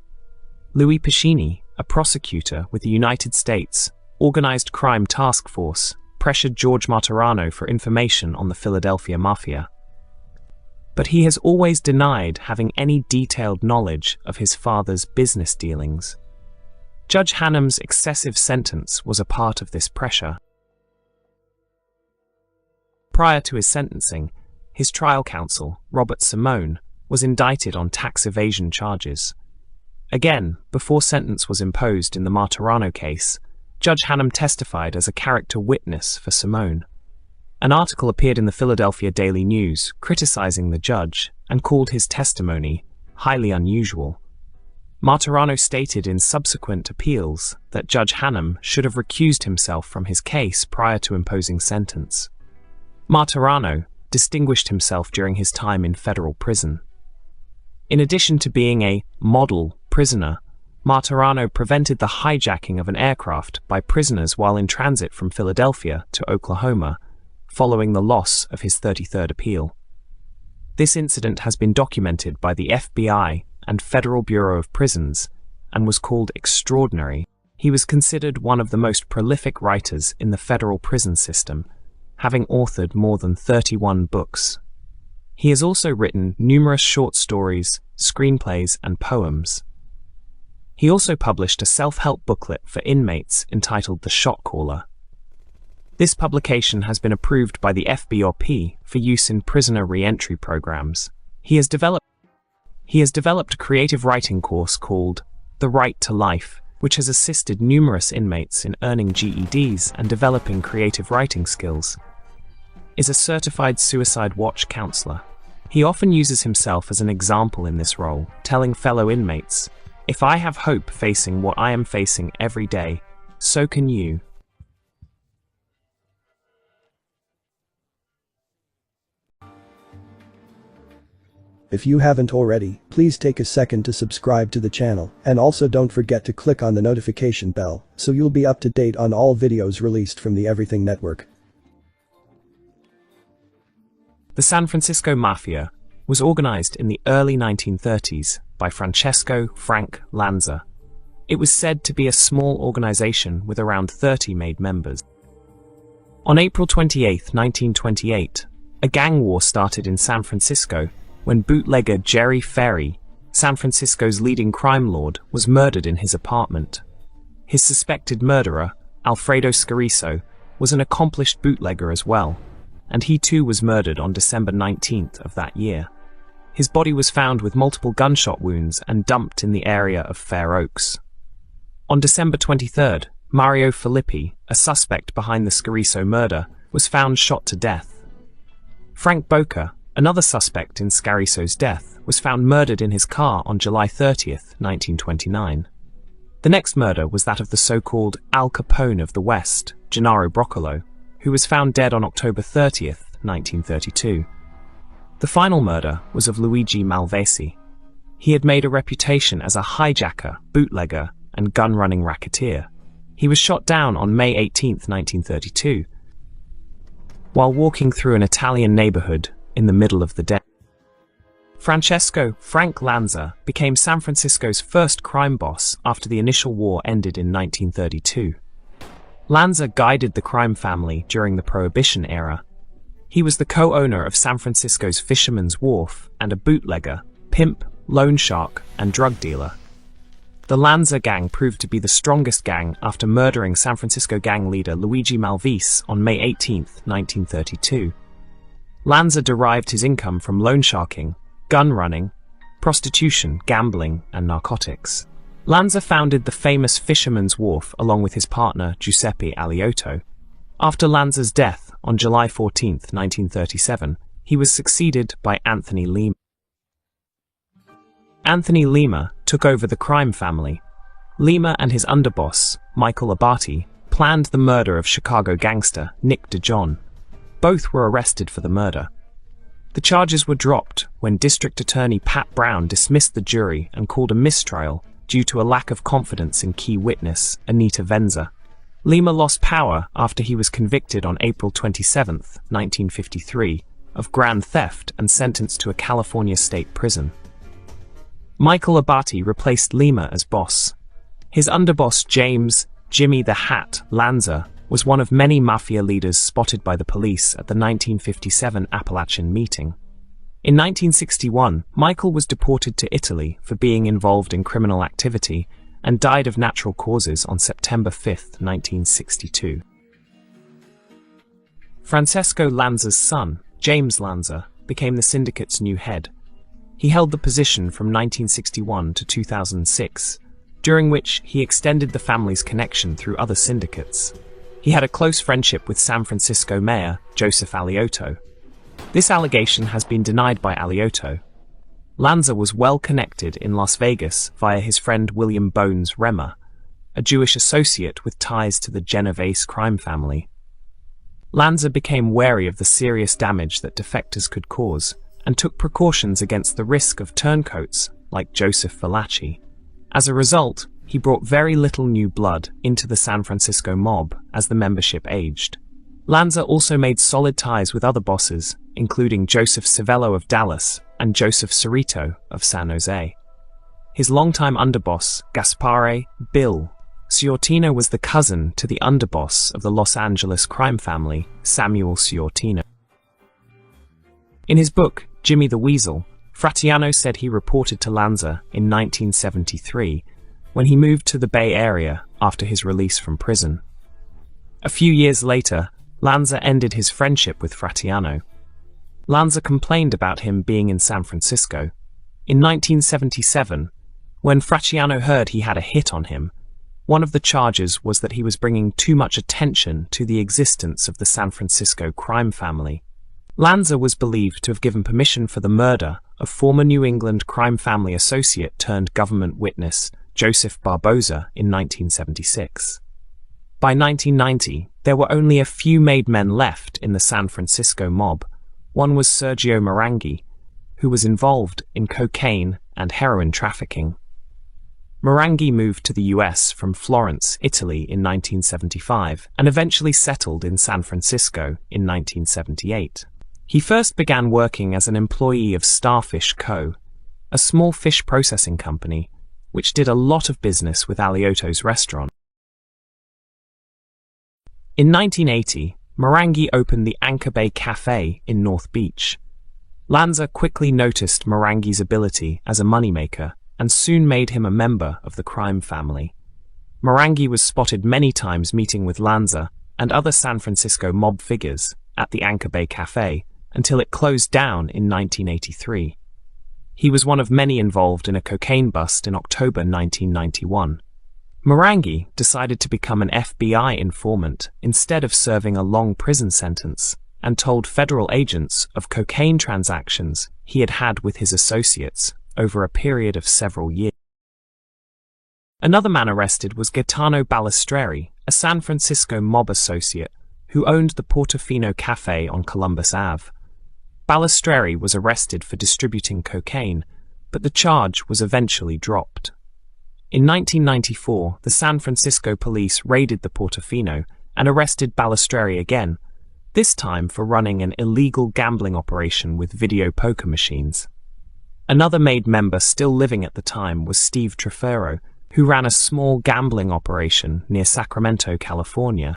Louis Pescini, a prosecutor with the United States Organized Crime Task Force, pressured George Martorano for information on the Philadelphia Mafia. But he has always denied having any detailed knowledge of his father's business dealings. Judge Hannum's excessive sentence was a part of this pressure. Prior to his sentencing, his trial counsel, Robert Simone, was indicted on tax evasion charges. Again, before sentence was imposed in the Martorano case, Judge Hannum testified as a character witness for Simone. An article appeared in the Philadelphia Daily News criticizing the judge and called his testimony highly unusual. Martorano stated in subsequent appeals that Judge Hannum should have recused himself from his case prior to imposing sentence. Martorano distinguished himself during his time in federal prison. In addition to being a model prisoner, Martorano prevented the hijacking of an aircraft by prisoners while in transit from Philadelphia to Oklahoma, following the loss of his 33rd appeal. This incident has been documented by the FBI and Federal Bureau of Prisons and was called extraordinary. He was considered one of the most prolific writers in the federal prison system, having authored more than 31 books. He has also written numerous short stories, screenplays, and poems. He also published a self-help booklet for inmates entitled The Shot Caller. This publication has been approved by the FBOP for use in prisoner re-entry programs. He has developed a creative writing course called The Right to Life, which has assisted numerous inmates in earning GEDs and developing creative writing skills. Is a certified suicide watch counselor. He often uses himself as an example in this role, telling fellow inmates, "If I have hope facing what I am facing every day, so can you."
If you haven't already, please take a second to subscribe to the channel, and also don't forget to click on the notification bell, so you'll be up to date on all videos released from the Everything Network.
The San Francisco Mafia was organized in the early 1930s by Francesco Frank Lanza. It was said to be a small organization with around 30 made members. On April 28, 1928, a gang war started in San Francisco when bootlegger Jerry Ferry, San Francisco's leading crime lord, was murdered in his apartment. His suspected murderer, Alfredo Scariso, was an accomplished bootlegger as well, and he too was murdered on December 19th of that year. His body was found with multiple gunshot wounds and dumped in the area of Fair Oaks. On December 23rd, Mario Filippi, a suspect behind the Scariso murder, was found shot to death. Frank Boca, another suspect in Scariso's death, was found murdered in his car on July 30th, 1929. The next murder was that of the so-called Al Capone of the West, Gennaro Broccolo, who was found dead on October 30th, 1932. The final murder was of Luigi Malvesi. He had made a reputation as a hijacker, bootlegger, and gun-running racketeer. He was shot down on May 18, 1932, while walking through an Italian neighborhood in the middle of the day. Francesco "Frank" Lanza became San Francisco's first crime boss after the initial war ended in 1932. Lanza guided the crime family during the Prohibition era. He was the co-owner of San Francisco's Fisherman's Wharf and a bootlegger, pimp, loan shark, and drug dealer. The Lanza gang proved to be the strongest gang after murdering San Francisco gang leader Luigi Malvise on May 18, 1932. Lanza derived his income from loan sharking, gun running, prostitution, gambling, and narcotics. Lanza founded the famous Fisherman's Wharf along with his partner Giuseppe Aliotto. After Lanza's death on July 14, 1937, he was succeeded by Anthony Lima. Anthony Lima took over the crime family. Lima and his underboss, Michael Abate, planned the murder of Chicago gangster Nick DeJohn. Both were arrested for the murder. The charges were dropped when District Attorney Pat Brown dismissed the jury and called a mistrial due to a lack of confidence in key witness Anita Venza. Lima lost power after he was convicted on April 27, 1953, of grand theft and sentenced to a California state prison. Michael Abate replaced Lima as boss. His underboss James "Jimmy the Hat" Lanza was one of many mafia leaders spotted by the police at the 1957 Appalachian meeting. In 1961, Michael was deported to Italy for being involved in criminal activity and died of natural causes on September 5, 1962. Francesco Lanza's son, James Lanza, became the syndicate's new head. He held the position from 1961 to 2006, during which he extended the family's connection through other syndicates. He had a close friendship with San Francisco Mayor Joseph Aliotto. This allegation has been denied by Aliotto. Lanza was well connected in Las Vegas via his friend William Bones Remmer, a Jewish associate with ties to the Genovese crime family. Lanza became wary of the serious damage that defectors could cause and took precautions against the risk of turncoats like Joseph Valachi. As a result, he brought very little new blood into the San Francisco mob as the membership aged. Lanza also made solid ties with other bosses, including Joseph Civello of Dallas and Joseph Cerrito of San Jose. His longtime underboss, Gaspare "Bill" Ciortino, was the cousin to the underboss of the Los Angeles crime family, Samuel Ciortino. In his book, Jimmy the Weasel, Fratianno said he reported to Lanza in 1973 when he moved to the Bay Area after his release from prison. A few years later, Lanza ended his friendship with Fratianno. Lanza complained about him being in San Francisco. In 1977, when Fratianno heard he had a hit on him, one of the charges was that he was bringing too much attention to the existence of the San Francisco crime family. Lanza was believed to have given permission for the murder of former New England crime family associate turned government witness Joseph Barboza in 1976. By 1990, there were only a few made men left in the San Francisco mob. One was Sergio Maranghi, who was involved in cocaine and heroin trafficking. Maranghi moved to the US from Florence, Italy in 1975 and eventually settled in San Francisco in 1978. He first began working as an employee of Starfish Co., a small fish processing company, which did a lot of business with Aliotto's restaurant. In 1980, Maranghi opened the Anchor Bay Cafe in North Beach. Lanza quickly noticed Maranghi's ability as a moneymaker and soon made him a member of the crime family. Maranghi was spotted many times meeting with Lanza and other San Francisco mob figures at the Anchor Bay Cafe until it closed down in 1983. He was one of many involved in a cocaine bust in October 1991. Maranghi decided to become an FBI informant instead of serving a long prison sentence and told federal agents of cocaine transactions he had had with his associates over a period of several years. Another man arrested was Gaetano Balistreri, a San Francisco mob associate who owned the Portofino Cafe on Columbus Ave. Balistreri was arrested for distributing cocaine, but the charge was eventually dropped. In 1994, the San Francisco police raided the Portofino and arrested Balistreri again, this time for running an illegal gambling operation with video poker machines. Another MAID member still living at the time was Steve Trefero, who ran a small gambling operation near Sacramento, California.